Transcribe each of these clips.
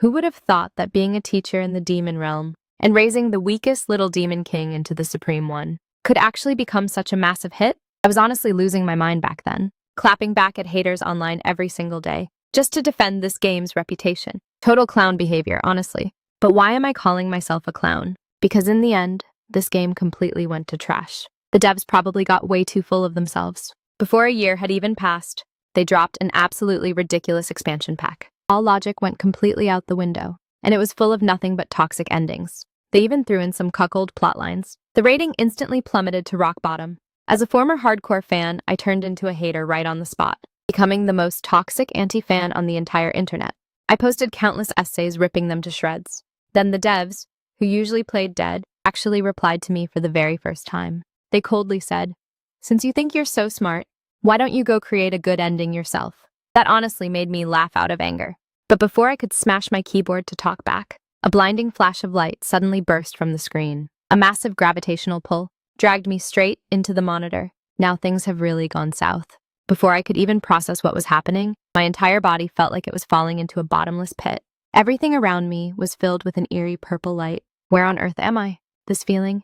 Who would have thought that being a teacher in the demon realm and raising the weakest little demon king into the supreme one could actually become such a massive hit? I was honestly losing my mind back then, clapping back at haters online every single day, just to defend this game's reputation. Total clown behavior, honestly. But why am I calling myself a clown? Because in the end, this game completely went to trash. The devs probably got way too full of themselves. Before a year had even passed, they dropped an absolutely ridiculous expansion pack. All logic went completely out the window, and it was full of nothing but toxic endings. They even threw in some cuckold plotlines. The rating instantly plummeted to rock bottom. As a former hardcore fan, I turned into a hater right on the spot, becoming the most toxic anti-fan on the entire internet. I posted countless essays ripping them to shreds. Then the devs, who usually played dead, actually replied to me for the very first time. They coldly said, "Since you think you're so smart, why don't you go create a good ending yourself?" That honestly made me laugh out of anger. But before I could smash my keyboard to talk back, a blinding flash of light suddenly burst from the screen. A massive gravitational pull dragged me straight into the monitor. Now things have really gone south. Before I could even process what was happening, my entire body felt like it was falling into a bottomless pit. Everything around me was filled with an eerie purple light. Where on earth am I? This feeling?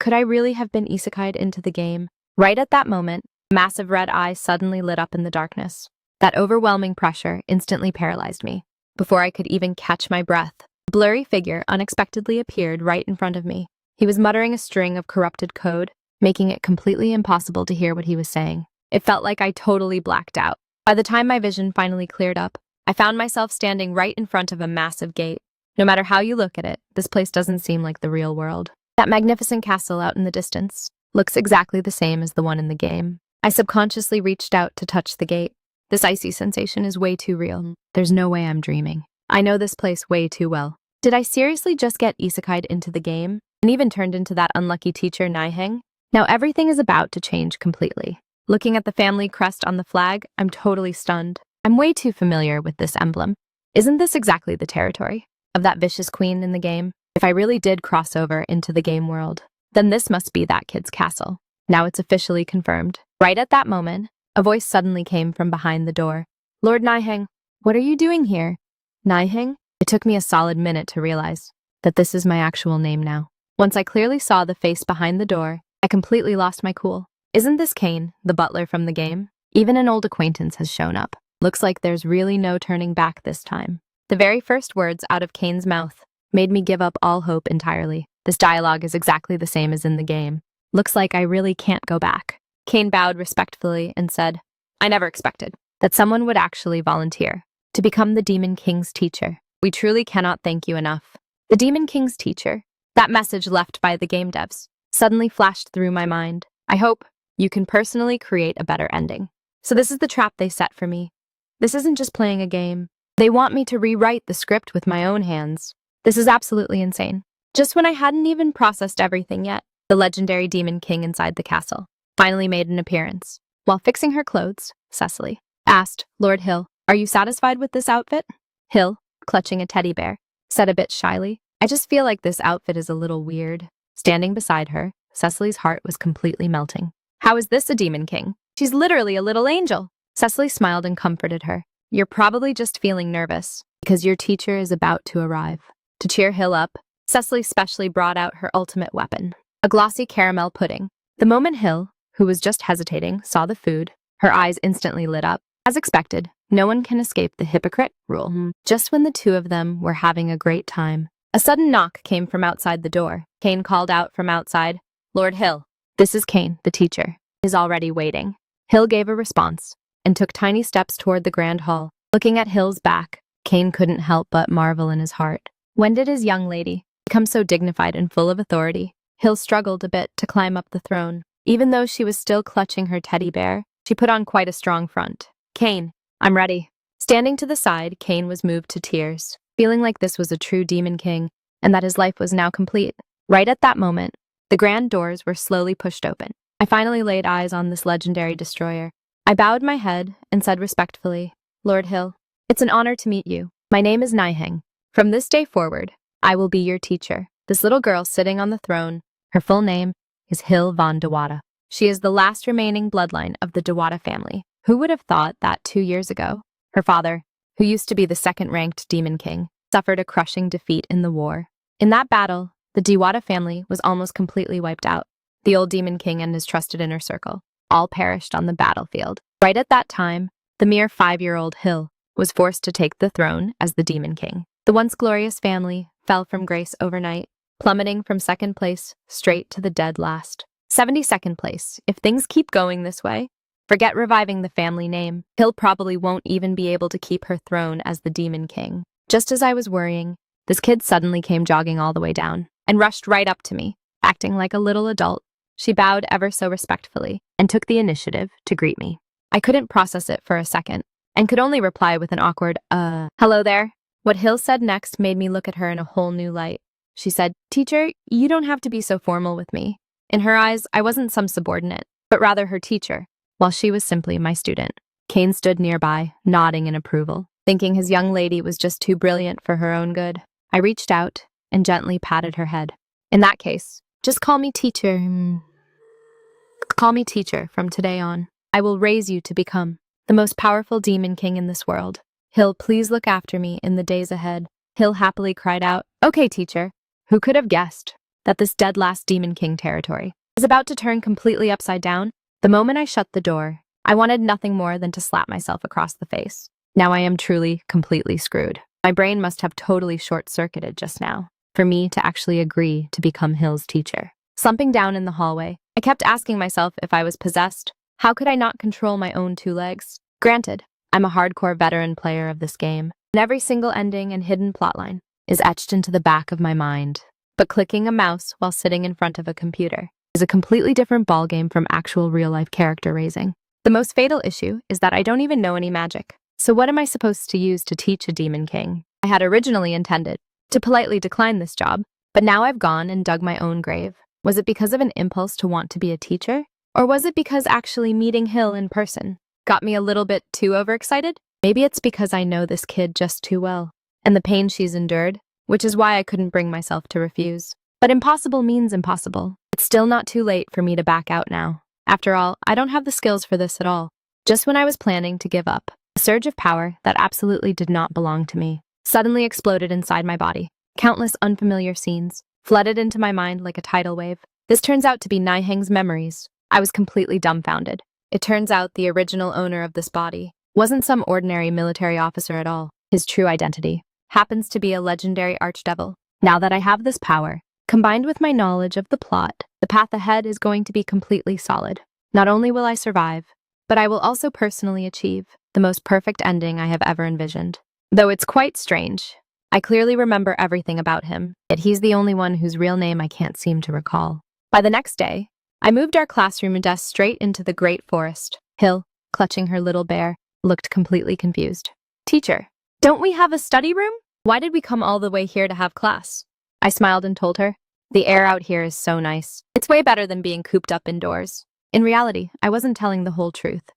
Could I really have been isekai'd into the game? Right at that moment, massive red eyes suddenly lit up in the darkness. That overwhelming pressure instantly paralyzed me. Before I could even catch my breath, a blurry figure unexpectedly appeared right in front of me. He was muttering a string of corrupted code, making it completely impossible to hear what he was saying. It felt like I totally blacked out. By the time my vision finally cleared up, I found myself standing right in front of a massive gate. No matter how you look at it, this place doesn't seem like the real world. That magnificent castle out in the distance looks exactly the same as the one in the game. I subconsciously reached out to touch the gate. This icy sensation is way too real. There's no way I'm dreaming. I know this place way too well. Did I seriously just get isekai'd into the game and even turned into that unlucky teacher Nihang? Now everything is about to change completely. Looking at the family crest on the flag, I'm totally stunned. I'm way too familiar with this emblem. Isn't this exactly the territory of that vicious queen in the game? If I really did cross over into the game world, then this must be that kid's castle. Now it's officially confirmed. Right at that moment, a voice suddenly came from behind the door. "Lord Nihang, what are you doing here?" Nihang? It took me a solid minute to realize that this is my actual name now. Once I clearly saw the face behind the door, I completely lost my cool. Isn't this Kane, the butler from the game? Even an old acquaintance has shown up. Looks like there's really no turning back this time. The very first words out of Kane's mouth made me give up all hope entirely. This dialogue is exactly the same as in the game. Looks like I really can't go back. Kane bowed respectfully and said, "I never expected that someone would actually volunteer to become the Demon King's teacher. We truly cannot thank you enough." The Demon King's teacher, that message left by the game devs, suddenly flashed through my mind. I hope you can personally create a better ending. So this is the trap they set for me. This isn't just playing a game. They want me to rewrite the script with my own hands. This is absolutely insane. Just when I hadn't even processed everything yet, the legendary Demon King inside the castle finally made an appearance. While fixing her clothes, Cecily asked, "Lord Hill, are you satisfied with this outfit?" Hill, clutching a teddy bear, said a bit shyly, "I just feel like this outfit is a little weird." Standing beside her, Cecily's heart was completely melting. "How is this a Demon King? She's literally a little angel." Cecily smiled and comforted her. "You're probably just feeling nervous because your teacher is about to arrive." To cheer Hill up, Cecily specially brought out her ultimate weapon, a glossy caramel pudding. The moment Hill, who was just hesitating, saw the food, her eyes instantly lit up. As expected, no one can escape the hypocrite rule. Just when the two of them were having a great time, a sudden knock came from outside the door. Kane called out from outside, "Lord Hill, this is Kane, the teacher, is already waiting." Hill gave a response and took tiny steps toward the grand hall. Looking at Hill's back, Kane couldn't help but marvel in his heart. When did his young lady become so dignified and full of authority? Hill struggled a bit to climb up the throne. Even though she was still clutching her teddy bear, she put on quite a strong front. "Kane, I'm ready." Standing to the side, Kane was moved to tears, feeling like this was a true Demon King and that his life was now complete. Right at that moment, the grand doors were slowly pushed open. I finally laid eyes on this legendary destroyer. I bowed my head and said respectfully, "Lord Hill, it's an honor to meet you. My name is Nihang. From this day forward, I will be your teacher." This little girl sitting on the throne, her full name is Hill von Dewada. She is the last remaining bloodline of the Dewada family. Who would have thought that 2 years ago, her father, who used to be the second-ranked Demon King, suffered a crushing defeat in the war. In that battle, the Diwata family was almost completely wiped out. The old demon king and his trusted inner circle all perished on the battlefield. Right at that time, the mere 5-year-old Hill was forced to take the throne as the demon king. The once glorious family fell from grace overnight, plummeting from second place straight to the dead last. 72nd place. If things keep going this way, forget reviving the family name. Hill probably won't even be able to keep her throne as the demon king. Just as I was worrying, this kid suddenly came jogging all the way down and rushed right up to me, acting like a little adult. She bowed ever so respectfully and took the initiative to greet me. I couldn't process it for a second and could only reply with an awkward, hello there. What Hill said next made me look at her in a whole new light. She said, "Teacher, you don't have to be so formal with me." In her eyes, I wasn't some subordinate, but rather her teacher, while she was simply my student. Kane stood nearby, nodding in approval, thinking his young lady was just too brilliant for her own good. I reached out and gently patted her head. In that case, just call me teacher. Call me teacher from today on. I will raise you to become the most powerful demon king in this world. Hill, please look after me in the days ahead. Hill happily cried out, "Okay, teacher." Who could have guessed that this dead last demon king territory was about to turn completely upside down? The moment I shut the door, I wanted nothing more than to slap myself across the face. Now I am truly, completely screwed. My brain must have totally short-circuited just now for me to actually agree to become Hill's teacher. Slumping down in the hallway, I kept asking myself if I was possessed. How could I not control my own 2 legs? Granted, I'm a hardcore veteran player of this game, and every single ending and hidden plotline is etched into the back of my mind. But clicking a mouse while sitting in front of a computer is a completely different ballgame from actual real-life character raising. The most fatal issue is that I don't even know any magic. So what am I supposed to use to teach a demon king? I had originally intended to politely decline this job, but now I've gone and dug my own grave. Was it because of an impulse to want to be a teacher? Or was it because actually meeting Hill in person got me a little bit too overexcited? Maybe it's because I know this kid just too well, and the pain she's endured, which is why I couldn't bring myself to refuse. But impossible means impossible. It's still not too late for me to back out now. After all, I don't have the skills for this at all. Just when I was planning to give up, a surge of power that absolutely did not belong to me suddenly exploded inside my body. Countless unfamiliar scenes flooded into my mind like a tidal wave. This turns out to be Nihang's memories. I was completely dumbfounded. It turns out the original owner of this body wasn't some ordinary military officer at all. His true identity happens to be a legendary archdevil. Now that I have this power, combined with my knowledge of the plot, the path ahead is going to be completely solid. Not only will I survive, but I will also personally achieve the most perfect ending I have ever envisioned. Though it's quite strange, I clearly remember everything about him, yet he's the only one whose real name I can't seem to recall. By the next day, I moved our classroom desk straight into the great forest. Hill, clutching her little bear, looked completely confused. "Teacher, don't we have a study room? Why did we come all the way here to have class?" I smiled and told her, "The air out here is so nice. It's way better than being cooped up indoors." In reality, I wasn't telling the whole truth.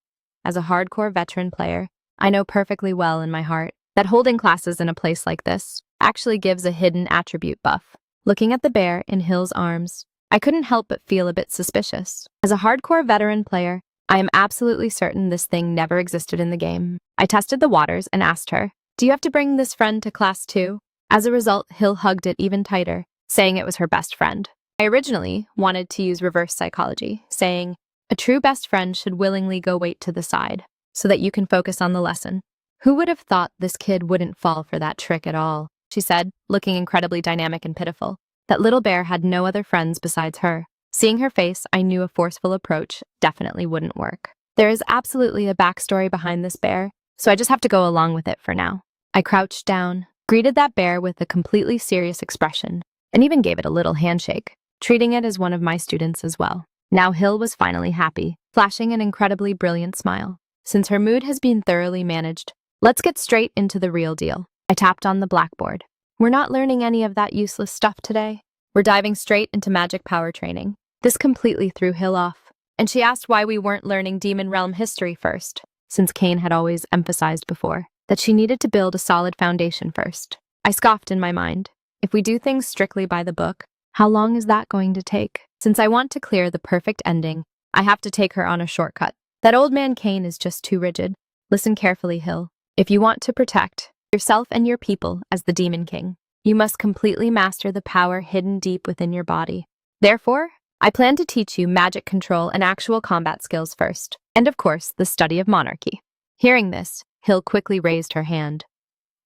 As a hardcore veteran player, I know perfectly well in my heart that holding classes in a place like this actually gives a hidden attribute buff. Looking at the bear in Hill's arms, I couldn't help but feel a bit suspicious. As a hardcore veteran player, I am absolutely certain this thing never existed in the game. I tested the waters and asked her, "Do you have to bring this friend to class too?" As a result, Hill hugged it even tighter, saying it was her best friend. I originally wanted to use reverse psychology, saying, "A true best friend should willingly go wait to the side, so that you can focus on the lesson." Who would have thought this kid wouldn't fall for that trick at all? She said, looking incredibly dynamic and pitiful. That little bear had no other friends besides her. Seeing her face, I knew a forceful approach definitely wouldn't work. There is absolutely a backstory behind this bear, so I just have to go along with it for now. I crouched down, greeted that bear with a completely serious expression, and even gave it a little handshake, treating it as one of my students as well. Now Hill was finally happy, flashing an incredibly brilliant smile. Since her mood has been thoroughly managed, let's get straight into the real deal. I tapped on the blackboard. We're not learning any of that useless stuff today. We're diving straight into magic power training. This completely threw Hill off, and she asked why we weren't learning Demon Realm history first, since Kane had always emphasized before that she needed to build a solid foundation first. I scoffed in my mind. If we do things strictly by the book, how long is that going to take? Since I want to clear the perfect ending, I have to take her on a shortcut. That old man Kane is just too rigid. Listen carefully, Hill. If you want to protect yourself and your people as the Demon King. You must completely master the power hidden deep within your body. Therefore, I plan to teach you magic control and actual combat skills first, and of course, the study of monarchy. Hearing this, Hill quickly raised her hand.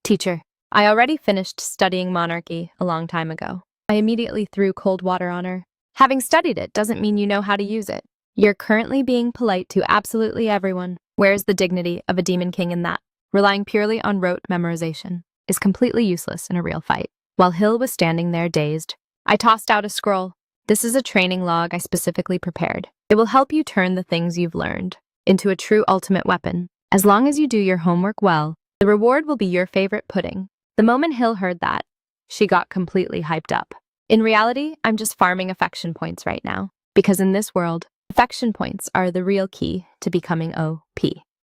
Teacher, I already finished studying monarchy a long time ago. I immediately threw cold water on her. Having studied it doesn't mean you know how to use it. You're currently being polite to absolutely everyone. Where's the dignity of a Demon King in that? Relying purely on rote memorization is completely useless in a real fight. While Hill was standing there dazed, I tossed out a scroll. This is a training log I specifically prepared. It will help you turn the things you've learned into a true ultimate weapon. As long as you do your homework well, the reward will be your favorite pudding. The moment Hill heard that, she got completely hyped up. In reality, I'm just farming affection points right now, because in this world, affection points are the real key to becoming OP.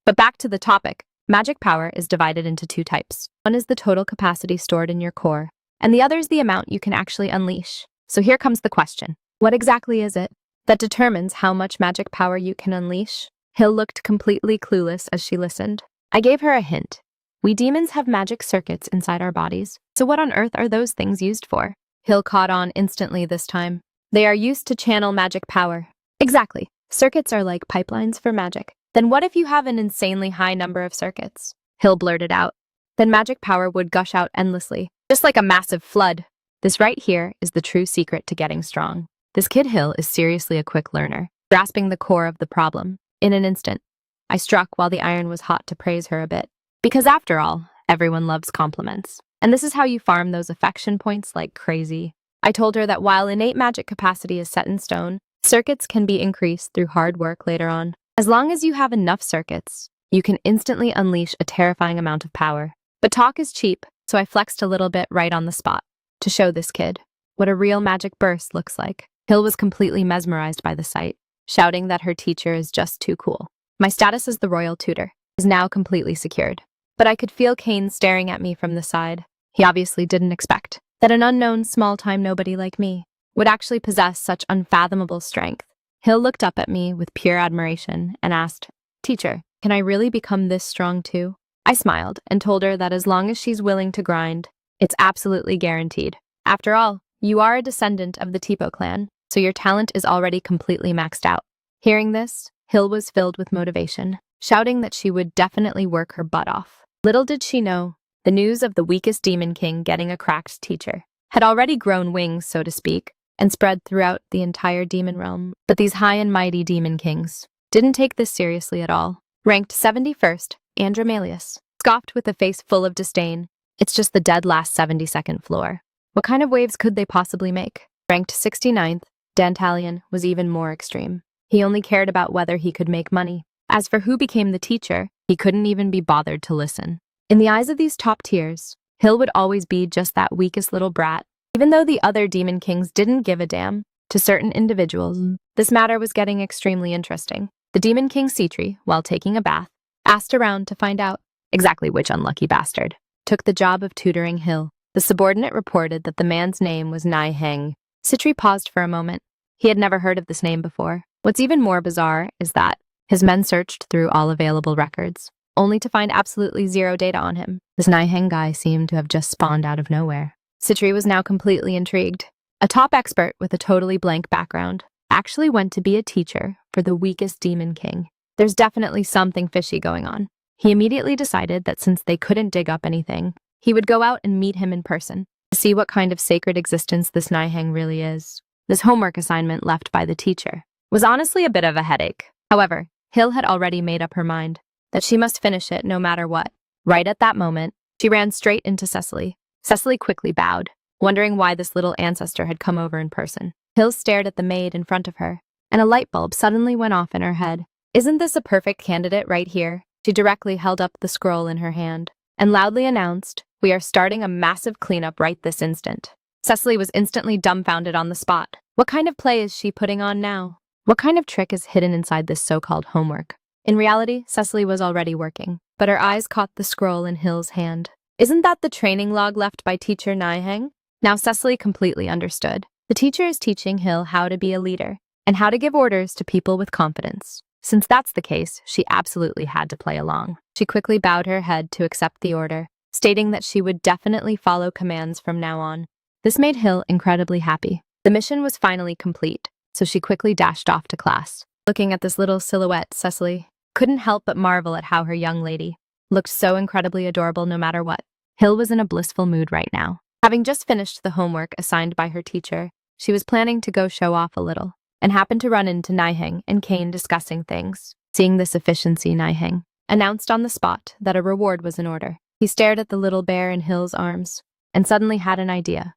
But back to the topic, magic power is divided into two types. One is the total capacity stored in your core, and the other is the amount you can actually unleash. So here comes the question. What exactly is it that determines how much magic power you can unleash? Hill looked completely clueless as she listened. I gave her a hint. We demons have magic circuits inside our bodies, so what on earth are those things used for? Hill caught on instantly this time. They are used to channel magic power. Exactly. Circuits are like pipelines for magic. Then what if you have an insanely high number of circuits? Hill blurted out. Then magic power would gush out endlessly, just like a massive flood. This right here is the true secret to getting strong. This kid Hill is seriously a quick learner, grasping the core of the problem. In an instant, I struck while the iron was hot to praise her a bit. Because after all, everyone loves compliments. And this is how you farm those affection points like crazy. I told her that while innate magic capacity is set in stone, circuits can be increased through hard work later on. As long as you have enough circuits, you can instantly unleash a terrifying amount of power. But talk is cheap, so I flexed a little bit right on the spot to show this kid what a real magic burst looks like. Hill was completely mesmerized by the sight, shouting that her teacher is just too cool. My status as the royal tutor is now completely secured. But I could feel Kane staring at me from the side. He obviously didn't expect that an unknown small-time nobody like me would actually possess such unfathomable strength. Hill looked up at me with pure admiration and asked, Teacher, can I really become this strong too? I smiled and told her that as long as she's willing to grind, it's absolutely guaranteed. After all, you are a descendant of the Tipo clan, so your talent is already completely maxed out. Hearing this, Hill was filled with motivation, shouting that she would definitely work her butt off. Little did she know, the news of the weakest Demon King getting a cracked teacher had already grown wings, so to speak, and spread throughout the entire demon realm. But these high and mighty Demon Kings didn't take this seriously at all. Ranked 71st, Andromalius scoffed with a face full of disdain. It's just the dead last 72nd floor. What kind of waves could they possibly make? Ranked 69th, Dantalion was even more extreme. He only cared about whether he could make money. As for who became the teacher, he couldn't even be bothered to listen. In the eyes of these top tiers, Hill would always be just that weakest little brat. Even though the other Demon Kings didn't give a damn, to certain individuals, this matter was getting extremely interesting. The Demon King Sitri, while taking a bath, asked around to find out exactly which unlucky bastard took the job of tutoring Hill. The subordinate reported that the man's name was Nihang. Sitri paused for a moment. He had never heard of this name before. What's even more bizarre is that his men searched through all available records, only to find absolutely zero data on him. This Nihang guy seemed to have just spawned out of nowhere. Sitri was now completely intrigued. A top expert with a totally blank background actually went to be a teacher for the weakest Demon King. There's definitely something fishy going on. He immediately decided that since they couldn't dig up anything, he would go out and meet him in person to see what kind of sacred existence this Nihang really is. This homework assignment left by the teacher was honestly a bit of a headache. However, Hill had already made up her mind that she must finish it no matter what. Right at that moment, she ran straight into Cecily. Cecily quickly bowed, wondering why this little ancestor had come over in person. Hill stared at the maid in front of her, and a light bulb suddenly went off in her head. Isn't this a perfect candidate right here? She directly held up the scroll in her hand and loudly announced, We are starting a massive cleanup right this instant. Cecily was instantly dumbfounded on the spot. What kind of play is she putting on now? What kind of trick is hidden inside this so-called homework? In reality, Cecily was already working, but her eyes caught the scroll in Hill's hand. Isn't that the training log left by teacher Nihang? Now Cecily completely understood. The teacher is teaching Hill how to be a leader and how to give orders to people with confidence. Since that's the case, she absolutely had to play along. She quickly bowed her head to accept the order, stating that she would definitely follow commands from now on. This made Hill incredibly happy. The mission was finally complete, so she quickly dashed off to class. Looking at this little silhouette, Cecily couldn't help but marvel at how her young lady looked so incredibly adorable no matter what. Hill was in a blissful mood right now. Having just finished the homework assigned by her teacher, she was planning to go show off a little, and happened to run into Nihang and Kane discussing things. Seeing this efficiency, Nihang announced on the spot that a reward was in order. He stared at the little bear in Hill's arms, and suddenly had an idea.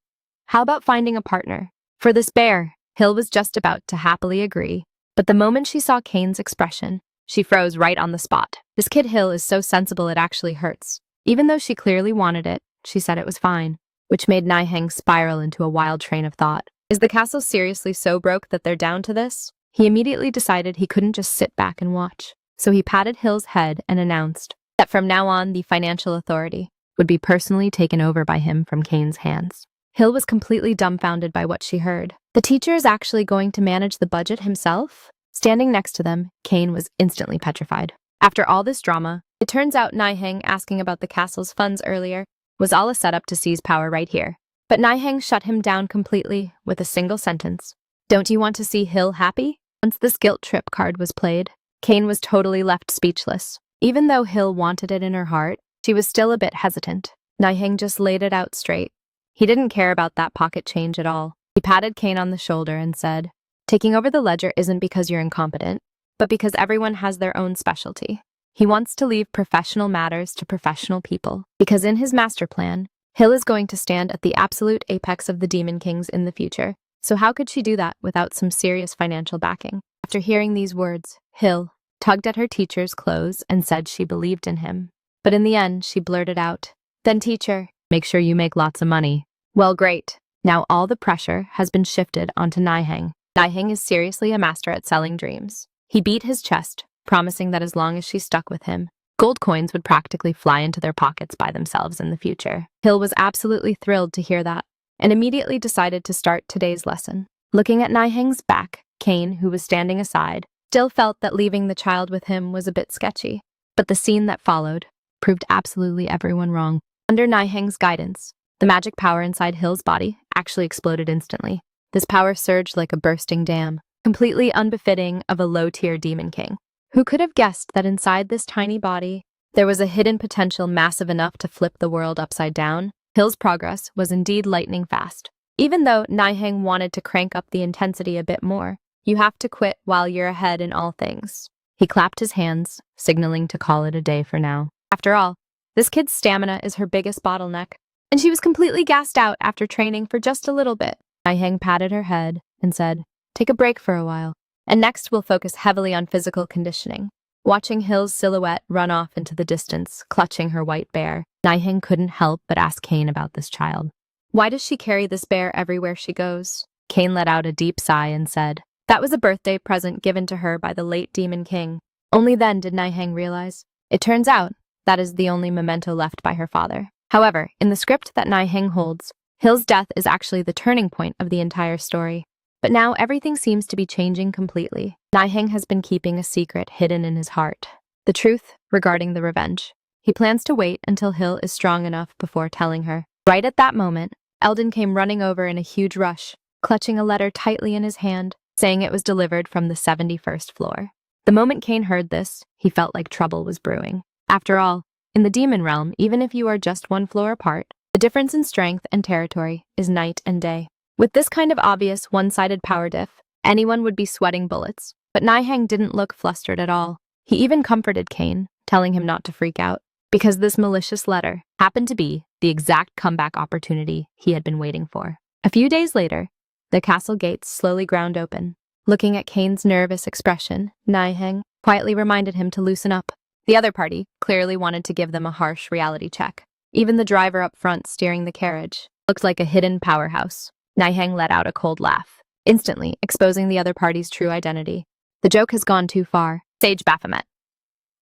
How about finding a partner for this bear? Hill was just about to happily agree, but the moment she saw Kane's expression, she froze right on the spot. This kid Hill is so sensible it actually hurts. Even though she clearly wanted it, she said it was fine, which made Nihang spiral into a wild train of thought. Is the castle seriously so broke that they're down to this? He immediately decided he couldn't just sit back and watch, so he patted Hill's head and announced that from now on the financial authority would be personally taken over by him from Kane's hands. Hill was completely dumbfounded by what she heard. The teacher is actually going to manage the budget himself? Standing next to them, Kane was instantly petrified. After all this drama, it turns out Nihang asking about the castle's funds earlier was all a setup to seize power right here. But Nihang shut him down completely with a single sentence. Don't you want to see Hill happy? Once this guilt trip card was played, Kane was totally left speechless. Even though Hill wanted it in her heart, she was still a bit hesitant. Nihang just laid it out straight. He didn't care about that pocket change at all. He patted Kane on the shoulder and said, taking over the ledger isn't because you're incompetent, but because everyone has their own specialty. He wants to leave professional matters to professional people, because in his master plan, Hill is going to stand at the absolute apex of the Demon Kings in the future. So how could she do that without some serious financial backing? After hearing these words, Hill tugged at her teacher's clothes and said she believed in him. But in the end, she blurted out, then teacher, make sure you make lots of money. Well, great. Now all the pressure has been shifted onto Nihang. Nihang is seriously a master at selling dreams. He beat his chest, promising that as long as she stuck with him, gold coins would practically fly into their pockets by themselves in the future. Hill was absolutely thrilled to hear that, and immediately decided to start today's lesson. Looking at Nihang's back, Kane, who was standing aside, still felt that leaving the child with him was a bit sketchy. But the scene that followed proved absolutely everyone wrong. Under Nihang's guidance, the magic power inside Hill's body actually exploded instantly. This power surged like a bursting dam, completely unbefitting of a low-tier demon king. Who could have guessed that inside this tiny body, there was a hidden potential massive enough to flip the world upside down? Hill's progress was indeed lightning fast. Even though Nihang wanted to crank up the intensity a bit more, you have to quit while you're ahead in all things. He clapped his hands, signaling to call it a day for now. After all, this kid's stamina is her biggest bottleneck, and she was completely gassed out after training for just a little bit. Nihang patted her head and said, take a break for a while, and next we'll focus heavily on physical conditioning. Watching Hill's silhouette run off into the distance, clutching her white bear, Nihang couldn't help but ask Kane about this child. Why does she carry this bear everywhere she goes? Kane let out a deep sigh and said, that was a birthday present given to her by the late Demon King. Only then did Nihang realize. It turns out, that is the only memento left by her father. However, in the script that Nihang holds, Hill's death is actually the turning point of the entire story. But now everything seems to be changing completely. Nihang has been keeping a secret hidden in his heart. The truth regarding the revenge. He plans to wait until Hill is strong enough before telling her. Right at that moment, Eldon came running over in a huge rush, clutching a letter tightly in his hand, saying it was delivered from the 71st floor. The moment Kane heard this, he felt like trouble was brewing. After all, in the demon realm, even if you are just one floor apart, the difference in strength and territory is night and day. With this kind of obvious one-sided power diff, anyone would be sweating bullets. But Nihang didn't look flustered at all. He even comforted Kane, telling him not to freak out, because this malicious letter happened to be the exact comeback opportunity he had been waiting for. A few days later, the castle gates slowly ground open. Looking at Kane's nervous expression, Nihang quietly reminded him to loosen up. The other party clearly wanted to give them a harsh reality check. Even the driver up front steering the carriage looked like a hidden powerhouse. Nihang let out a cold laugh, instantly exposing the other party's true identity. The joke has gone too far. Sage Baphomet.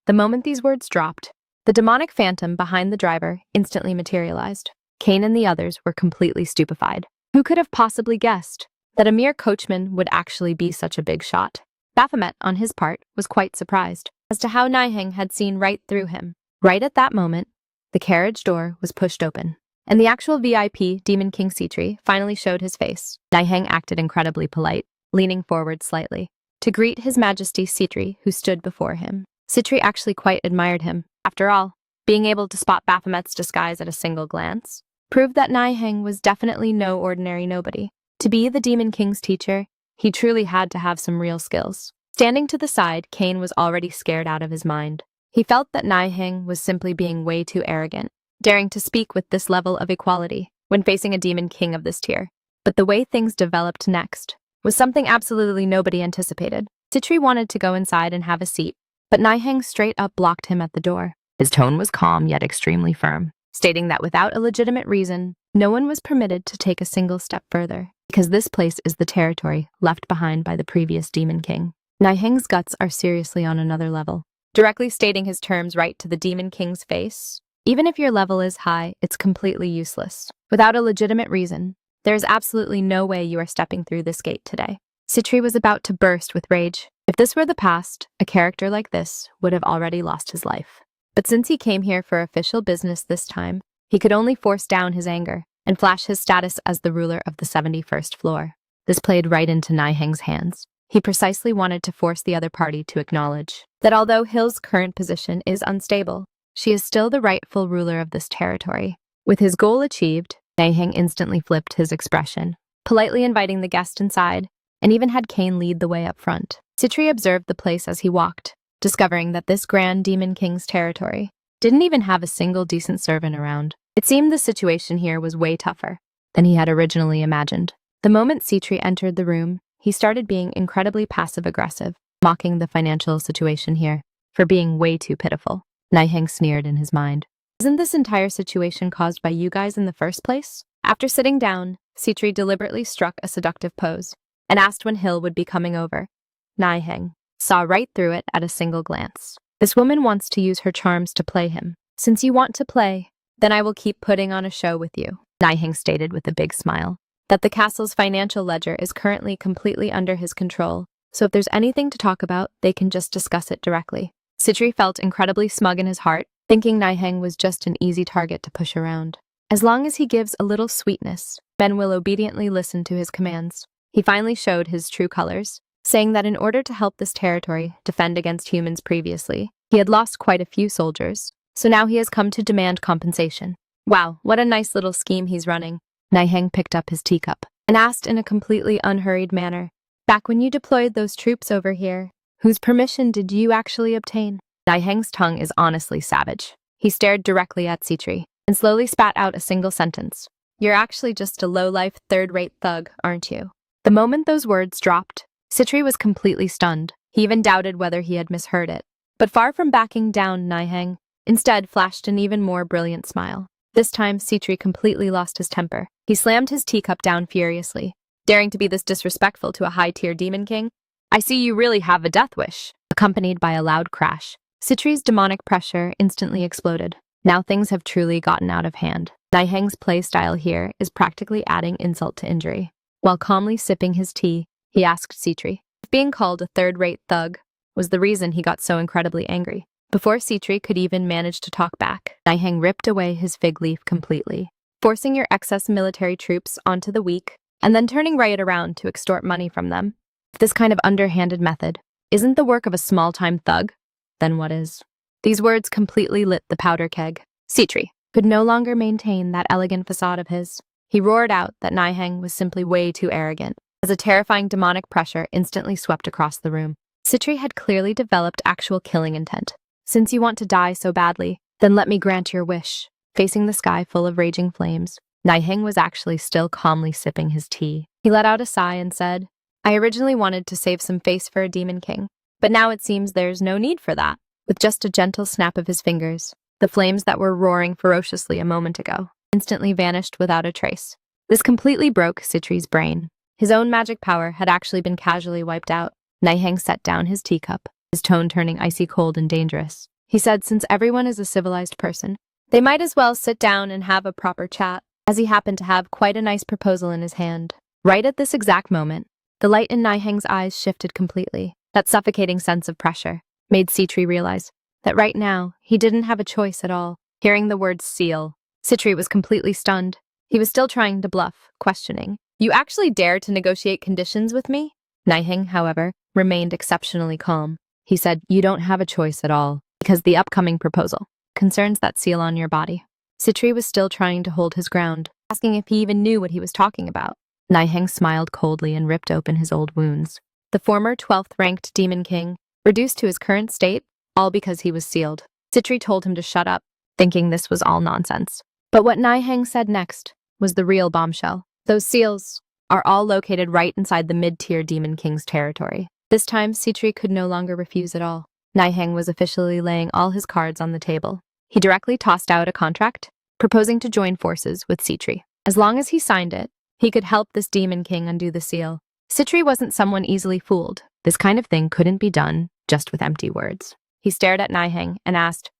The moment these words dropped, the demonic phantom behind the driver instantly materialized. Kane and the others were completely stupefied. Who could have possibly guessed that a mere coachman would actually be such a big shot? Baphomet, on his part, was quite surprised as to how Nihang had seen right through him. Right at that moment, the carriage door was pushed open, and the actual VIP, Demon King Sitri, finally showed his face. Nihang acted incredibly polite, leaning forward slightly to greet His Majesty Sitri, who stood before him. Sitri actually quite admired him. After all, being able to spot Baphomet's disguise at a single glance proved that Nihang was definitely no ordinary nobody. To be the Demon King's teacher, he truly had to have some real skills. Standing to the side, Kane was already scared out of his mind. He felt that Nihang was simply being way too arrogant, daring to speak with this level of equality when facing a Demon King of this tier. But the way things developed next was something absolutely nobody anticipated. Sitri wanted to go inside and have a seat, but Nihang straight up blocked him at the door. His tone was calm yet extremely firm, stating that without a legitimate reason, no one was permitted to take a single step further, because this place is the territory left behind by the previous Demon King. Nihang's guts are seriously on another level, directly stating his terms right to the Demon King's face. Even if your level is high, it's completely useless. Without a legitimate reason, there is absolutely no way you are stepping through this gate today. Sitri was about to burst with rage. If this were the past, a character like this would have already lost his life. But since he came here for official business this time, he could only force down his anger and flash his status as the ruler of the 71st floor. This played right into Nihang's hands. He precisely wanted to force the other party to acknowledge that although Hill's current position is unstable, she is still the rightful ruler of this territory. With his goal achieved, Nihang instantly flipped his expression, politely inviting the guest inside, and even had Kane lead the way up front. Sitri observed the place as he walked, discovering that this Grand Demon King's territory didn't even have a single decent servant around. It seemed the situation here was way tougher than he had originally imagined. The moment Sitri entered the room, he started being incredibly passive-aggressive, mocking the financial situation here for being way too pitiful. Nihang sneered in his mind. Isn't this entire situation caused by you guys in the first place? After sitting down, Sitri deliberately struck a seductive pose and asked when Hill would be coming over. Nihang saw right through it at a single glance. This woman wants to use her charms to play him. Since you want to play, then I will keep putting on a show with you, Nihang stated with a big smile. That the castle's financial ledger is currently completely under his control, so if there's anything to talk about, they can just discuss it directly. Sitri felt incredibly smug in his heart, thinking Nihang was just an easy target to push around. As long as he gives a little sweetness, men will obediently listen to his commands. He finally showed his true colors, saying that in order to help this territory defend against humans previously, he had lost quite a few soldiers, so now he has come to demand compensation. Wow, what a nice little scheme he's running. Nihang picked up his teacup and asked in a completely unhurried manner, "Back when you deployed those troops over here, whose permission did you actually obtain?" Nihang's tongue is honestly savage. He stared directly at Sitri and slowly spat out a single sentence. "You're actually just a low-life, third-rate thug, aren't you?" The moment those words dropped, Sitri was completely stunned. He even doubted whether he had misheard it. But far from backing down, Nihang instead flashed an even more brilliant smile. This time, Sitri completely lost his temper. He slammed his teacup down furiously. "Daring to be this disrespectful to a high-tier demon king? I see you really have a death wish." Accompanied by a loud crash, Sitri's demonic pressure instantly exploded. Now things have truly gotten out of hand. Nihang's playstyle here is practically adding insult to injury. While calmly sipping his tea, he asked Sitri if being called a third-rate thug was the reason he got so incredibly angry. Before Sitri could even manage to talk back, Nihang ripped away his fig leaf completely, forcing your excess military troops onto the weak, and then turning right around to extort money from them. If this kind of underhanded method isn't the work of a small-time thug, then what is? These words completely lit the powder keg. Sitri could no longer maintain that elegant facade of his. He roared out that Nihang was simply way too arrogant, as a terrifying demonic pressure instantly swept across the room. Sitri had clearly developed actual killing intent. "Since you want to die so badly, then let me grant your wish." Facing the sky full of raging flames, Nihang was actually still calmly sipping his tea. He let out a sigh and said, "I originally wanted to save some face for a demon king, but now it seems there's no need for that." With just a gentle snap of his fingers, the flames that were roaring ferociously a moment ago instantly vanished without a trace. This completely broke Sitri's brain. His own magic power had actually been casually wiped out. Nihang set down his teacup, his tone turning icy cold and dangerous. He said since everyone is a civilized person, they might as well sit down and have a proper chat, as he happened to have quite a nice proposal in his hand. Right at this exact moment, the light in Nihang's eyes shifted completely. That suffocating sense of pressure made Sitri realize that right now, he didn't have a choice at all. Hearing the word seal, Sitri was completely stunned. He was still trying to bluff, questioning. You actually dare to negotiate conditions with me? Nihang, however, remained exceptionally calm. He said, you don't have a choice at all, because the upcoming proposal concerns that seal on your body. Sitri was still trying to hold his ground, asking if he even knew what he was talking about. Nihang smiled coldly and ripped open his old wounds. The former 12th ranked Demon King, reduced to his current state, all because he was sealed. Sitri told him to shut up, thinking this was all nonsense. But what Nihang said next was the real bombshell. Those seals are all located right inside the mid-tier Demon King's territory. This time, Sitri could no longer refuse at all. Nihang was officially laying all his cards on the table. He directly tossed out a contract, proposing to join forces with Sitri. As long as he signed it, he could help this Demon King undo the seal. Sitri wasn't someone easily fooled. This kind of thing couldn't be done just with empty words. He stared at Nihang and asked,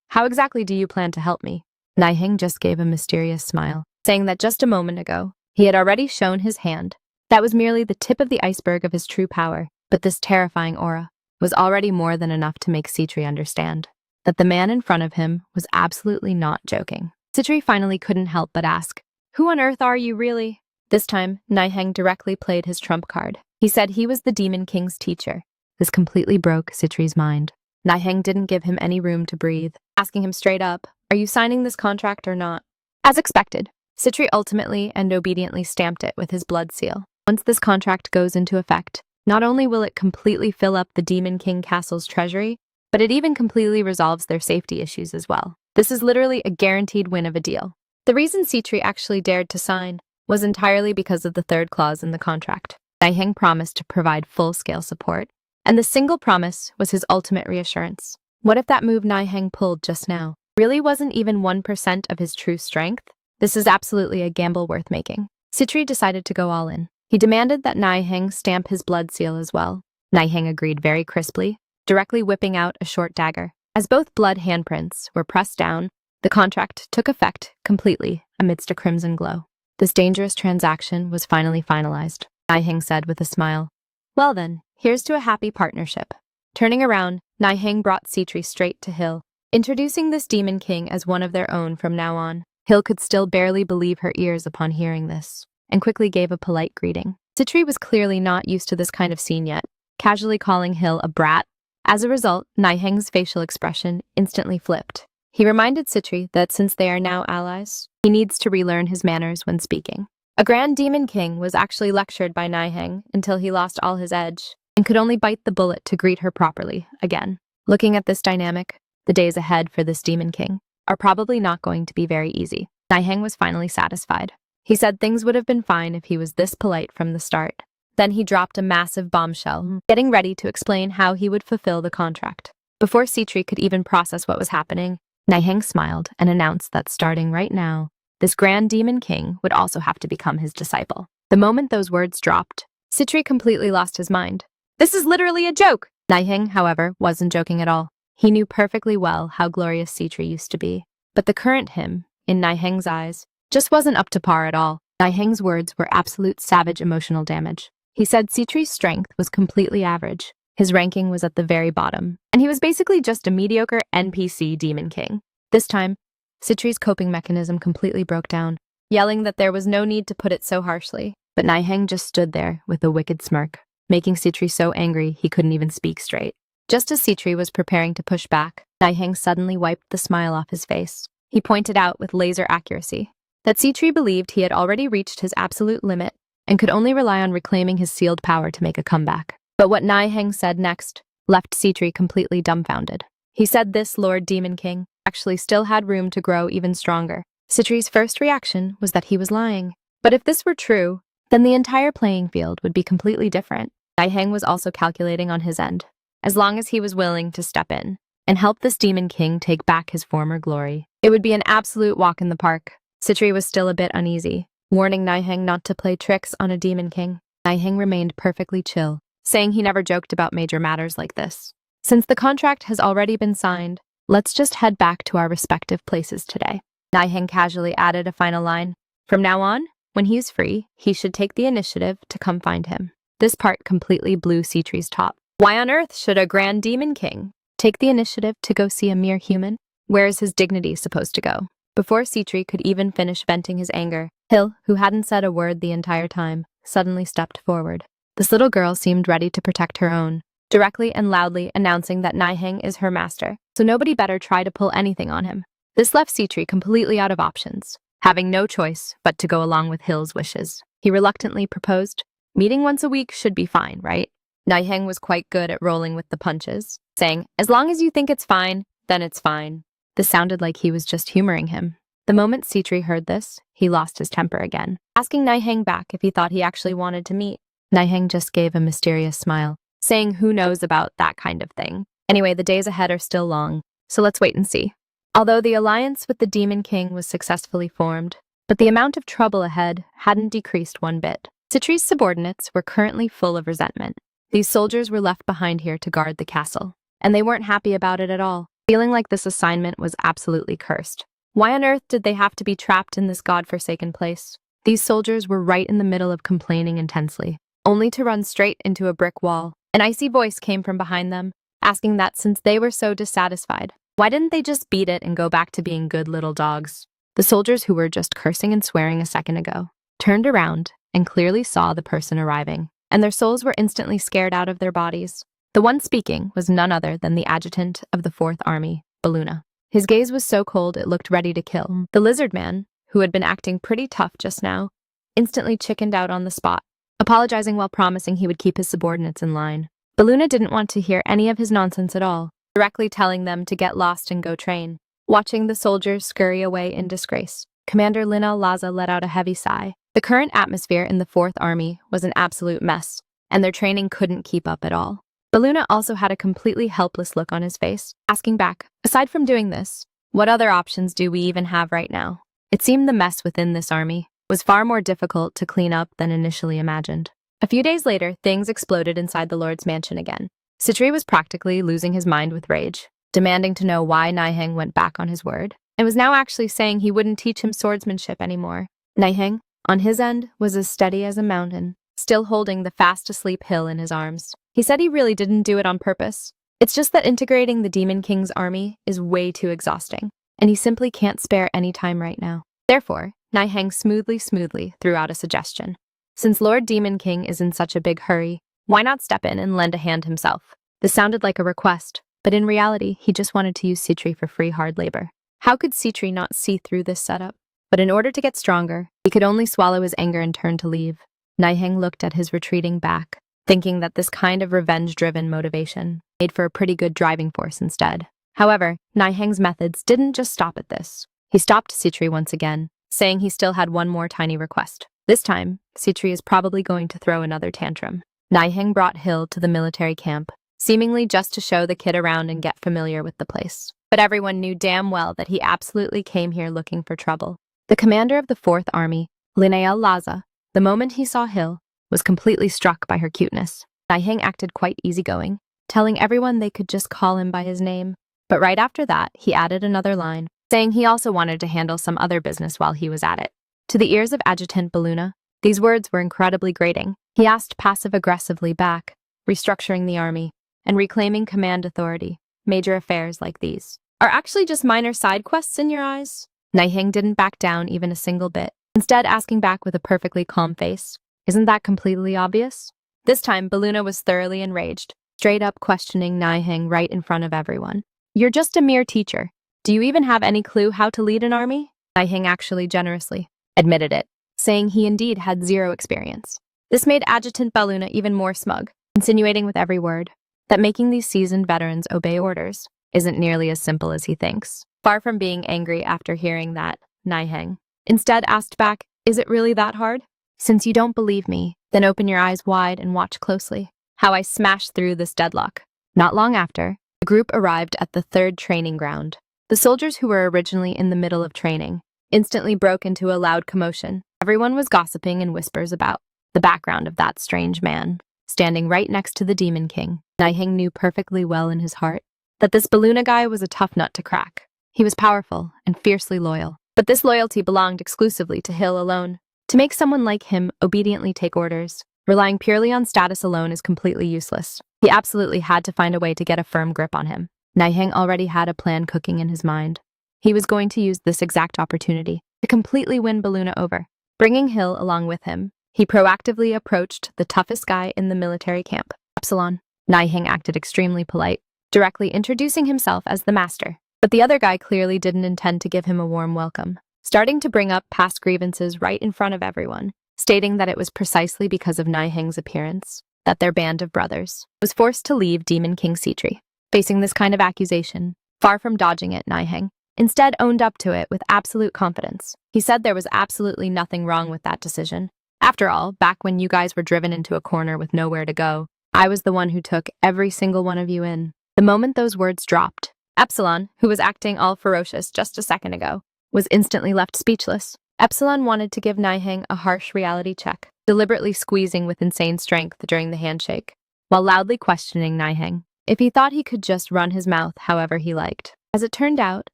how exactly do you plan to help me? Nihang just gave a mysterious smile, saying that just a moment ago, he had already shown his hand. That was merely the tip of the iceberg of his true power, but this terrifying aura was already more than enough to make Sitri understand that the man in front of him was absolutely not joking. Sitri finally couldn't help but ask, who on earth are you really? This time, Nihang directly played his trump card. He said he was the Demon King's teacher. This completely broke Sitri's mind. Nihang didn't give him any room to breathe, asking him straight up, are you signing this contract or not? As expected, Sitri ultimately and obediently stamped it with his blood seal. Once this contract goes into effect, not only will it completely fill up the Demon King Castle's treasury, but it even completely resolves their safety issues as well. This is literally a guaranteed win of a deal. The reason Sitri actually dared to sign was entirely because of the third clause in the contract. Nihang promised to provide full-scale support, and the single promise was his ultimate reassurance. What if that move Nihang pulled just now really wasn't even 1% of his true strength? This is absolutely a gamble worth making. Sitri decided to go all in. He demanded that Nihang stamp his blood seal as well. Nihang agreed very crisply, directly whipping out a short dagger. As both blood handprints were pressed down, the contract took effect completely amidst a crimson glow. This dangerous transaction was finally finalized, Nihang said with a smile. Well then, here's to a happy partnership. Turning around, Nihang brought Sitri straight to Hill, introducing this Demon King as one of their own from now on. Hill could still barely believe her ears upon hearing this, and quickly gave a polite greeting. Sitri was clearly not used to this kind of scene yet, casually calling Hill a brat. As a result, Nihang's facial expression instantly flipped. He reminded Sitri that since they are now allies, he needs to relearn his manners when speaking. A Grand Demon King was actually lectured by Nihang until he lost all his edge, and could only bite the bullet to greet her properly again. Looking at this dynamic, the days ahead for this Demon King are probably not going to be very easy. Nihang was finally satisfied. He said things would have been fine if he was this polite from the start. Then he dropped a massive bombshell, getting ready to explain how he would fulfill the contract. Before Sitri could even process what was happening, Nihang smiled and announced that starting right now, this Grand Demon King would also have to become his disciple. The moment those words dropped, Sitri completely lost his mind. This is literally a joke! Nihang, however, wasn't joking at all. He knew perfectly well how glorious Sitri used to be. But the current him, in Nihang's eyes, just wasn't up to par at all. Nihang's words were absolute savage emotional damage. He said Sitri's strength was completely average. His ranking was at the very bottom, and he was basically just a mediocre NPC Demon King. This time, Sitri's coping mechanism completely broke down, yelling that there was no need to put it so harshly. But Nihang just stood there with a wicked smirk, making Sitri so angry he couldn't even speak straight. Just as Sitri was preparing to push back, Nihang suddenly wiped the smile off his face. He pointed out with laser accuracy that Sitri believed he had already reached his absolute limit and could only rely on reclaiming his sealed power to make a comeback. But what Nihang said next left Sitri completely dumbfounded. He said this Lord Demon King actually still had room to grow even stronger. Sitri's first reaction was that he was lying. But if this were true, then the entire playing field would be completely different. Nihang was also calculating on his end. As long as he was willing to step in and help this Demon King take back his former glory, it would be an absolute walk in the park. Sitri was still a bit uneasy, warning Nihang not to play tricks on a Demon King. Nihang remained perfectly chill, saying he never joked about major matters like this. Since the contract has already been signed, let's just head back to our respective places today. Nihang casually added a final line. From now on, when he's free, he should take the initiative to come find him. This part completely blew Sitri's top. Why on earth should a Grand Demon King take the initiative to go see a mere human? Where is his dignity supposed to go? Before Sitri could even finish venting his anger, Hill, who hadn't said a word the entire time, suddenly stepped forward. This little girl seemed ready to protect her own, directly and loudly announcing that Nihang is her master, so nobody better try to pull anything on him. This left Sitri completely out of options, having no choice but to go along with Hill's wishes. He reluctantly proposed, "Meeting once a week should be fine, right?" Nihang was quite good at rolling with the punches, saying, "As long as you think it's fine, then it's fine." This sounded like he was just humoring him. The moment Sitri heard this, he lost his temper again, asking Nihang back if he thought he actually wanted to meet. Nihang just gave a mysterious smile, saying who knows about that kind of thing. Anyway, the days ahead are still long, so let's wait and see. Although the alliance with the Demon King was successfully formed, but the amount of trouble ahead hadn't decreased one bit. Sitri's subordinates were currently full of resentment. These soldiers were left behind here to guard the castle, and they weren't happy about it at all, feeling like this assignment was absolutely cursed. Why on earth did they have to be trapped in this godforsaken place? These soldiers were right in the middle of complaining intensely, only to run straight into a brick wall. An icy voice came from behind them, asking that since they were so dissatisfied, why didn't they just beat it and go back to being good little dogs? The soldiers who were just cursing and swearing a second ago turned around and clearly saw the person arriving, and their souls were instantly scared out of their bodies. The one speaking was none other than the adjutant of the 4th Army, Baluna. His gaze was so cold it looked ready to kill. The lizard man, who had been acting pretty tough just now, instantly chickened out on the spot, apologizing while promising he would keep his subordinates in line. Baluna didn't want to hear any of his nonsense at all, directly telling them to get lost and go train. Watching the soldiers scurry away in disgrace, Commander Lina Laza let out a heavy sigh. The current atmosphere in the 4th Army was an absolute mess, and their training couldn't keep up at all. Baluna also had a completely helpless look on his face, asking back, aside from doing this, what other options do we even have right now? It seemed the mess within this army was far more difficult to clean up than initially imagined. A few days later, things exploded inside the Lord's mansion again. Sitri was practically losing his mind with rage, demanding to know why Nihang went back on his word, and was now actually saying he wouldn't teach him swordsmanship anymore. Nihang, on his end, was as steady as a mountain, still holding the fast-asleep Hill in his arms. He said he really didn't do it on purpose. It's just that integrating the Demon King's army is way too exhausting, and he simply can't spare any time right now. Therefore, Nihang smoothly threw out a suggestion. Since Lord Demon King is in such a big hurry, why not step in and lend a hand himself? This sounded like a request, but in reality, he just wanted to use Sitri for free hard labor. How could Sitri not see through this setup? But in order to get stronger, he could only swallow his anger and turn to leave. Nihang looked at his retreating back, thinking that this kind of revenge-driven motivation made for a pretty good driving force instead. However, Nihang's methods didn't just stop at this. He stopped Sitri once again, saying he still had one more tiny request. This time, Sitri is probably going to throw another tantrum. Nihang brought Hill to the military camp, seemingly just to show the kid around and get familiar with the place. But everyone knew damn well that he absolutely came here looking for trouble. The commander of the 4th Army, Lineal Laza, the moment he saw Hill, was completely struck by her cuteness. Nihang acted quite easygoing, telling everyone they could just call him by his name. But right after that, he added another line, saying he also wanted to handle some other business while he was at it. To the ears of Adjutant Baluna, these words were incredibly grating. He asked passive-aggressively back, restructuring the army, and reclaiming command authority. Major affairs like these are actually just minor side quests in your eyes? Nihang didn't back down even a single bit, instead asking back with a perfectly calm face, "Isn't that completely obvious?" This time, Baluna was thoroughly enraged, straight up questioning Nihang right in front of everyone. "You're just a mere teacher. Do you even have any clue how to lead an army?" Nihang actually generously admitted it, saying he indeed had zero experience. This made Adjutant Baluna even more smug, insinuating with every word that making these seasoned veterans obey orders isn't nearly as simple as he thinks. Far from being angry after hearing that, Nihang instead asked back, "Is it really that hard? Since you don't believe me, then open your eyes wide and watch closely how I smash through this deadlock." Not long after, the group arrived at the 3rd training ground. The soldiers who were originally in the middle of training instantly broke into a loud commotion. Everyone was gossiping in whispers about the background of that strange man, standing right next to the Demon King. Nihang knew perfectly well in his heart that this Baluna guy was a tough nut to crack. He was powerful and fiercely loyal, but this loyalty belonged exclusively to Hill alone. To make someone like him obediently take orders, relying purely on status alone is completely useless. He absolutely had to find a way to get a firm grip on him. Nihang already had a plan cooking in his mind. He was going to use this exact opportunity to completely win Baluna over. Bringing Hill along with him, he proactively approached the toughest guy in the military camp, Epsilon. Nihang acted extremely polite, directly introducing himself as the master. But the other guy clearly didn't intend to give him a warm welcome, starting to bring up past grievances right in front of everyone, stating that it was precisely because of Nihang's appearance that their band of brothers was forced to leave Demon King Sitri. Facing this kind of accusation, far from dodging it, Nihang instead owned up to it with absolute confidence. He said there was absolutely nothing wrong with that decision. After all, back when you guys were driven into a corner with nowhere to go, I was the one who took every single one of you in. The moment those words dropped, Epsilon, who was acting all ferocious just a second ago, was instantly left speechless. Epsilon wanted to give Nihang a harsh reality check, deliberately squeezing with insane strength during the handshake, while loudly questioning Nihang if he thought he could just run his mouth however he liked. As it turned out,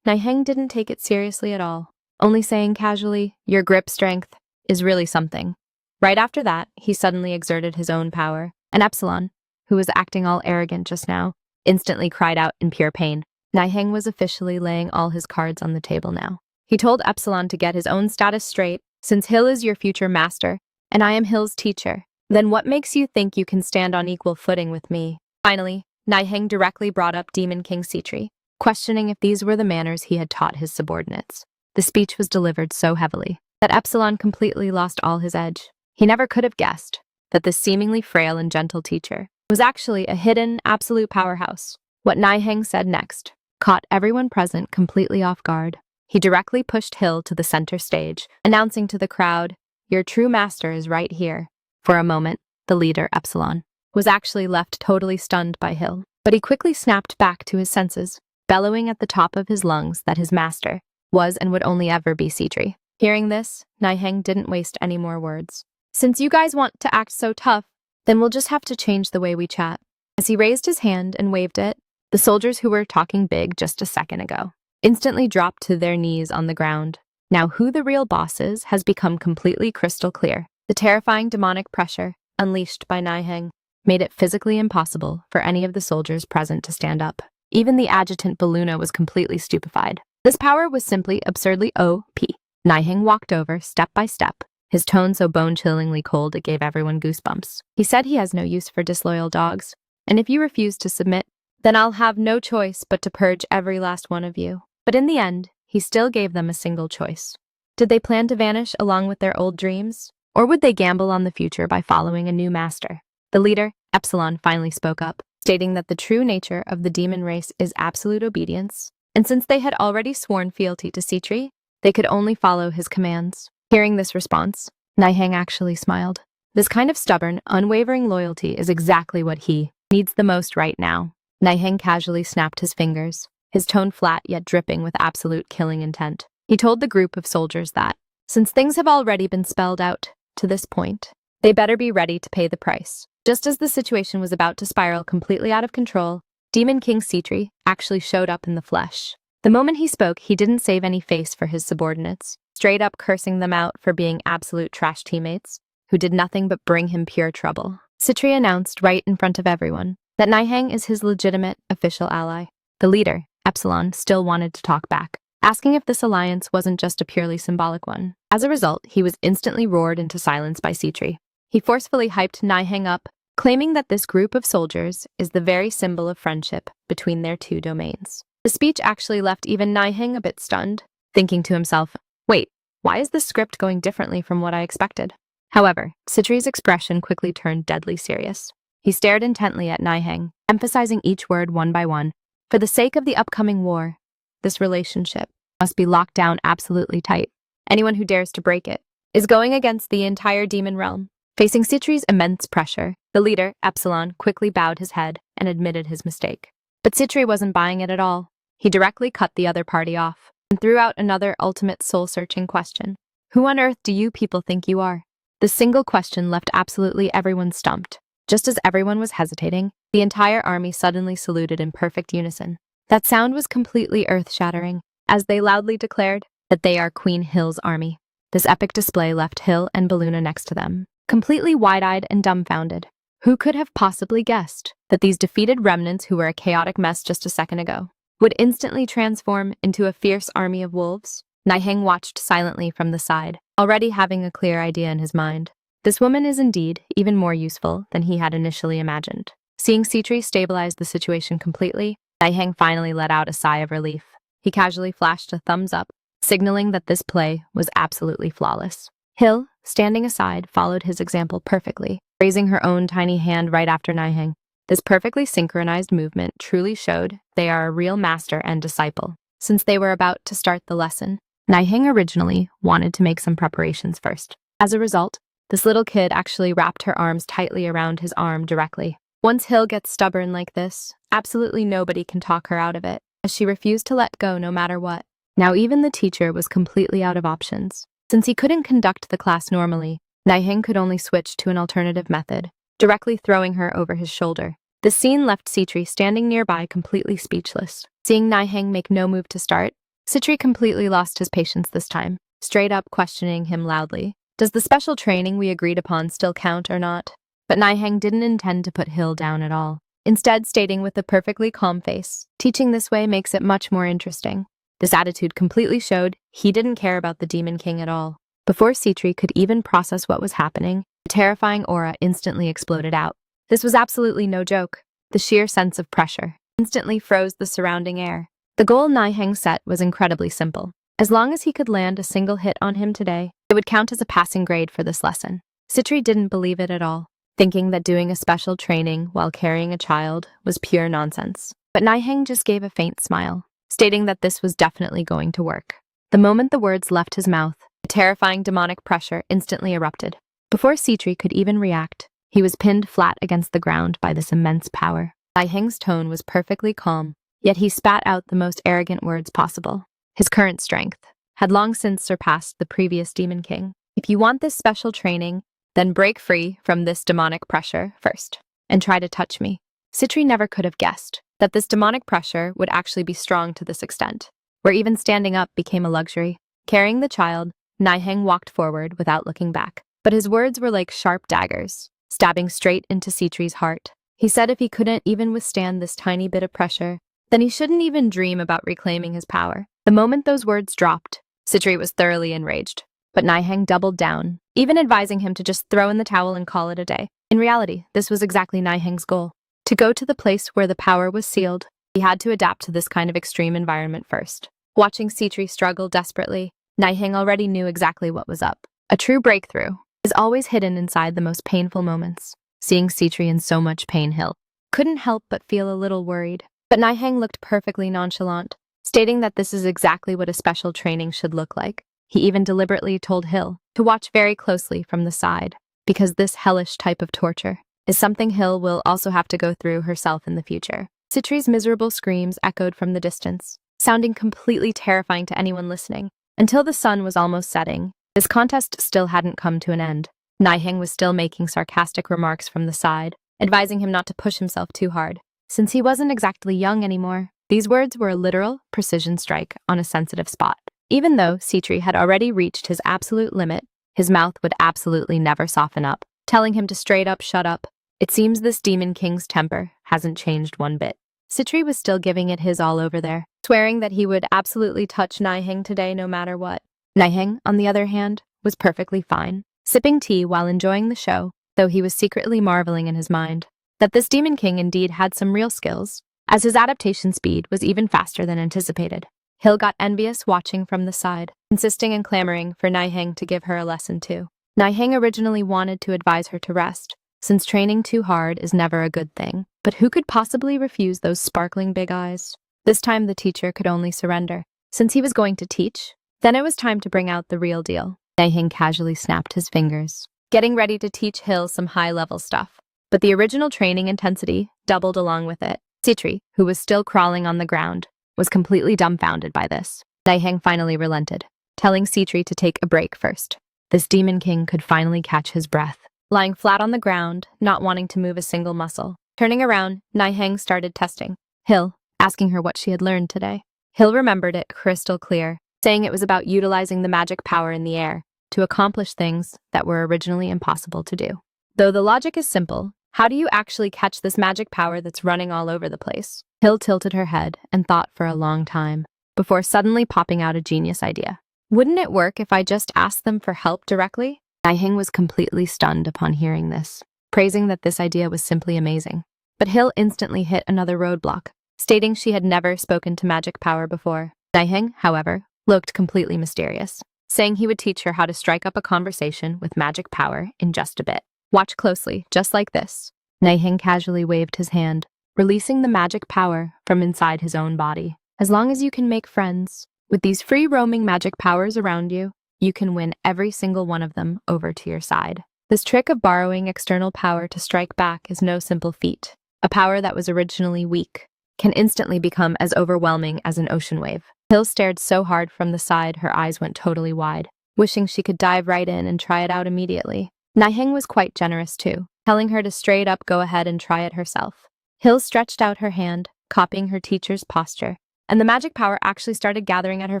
Nihang didn't take it seriously at all, only saying casually, "Your grip strength is really something." Right after that, he suddenly exerted his own power, and Epsilon, who was acting all arrogant just now, instantly cried out in pure pain. Nihang was officially laying all his cards on the table now. He told Epsilon to get his own status straight. Since Hill is your future master, and I am Hill's teacher, then what makes you think you can stand on equal footing with me? Finally, Nihang directly brought up Demon King Sitri, questioning if these were the manners he had taught his subordinates. The speech was delivered so heavily that Epsilon completely lost all his edge. He never could have guessed that this seemingly frail and gentle teacher was actually a hidden, absolute powerhouse. What Nihang said next caught everyone present completely off guard. He directly pushed Hill to the center stage, announcing to the crowd, "Your true master is right here." For a moment, the leader, Epsilon, was actually left totally stunned by Hill, but he quickly snapped back to his senses, bellowing at the top of his lungs that his master was and would only ever be Sitri. Hearing this, Nihang didn't waste any more words. "Since you guys want to act so tough, then we'll just have to change the way we chat." As he raised his hand and waved it, the soldiers who were talking big just a second ago instantly dropped to their knees on the ground. Now who the real boss is has become completely crystal clear. The terrifying demonic pressure unleashed by Nihang made it physically impossible for any of the soldiers present to stand up. Even the adjutant Baluna was completely stupefied. This power was simply absurdly OP. Nihang walked over step by step, his tone so bone-chillingly cold it gave everyone goosebumps. He said he has no use for disloyal dogs, and if you refuse to submit, then I'll have no choice but to purge every last one of you. But in the end, he still gave them a single choice. Did they plan to vanish along with their old dreams? Or would they gamble on the future by following a new master? The leader, Epsilon, finally spoke up, stating that the true nature of the demon race is absolute obedience, and since they had already sworn fealty to Sitri, they could only follow his commands. Hearing this response, Nihang actually smiled. This kind of stubborn, unwavering loyalty is exactly what he needs the most right now. Nihang casually snapped his fingers, his tone flat yet dripping with absolute killing intent. He told the group of soldiers that, since things have already been spelled out to this point, they better be ready to pay the price. Just as the situation was about to spiral completely out of control, Demon King Sitri actually showed up in the flesh. The moment he spoke, he didn't save any face for his subordinates, straight up cursing them out for being absolute trash teammates, who did nothing but bring him pure trouble. Sitri announced right in front of everyone that Nihang is his legitimate official ally. The leader, Epsilon, still wanted to talk back, asking if this alliance wasn't just a purely symbolic one. As a result, he was instantly roared into silence by Sitri. He forcefully hyped Nihang up, claiming that this group of soldiers is the very symbol of friendship between their two domains. The speech actually left even Nihang a bit stunned, thinking to himself, wait, why is this script going differently from what I expected? However, Sitri's expression quickly turned deadly serious. He stared intently at Nihang, emphasizing each word one by one. For the sake of the upcoming war, this relationship must be locked down absolutely tight. Anyone who dares to break it is going against the entire demon realm. Facing Sitri's immense pressure, the leader, Epsilon, quickly bowed his head and admitted his mistake. But Sitri wasn't buying it at all. He directly cut the other party off and threw out another ultimate soul-searching question. Who on earth do you people think you are? The single question left absolutely everyone stumped. Just as everyone was hesitating, the entire army suddenly saluted in perfect unison. That sound was completely earth-shattering, as they loudly declared that they are Queen Hill's army. This epic display left Hill and Baluna next to them, completely wide-eyed and dumbfounded. Who could have possibly guessed that these defeated remnants who were a chaotic mess just a second ago would instantly transform into a fierce army of wolves? Nihang watched silently from the side, already having a clear idea in his mind. This woman is indeed even more useful than he had initially imagined. Seeing Sitri stabilize the situation completely, Nihang finally let out a sigh of relief. He casually flashed a thumbs up, signaling that this play was absolutely flawless. Hill, standing aside, followed his example perfectly, raising her own tiny hand right after Nihang. This perfectly synchronized movement truly showed they are a real master and disciple. Since they were about to start the lesson, Nihang originally wanted to make some preparations first. As a result, this little kid actually wrapped her arms tightly around his arm directly. Once Hill gets stubborn like this, absolutely nobody can talk her out of it, as she refused to let go no matter what. Now even the teacher was completely out of options. Since he couldn't conduct the class normally, Nihang could only switch to an alternative method, directly throwing her over his shoulder. The scene left Sitri standing nearby completely speechless. Seeing Nihang make no move to start, Sitri completely lost his patience this time, straight up questioning him loudly. Does the special training we agreed upon still count or not? But Nihang didn't intend to put Hill down at all, instead stating with a perfectly calm face, teaching this way makes it much more interesting. This attitude completely showed he didn't care about the Demon King at all. Before Sitri could even process what was happening, a terrifying aura instantly exploded out. This was absolutely no joke. The sheer sense of pressure instantly froze the surrounding air. The goal Nihang set was incredibly simple. As long as he could land a single hit on him today, it would count as a passing grade for this lesson. Sitri didn't believe it at all, thinking that doing a special training while carrying a child was pure nonsense. But Nihang just gave a faint smile, stating that this was definitely going to work. The moment the words left his mouth, a terrifying demonic pressure instantly erupted. Before Sitri could even react, he was pinned flat against the ground by this immense power. Nihang's tone was perfectly calm, yet he spat out the most arrogant words possible. His current strength had long since surpassed the previous Demon King. If you want this special training, then break free from this demonic pressure first, and try to touch me. Sitri never could have guessed that this demonic pressure would actually be strong to this extent, where even standing up became a luxury. Carrying the child, Nihang walked forward without looking back, but his words were like sharp daggers, stabbing straight into Sitri's heart. He said if he couldn't even withstand this tiny bit of pressure, then he shouldn't even dream about reclaiming his power. The moment those words dropped, Sitri was thoroughly enraged, but Nihang doubled down, even advising him to just throw in the towel and call it a day. In reality, this was exactly Nihang's goal. To go to the place where the power was sealed, he had to adapt to this kind of extreme environment first. Watching Sitri struggle desperately, Nihang already knew exactly what was up. A true breakthrough is always hidden inside the most painful moments. Seeing Sitri in so much pain, Hill couldn't help but feel a little worried. But Nihang looked perfectly nonchalant, stating that this is exactly what a special training should look like. He even deliberately told Hill to watch very closely from the side, because this hellish type of torture is something Hill will also have to go through herself in the future. Sitri's miserable screams echoed from the distance, sounding completely terrifying to anyone listening. Until the sun was almost setting, this contest still hadn't come to an end. Nihang was still making sarcastic remarks from the side, advising him not to push himself too hard. Since he wasn't exactly young anymore, these words were a literal precision strike on a sensitive spot. Even though Sitri had already reached his absolute limit, his mouth would absolutely never soften up, telling him to straight up shut up. It seems this Demon King's temper hasn't changed one bit. Sitri was still giving it his all over there, swearing that he would absolutely touch Nihang today no matter what. Nihang, on the other hand, was perfectly fine, sipping tea while enjoying the show, though he was secretly marveling in his mind that this Demon King indeed had some real skills, as his adaptation speed was even faster than anticipated. Hill got envious watching from the side, insisting and clamoring for Nihang to give her a lesson too. Nihang originally wanted to advise her to rest, since training too hard is never a good thing. But who could possibly refuse those sparkling big eyes? This time the teacher could only surrender. Since he was going to teach, then it was time to bring out the real deal. Nihang casually snapped his fingers, getting ready to teach Hill some high-level stuff. But the original training intensity doubled along with it. Sitri, who was still crawling on the ground, was completely dumbfounded by this. Nihang finally relented, telling Sitri to take a break first. This Demon King could finally catch his breath, lying flat on the ground, not wanting to move a single muscle. Turning around, Nihang started testing Hill, asking her what she had learned today. Hill remembered it crystal clear, saying it was about utilizing the magic power in the air to accomplish things that were originally impossible to do. Though the logic is simple, How do you actually catch this magic power that's running all over the place? Hill tilted her head and thought for a long time, before suddenly popping out a genius idea. Wouldn't it work if I just asked them for help directly? Nihang was completely stunned upon hearing this, praising that this idea was simply amazing. But Hill instantly hit another roadblock, stating she had never spoken to magic power before. Nihang, however, looked completely mysterious, saying he would teach her how to strike up a conversation with magic power in just a bit. Watch closely, just like this. Nihang casually waved his hand, releasing the magic power from inside his own body. As long as you can make friends with these free-roaming magic powers around you, you can win every single one of them over to your side. This trick of borrowing external power to strike back is no simple feat. A power that was originally weak can instantly become as overwhelming as an ocean wave. Hill stared so hard from the side her eyes went totally wide, wishing she could dive right in and try it out immediately. Nihang was quite generous too, telling her to straight up go ahead and try it herself. Hill stretched out her hand, copying her teacher's posture, and the magic power actually started gathering at her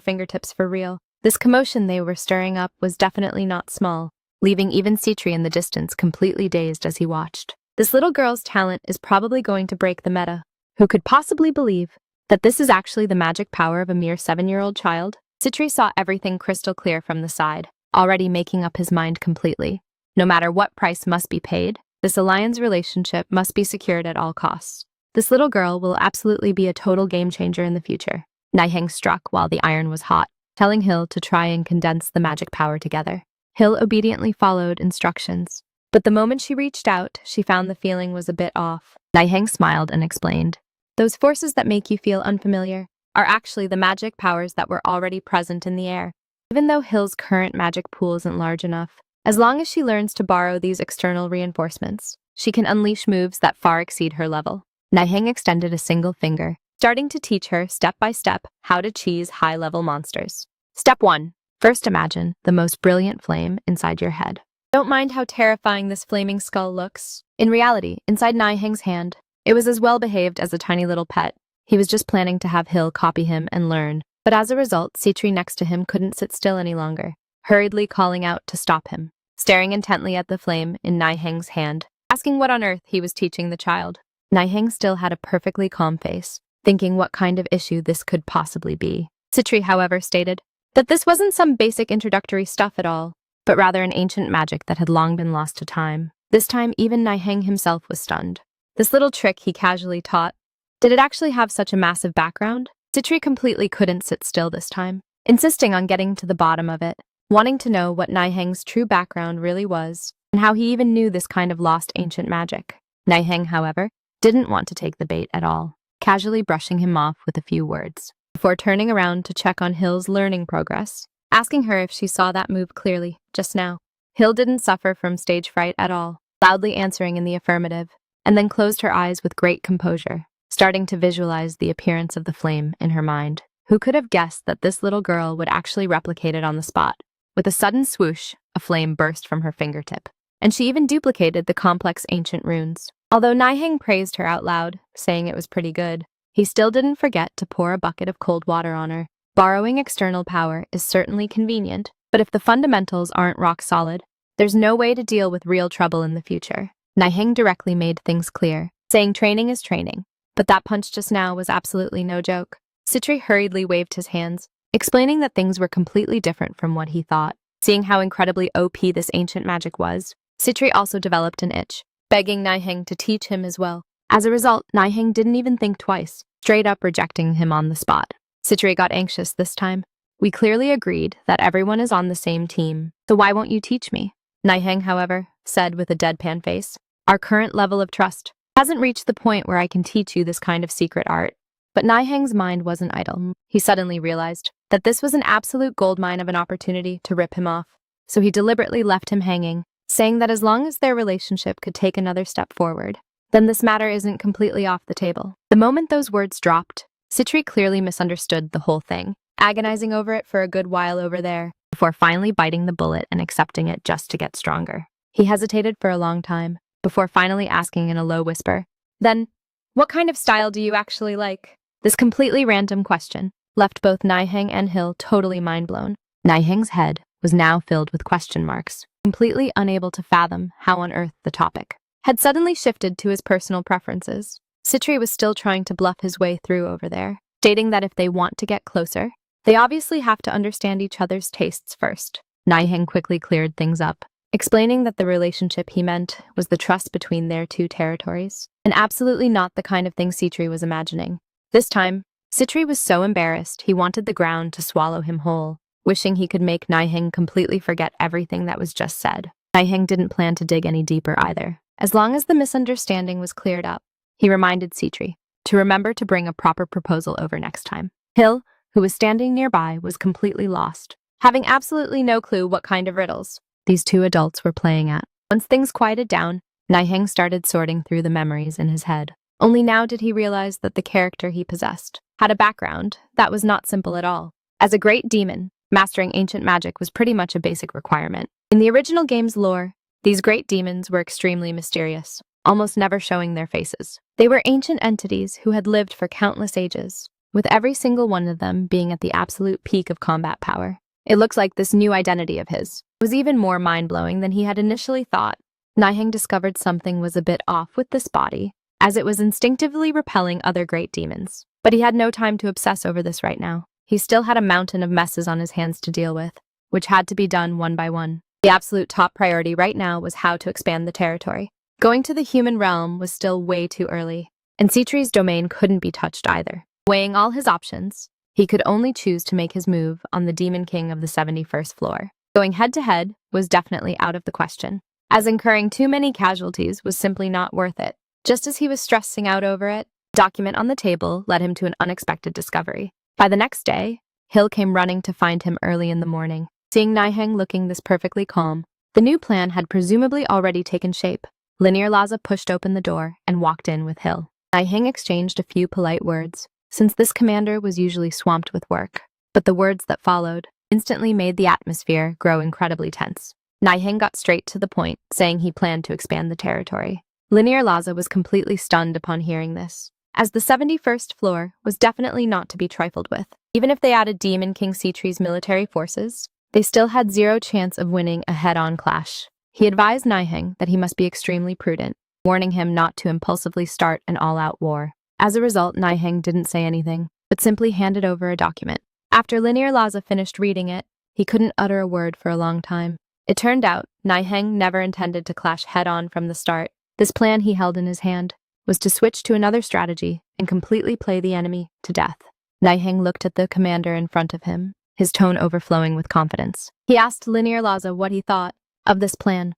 fingertips for real. This commotion they were stirring up was definitely not small, leaving even Sitri in the distance completely dazed as he watched. This little girl's talent is probably going to break the meta. Who could possibly believe that this is actually the magic power of a mere 7-year-old child? Sitri saw everything crystal clear from the side, already making up his mind completely. No matter what price must be paid, this alliance relationship must be secured at all costs. This little girl will absolutely be a total game changer in the future. Nihang struck while the iron was hot, telling Hill to try and condense the magic power together. Hill obediently followed instructions, but the moment she reached out, she found the feeling was a bit off. Nihang smiled and explained, "Those forces that make you feel unfamiliar are actually the magic powers that were already present in the air. Even though Hill's current magic pool isn't large enough, as long as she learns to borrow these external reinforcements, she can unleash moves that far exceed her level." Nihang extended a single finger, starting to teach her step by step how to cheese high-level monsters. Step 1. First imagine the most brilliant flame inside your head. Don't mind how terrifying this flaming skull looks. In reality, inside Nihang's hand, it was as well behaved as a tiny little pet. He was just planning to have Hill copy him and learn, but as a result, Sitri next to him couldn't sit still any longer, hurriedly calling out to stop him, staring intently at the flame in Nihang's hand, asking what on earth he was teaching the child. Nihang still had a perfectly calm face, thinking what kind of issue this could possibly be. Sitri, however, stated that this wasn't some basic introductory stuff at all, but rather an ancient magic that had long been lost to time. This time, even Nihang himself was stunned. This little trick he casually taught, did it actually have such a massive background? Sitri completely couldn't sit still this time, insisting on getting to the bottom of it, wanting to know what Nihang's true background really was, and how he even knew this kind of lost ancient magic. Nihang, however, didn't want to take the bait at all, casually brushing him off with a few words, before turning around to check on Hill's learning progress, asking her if she saw that move clearly, just now. Hill didn't suffer from stage fright at all, loudly answering in the affirmative, and then closed her eyes with great composure, starting to visualize the appearance of the flame in her mind. Who could have guessed that this little girl would actually replicate it on the spot? With a sudden swoosh, a flame burst from her fingertip, and she even duplicated the complex ancient runes. Although Nihang praised her out loud, saying it was pretty good, he still didn't forget to pour a bucket of cold water on her. Borrowing external power is certainly convenient, but if the fundamentals aren't rock solid, there's no way to deal with real trouble in the future. Nihang directly made things clear, saying training is training, but that punch just now was absolutely no joke. Sitri hurriedly waved his hands, explaining that things were completely different from what he thought. Seeing how incredibly OP this ancient magic was, Sitri also developed an itch, begging Nihang to teach him as well. As a result, Nihang didn't even think twice, straight up rejecting him on the spot. Sitri got anxious this time. "We clearly agreed that everyone is on the same team, so why won't you teach me?" Nihang, however, said with a deadpan face, "Our current level of trust hasn't reached the point where I can teach you this kind of secret art." But Nihang's mind wasn't idle. He suddenly realized that this was an absolute goldmine of an opportunity to rip him off, so he deliberately left him hanging, saying that as long as their relationship could take another step forward, then this matter isn't completely off the table. The moment those words dropped, Sitri clearly misunderstood the whole thing, agonizing over it for a good while over there, before finally biting the bullet and accepting it just to get stronger. He hesitated for a long time, before finally asking in a low whisper, "Then, what kind of style do you actually like?" This completely random question left both Nihang and Hill totally mind-blown. Nihang's head was now filled with question marks, completely unable to fathom how on earth the topic had suddenly shifted to his personal preferences. Sitri was still trying to bluff his way through over there, stating that if they want to get closer, they obviously have to understand each other's tastes first. Nihang quickly cleared things up, explaining that the relationship he meant was the trust between their two territories, and absolutely not the kind of thing Sitri was imagining. This time, Sitri was so embarrassed he wanted the ground to swallow him whole, wishing he could make Nihang completely forget everything that was just said. Nihang didn't plan to dig any deeper either. As long as the misunderstanding was cleared up, he reminded Sitri to remember to bring a proper proposal over next time. Hill, who was standing nearby, was completely lost, having absolutely no clue what kind of riddles these two adults were playing at. Once things quieted down, Nihang started sorting through the memories in his head. Only now did he realize that the character he possessed had a background that was not simple at all. As a great demon, mastering ancient magic was pretty much a basic requirement. In the original game's lore, these great demons were extremely mysterious, almost never showing their faces. They were ancient entities who had lived for countless ages, with every single one of them being at the absolute peak of combat power. It looks like this new identity of his was even more mind-blowing than he had initially thought. Nihang discovered something was a bit off with this body, as it was instinctively repelling other great demons. But he had no time to obsess over this right now. He still had a mountain of messes on his hands to deal with, which had to be done one by one. The absolute top priority right now was how to expand the territory. Going to the human realm was still way too early, and Sitri's domain couldn't be touched either. Weighing all his options, he could only choose to make his move on the Demon King of the 71st floor. Going head-to-head was definitely out of the question, as incurring too many casualties was simply not worth it. Just as he was stressing out over it, a document on the table led him to an unexpected discovery. By the next day, Hill came running to find him early in the morning. Seeing Nihang looking this perfectly calm, the new plan had presumably already taken shape. Linear Laza pushed open the door and walked in with Hill. Nihang exchanged a few polite words, since this commander was usually swamped with work. But the words that followed instantly made the atmosphere grow incredibly tense. Nihang got straight to the point, saying he planned to expand the territory. Linear Laza was completely stunned upon hearing this, as the 71st floor was definitely not to be trifled with. Even if they added Demon King Sitri's military forces, they still had zero chance of winning a head-on clash. He advised Nihang that he must be extremely prudent, warning him not to impulsively start an all-out war. As a result, Nihang didn't say anything, but simply handed over a document. After Linear Laza finished reading it, he couldn't utter a word for a long time. It turned out Nihang never intended to clash head-on from the start. This plan he held in his hand was to switch to another strategy and completely play the enemy to death. Nihang looked at the commander in front of him, his tone overflowing with confidence. He asked Linear Laza what he thought of this plan.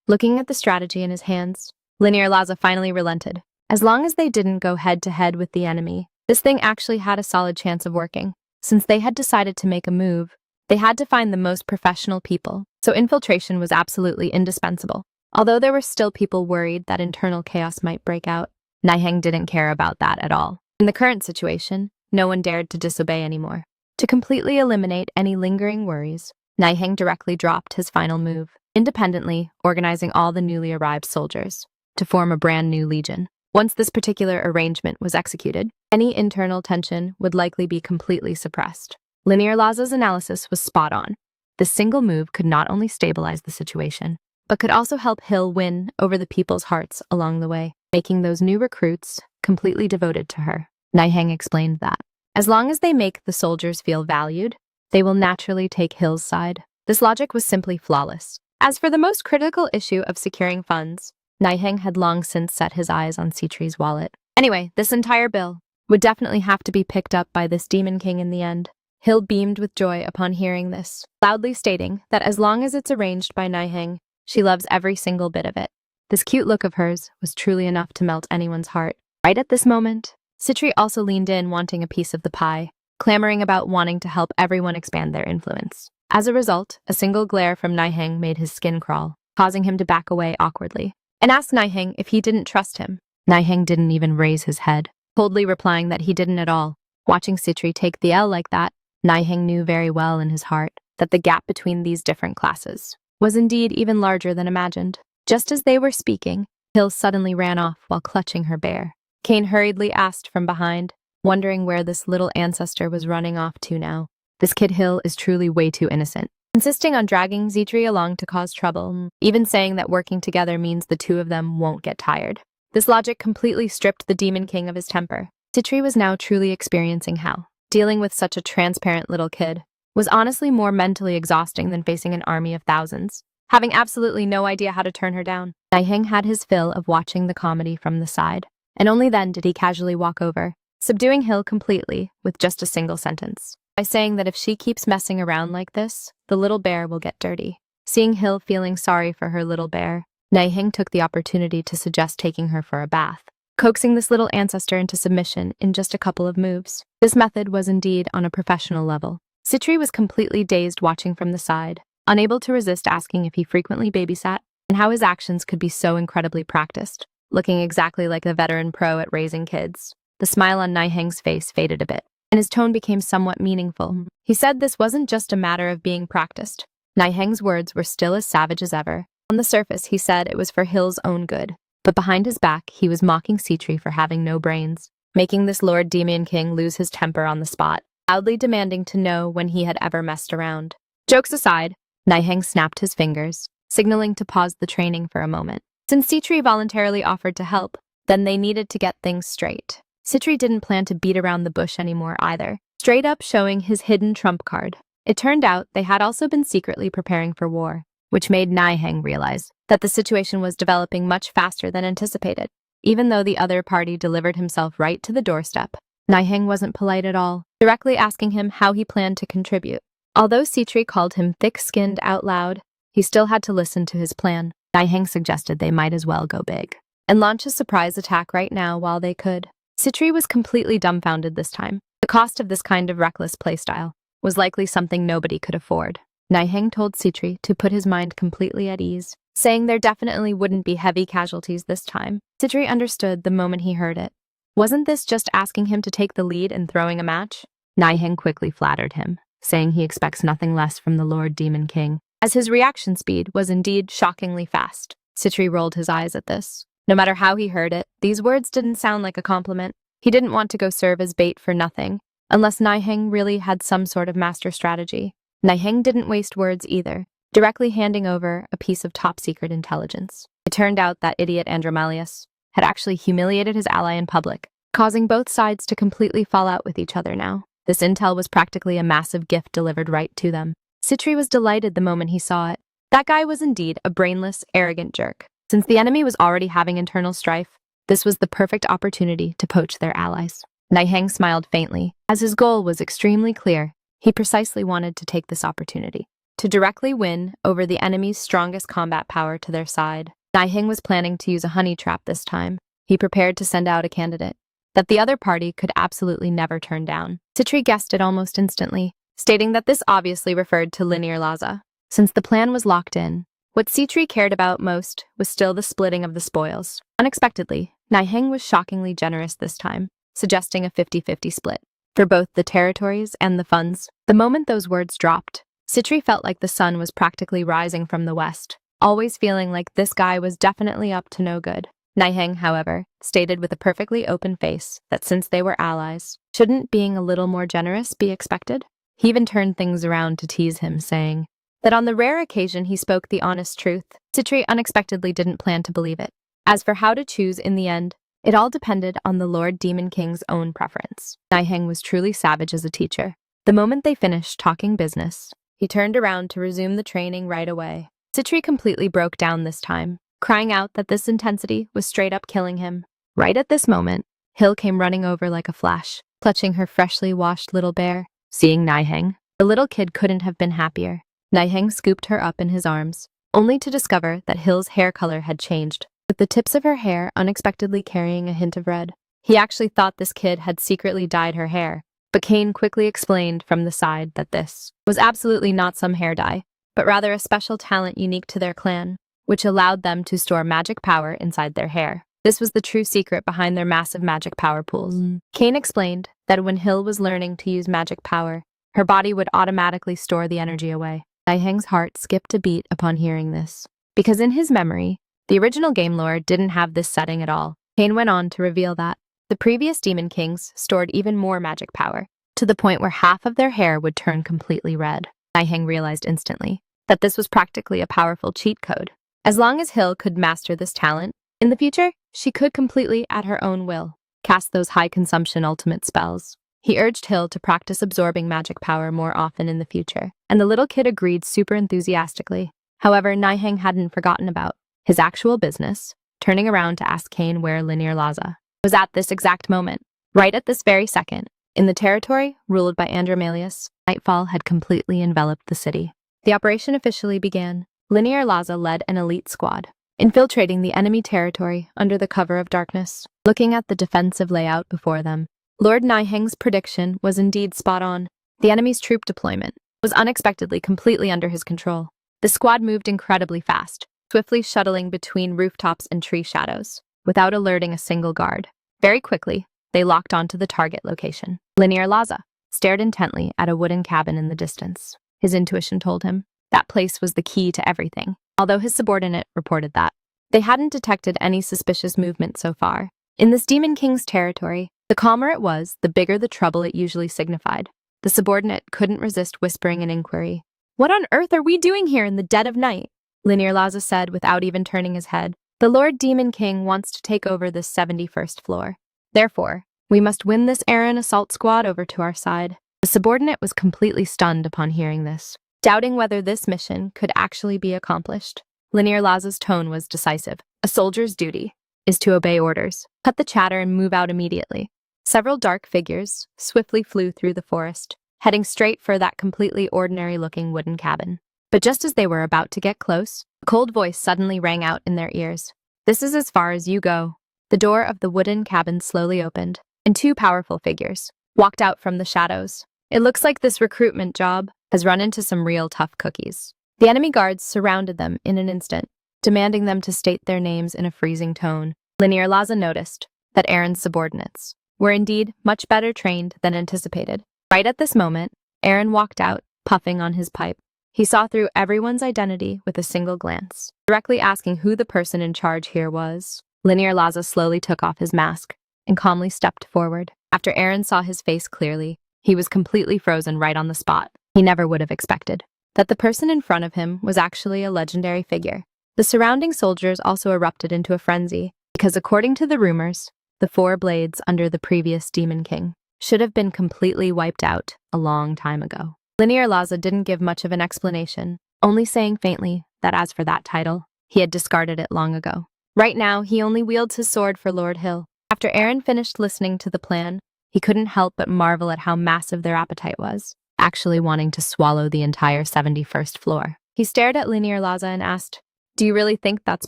Looking at the strategy in his hands, Linear Laza finally relented. As long as they didn't go head-to-head with the enemy, this thing actually had a solid chance of working. Since they had decided to make a move, they had to find the most professional people, so infiltration was absolutely indispensable. Although there were still people worried that internal chaos might break out, Nihang didn't care about that at all. In the current situation, no one dared to disobey anymore. To completely eliminate any lingering worries, Nihang directly dropped his final move, independently organizing all the newly arrived soldiers to form a brand new legion. Once this particular arrangement was executed, any internal tension would likely be completely suppressed. Linear Laza's analysis was spot on. This single move could not only stabilize the situation, but could also help Hill win over the people's hearts along the way, making those new recruits completely devoted to her. Nihang explained that, as long as they make the soldiers feel valued, they will naturally take Hill's side. This logic was simply flawless. As for the most critical issue of securing funds, Nihang had long since set his eyes on Sitri's wallet. Anyway, this entire bill would definitely have to be picked up by this Demon King in the end. Hill beamed with joy upon hearing this, loudly stating that as long as it's arranged by Nihang, she loves every single bit of it. This cute look of hers was truly enough to melt anyone's heart. Right at this moment, Sitri also leaned in wanting a piece of the pie, clamoring about wanting to help everyone expand their influence. As a result, a single glare from Nihang made his skin crawl, causing him to back away awkwardly, and asked Nihang if he didn't trust him. Nihang didn't even raise his head, coldly replying that he didn't at all. Watching Sitri take the L like that, Nihang knew very well in his heart that the gap between these different classes was indeed even larger than imagined. Just as they were speaking, Hill suddenly ran off while clutching her bear. Kane hurriedly asked from behind, wondering where this little ancestor was running off to now. This kid Hill is truly way too innocent. insisting on dragging Sitri along to cause trouble, even saying that working together means the two of them won't get tired. This logic completely stripped the Demon King of his temper. Sitri was now truly experiencing how dealing with such a transparent little kid was honestly more mentally exhausting than facing an army of thousands, having absolutely no idea how to turn her down. Nihang had his fill of watching the comedy from the side, and only then did he casually walk over, subduing Hill completely with just a single sentence, by saying that if she keeps messing around like this, the little bear will get dirty. Seeing Hill feeling sorry for her little bear, Nihang took the opportunity to suggest taking her for a bath, coaxing this little ancestor into submission in just a couple of moves. This method was indeed on a professional level. Sitri was completely dazed watching from the side, unable to resist asking if he frequently babysat and how his actions could be so incredibly practiced, looking exactly like a veteran pro at raising kids. The smile on Nihang's face faded a bit, and his tone became somewhat meaningful. He said this wasn't just a matter of being practiced. Nihang's words were still as savage as ever. On the surface, he said it was for Hill's own good, but behind his back, he was mocking Sitri for having no brains, making this Lord Demon King lose his temper on the spot, loudly demanding to know when he had ever messed around. Jokes aside, Nihang snapped his fingers, signaling to pause the training for a moment. Since Sitri voluntarily offered to help, then they needed to get things straight. Sitri didn't plan to beat around the bush anymore either, straight up showing his hidden trump card. It turned out they had also been secretly preparing for war, which made Nihang realize that the situation was developing much faster than anticipated. Even though the other party delivered himself right to the doorstep, Nihang wasn't polite at all, directly asking him how he planned to contribute. Although Sitri called him thick-skinned out loud, he still had to listen to his plan. Nihang suggested they might as well go big and launch a surprise attack right now while they could. Sitri was completely dumbfounded this time. The cost of this kind of reckless playstyle was likely something nobody could afford. Nihang told Sitri to put his mind completely at ease, saying there definitely wouldn't be heavy casualties this time. Sitri understood the moment he heard it. Wasn't this just asking him to take the lead in throwing a match? Nihang quickly flattered him, saying he expects nothing less from the Lord Demon King, as his reaction speed was indeed shockingly fast. Sitri rolled his eyes at this. No matter how he heard it, these words didn't sound like a compliment. He didn't want to go serve as bait for nothing, unless Nihang really had some sort of master strategy. Nihang didn't waste words either, directly handing over a piece of top-secret intelligence. It turned out that idiot Andromalius had actually humiliated his ally in public, causing both sides to completely fall out with each other now. This intel was practically a massive gift delivered right to them. Sitri was delighted the moment he saw it. That guy was indeed a brainless, arrogant jerk. Since the enemy was already having internal strife, this was the perfect opportunity to poach their allies. Nihang smiled faintly, as his goal was extremely clear. He precisely wanted to take this opportunity to directly win over the enemy's strongest combat power to their side. Nihang was planning to use a honey trap this time. He prepared to send out a candidate that the other party could absolutely never turn down. Sitri guessed it almost instantly, stating that this obviously referred to Linear Laza. Since the plan was locked in, what Sitri cared about most was still the splitting of the spoils. Unexpectedly, Nihang was shockingly generous this time, suggesting a 50-50 split for both the territories and the funds. The moment those words dropped, Sitri felt like the sun was practically rising from the west, always feeling like this guy was definitely up to no good. Nihang, however, stated with a perfectly open face that since they were allies, shouldn't being a little more generous be expected? He even turned things around to tease him, saying that on the rare occasion he spoke the honest truth. Sitri unexpectedly didn't plan to believe it. As for how to choose in the end, it all depended on the Lord Demon King's own preference. Nihang was truly savage as a teacher. The moment they finished talking business, he turned around to resume the training right away. Sitri completely broke down this time, crying out that this intensity was straight up killing him. Right at this moment, Hill came running over like a flash, clutching her freshly washed little bear. Seeing Nihang, the little kid couldn't have been happier. Nihang scooped her up in his arms, only to discover that Hill's hair color had changed, with the tips of her hair unexpectedly carrying a hint of red. He actually thought this kid had secretly dyed her hair, but Kane quickly explained from the side that this was absolutely not some hair dye, but rather a special talent unique to their clan, which allowed them to store magic power inside their hair. This was the true secret behind their massive magic power pools. Kane explained that when Hill was learning to use magic power, her body would automatically store the energy away. Nihang's heart skipped a beat upon hearing this, because in his memory, the original game lore didn't have this setting at all. Kane went on to reveal that the previous Demon Kings stored even more magic power, to the point where half of their hair would turn completely red. Nihang realized instantly that this was practically a powerful cheat code. As long as Hill could master this talent, in the future, she could completely, at her own will, cast those high-consumption ultimate spells. He urged Hill to practice absorbing magic power more often in the future, and the little kid agreed super enthusiastically. However, Nihang hadn't forgotten about his actual business, turning around to ask Kane where Linear Laza was at this exact moment. Right at this very second, in the territory ruled by Andromalius, nightfall had completely enveloped the city. The operation officially began. Linear Laza led an elite squad, infiltrating the enemy territory under the cover of darkness. Looking at the defensive layout before them, Lord Nihang's prediction was indeed spot on. The enemy's troop deployment was unexpectedly completely under his control. The squad moved incredibly fast, swiftly shuttling between rooftops and tree shadows, without alerting a single guard. Very quickly, they locked onto the target location. Linear Laza stared intently at a wooden cabin in the distance. His intuition told him that place was the key to everything, although his subordinate reported that they hadn't detected any suspicious movement so far. In this Demon King's territory, the calmer it was, the bigger the trouble it usually signified. The subordinate couldn't resist whispering an inquiry. "What on earth are we doing here in the dead of night?" Linear Laza said without even turning his head. "The Lord Demon King wants to take over this 71st floor. Therefore, we must win this Aaron assault squad over to our side." The subordinate was completely stunned upon hearing this, doubting whether this mission could actually be accomplished. Linear Laza's tone was decisive. A soldier's duty is to obey orders. Cut the chatter and move out immediately. Several dark figures swiftly flew through the forest, heading straight for that completely ordinary-looking wooden cabin. But just as they were about to get close, a cold voice suddenly rang out in their ears. "This is as far as you go." The door of the wooden cabin slowly opened, and two powerful figures walked out from the shadows. "It looks like this recruitment job has run into some real tough cookies." The enemy guards surrounded them in an instant, demanding them to state their names in a freezing tone. Linear Laza noticed that Aaron's subordinates were indeed much better trained than anticipated. Right at this moment, Aaron walked out, puffing on his pipe. He saw through everyone's identity with a single glance, directly asking who the person in charge here was. Linear Laza slowly took off his mask and calmly stepped forward. After Aaron saw his face clearly, he was completely frozen right on the spot. He never would have expected that the person in front of him was actually a legendary figure. The surrounding soldiers also erupted into a frenzy, because according to the rumors, the four blades under the previous Demon King should have been completely wiped out a long time ago. Linear Laza didn't give much of an explanation, only saying faintly that as for that title, he had discarded it long ago. Right now, he only wields his sword for Lord Hill. After Aaron finished listening to the plan, he couldn't help but marvel at how massive their appetite was, actually wanting to swallow the entire 71st floor. He stared at Linear Laza and asked, "Do you really think that's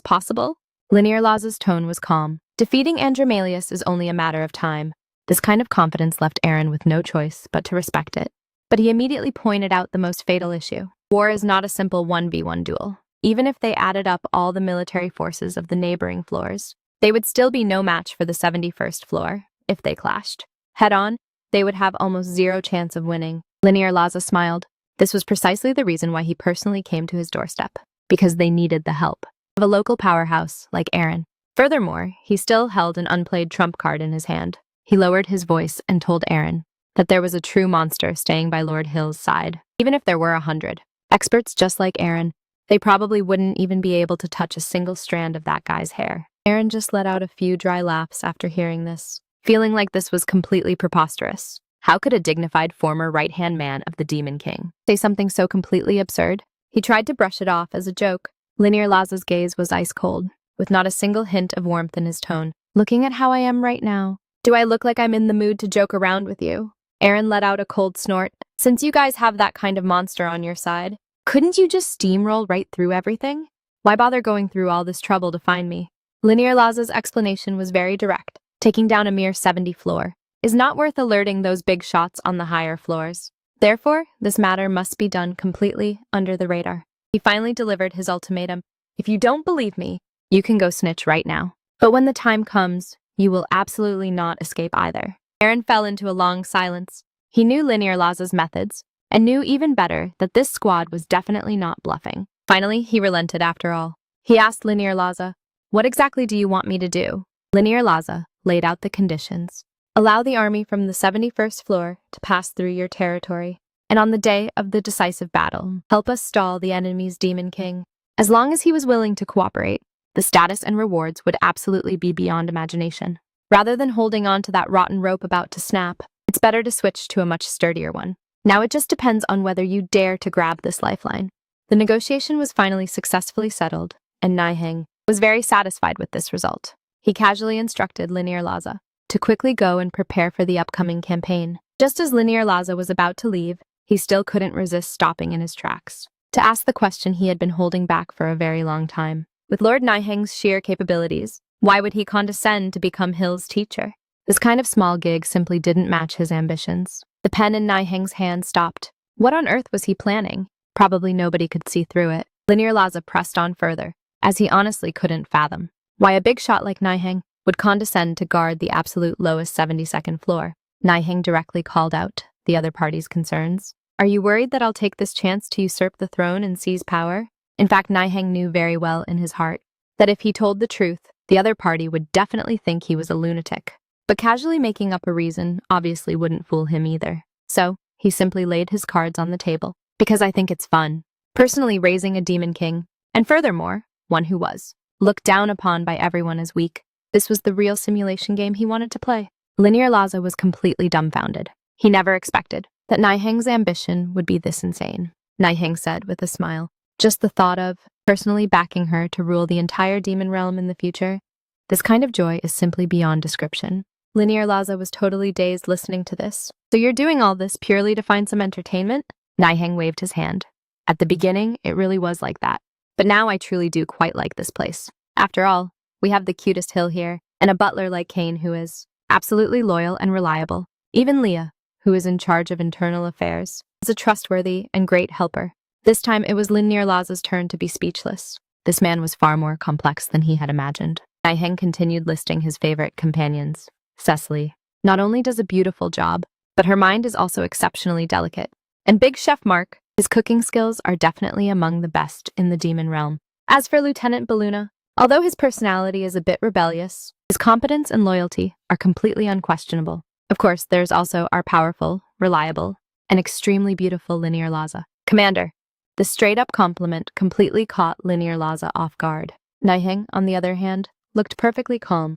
possible?" Linear Laza's tone was calm. Defeating Andromalius is only a matter of time. This kind of confidence left Aaron with no choice but to respect it. But he immediately pointed out the most fatal issue. War is not a simple 1v1 duel. Even if they added up all the military forces of the neighboring floors, they would still be no match for the 71st floor if they clashed. Head-on, they would have almost zero chance of winning. Linear Laza smiled. This was precisely the reason why he personally came to his doorstep, because they needed the help of a local powerhouse like Aaron. Furthermore, he still held an unplayed trump card in his hand. He lowered his voice and told Aaron that there was a true monster staying by Lord Hill's side. Even if there were 100 experts just like Aaron, they probably wouldn't even be able to touch a single strand of that guy's hair. Aaron just let out a few dry laughs after hearing this, feeling like this was completely preposterous. How could a dignified former right-hand man of the Demon King say something so completely absurd? He tried to brush it off as a joke. Linear Laza's gaze was ice cold, with not a single hint of warmth in his tone. "Looking at how I am right now, do I look like I'm in the mood to joke around with you?" Aaron let out a cold snort. "Since you guys have that kind of monster on your side, couldn't you just steamroll right through everything? Why bother going through all this trouble to find me?" Linear Laza's explanation was very direct. Taking down a mere 70 floor is not worth alerting those big shots on the higher floors. Therefore, this matter must be done completely under the radar. He finally delivered his ultimatum. "If you don't believe me, you can go snitch right now. But when the time comes, you will absolutely not escape either." Aaron fell into a long silence. He knew Linear Laza's methods, and knew even better that this squad was definitely not bluffing. Finally, he relented after all. He asked Linear Laza, "What exactly do you want me to do?" Linear Laza laid out the conditions. "Allow the army from the 71st floor to pass through your territory. and on the day of the decisive battle, help us stall the enemy's demon king. As long as he was willing to cooperate, the status and rewards would absolutely be beyond imagination. Rather than holding on to that rotten rope about to snap, it's better to switch to a much sturdier one. Now it just depends on whether you dare to grab this lifeline. The negotiation was finally successfully settled, and Nihang was very satisfied with this result. He casually instructed Linear Laza to quickly go and prepare for the upcoming campaign. Just as Linear Laza was about to leave, he still couldn't resist stopping in his tracks to ask the question he had been holding back for a very long time. With Lord Nihang's sheer capabilities, why would he condescend to become Hill's teacher? This kind of small gig simply didn't match his ambitions. The pen in Nihang's hand stopped. What on earth was he planning? Probably nobody could see through it. Linear Laza pressed on further, as he honestly couldn't fathom why a big shot like Nihang would condescend to guard the absolute lowest 72nd floor. Nihang directly called out the other party's concerns. Are you worried that I'll take this chance to usurp the throne and seize power? In fact, Nihang knew very well in his heart that if he told the truth, the other party would definitely think he was a lunatic. But casually making up a reason obviously wouldn't fool him either. So, he simply laid his cards on the table. Because I think it's fun. Personally raising a demon king, and furthermore, one who was looked down upon by everyone as weak. This was the real simulation game he wanted to play. Linear Laza was completely dumbfounded. He never expected that Nihang's ambition would be this insane. Nihang said with a smile, just the thought of personally backing her to rule the entire demon realm in the future. This kind of joy is simply beyond description. Linear Laza was totally dazed listening to this. So you're doing all this purely to find some entertainment? Nihang waved his hand. At the beginning, it really was like that. But now I truly do quite like this place. After all, we have the cutest Hill here, and a butler like Kane who is absolutely loyal and reliable. Even Leah, who is in charge of internal affairs, is a trustworthy and great helper. This time it was Linear Laza's turn to be speechless. This man was far more complex than he had imagined. Nihang continued listing his favorite companions. Cecily not only does a beautiful job, but her mind is also exceptionally delicate. And Big Chef Mark, his cooking skills are definitely among the best in the demon realm. As for Lieutenant Baluna, although his personality is a bit rebellious, his competence and loyalty are completely unquestionable. Of course, there's also our powerful, reliable, and extremely beautiful Linear Laza. Commander, the straight-up compliment completely caught Linear Laza off guard. Nihang, on the other hand, looked perfectly calm.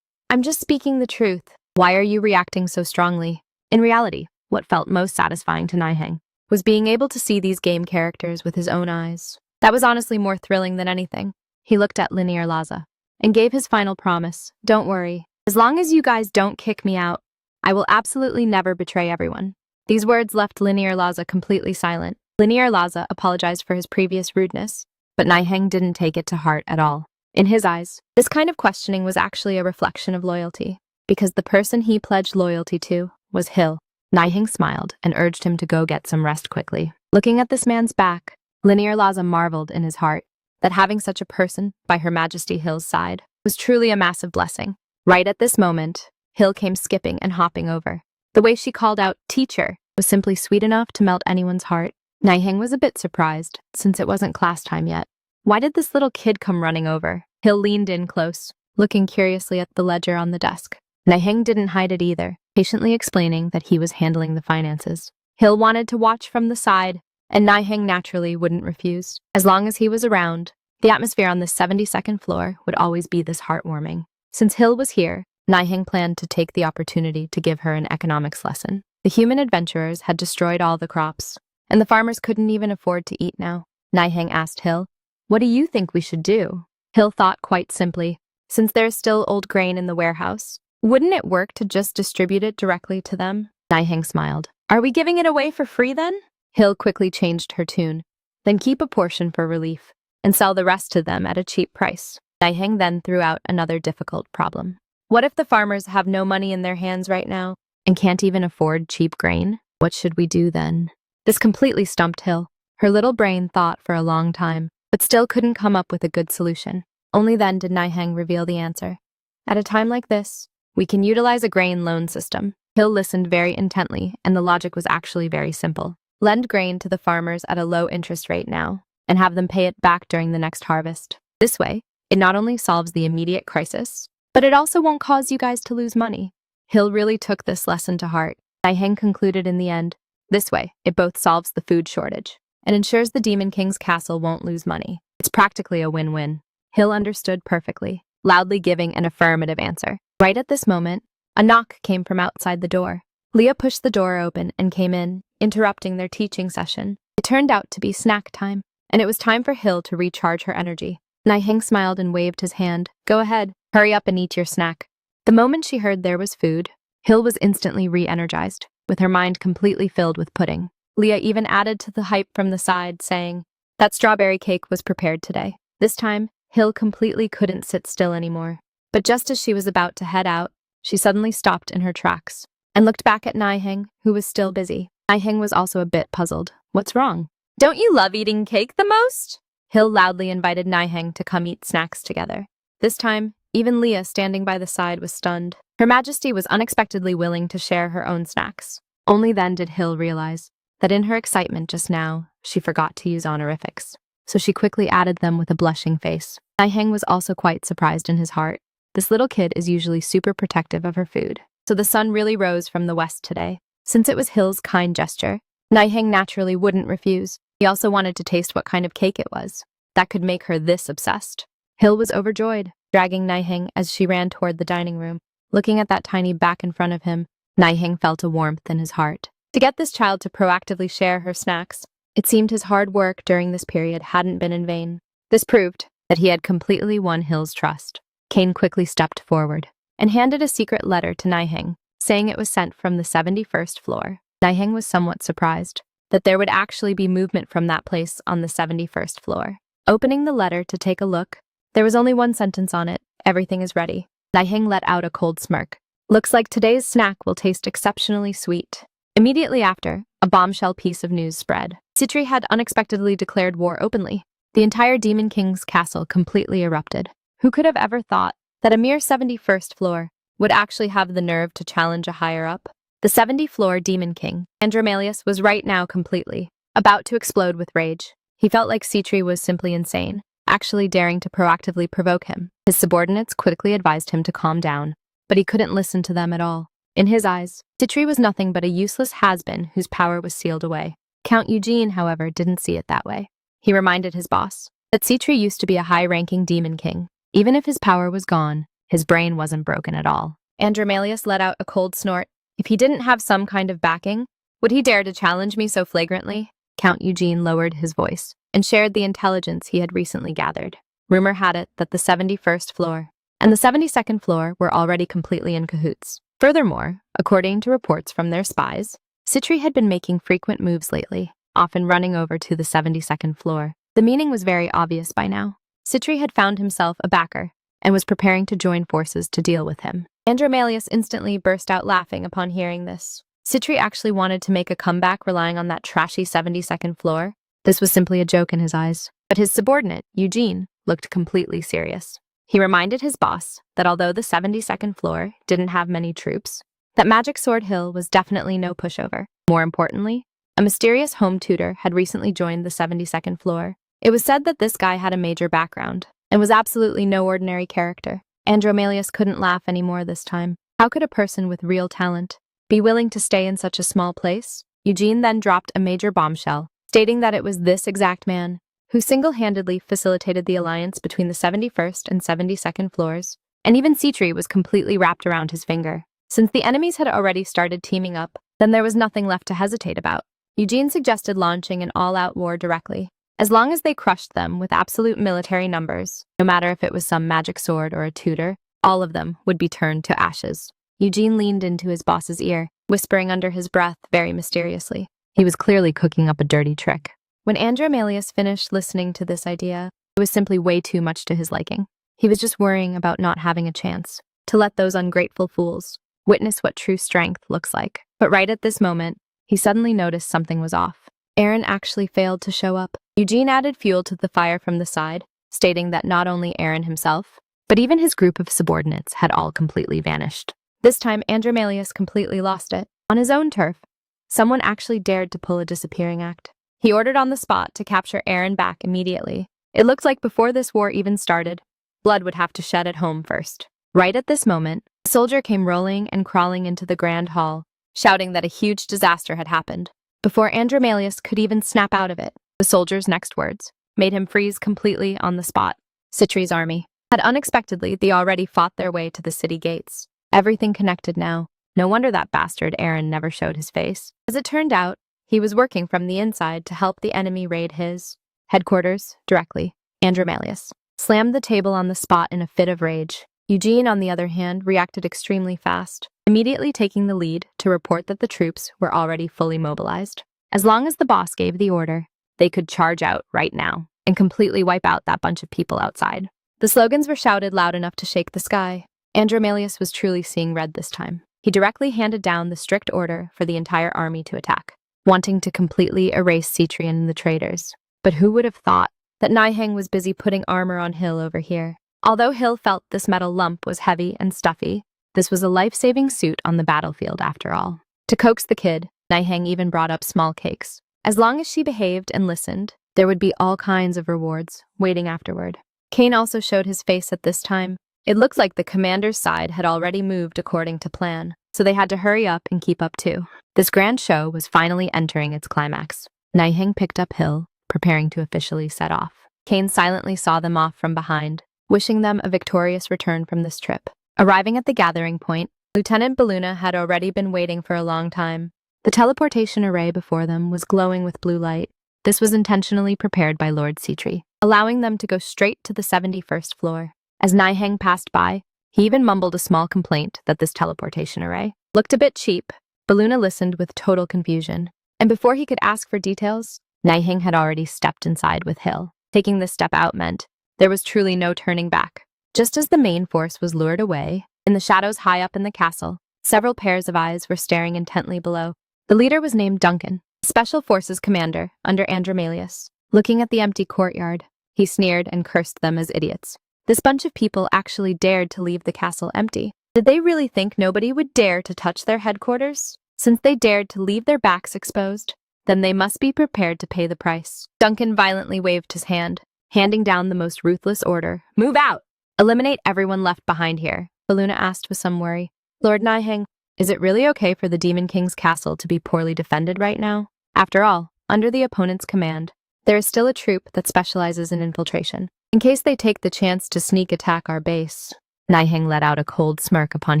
I'm just speaking the truth. Why are you reacting so strongly? In reality, what felt most satisfying to Nihang was being able to see these game characters with his own eyes. That was honestly more thrilling than anything. He looked at Linear Laza and gave his final promise. Don't worry. As long as you guys don't kick me out, I will absolutely never betray everyone. These words left Linear Laza completely silent. Linear Laza apologized for his previous rudeness, but Nihang didn't take it to heart at all. In his eyes, this kind of questioning was actually a reflection of loyalty, because the person he pledged loyalty to was Hill. Nihang smiled and urged him to go get some rest quickly. Looking at this man's back, Linear Laza marveled in his heart that having such a person by Her Majesty Hill's side was truly a massive blessing. Right at this moment, Hill came skipping and hopping over. The way she called out, "Teacher," was simply sweet enough to melt anyone's heart. Nihang was a bit surprised, since it wasn't class time yet. Why did this little kid come running over? Hill leaned in close, looking curiously at the ledger on the desk. Nihang didn't hide it either, patiently explaining that he was handling the finances. Hill wanted to watch from the side, and Nihang naturally wouldn't refuse. As long as he was around, the atmosphere on the 72nd floor would always be this heartwarming. Since Hill was here, Nihang planned to take the opportunity to give her an economics lesson. The human adventurers had destroyed all the crops, and the farmers couldn't even afford to eat now. Nihang asked Hill, "What do you think we should do?" Hill thought quite simply, since there's still old grain in the warehouse, wouldn't it work to just distribute it directly to them? Nihang smiled. Are we giving it away for free then? Hill quickly changed her tune. Then keep a portion for relief, and sell the rest to them at a cheap price. Nihang then threw out another difficult problem. What if the farmers have no money in their hands right now, and can't even afford cheap grain? What should we do then? This completely stumped Hill. Her little brain thought for a long time, but still couldn't come up with a good solution. Only then did Nihang reveal the answer. At a time like this, we can utilize a grain loan system. Hill listened very intently, and the logic was actually very simple. Lend grain to the farmers at a low interest rate now, and have them pay it back during the next harvest. This way, it not only solves the immediate crisis, but it also won't cause you guys to lose money. Hill really took this lesson to heart. Nihang concluded in the end, This way, it both solves the food shortage and ensures the Demon King's castle won't lose money. It's practically a win-win. Hill understood perfectly, loudly giving an affirmative answer. Right at this moment, a knock came from outside the door. Leah pushed the door open and came in, interrupting their teaching session. It turned out to be snack time, and it was time for Hill to recharge her energy. Nihang smiled and waved his hand. Go ahead, hurry up and eat your snack. The moment she heard there was food, Hill was instantly re-energized, with her mind completely filled with pudding. Leah even added to the hype from the side, saying, that strawberry cake was prepared today. This time, Hill completely couldn't sit still anymore. But just as she was about to head out, she suddenly stopped in her tracks and looked back at Nihang, who was still busy. Nihang was also a bit puzzled. What's wrong? Don't you love eating cake the most? Hill loudly invited Nihang to come eat snacks together. This time, even Leah standing by the side was stunned. Her Majesty was unexpectedly willing to share her own snacks. Only then did Hill realize that in her excitement just now, she forgot to use honorifics. So she quickly added them with a blushing face. Nihang was also quite surprised in his heart. This little kid is usually super protective of her food. So the sun really rose from the west today. Since it was Hill's kind gesture, Nihang naturally wouldn't refuse. He also wanted to taste what kind of cake it was that could make her this obsessed. Hill was overjoyed, dragging Nihang as she ran toward the dining room. Looking at that tiny back in front of him, Nihang felt a warmth in his heart. To get this child to proactively share her snacks, it seemed his hard work during this period hadn't been in vain. This proved that he had completely won Hill's trust. Kane quickly stepped forward and handed a secret letter to Nihang, saying it was sent from the 71st floor. Nihang was somewhat surprised that there would actually be movement from that place on the 71st floor. Opening the letter to take a look, there was only one sentence on it: everything is ready. Nihang let out a cold smirk. Looks like today's snack will taste exceptionally sweet. Immediately after, a bombshell piece of news spread. Sitri had unexpectedly declared war openly. The entire Demon King's castle completely erupted. Who could have ever thought that a mere 71st floor would actually have the nerve to challenge a higher-up? The 70th floor Demon King, Andromalius, was right now completely about to explode with rage. He felt like Sitri was simply insane, actually daring to proactively provoke him. His subordinates quickly advised him to calm down, but he couldn't listen to them at all. In his eyes, Sitri was nothing but a useless has-been whose power was sealed away. Count Eugene, however, didn't see it that way. He reminded his boss that Sitri used to be a high-ranking demon king. Even if his power was gone, his brain wasn't broken at all. Andromalius let out a cold snort. If he didn't have some kind of backing, would he dare to challenge me so flagrantly? Count Eugene lowered his voice and shared the intelligence he had recently gathered. Rumor had it that the 71st floor and the 72nd floor were already completely in cahoots. Furthermore, according to reports from their spies, Sitri had been making frequent moves lately, often running over to the 72nd floor. The meaning was very obvious by now. Sitri had found himself a backer and was preparing to join forces to deal with him. Andromalius instantly burst out laughing upon hearing this. Sitri actually wanted to make a comeback relying on that trashy 72nd floor. This was simply a joke in his eyes. But his subordinate, Eugene, looked completely serious. He reminded his boss that although the 72nd floor didn't have many troops, that Magic Sword Hill was definitely no pushover. More importantly, a mysterious home tutor had recently joined the 72nd floor. It was said that this guy had a major background and was absolutely no ordinary character. Andromalius couldn't laugh anymore this time. How could a person with real talent be willing to stay in such a small place? Eugene then dropped a major bombshell, stating that it was this exact man who single-handedly facilitated the alliance between the 71st and 72nd floors, and even Sitri was completely wrapped around his finger. Since the enemies had already started teaming up, then there was nothing left to hesitate about. Eugene suggested launching an all-out war directly. As long as they crushed them with absolute military numbers, no matter if it was some magic sword or a tutor, all of them would be turned to ashes. Eugene leaned into his boss's ear, whispering under his breath very mysteriously. He was clearly cooking up a dirty trick. When Andromalius finished listening to this idea, it was simply way too much to his liking. He was just worrying about not having a chance to let those ungrateful fools witness what true strength looks like. But right at this moment, he suddenly noticed something was off. Aaron actually failed to show up. Eugene added fuel to the fire from the side, stating that not only Aaron himself, but even his group of subordinates had all completely vanished. This time, Andromalius completely lost it. On his own turf, someone actually dared to pull a disappearing act. He ordered on the spot to capture Aaron back immediately. It looked like before this war even started, blood would have to shed at home first. Right at this moment, a soldier came rolling and crawling into the grand hall, shouting that a huge disaster had happened. Before Andromalius could even snap out of it, the soldier's next words made him freeze completely on the spot. Sitri's army had unexpectedly already fought their way to the city gates. Everything connected now. No wonder that bastard Aaron never showed his face. As it turned out, he was working from the inside to help the enemy raid his headquarters directly. Andromalius slammed the table on the spot in a fit of rage. Eugene, on the other hand, reacted extremely fast, immediately taking the lead to report that the troops were already fully mobilized. As long as the boss gave the order, they could charge out right now and completely wipe out that bunch of people outside. The slogans were shouted loud enough to shake the sky. Andromalius was truly seeing red this time. He directly handed down the strict order for the entire army to attack, wanting to completely erase Sitri and the traitors. But who would have thought that Nihang was busy putting armor on Hill over here? Although Hill felt this metal lump was heavy and stuffy, this was a life-saving suit on the battlefield after all. To coax the kid, Nihang even brought up small cakes. As long as she behaved and listened, there would be all kinds of rewards waiting afterward. Kane also showed his face at this time. It looked like the commander's side had already moved according to plan, so they had to hurry up and keep up too. This grand show was finally entering its climax. Nihang picked up Hill, preparing to officially set off. Kane silently saw them off from behind, wishing them a victorious return from this trip. Arriving at the gathering point, Lieutenant Baluna had already been waiting for a long time. The teleportation array before them was glowing with blue light. This was intentionally prepared by Lord Sitri, allowing them to go straight to the 71st floor. As Nihang passed by, he even mumbled a small complaint that this teleportation array looked a bit cheap. Baluna listened with total confusion, and before he could ask for details, Nihang had already stepped inside with Hill. Taking this step out meant there was truly no turning back. Just as the main force was lured away, in the shadows high up in the castle, several pairs of eyes were staring intently below. The leader was named Duncan, Special Forces Commander under Andromalius. Looking at the empty courtyard, he sneered and cursed them as idiots. This bunch of people actually dared to leave the castle empty. Did they really think nobody would dare to touch their headquarters? Since they dared to leave their backs exposed, then they must be prepared to pay the price. Duncan violently waved his hand, handing down the most ruthless order. Move out! Eliminate everyone left behind here, Baluna asked with some worry. Lord Nihang, is it really okay for the Demon King's castle to be poorly defended right now? After all, under the opponent's command, there is still a troop that specializes in infiltration. In case they take the chance to sneak attack our base. Nihang let out a cold smirk upon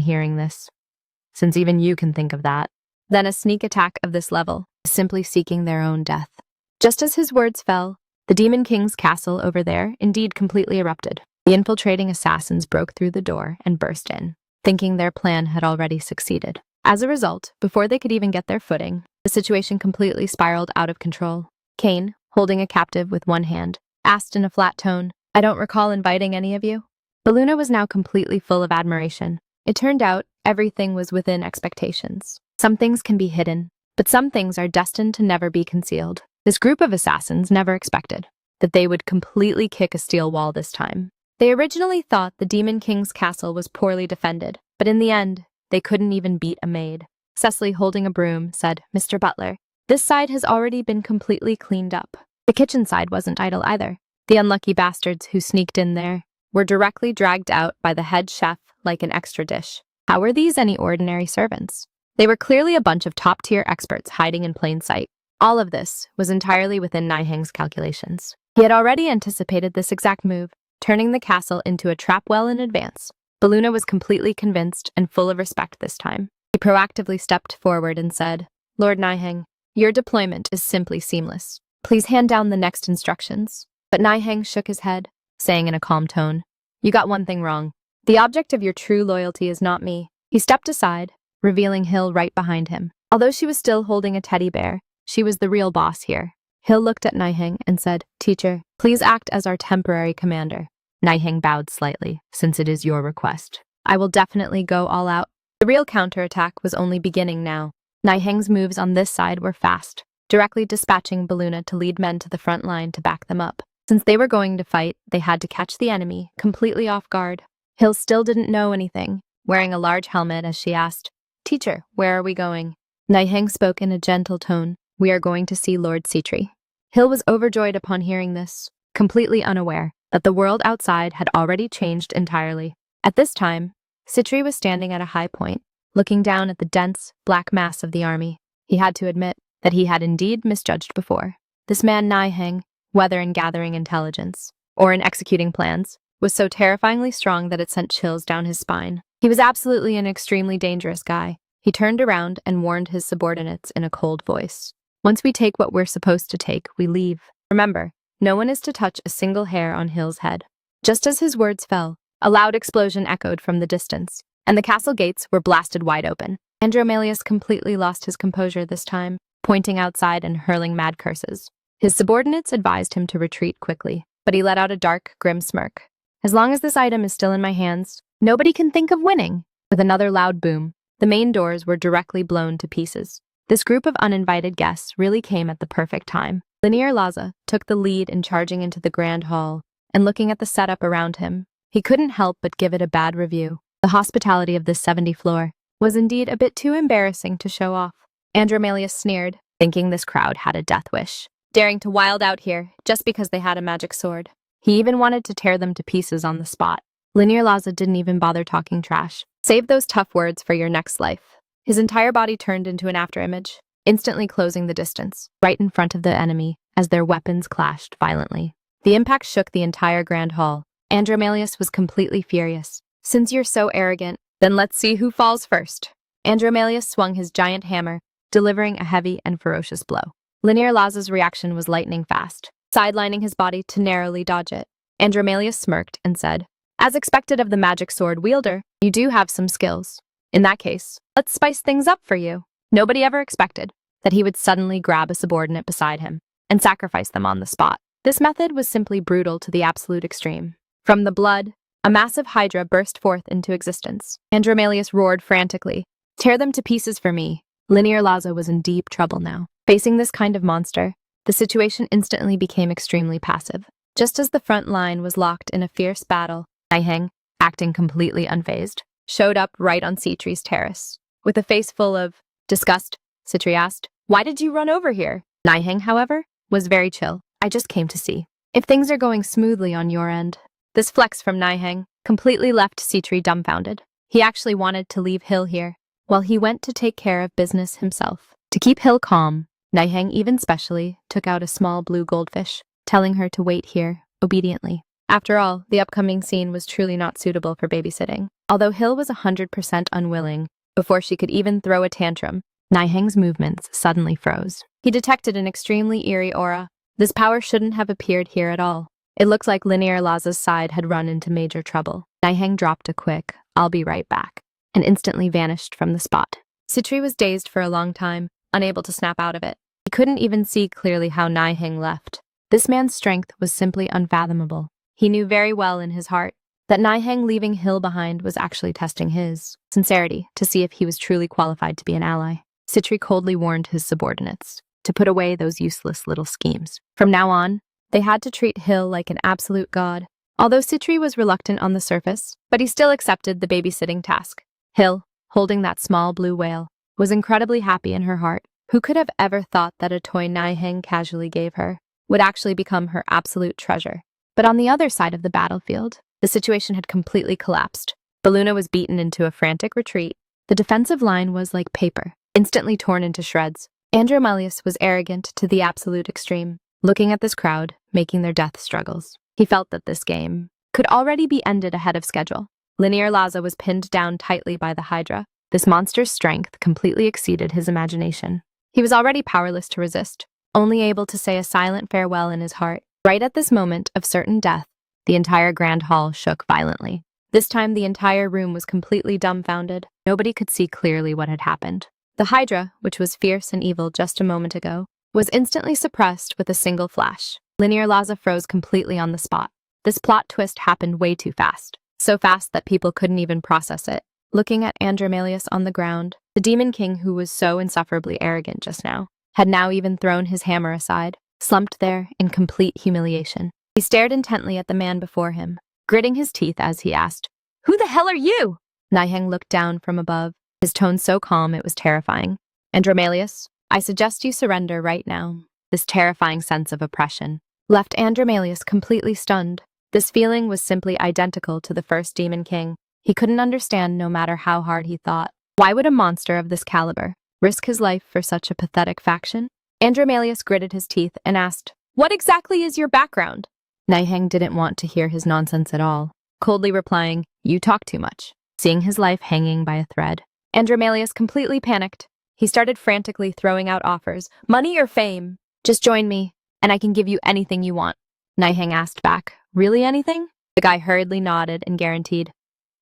hearing this. Since even you can think of that, then a sneak attack of this level is simply seeking their own death. Just as his words fell, the Demon King's castle over there indeed completely erupted. The infiltrating assassins broke through the door and burst in, thinking their plan had already succeeded. As a result, before they could even get their footing, the situation completely spiraled out of control. Kane, holding a captive with one hand, asked in a flat tone, I don't recall inviting any of you. Baluna was now completely full of admiration. It turned out everything was within expectations. Some things can be hidden, but some things are destined to never be concealed. This group of assassins never expected that they would completely kick a steel wall this time. They originally thought the Demon King's castle was poorly defended, but in the end, they couldn't even beat a maid. Cecily, holding a broom, said, Mr. Butler, this side has already been completely cleaned up. The kitchen side wasn't idle either. The unlucky bastards who sneaked in there were directly dragged out by the head chef like an extra dish. How were these any ordinary servants? They were clearly a bunch of top-tier experts hiding in plain sight. All of this was entirely within Nihang's calculations. He had already anticipated this exact move, turning the castle into a trap well in advance. Baluna was completely convinced and full of respect this time. He proactively stepped forward and said, Lord Nihang, your deployment is simply seamless. Please hand down the next instructions. But Nihang shook his head, saying in a calm tone, You got one thing wrong. The object of your true loyalty is not me. He stepped aside, revealing Hill right behind him. Although she was still holding a teddy bear, she was the real boss here. Hill looked at Nihang and said, Teacher, please act as our temporary commander. Nihang bowed slightly, since it is your request. I will definitely go all out. The real counterattack was only beginning now. Nihang's moves on this side were fast, directly dispatching Baluna to lead men to the front line to back them up. Since they were going to fight, they had to catch the enemy completely off guard. Hill still didn't know anything, wearing a large helmet as she asked, Teacher, where are we going? Nihang spoke in a gentle tone, We are going to see Lord Sitri. Hill was overjoyed upon hearing this, completely unaware that the world outside had already changed entirely. At this time, Sitri was standing at a high point, looking down at the dense, black mass of the army. He had to admit, that he had indeed misjudged before. This man Nihang, whether in gathering intelligence or in executing plans, was so terrifyingly strong that it sent chills down his spine. He was absolutely an extremely dangerous guy. He turned around and warned his subordinates in a cold voice. Once we take what we're supposed to take, we leave. Remember, no one is to touch a single hair on Hill's head. Just as his words fell, a loud explosion echoed from the distance, and the castle gates were blasted wide open. Andromalius completely lost his composure this time, pointing outside and hurling mad curses. His subordinates advised him to retreat quickly, but he let out a dark, grim smirk. As long as this item is still in my hands, nobody can think of winning. With another loud boom, the main doors were directly blown to pieces. This group of uninvited guests really came at the perfect time. Linear Laza took the lead in charging into the grand hall, and looking at the setup around him, he couldn't help but give it a bad review. The hospitality of this 70th floor was indeed a bit too embarrassing to show off. Andromalius sneered, thinking this crowd had a death wish, daring to wild out here just because they had a magic sword. He even wanted to tear them to pieces on the spot. Linear Laza didn't even bother talking trash. Save those tough words for your next life. His entire body turned into an afterimage, instantly closing the distance, right in front of the enemy as their weapons clashed violently. The impact shook the entire grand hall. Andromalius was completely furious. Since you're so arrogant, then let's see who falls first. Andromalius swung his giant hammer, delivering a heavy and ferocious blow. Linear Laza's reaction was lightning fast, sidelining his body to narrowly dodge it. Andromalius smirked and said, "As expected of the magic sword wielder, you do have some skills. In that case, let's spice things up for you." Nobody ever expected that he would suddenly grab a subordinate beside him and sacrifice them on the spot. This method was simply brutal to the absolute extreme. From the blood, a massive hydra burst forth into existence. Andromalius roared frantically, "Tear them to pieces for me." Linear Laza was in deep trouble now. Facing this kind of monster, the situation instantly became extremely passive. Just as the front line was locked in a fierce battle, Nihang, acting completely unfazed, showed up right on Sitri's terrace. With a face full of disgust, Sitri asked, "Why did you run over here?" Nihang, however, was very chill. "I just came to see if things are going smoothly on your end." This flex from Nihang completely left Sitri dumbfounded. He actually wanted to leave Hill here, while he went to take care of business himself. To keep Hill calm, Nihang even specially took out a small blue goldfish, telling her to wait here, obediently. After all, the upcoming scene was truly not suitable for babysitting. Although Hill was 100% unwilling, before she could even throw a tantrum, Nihang's movements suddenly froze. He detected an extremely eerie aura. This power shouldn't have appeared here at all. It looked like Linear Laza's side had run into major trouble. Nihang dropped a quick, "I'll be right back," and instantly vanished from the spot. Sitri was dazed for a long time, unable to snap out of it. He couldn't even see clearly how Nihang left. This man's strength was simply unfathomable. He knew very well in his heart that Nihang leaving Hill behind was actually testing his sincerity to see if he was truly qualified to be an ally. Sitri coldly warned his subordinates to put away those useless little schemes. From now on, they had to treat Hill like an absolute god. Although Sitri was reluctant on the surface, but he still accepted the babysitting task. Hill, holding that small blue whale, was incredibly happy in her heart. Who could have ever thought that a toy Nihang casually gave her would actually become her absolute treasure? But on the other side of the battlefield, the situation had completely collapsed. Baluna was beaten into a frantic retreat. The defensive line was like paper, instantly torn into shreds. Andromalius was arrogant to the absolute extreme, looking at this crowd, making their death struggles. He felt that this game could already be ended ahead of schedule. Linear Laza was pinned down tightly by the Hydra. This monster's strength completely exceeded his imagination. He was already powerless to resist, only able to say a silent farewell in his heart. Right at this moment of certain death, the entire grand hall shook violently. This time the entire room was completely dumbfounded. Nobody could see clearly what had happened. The Hydra, which was fierce and evil just a moment ago, was instantly suppressed with a single flash. Linear Laza froze completely on the spot. This plot twist happened way too fast. So fast that people couldn't even process it. Looking at Andromalius on the ground, the Demon King, who was so insufferably arrogant just now, had now even thrown his hammer aside, slumped there in complete humiliation. He stared intently at the man before him, gritting his teeth as he asked, "Who the hell are you?" Nihang looked down from above, his tone so calm it was terrifying. "Andromalius, I suggest you surrender right now." This terrifying sense of oppression left Andromalius completely stunned. This feeling was simply identical to the first Demon King. He couldn't understand no matter how hard he thought. Why would a monster of this caliber Risk his life for such a pathetic faction? Andromalius gritted his teeth and asked, "What exactly is your background?" Nihang didn't want to hear his nonsense at all, coldly replying, "You talk too much," seeing his life hanging by a thread. Andromalius completely panicked. He started frantically throwing out offers. "Money or fame? Just join me, and I can give you anything you want." Nihang asked back, "Really anything?" The guy hurriedly nodded and guaranteed,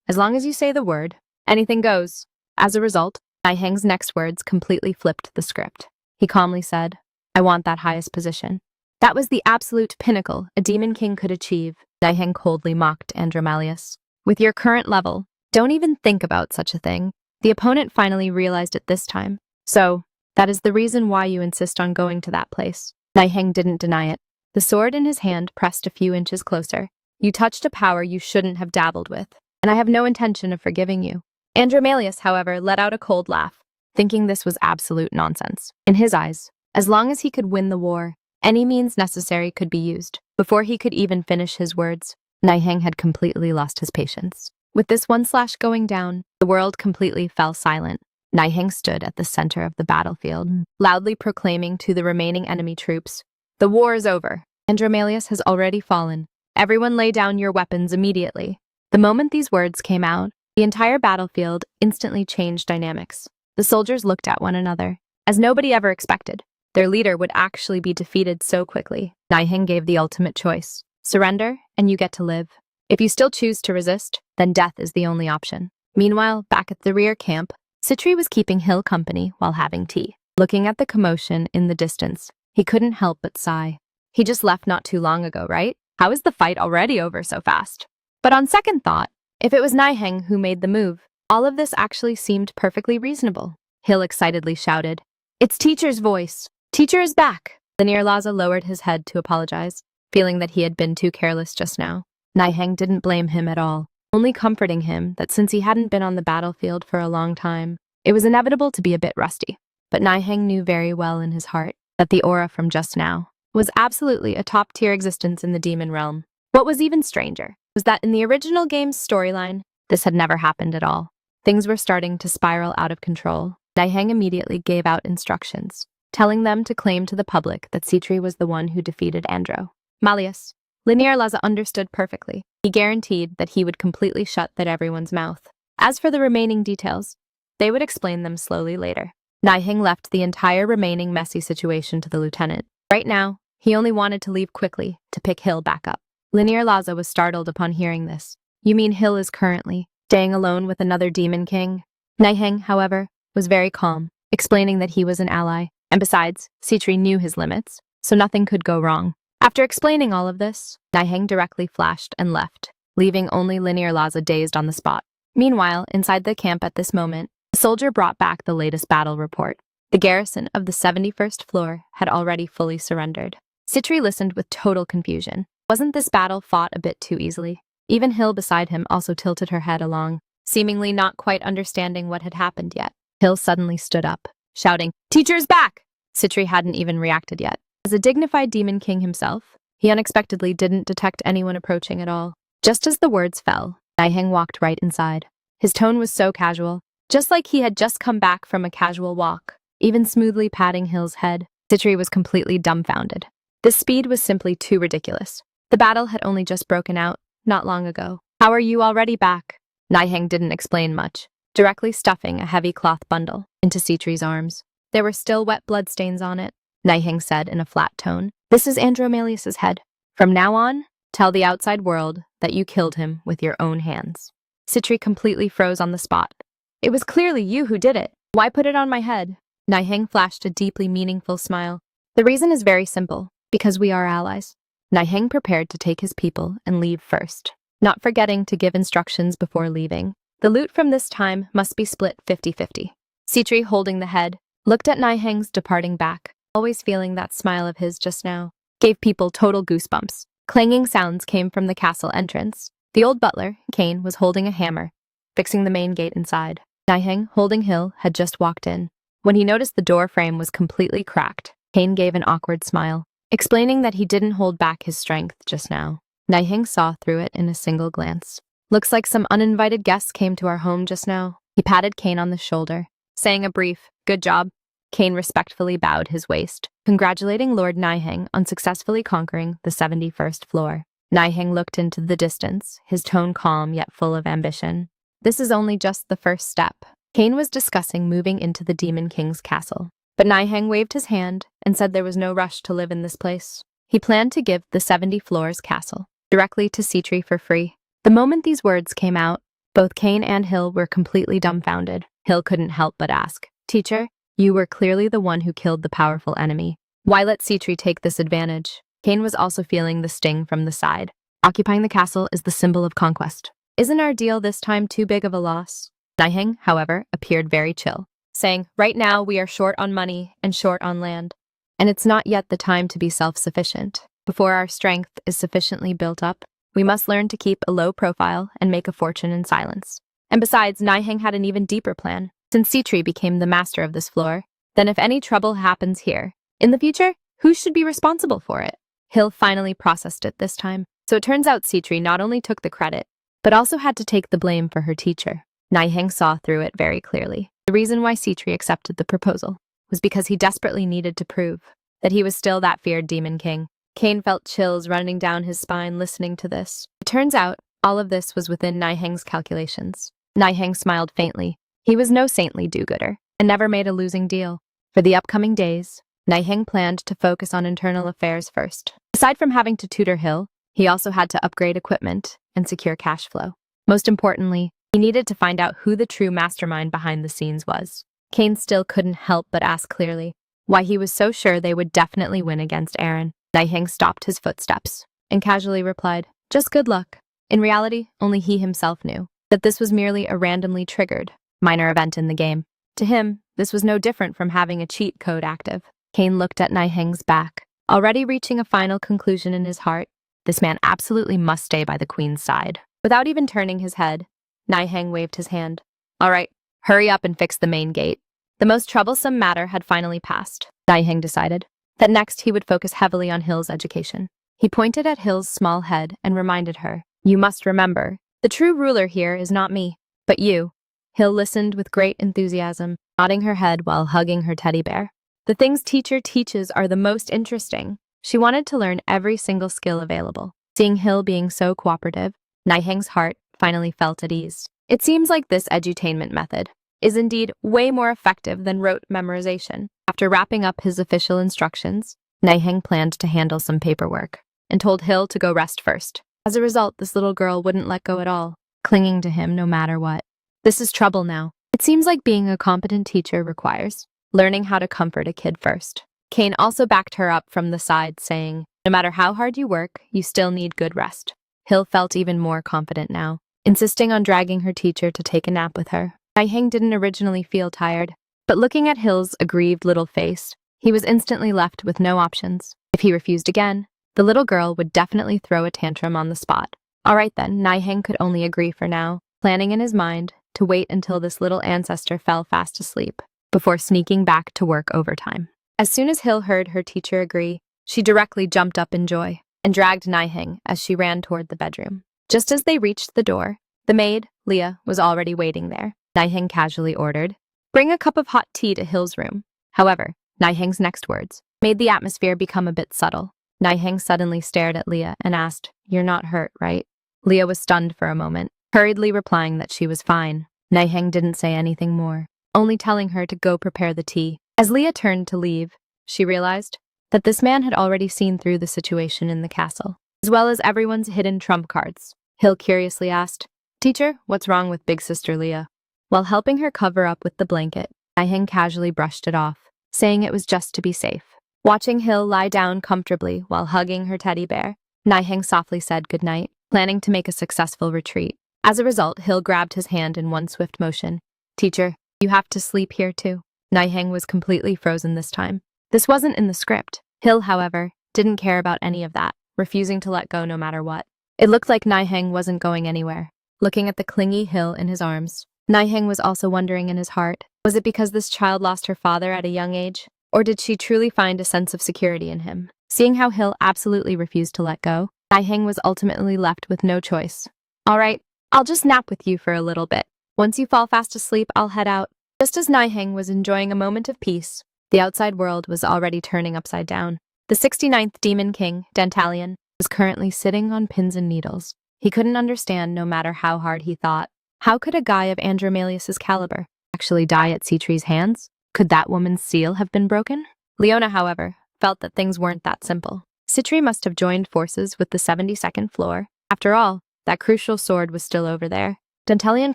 "As long as you say the word, anything goes." As a result, Nihang's next words completely flipped the script. He calmly said, "I want that highest position." That was the absolute pinnacle a demon king could achieve. Nihang coldly mocked Andromalius. "With your current level, don't even think about such a thing." The opponent finally realized it this time. "So, that is the reason why you insist on going to that place." Nihang didn't deny it. The sword in his hand pressed a few inches closer. "You touched a power you shouldn't have dabbled with, and I have no intention of forgiving you." Andromalius, however, let out a cold laugh, thinking this was absolute nonsense. In his eyes, as long as he could win the war, any means necessary could be used. Before he could even finish his words, Nihang had completely lost his patience. With this one slash going down, the world completely fell silent. Nihang stood at the center of the battlefield, loudly proclaiming to the remaining enemy troops, "The war is over. Andromalius has already fallen. Everyone lay down your weapons immediately." The moment these words came out, the entire battlefield instantly changed dynamics. The soldiers looked at one another, as nobody ever expected. Their leader would actually be defeated so quickly. Nihang gave the ultimate choice. Surrender, and you get to live. If you still choose to resist, then death is the only option. Meanwhile, back at the rear camp, Sitri was keeping Hill company while having tea. Looking at the commotion in the distance, he couldn't help but sigh. He just left not too long ago, right? How is the fight already over so fast? But on second thought, if it was Nihang who made the move, all of this actually seemed perfectly reasonable. Hill excitedly shouted, "It's Teacher's voice! Teacher is back!" Linear Laza lowered his head to apologize, feeling that he had been too careless just now. Nihang didn't blame him at all, only comforting him that since he hadn't been on the battlefield for a long time, it was inevitable to be a bit rusty. But Nihang knew very well in his heart that the aura from just now was absolutely a top-tier existence in the demon realm. What was even stranger was that in the original game's storyline, this had never happened at all. Things were starting to spiral out of control. Nihang immediately gave out instructions, telling them to claim to the public that Sitri was the one who defeated Andromalius. Linear Laza understood perfectly. He guaranteed that he would completely shut that everyone's mouth. As for the remaining details, they would explain them slowly later. Nihang left the entire remaining messy situation to the lieutenant. Right now, he only wanted to leave quickly to pick Hill back up. Linear Laza was startled upon hearing this. "You mean Hill is currently staying alone with another demon king?" Nihang, however, was very calm, explaining that he was an ally, and besides, Sitri knew his limits, so nothing could go wrong. After explaining all of this, Nihang directly flashed and left, leaving only Linear Laza dazed on the spot. Meanwhile, inside the camp at this moment, a soldier brought back the latest battle report. The garrison of the 71st floor had already fully surrendered. Sitri listened with total confusion. Wasn't this battle fought a bit too easily? Even Hill beside him also tilted her head along, seemingly not quite understanding what had happened yet. Hill suddenly stood up, shouting, "Teacher's back!" Sitri hadn't even reacted yet. As a dignified demon king himself, he unexpectedly didn't detect anyone approaching at all. Just as the words fell, Nihang walked right inside. His tone was so casual, just like he had just come back from a casual walk. Even smoothly patting Hill's head, Sitri was completely dumbfounded. This speed was simply too ridiculous. The battle had only just broken out, not long ago. "How are you already back?" Nihang didn't explain much, directly stuffing a heavy cloth bundle into Sitri's arms. There were still wet bloodstains on it. Nihang said in a flat tone, "This is Andromalius's head. From now on, tell the outside world that you killed him with your own hands." Sitri completely froze on the spot. "It was clearly you who did it. Why put it on my head?" Nihang flashed a deeply meaningful smile. "The reason is very simple, because we are allies." Nihang prepared to take his people and leave first, not forgetting to give instructions before leaving. The loot from this time must be split 50-50. Sitri, holding the head, looked at Nihang's departing back, always feeling that smile of his just now. Gave people total goosebumps. Clanging sounds came from the castle entrance. The old butler, Kane, was holding a hammer, fixing the main gate inside. Nihang, holding Hill, had just walked in. When he noticed the door frame was completely cracked, Kane gave an awkward smile, explaining that he didn't hold back his strength just now. Nihang saw through it in a single glance. "Looks like some uninvited guests came to our home just now." He patted Kane on the shoulder, saying a brief, Good job. Kane respectfully bowed his waist, congratulating Lord Nihang on successfully conquering the 71st floor. Nihang looked into the distance, his tone calm yet full of ambition. This is only just the first step. Kane was discussing moving into the Demon King's castle, but Nihang waved his hand and said there was no rush to live in this place. He planned to give the 70 floors castle directly to Sitri for free. The moment these words came out, both Kane and Hill were completely dumbfounded. Hill couldn't help but ask, "Teacher, you were clearly the one who killed the powerful enemy. Why let Sitri take this advantage?" Kane was also feeling the sting from the side. Occupying the castle is the symbol of conquest. Isn't our deal this time too big of a loss? Nihang, however, appeared very chill, saying, "Right now we are short on money and short on land, and it's not yet the time to be self-sufficient. Before our strength is sufficiently built up, we must learn to keep a low profile and make a fortune in silence." And besides, Nihang had an even deeper plan. Since Sitri became the master of this floor, then if any trouble happens here, in the future, who should be responsible for it? Hill finally processed it this time. So it turns out Sitri not only took the credit, but also had to take the blame for her teacher. Nihang saw through it very clearly. The reason why Sitri accepted the proposal was because he desperately needed to prove that he was still that feared Demon King. Kane felt chills running down his spine listening to this. It turns out all of this was within Nihang's calculations. Nihang smiled faintly. He was no saintly do-gooder and never made a losing deal. For the upcoming days, Nihang planned to focus on internal affairs first. Aside from having to tutor Hill, he also had to upgrade equipment and secure cash flow. Most importantly, he needed to find out who the true mastermind behind the scenes was. Kane still couldn't help but ask clearly why he was so sure they would definitely win against Aaron. Nihang stopped his footsteps and casually replied, "Just good luck." In reality, only he himself knew that this was merely a randomly triggered, minor event in the game. To him, this was no different from having a cheat code active. Kane looked at Nihang's back, already reaching a final conclusion in his heart. This man absolutely must stay by the queen's side. Without even turning his head, Nihang waved his hand. "All right, hurry up and fix the main gate." The most troublesome matter had finally passed. Nihang decided that next he would focus heavily on Hill's education. He pointed at Hill's small head and reminded her, "You must remember, the true ruler here is not me, but you." Hill listened with great enthusiasm, nodding her head while hugging her teddy bear. The things teacher teaches are the most interesting. She wanted to learn every single skill available. Seeing Hill being so cooperative, Nihang's heart finally felt at ease. It seems like this edutainment method is indeed way more effective than rote memorization. After wrapping up his official instructions, Nihang planned to handle some paperwork and told Hill to go rest first. As a result, this little girl wouldn't let go at all, clinging to him no matter what. This is trouble now. It seems like being a competent teacher requires learning how to comfort a kid first. Kane also backed her up from the side, saying, "No matter how hard you work, you still need good rest." Hill felt even more confident now, insisting on dragging her teacher to take a nap with her. Nihang didn't originally feel tired, but looking at Hill's aggrieved little face, he was instantly left with no options. If he refused again, the little girl would definitely throw a tantrum on the spot. All right then, Nihang could only agree for now, planning in his mind to wait until this little ancestor fell fast asleep before sneaking back to work overtime. As soon as Hill heard her teacher agree, she directly jumped up in joy and dragged Nihang as she ran toward the bedroom. Just as they reached the door, the maid, Leah, was already waiting there. Nihang casually ordered, "Bring a cup of hot tea to Hill's room." However, Nihang's next words made the atmosphere become a bit subtle. Nihang suddenly stared at Leah and asked, "You're not hurt, right?" Leah was stunned for a moment, hurriedly replying that she was fine. Nihang didn't say anything more, only telling her to go prepare the tea. As Leah turned to leave, she realized that this man had already seen through the situation in the castle, as well as everyone's hidden trump cards. Hill curiously asked, "Teacher, what's wrong with Big Sister Leah?" While helping her cover up with the blanket, Nihang casually brushed it off, saying it was just to be safe. Watching Hill lie down comfortably while hugging her teddy bear, Nihang softly said goodnight, planning to make a successful retreat. As a result, Hill grabbed his hand in one swift motion. "Teacher, you have to sleep here too." Nihang was completely frozen this time. This wasn't in the script. Hill, however, didn't care about any of that, refusing to let go no matter what. It looked like Nihang wasn't going anywhere. Looking at the clingy Hill in his arms, Nihang was also wondering in his heart, was it because this child lost her father at a young age? Or did she truly find a sense of security in him? Seeing how Hill absolutely refused to let go, Nihang was ultimately left with no choice. "All right, I'll just nap with you for a little bit. Once you fall fast asleep, I'll head out." Just as Nihang was enjoying a moment of peace, the outside world was already turning upside down. The 69th Demon King, Dantalion, was currently sitting on pins and needles. He couldn't understand no matter how hard he thought. How could a guy of Andromalius's caliber actually die at Sitri's hands? Could that woman's seal have been broken? Leona, however, felt that things weren't that simple. Sitri must have joined forces with the 72nd floor. After all, that crucial sword was still over there. Dantalion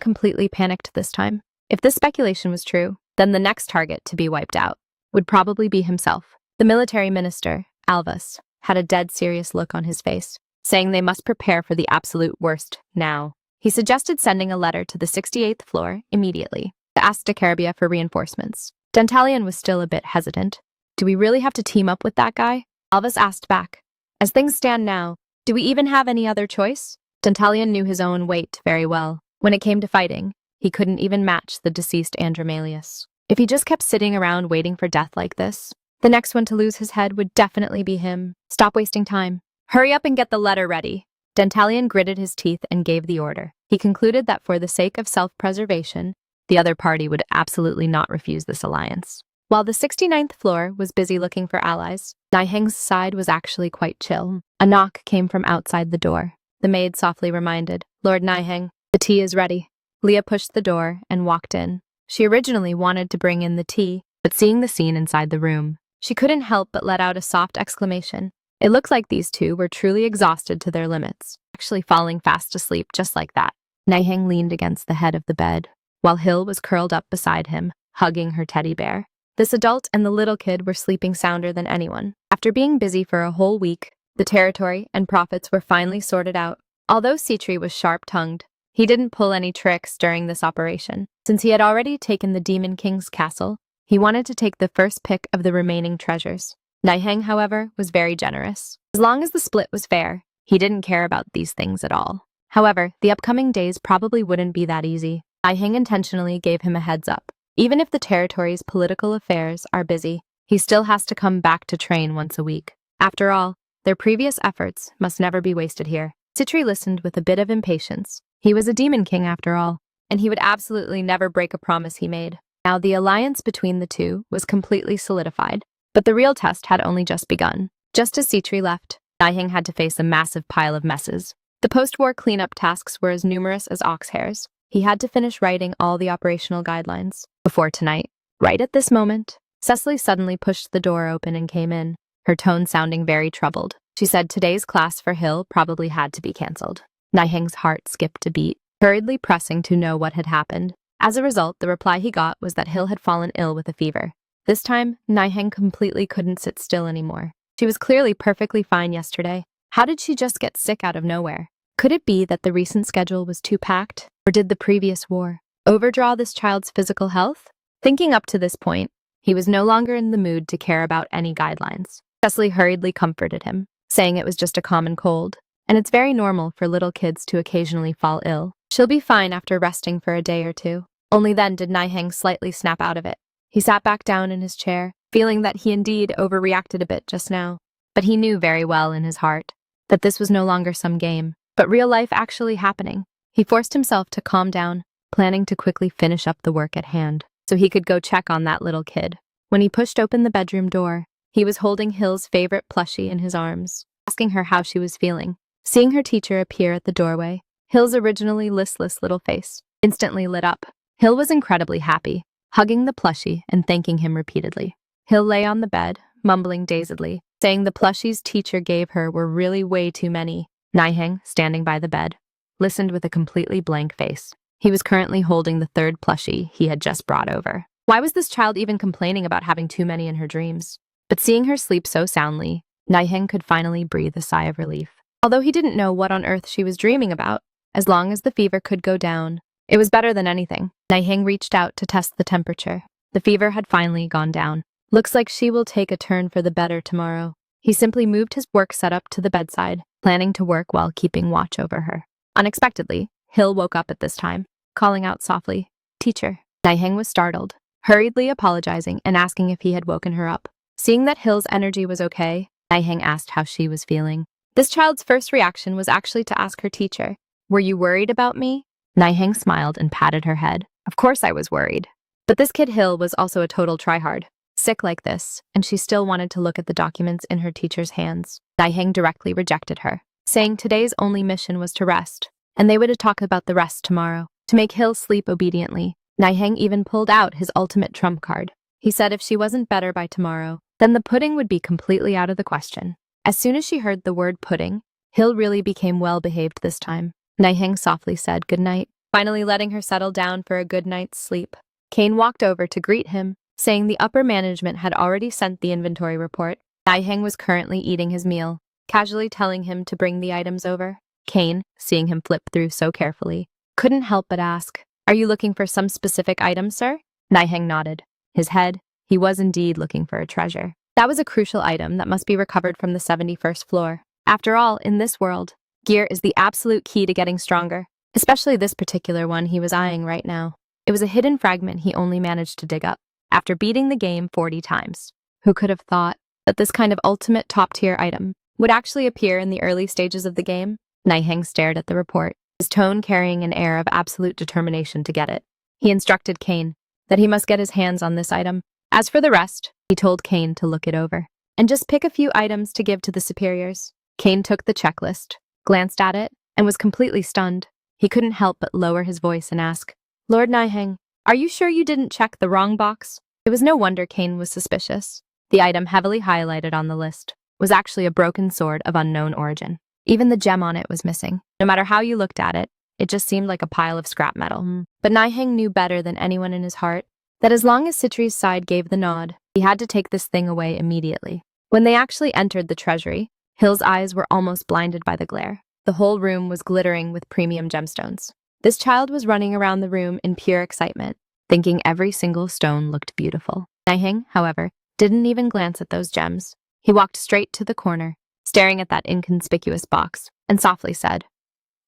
completely panicked this time. If this speculation was true, then the next target to be wiped out would probably be himself. The military minister, Alvas, had a dead serious look on his face, saying they must prepare for the absolute worst now. He suggested sending a letter to the 68th floor immediately to ask Decarabia for reinforcements. Dantalion was still a bit hesitant. Do we really have to team up with that guy? Alvas asked back. As things stand now, do we even have any other choice? Dantalion knew his own weight very well. When it came to fighting, he couldn't even match the deceased Andromalius. If he just kept sitting around waiting for death like this, the next one to lose his head would definitely be him. Stop wasting time. Hurry up and get the letter ready. Dantalion gritted his teeth and gave the order. He concluded that for the sake of self-preservation, the other party would absolutely not refuse this alliance. While the 69th floor was busy looking for allies, Nihang's side was actually quite chill. A knock came from outside the door. The maid softly reminded, "Lord Nihang, the tea is ready." Leah pushed the door and walked in. She originally wanted to bring in the tea, but seeing the scene inside the room, she couldn't help but let out a soft exclamation. It looked like these two were truly exhausted to their limits, actually falling fast asleep just like that. Nihang leaned against the head of the bed, while Hill was curled up beside him, hugging her teddy bear. This adult and the little kid were sleeping sounder than anyone. After being busy for a whole week, the territory and profits were finally sorted out. Although Sitri was sharp-tongued, he didn't pull any tricks during this operation. Since he had already taken the Demon King's castle, he wanted to take the first pick of the remaining treasures. Nihang, however, was very generous. As long as the split was fair, he didn't care about these things at all. However, the upcoming days probably wouldn't be that easy. Nihang intentionally gave him a heads up. Even if the territory's political affairs are busy, he still has to come back to train once a week. After all, their previous efforts must never be wasted here. Sitri listened with a bit of impatience. He was a demon king after all, and he would absolutely never break a promise he made. Now the alliance between the two was completely solidified, but the real test had only just begun. Just as Sitri left, Nihang had to face a massive pile of messes. The post-war cleanup tasks were as numerous as ox hairs. He had to finish writing all the operational guidelines before tonight. Right at this moment, Cecily suddenly pushed the door open and came in, her tone sounding very troubled. She said today's class for Hill probably had to be cancelled. Nihang's heart skipped a beat, hurriedly pressing to know what had happened. As a result, the reply he got was that Hill had fallen ill with a fever. This time, Nihang completely couldn't sit still anymore. She was clearly perfectly fine yesterday. How did she just get sick out of nowhere? Could it be that the recent schedule was too packed? Or did the previous war overdraw this child's physical health? Thinking up to this point, he was no longer in the mood to care about any guidelines. Cecily hurriedly comforted him, saying it was just a common cold, and it's very normal for little kids to occasionally fall ill. She'll be fine after resting for a day or two. Only then did Nihang slightly snap out of it. He sat back down in his chair, feeling that he indeed overreacted a bit just now. But he knew very well in his heart that this was no longer some game, but real life actually happening. He forced himself to calm down, planning to quickly finish up the work at hand, so he could go check on that little kid. When he pushed open the bedroom door, he was holding Hill's favorite plushie in his arms, asking her how she was feeling. Seeing her teacher appear at the doorway, Hill's originally listless little face instantly lit up. Hill was incredibly happy, hugging the plushie and thanking him repeatedly. Hill lay on the bed, mumbling dazedly, saying the plushies teacher gave her were really way too many. Nihang, standing by the bed, listened with a completely blank face. He was currently holding the third plushie he had just brought over. Why was this child even complaining about having too many in her dreams? But seeing her sleep so soundly, Nihang could finally breathe a sigh of relief. Although he didn't know what on earth she was dreaming about, as long as the fever could go down, it was better than anything. Nihang reached out to test the temperature. The fever had finally gone down. Looks like she will take a turn for the better tomorrow. He simply moved his work setup to the bedside, planning to work while keeping watch over her. Unexpectedly, Hill woke up at this time, calling out softly, "Teacher." Nihang was startled, hurriedly apologizing and asking if he had woken her up. Seeing that Hill's energy was okay, Nihang asked how she was feeling. This child's first reaction was actually to ask her teacher, "Were you worried about me?" Nihang smiled and patted her head. "Of course I was worried. But this kid Hill was also a total tryhard. Sick like this, and she still wanted to look at the documents in her teacher's hands. Nihang directly rejected her, saying today's only mission was to rest, and they would talk about the rest tomorrow. To make Hill sleep obediently, Nihang even pulled out his ultimate trump card. He said if she wasn't better by tomorrow, then the pudding would be completely out of the question. As soon as she heard the word pudding, Hill really became well-behaved this time. Nihang softly said goodnight, finally letting her settle down for a good night's sleep. Kane walked over to greet him, saying the upper management had already sent the inventory report. Nihang was currently eating his meal, casually telling him to bring the items over. Kane, seeing him flip through so carefully, couldn't help but ask, "Are you looking for some specific item, sir?" Nihang nodded. His head, he was indeed looking for a treasure. That was a crucial item that must be recovered from the 71st floor. After all, in this world, gear is the absolute key to getting stronger, especially this particular one he was eyeing right now. It was a hidden fragment he only managed to dig up after beating the game 40 times. Who could have thought that this kind of ultimate top-tier item would actually appear in the early stages of the game? Nihang stared at the report, his tone carrying an air of absolute determination to get it. He instructed Kane that he must get his hands on this item. As for the rest, he told Kane to look it over and just pick a few items to give to the superiors. Kane took the checklist, glanced at it, and was completely stunned. He couldn't help but lower his voice and ask, "Lord Nihang, are you sure you didn't check the wrong box?" It was no wonder Kane was suspicious. The item heavily highlighted on the list was actually a broken sword of unknown origin. Even the gem on it was missing. No matter how you looked at it, it just seemed like a pile of scrap metal. But Nihang knew better than anyone in his heart that as long as Sitri's side gave the nod, he had to take this thing away immediately. When they actually entered the treasury, Hill's eyes were almost blinded by the glare. The whole room was glittering with premium gemstones. This child was running around the room in pure excitement, thinking every single stone looked beautiful. Nihang, however, didn't even glance at those gems. He walked straight to the corner, staring at that inconspicuous box, and softly said,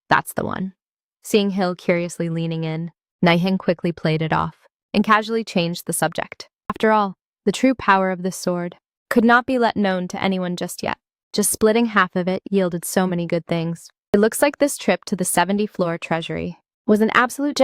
"That's the one." Seeing Hill curiously leaning in, Nihang quickly played it off and casually changed the subject. After all, the true power of this sword could not be let known to anyone just yet. Just splitting half of it yielded so many good things. It looks like this trip to the 70th-floor treasury was an absolute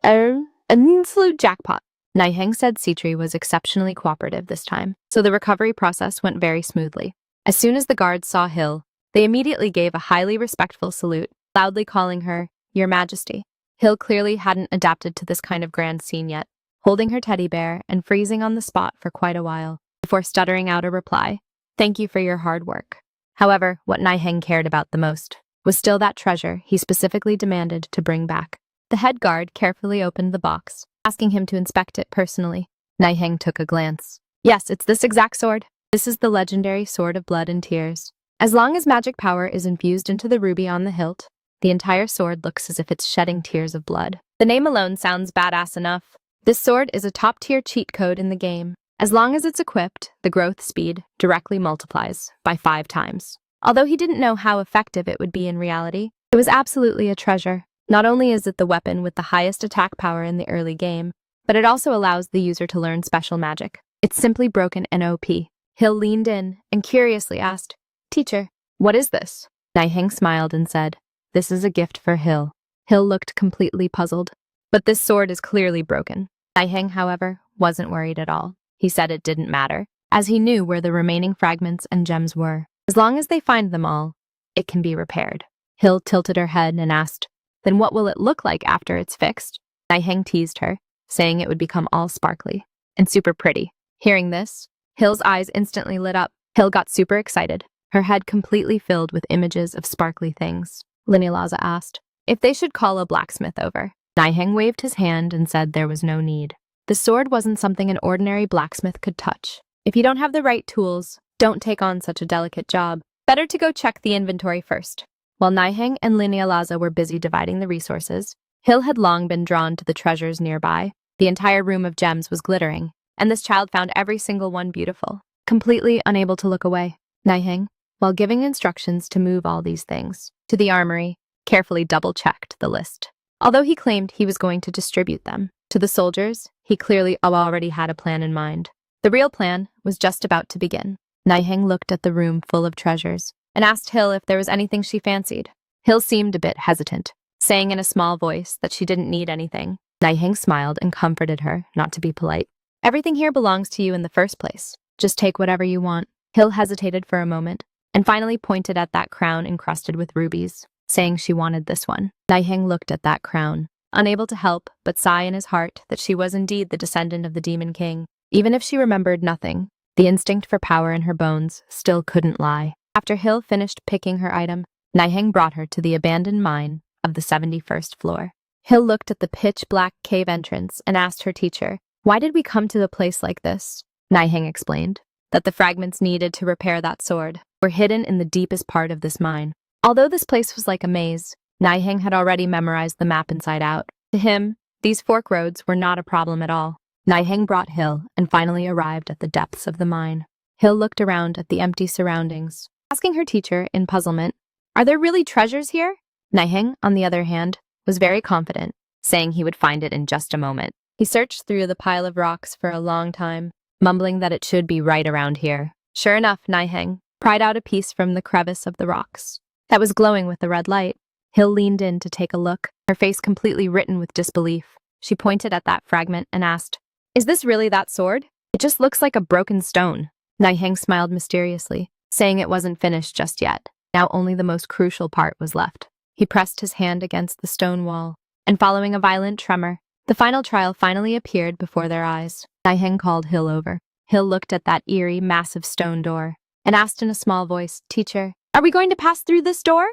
an absolute jackpot. Nihang said Sitri was exceptionally cooperative this time, so the recovery process went very smoothly. As soon as the guards saw Hill, they immediately gave a highly respectful salute, loudly calling her, "Your Majesty." Hill clearly hadn't adapted to this kind of grand scene yet, holding her teddy bear and freezing on the spot for quite a while, before stuttering out a reply, "Thank you for your hard work." However, what Nihang cared about the most was still that treasure he specifically demanded to bring back. The head guard carefully opened the box, asking him to inspect it personally. Nihang took a glance. "Yes, it's this exact sword. This is the legendary Sword of Blood and Tears. As long as magic power is infused into the ruby on the hilt, the entire sword looks as if it's shedding tears of blood. The name alone sounds badass enough. This sword is a top-tier cheat code in the game. As long as it's equipped, the growth speed directly multiplies by 5 times. Although he didn't know how effective it would be in reality, it was absolutely a treasure. Not only is it the weapon with the highest attack power in the early game, but it also allows the user to learn special magic. It's simply broken and OP. Hill leaned in and curiously asked, "Teacher, what is this?" Nihang smiled and said, "This is a gift for Hill." Hill looked completely puzzled. "But this sword is clearly broken." Nihang, however, wasn't worried at all. He said it didn't matter, as he knew where the remaining fragments and gems were. As long as they find them all, it can be repaired. Hill tilted her head and asked, "Then what will it look like after it's fixed?" Nihang teased her, saying it would become all sparkly and super pretty. Hearing this, Hill's eyes instantly lit up. Hill got super excited, her head completely filled with images of sparkly things. Linilaza asked if they should call a blacksmith over. Nihang waved his hand and said there was no need. The sword wasn't something an ordinary blacksmith could touch. If you don't have the right tools, don't take on such a delicate job. Better to go check the inventory first. While Nihang and Linilaza were busy dividing the resources, Hill had long been drawn to the treasures nearby. The entire room of gems was glittering, and this child found every single one beautiful, completely unable to look away. Nihang, while giving instructions to move all these things to the armory, carefully double-checked the list. Although he claimed he was going to distribute them to the soldiers, he clearly already had a plan in mind. The real plan was just about to begin. Nihang looked at the room full of treasures and asked Hill if there was anything she fancied. Hill seemed a bit hesitant, saying in a small voice that she didn't need anything. Nihang smiled and comforted her, not to be polite. Everything here belongs to you in the first place. Just take whatever you want. Hill hesitated for a moment, and finally pointed at that crown encrusted with rubies, saying she wanted this one. Nihang looked at that crown, unable to help but sigh in his heart that she was indeed the descendant of the Demon King. Even if she remembered nothing, the instinct for power in her bones still couldn't lie. After Hill finished picking her item, Nihang brought her to the abandoned mine of the 71st floor. Hill looked at the pitch-black cave entrance and asked her teacher, "Why did we come to a place like this?" Nihang explained that the fragments needed to repair that sword were hidden in the deepest part of this mine. Although this place was like a maze, Nihang had already memorized the map inside out. To him, these fork roads were not a problem at all. Nihang brought Hill and finally arrived at the depths of the mine. Hill looked around at the empty surroundings, asking her teacher in puzzlement, "Are there really treasures here?" Nihang, on the other hand, was very confident, saying he would find it in just a moment. He searched through the pile of rocks for a long time, mumbling that it should be right around here. Sure enough, Nihang pried out a piece from the crevice of the rocks that was glowing with the red light. Hill leaned in to take a look, her face completely written with disbelief. She pointed at that fragment and asked, "Is this really that sword? It just looks like a broken stone." Nihang smiled mysteriously, saying it wasn't finished just yet. Now only the most crucial part was left. He pressed his hand against the stone wall, and following a violent tremor, the final trial finally appeared before their eyes. Nihang called Hill over. Hill looked at that eerie, massive stone door and asked in a small voice, "Teacher, are we going to pass through this door?"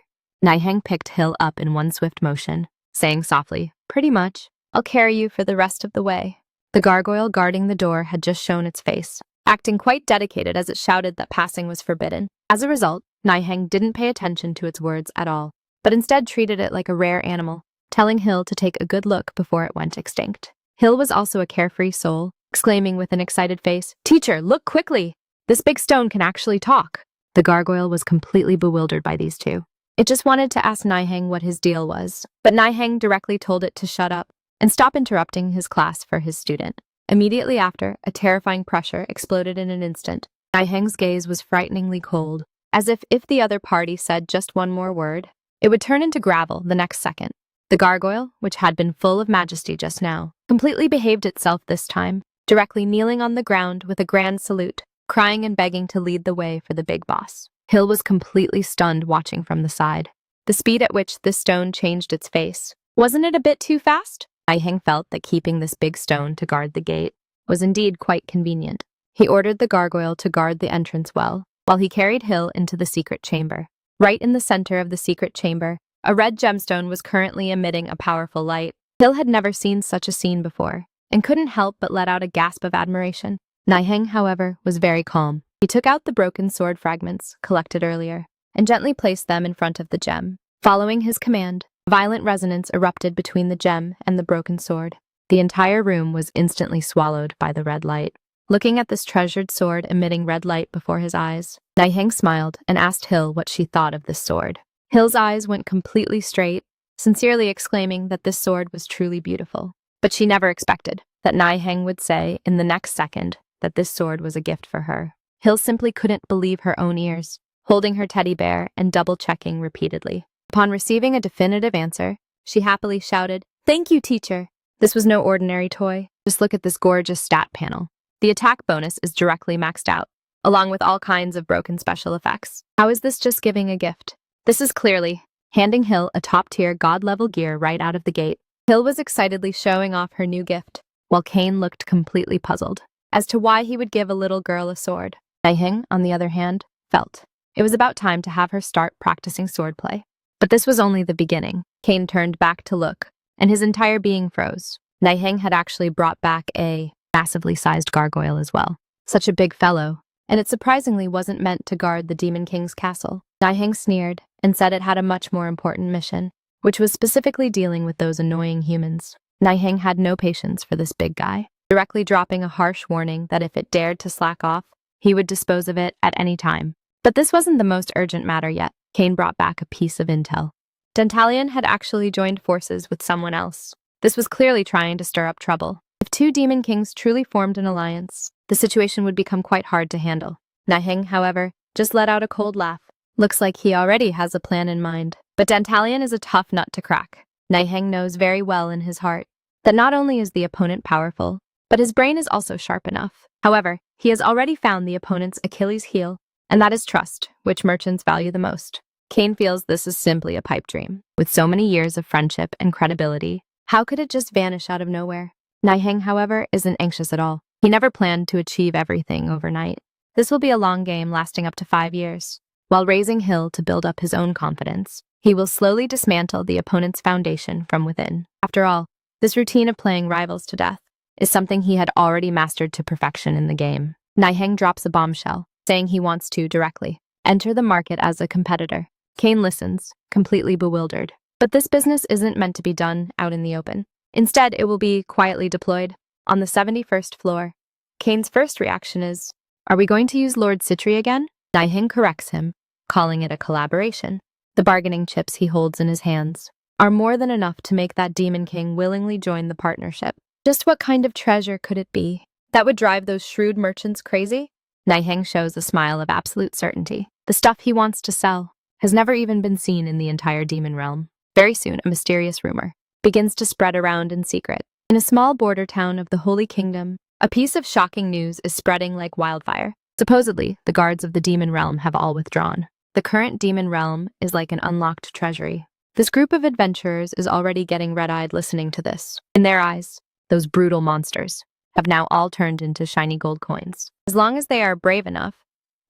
Nihang picked Hill up in one swift motion, saying softly, "Pretty much. I'll carry you for the rest of the way." The gargoyle guarding the door had just shown its face, acting quite dedicated as it shouted that passing was forbidden. As a result, Nihang didn't pay attention to its words at all, but instead treated it like a rare animal, telling Hill to take a good look before it went extinct. Hill was also a carefree soul, exclaiming with an excited face, "Teacher, look quickly! This big stone can actually talk." The gargoyle was completely bewildered by these two. It just wanted to ask Nihang what his deal was, but Nihang directly told it to shut up and stop interrupting his class for his student. Immediately after, a terrifying pressure exploded in an instant. Nihang's gaze was frighteningly cold, as if the other party said just one more word, it would turn into gravel the next second. The gargoyle, which had been full of majesty just now, completely behaved itself this time, directly kneeling on the ground with a grand salute, crying and begging to lead the way for the big boss. Hill was completely stunned watching from the side. The speed at which this stone changed its face, wasn't it a bit too fast? Nihang felt that keeping this big stone to guard the gate was indeed quite convenient. He ordered the gargoyle to guard the entrance well, while he carried Hill into the secret chamber. Right in the center of the secret chamber, a red gemstone was currently emitting a powerful light. Hill had never seen such a scene before, and couldn't help but let out a gasp of admiration. Nihang, however, was very calm. He took out the broken sword fragments collected earlier, and gently placed them in front of the gem. Following his command, violent resonance erupted between the gem and the broken sword. The entire room was instantly swallowed by the red light. Looking at this treasured sword emitting red light before his eyes, Nihang smiled and asked Hill what she thought of this sword. Hill's eyes went completely straight, sincerely exclaiming that this sword was truly beautiful. But she never expected that Nihang would say in the next second that this sword was a gift for her. Hill simply couldn't believe her own ears, holding her teddy bear and double-checking repeatedly. Upon receiving a definitive answer, she happily shouted, "Thank you, teacher!" This was no ordinary toy. Just look at this gorgeous stat panel. The attack bonus is directly maxed out, along with all kinds of broken special effects. How is this just giving a gift? This is clearly handing Hill a top-tier god-level gear right out of the gate. Hill was excitedly showing off her new gift, while Kane looked completely puzzled as to why he would give a little girl a sword. Nihang, on the other hand, felt it was about time to have her start practicing swordplay. But this was only the beginning. Kane turned back to look, and his entire being froze. Nihang had actually brought back a massively sized gargoyle as well. Such a big fellow, and it surprisingly wasn't meant to guard the Demon King's castle. Nihang sneered and said it had a much more important mission, which was specifically dealing with those annoying humans. Nihang had no patience for this big guy, directly dropping a harsh warning that if it dared to slack off, he would dispose of it at any time. But this wasn't the most urgent matter yet. Kane brought back a piece of intel. Dentalion had actually joined forces with someone else. This was clearly trying to stir up trouble. If two Demon Kings truly formed an alliance, the situation would become quite hard to handle. Nihang, however, just let out a cold laugh. Looks like he already has a plan in mind. But Dentalion is a tough nut to crack. Nihang knows very well in his heart that not only is the opponent powerful, but his brain is also sharp enough. However, he has already found the opponent's Achilles heel, and that is trust, which merchants value the most. Kane feels this is simply a pipe dream. With so many years of friendship and credibility, how could it just vanish out of nowhere? Nihang, however, isn't anxious at all. He never planned to achieve everything overnight. This will be a long game lasting up to 5 years. While raising Hill to build up his own confidence, he will slowly dismantle the opponent's foundation from within. After all, this routine of playing rivals to death is something he had already mastered to perfection in the game. Nihang drops a bombshell, saying he wants to directly enter the market as a competitor. Kane listens, completely bewildered. But this business isn't meant to be done out in the open. Instead, it will be quietly deployed on the 71st floor. Kane's first reaction is, "Are we going to use Lord Sitri again?" Nihang corrects him, calling it a collaboration. The bargaining chips he holds in his hands are more than enough to make that Demon King willingly join the partnership. Just what kind of treasure could it be that would drive those shrewd merchants crazy? Nihang shows a smile of absolute certainty. The stuff he wants to sell has never even been seen in the entire demon realm. Very soon, a mysterious rumor begins to spread around in secret. In a small border town of the Holy Kingdom, a piece of shocking news is spreading like wildfire. Supposedly, the guards of the demon realm have all withdrawn. The current demon realm is like an unlocked treasury. This group of adventurers is already getting red-eyed listening to this. In their eyes, those brutal monsters have now all turned into shiny gold coins. As long as they are brave enough,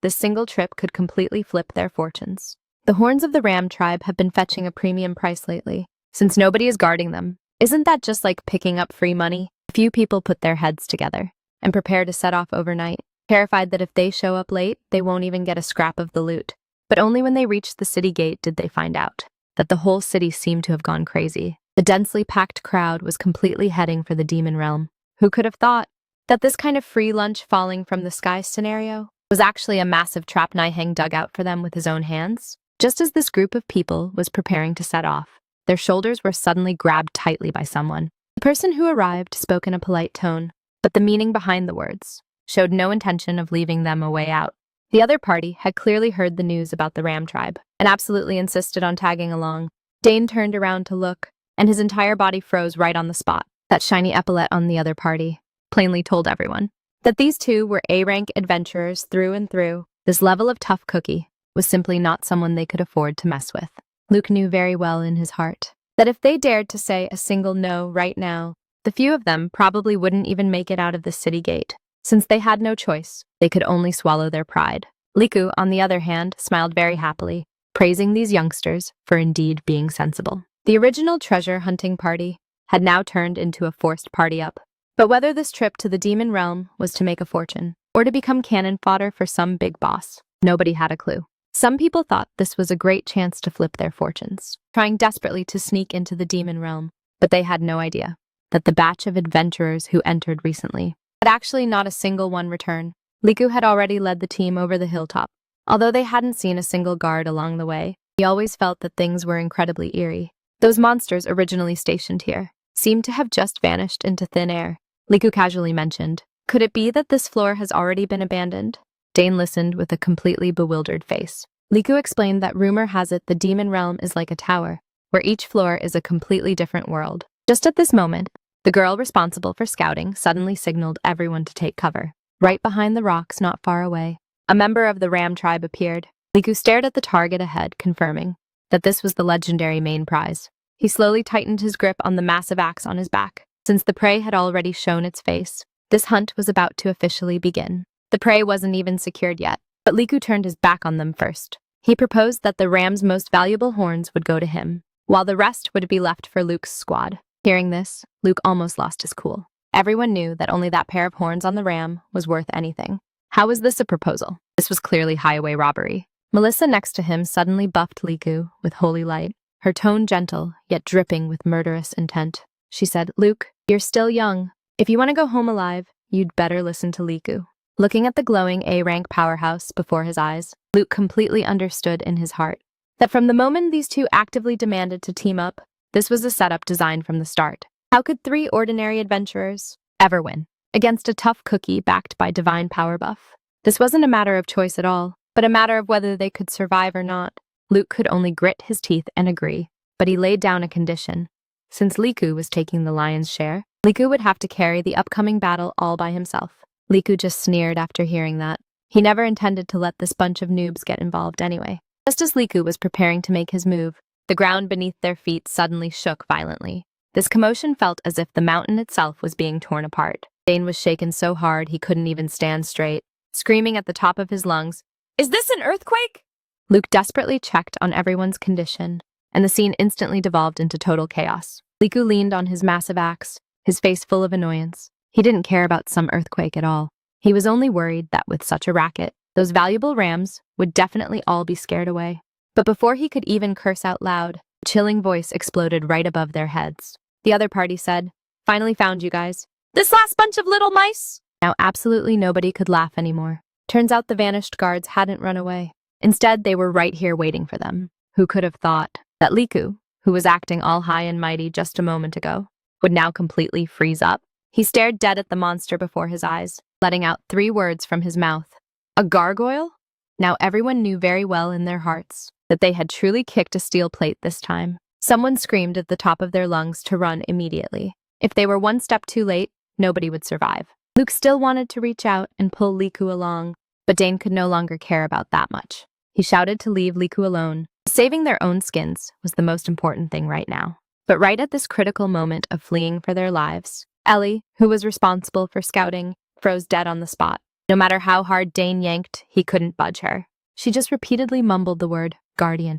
this single trip could completely flip their fortunes. The horns of the Ram tribe have been fetching a premium price lately, since nobody is guarding them. Isn't that just like picking up free money? A few people put their heads together and prepare to set off overnight, terrified that if they show up late, they won't even get a scrap of the loot. But only when they reached the city gate did they find out that the whole city seemed to have gone crazy. The densely packed crowd was completely heading for the demon realm. Who could have thought that this kind of free lunch falling from the sky scenario was actually a massive trap Nihang dug out for them with his own hands? Just as this group of people was preparing to set off, their shoulders were suddenly grabbed tightly by someone. The person who arrived spoke in a polite tone, but the meaning behind the words showed no intention of leaving them a way out. The other party had clearly heard the news about the Ram tribe and absolutely insisted on tagging along. Dane turned around to look, and his entire body froze right on the spot. That shiny epaulette on the other party plainly told everyone that these two were A-rank adventurers through and through. This level of tough cookie was simply not someone they could afford to mess with. Luke knew very well in his heart that if they dared to say a single no right now, the few of them probably wouldn't even make it out of the city gate. Since they had no choice, they could only swallow their pride. Liku, on the other hand, smiled very happily, praising these youngsters for indeed being sensible. The original treasure hunting party had now turned into a forced party-up. But whether this trip to the demon realm was to make a fortune or to become cannon fodder for some big boss, nobody had a clue. Some people thought this was a great chance to flip their fortunes, trying desperately to sneak into the demon realm, but they had no idea that the batch of adventurers who entered recently had actually not a single one return. Liku had already led the team over the hilltop. Although they hadn't seen a single guard along the way, he always felt that things were incredibly eerie. Those monsters originally stationed here seemed to have just vanished into thin air. Liku casually mentioned, "Could it be that this floor has already been abandoned?" Dane listened with a completely bewildered face. Liku explained that rumor has it the demon realm is like a tower, where each floor is a completely different world. Just at this moment, the girl responsible for scouting suddenly signaled everyone to take cover. Right behind the rocks not far away, a member of the Ram tribe appeared. Liku stared at the target ahead, confirming that this was the legendary main prize. He slowly tightened his grip on the massive axe on his back. Since the prey had already shown its face, this hunt was about to officially begin. The prey wasn't even secured yet, but Liku turned his back on them first. He proposed that the ram's most valuable horns would go to him, while the rest would be left for Luke's squad. Hearing this, Luke almost lost his cool. Everyone knew that only that pair of horns on the ram was worth anything. How was this a proposal? This was clearly highway robbery. Melissa next to him suddenly buffed Liku with holy light, her tone gentle, yet dripping with murderous intent. She said, "Luke, you're still young. If you want to go home alive, you'd better listen to Liku." Looking at the glowing A-rank powerhouse before his eyes, Luke completely understood in his heart that from the moment these two actively demanded to team up, this was a setup designed from the start. How could 3 ordinary adventurers ever win against a tough cookie backed by divine power buff? This wasn't a matter of choice at all, but a matter of whether they could survive or not. Luke could only grit his teeth and agree, but he laid down a condition. Since Liku was taking the lion's share, Liku would have to carry the upcoming battle all by himself. Liku just sneered after hearing that. He never intended to let this bunch of noobs get involved anyway. Just as Liku was preparing to make his move, the ground beneath their feet suddenly shook violently. This commotion felt as if the mountain itself was being torn apart. Dane was shaken so hard he couldn't even stand straight, screaming at the top of his lungs, "Is this an earthquake?" Luke desperately checked on everyone's condition, and the scene instantly devolved into total chaos. Liku leaned on his massive axe, his face full of annoyance. He didn't care about some earthquake at all. He was only worried that with such a racket, those valuable rams would definitely all be scared away. But before he could even curse out loud, a chilling voice exploded right above their heads. The other party said, "Finally found you guys. This last bunch of little mice!" Now absolutely nobody could laugh anymore. Turns out the vanished guards hadn't run away. Instead, they were right here waiting for them. Who could have thought that Liku, who was acting all high and mighty just a moment ago, would now completely freeze up? He stared dead at the monster before his eyes, letting out 3 words from his mouth. A gargoyle? Now everyone knew very well in their hearts that they had truly kicked a steel plate this time. Someone screamed at the top of their lungs to run immediately. If they were one step too late, nobody would survive. Luke still wanted to reach out and pull Liku along, but Dane could no longer care about that much. He shouted to leave Liku alone. Saving their own skins was the most important thing right now. But right at this critical moment of fleeing for their lives, Ellie, who was responsible for scouting, froze dead on the spot. No matter how hard Dane yanked, he couldn't budge her. She just repeatedly mumbled the word, "Guardian."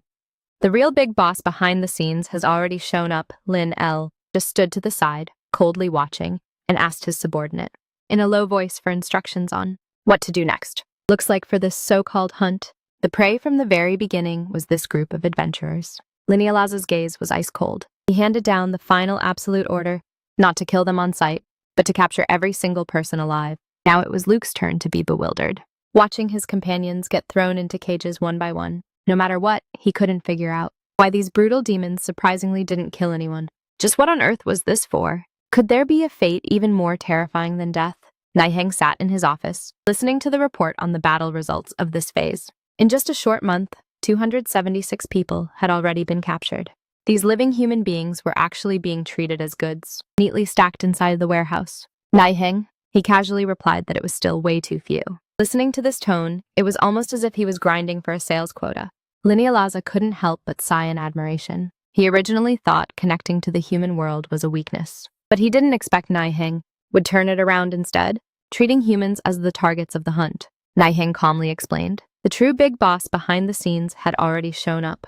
The real big boss behind the scenes has already shown up. Lin L. just stood to the side, coldly watching, and asked his subordinate, in a low voice, for instructions on what to do next. Looks like for this so-called hunt, the prey from the very beginning was this group of adventurers. Linealaza's gaze was ice cold. He handed down the final absolute order, not to kill them on sight, but to capture every single person alive. Now it was Luke's turn to be bewildered. Watching his companions get thrown into cages one by one, no matter what, he couldn't figure out why these brutal demons surprisingly didn't kill anyone. Just what on earth was this for? Could there be a fate even more terrifying than death? Nihang sat in his office, listening to the report on the battle results of this phase. In just a short month, 276 people had already been captured. These living human beings were actually being treated as goods, neatly stacked inside the warehouse. Nihang, he casually replied that it was still way too few. Listening to this tone, it was almost as if he was grinding for a sales quota. Linealaza couldn't help but sigh in admiration. He originally thought connecting to the human world was a weakness, but he didn't expect Nihang would turn it around instead, treating humans as the targets of the hunt. Nihang calmly explained. The true big boss behind the scenes had already shown up.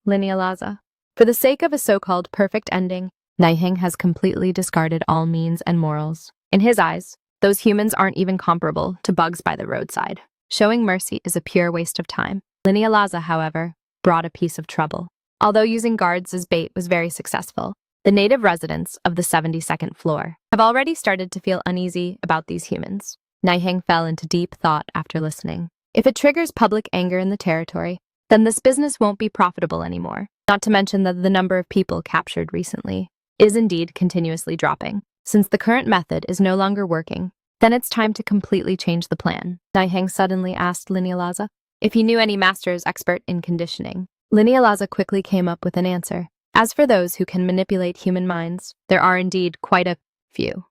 Linealaza. For the sake of a so-called perfect ending, Nihang has completely discarded all means and morals. In his eyes, those humans aren't even comparable to bugs by the roadside. Showing mercy is a pure waste of time. Linealaza, however, brought a piece of trouble. Although using guards as bait was very successful, the native residents of the 72nd floor have already started to feel uneasy about these humans. Nihang fell into deep thought after listening. If it triggers public anger in the territory, then this business won't be profitable anymore. Not to mention that the number of people captured recently is indeed continuously dropping. Since the current method is no longer working, then it's time to completely change the plan. Nihang suddenly asked Linealaza if he knew any masters expert in conditioning. Linealaza quickly came up with an answer. As for those who can manipulate human minds, there are indeed quite a few.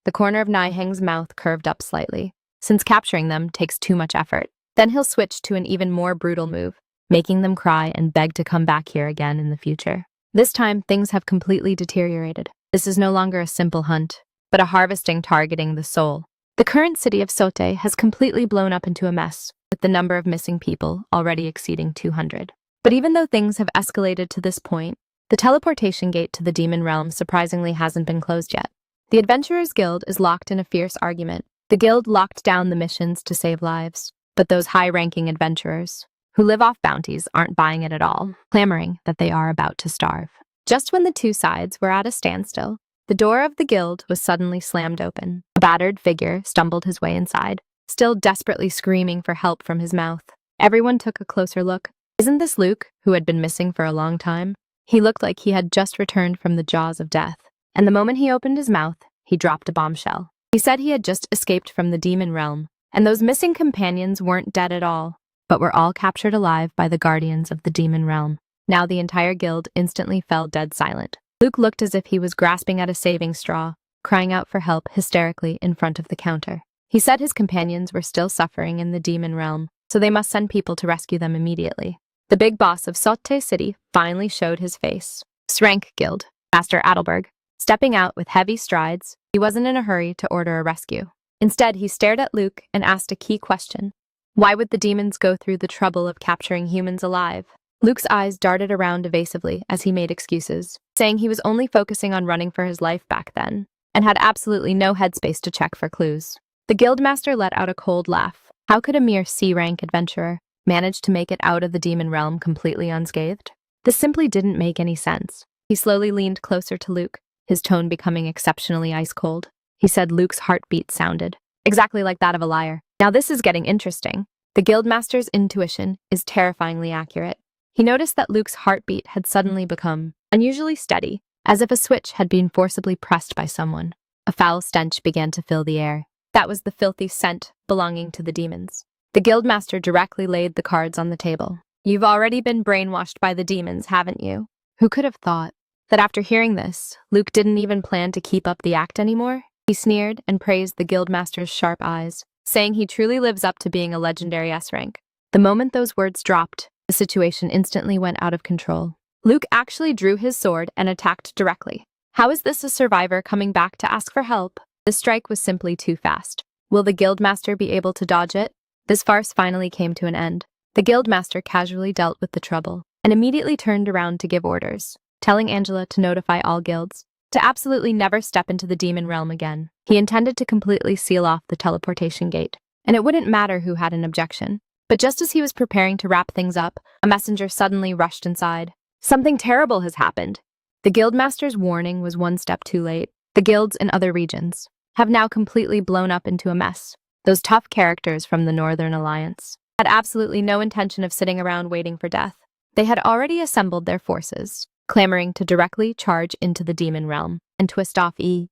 The corner of Nihang's mouth curved up slightly, since capturing them takes too much effort. Then he'll switch to an even more brutal move, making them cry and beg to come back here again in the future. This time, things have completely deteriorated. This is no longer a simple hunt, but a harvesting targeting the soul. The current city of Sote has completely blown up into a mess, with the number of missing people already exceeding 200. But even though things have escalated to this point, the teleportation gate to the demon realm surprisingly hasn't been closed yet. The Adventurers Guild is locked in a fierce argument. The guild locked down the missions to save lives, but those high-ranking adventurers who live off bounties aren't buying it at all, clamoring that they are about to starve. Just when the two sides were at a standstill, the door of the guild was suddenly slammed open. A battered figure stumbled his way inside, still desperately screaming for help from his mouth. Everyone took a closer look. Isn't this Luke, who had been missing for a long time? He looked like he had just returned from the jaws of death, and the moment he opened his mouth, he dropped a bombshell. He said he had just escaped from the demon realm, and those missing companions weren't dead at all, but were all captured alive by the guardians of the demon realm. Now the entire guild instantly fell dead silent. Luke looked as if he was grasping at a saving straw, crying out for help hysterically in front of the counter. He said his companions were still suffering in the demon realm, so they must send people to rescue them immediately. The big boss of Sotte City finally showed his face. Srank Guild, Master Adelberg. Stepping out with heavy strides, he wasn't in a hurry to order a rescue. Instead, he stared at Luke and asked a key question. Why would the demons go through the trouble of capturing humans alive? Luke's eyes darted around evasively as he made excuses, saying he was only focusing on running for his life back then, and had absolutely no headspace to check for clues. The guildmaster let out a cold laugh. How could a mere C-rank adventurer manage to make it out of the demon realm completely unscathed? This simply didn't make any sense. He slowly leaned closer to Luke, his tone becoming exceptionally ice-cold. He said Luke's heartbeat sounded exactly like that of a liar. Now this is getting interesting. The guildmaster's intuition is terrifyingly accurate. He noticed that Luke's heartbeat had suddenly become unusually steady, as if a switch had been forcibly pressed by someone. A foul stench began to fill the air. That was the filthy scent belonging to the demons. The guildmaster directly laid the cards on the table. You've already been brainwashed by the demons, haven't you? Who could have thought that after hearing this, Luke didn't even plan to keep up the act anymore? He sneered and praised the guildmaster's sharp eyes, saying he truly lives up to being a legendary S-rank. The moment those words dropped, the situation instantly went out of control. Luke actually drew his sword and attacked directly. How is this a survivor coming back to ask for help? The strike was simply too fast. Will the guildmaster be able to dodge it? This farce finally came to an end. The guildmaster casually dealt with the trouble and immediately turned around to give orders, telling Angela to notify all guilds to absolutely never step into the demon realm again. He intended to completely seal off the teleportation gate, and it wouldn't matter who had an objection. But just as he was preparing to wrap things up, a messenger suddenly rushed inside. Something terrible has happened. The guildmaster's warning was one step too late. The guilds in other regions have now completely blown up into a mess. Those tough characters from the Northern Alliance had absolutely no intention of sitting around waiting for death. They had already assembled their forces, clamoring to directly charge into the demon realm and twist off the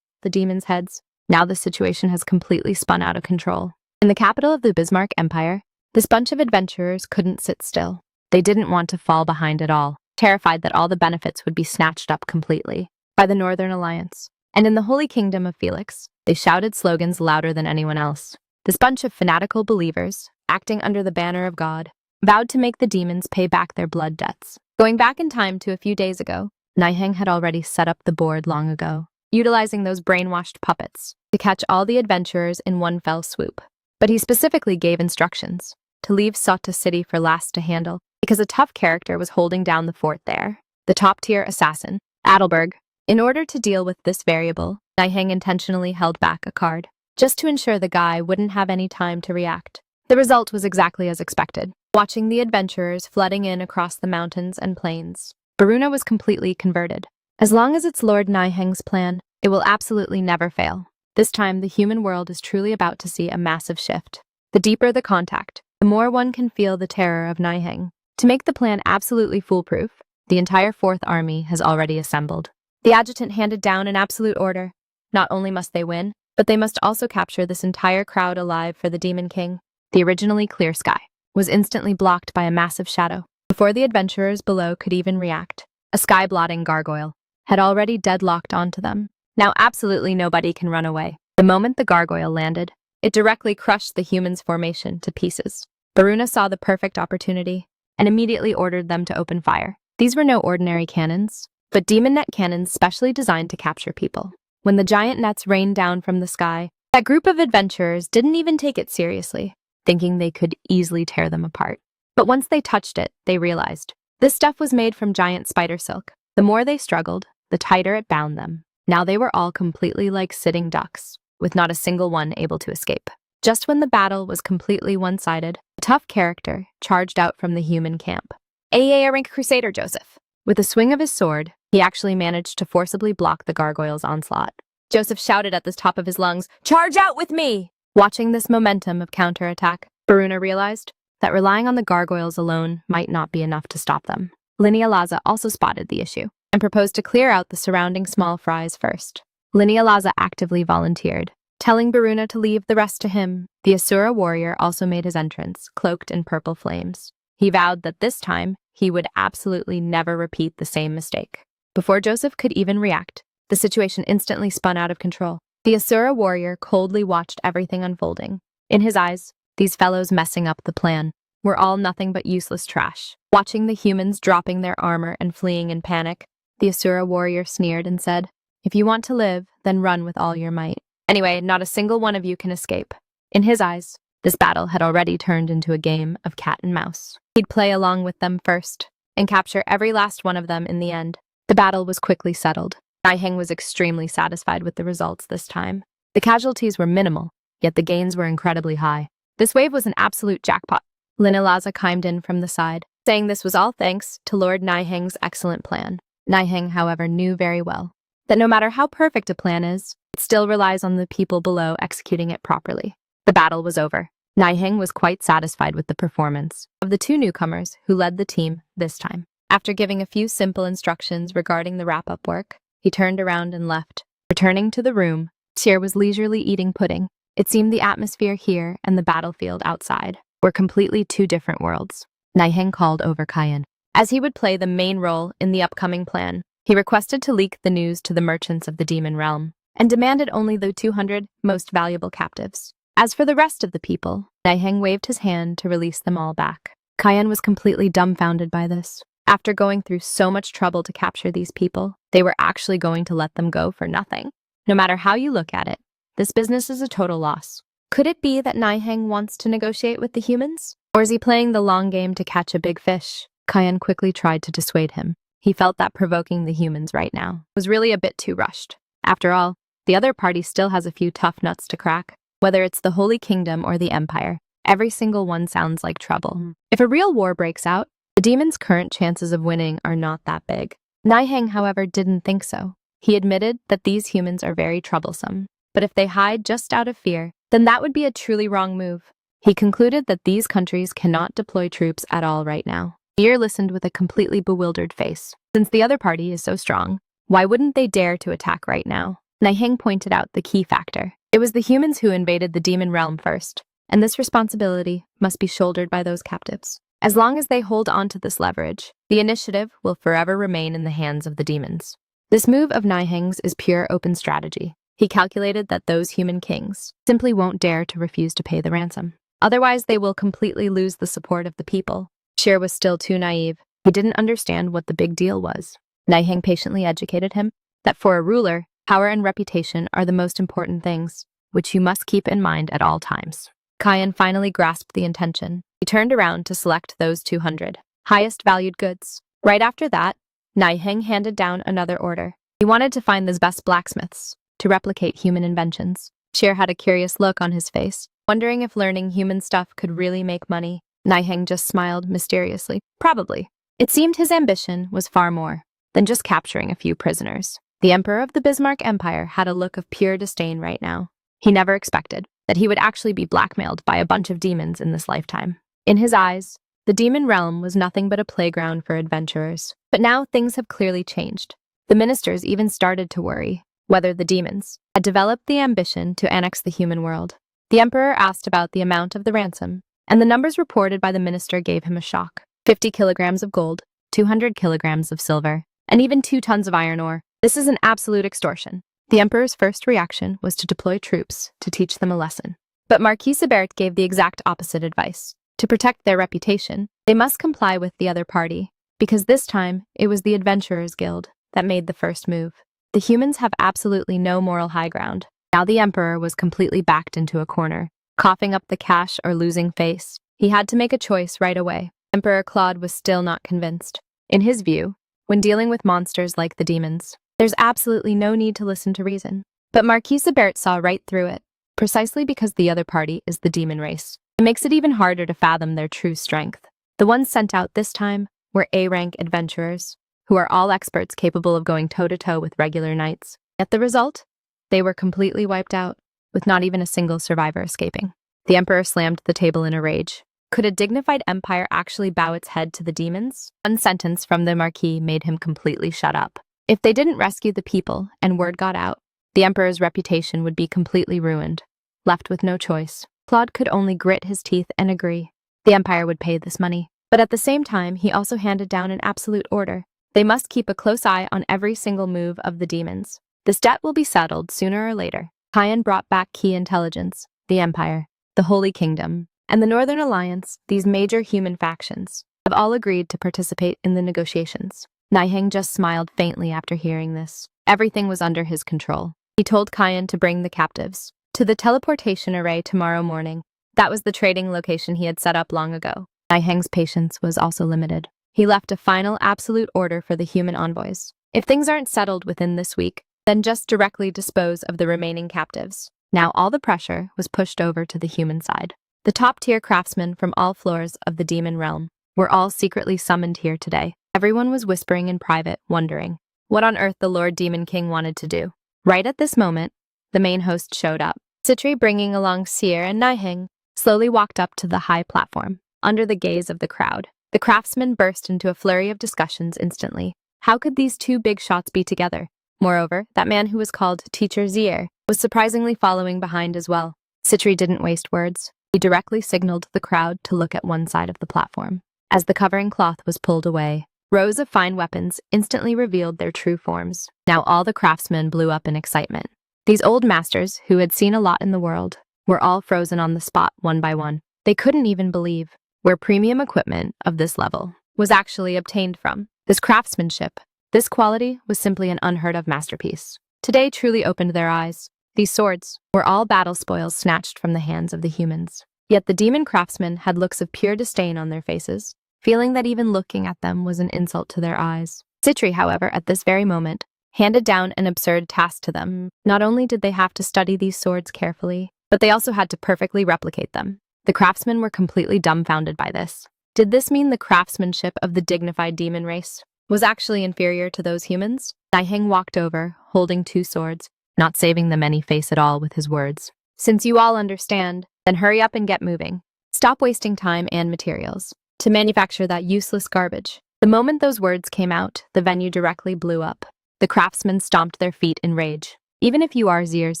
demons' heads. Now the situation has completely spun out of control. In the capital of the Bismarck Empire, this bunch of adventurers couldn't sit still. They didn't want to fall behind at all, terrified that all the benefits would be snatched up completely by the Northern Alliance. And in the Holy Kingdom of Felix, they shouted slogans louder than anyone else. This bunch of fanatical believers, acting under the banner of God, vowed to make the demons pay back their blood debts. Going back in time to a few days ago, Nihang had already set up the board long ago, utilizing those brainwashed puppets to catch all the adventurers in one fell swoop. But he specifically gave instructions to leave Sotte City for last to handle, because a tough character was holding down the fort there, the top-tier assassin, Adelberg. In order to deal with this variable, Nihang intentionally held back a card, just to ensure the guy wouldn't have any time to react. The result was exactly as expected. Watching the adventurers flooding in across the mountains and plains, Baruna was completely converted. As long as it's Lord Nihang's plan, it will absolutely never fail. This time, the human world is truly about to see a massive shift. The deeper the contact, the more one can feel the terror of Nihang. To make the plan absolutely foolproof, the entire Fourth Army has already assembled. The adjutant handed down an absolute order. Not only must they win, but they must also capture this entire crowd alive for the Demon King. The originally clear sky was instantly blocked by a massive shadow. Before the adventurers below could even react, a sky-blotting gargoyle had already deadlocked onto them. Now absolutely nobody can run away. The moment the gargoyle landed, it directly crushed the humans' formation to pieces. Baruna saw the perfect opportunity and immediately ordered them to open fire. These were no ordinary cannons, but demon net cannons specially designed to capture people. When the giant nets rained down from the sky, that group of adventurers didn't even take it seriously, thinking they could easily tear them apart. But once they touched it, they realized this stuff was made from giant spider silk. The more they struggled, the tighter it bound them. Now they were all completely like sitting ducks, with not a single one able to escape. Just when the battle was completely one-sided, a tough character charged out from the human camp. A rank crusader Joseph. With a swing of his sword, he actually managed to forcibly block the gargoyle's onslaught. Joseph shouted at the top of his lungs, "Charge out with me!" Watching this momentum of counterattack, Baruna realized that relying on the gargoyles alone might not be enough to stop them. Linnea Laza also spotted the issue and proposed to clear out the surrounding small fries first. Linnea Laza actively volunteered, telling Baruna to leave the rest to him. The Asura warrior also made his entrance, cloaked in purple flames. He vowed that this time, he would absolutely never repeat the same mistake. Before Joseph could even react, the situation instantly spun out of control. The Asura warrior coldly watched everything unfolding. In his eyes, these fellows messing up the plan were all nothing but useless trash. Watching the humans dropping their armor and fleeing in panic, the Asura warrior sneered and said, "If you want to live, then run with all your might. Anyway, not a single one of you can escape." In his eyes, this battle had already turned into a game of cat and mouse. He'd play along with them first and capture every last one of them in the end. The battle was quickly settled. Nihang was extremely satisfied with the results this time. The casualties were minimal, yet the gains were incredibly high. This wave was an absolute jackpot. Linalaza chimed in from the side, saying this was all thanks to Lord Nihang's excellent plan. Nihang, however, knew very well that no matter how perfect a plan is, it still relies on the people below executing it properly. The battle was over. Nihang was quite satisfied with the performance of the two newcomers who led the team this time. After giving a few simple instructions regarding the wrap-up work, he turned around and left. Returning to the room, Tyr was leisurely eating pudding. It seemed the atmosphere here and the battlefield outside were completely two different worlds. Nihang called over Kayan. As he would play the main role in the upcoming plan, he requested to leak the news to the merchants of the demon realm and demanded only the 200 most valuable captives. As for the rest of the people, Nihang waved his hand to release them all back. Kayan was completely dumbfounded by this. After going through so much trouble to capture these people, they were actually going to let them go for nothing. No matter how you look at it, this business is a total loss. Could it be that Nihang wants to negotiate with the humans? Or is he playing the long game to catch a big fish? Kayan quickly tried to dissuade him. He felt that provoking the humans right now was really a bit too rushed. After all, the other party still has a few tough nuts to crack. Whether it's the Holy Kingdom or the Empire, every single one sounds like trouble. If a real war breaks out, the demon's current chances of winning are not that big. Nihang, however, didn't think so. He admitted that these humans are very troublesome, but if they hide just out of fear, then that would be a truly wrong move. He concluded that these countries cannot deploy troops at all right now. Tyr listened with a completely bewildered face. Since the other party is so strong, why wouldn't they dare to attack right now? Nihang pointed out the key factor. It was the humans who invaded the demon realm first, and this responsibility must be shouldered by those captives. As long as they hold on to this leverage, the initiative will forever remain in the hands of the demons. This move of Nihang's is pure open strategy. He calculated that those human kings simply won't dare to refuse to pay the ransom. Otherwise, they will completely lose the support of the people. Tyr was still too naive. He didn't understand what the big deal was. Nihang patiently educated him that for a ruler, power and reputation are the most important things, which you must keep in mind at all times. Kayan finally grasped the intention. He turned around to select those 200 highest valued goods. Right after that, Nihang handed down another order. He wanted to find the best blacksmiths to replicate human inventions. Tyr had a curious look on his face, wondering if learning human stuff could really make money. Nihang just smiled mysteriously. Probably. It seemed his ambition was far more than just capturing a few prisoners. The Emperor of the Bismarck Empire had a look of pure disdain right now. He never expected that he would actually be blackmailed by a bunch of demons in this lifetime. In his eyes, the demon realm was nothing but a playground for adventurers. But now things have clearly changed. The ministers even started to worry whether the demons had developed the ambition to annex the human world. The Emperor asked about the amount of the ransom, and the numbers reported by the minister gave him a shock. 50 kilograms of gold, 200 kilograms of silver, and even 2 tons of iron ore. This is an absolute extortion. The Emperor's first reaction was to deploy troops to teach them a lesson. But Marquis Sebert gave the exact opposite advice. To protect their reputation, they must comply with the other party, because this time it was the Adventurers Guild that made the first move. The humans have absolutely no moral high ground. Now the Emperor was completely backed into a corner, coughing up the cash or losing face. He had to make a choice right away. Emperor Claude was still not convinced. In his view, when dealing with monsters like the demons, there's absolutely no need to listen to reason. But Marquis Sebert saw right through it, precisely because the other party is the demon race. It makes it even harder to fathom their true strength. The ones sent out this time were A-rank adventurers, who are all experts capable of going toe-to-toe with regular knights. Yet the result? They were completely wiped out, with not even a single survivor escaping. The Emperor slammed the table in a rage. Could a dignified empire actually bow its head to the demons? One sentence from the Marquis made him completely shut up. If they didn't rescue the people and word got out, the Emperor's reputation would be completely ruined. Left with no choice, Claude could only grit his teeth and agree. The Empire would pay this money. But at the same time, he also handed down an absolute order. They must keep a close eye on every single move of the demons. This debt will be settled sooner or later. Kyan brought back key intelligence, the Empire, the Holy Kingdom, and the Northern Alliance, these major human factions, have all agreed to participate in the negotiations. Nihang just smiled faintly after hearing this. Everything was under his control. He told Kyan to bring the captives to the teleportation array tomorrow morning. That was the trading location he had set up long ago. Nihang's patience was also limited. He left a final absolute order for the human envoys. If things aren't settled within this week, then just directly dispose of the remaining captives. Now all the pressure was pushed over to the human side. The top-tier craftsmen from all floors of the demon realm were all secretly summoned here today. Everyone was whispering in private, wondering what on earth the Lord Demon King wanted to do. Right at this moment, the main host showed up. Sitri, bringing along Seer and Nihang, slowly walked up to the high platform. Under the gaze of the crowd, the craftsmen burst into a flurry of discussions instantly. How could these two big shots be together? Moreover, that man who was called Teacher Zier was surprisingly following behind as well. Sitri didn't waste words. He directly signaled the crowd to look at one side of the platform. As the covering cloth was pulled away, rows of fine weapons instantly revealed their true forms. Now all the craftsmen blew up in excitement. These old masters, who had seen a lot in the world, were all frozen on the spot one by one. They couldn't even believe where premium equipment of this level was actually obtained from. This craftsmanship, this quality was simply an unheard of masterpiece. Today truly opened their eyes. These swords were all battle spoils snatched from the hands of the humans. Yet the demon craftsmen had looks of pure disdain on their faces, feeling that even looking at them was an insult to their eyes. Sitri, however, at this very moment, handed down an absurd task to them. Not only did they have to study these swords carefully, but they also had to perfectly replicate them. The craftsmen were completely dumbfounded by this. Did this mean the craftsmanship of the dignified demon race was actually inferior to those humans? Nihang walked over, holding two swords, not saving them any face at all with his words. Since you all understand, then hurry up and get moving. Stop wasting time and materials to manufacture that useless garbage. The moment those words came out, the venue directly blew up. The craftsmen stomped their feet in rage. Even if you are Zier's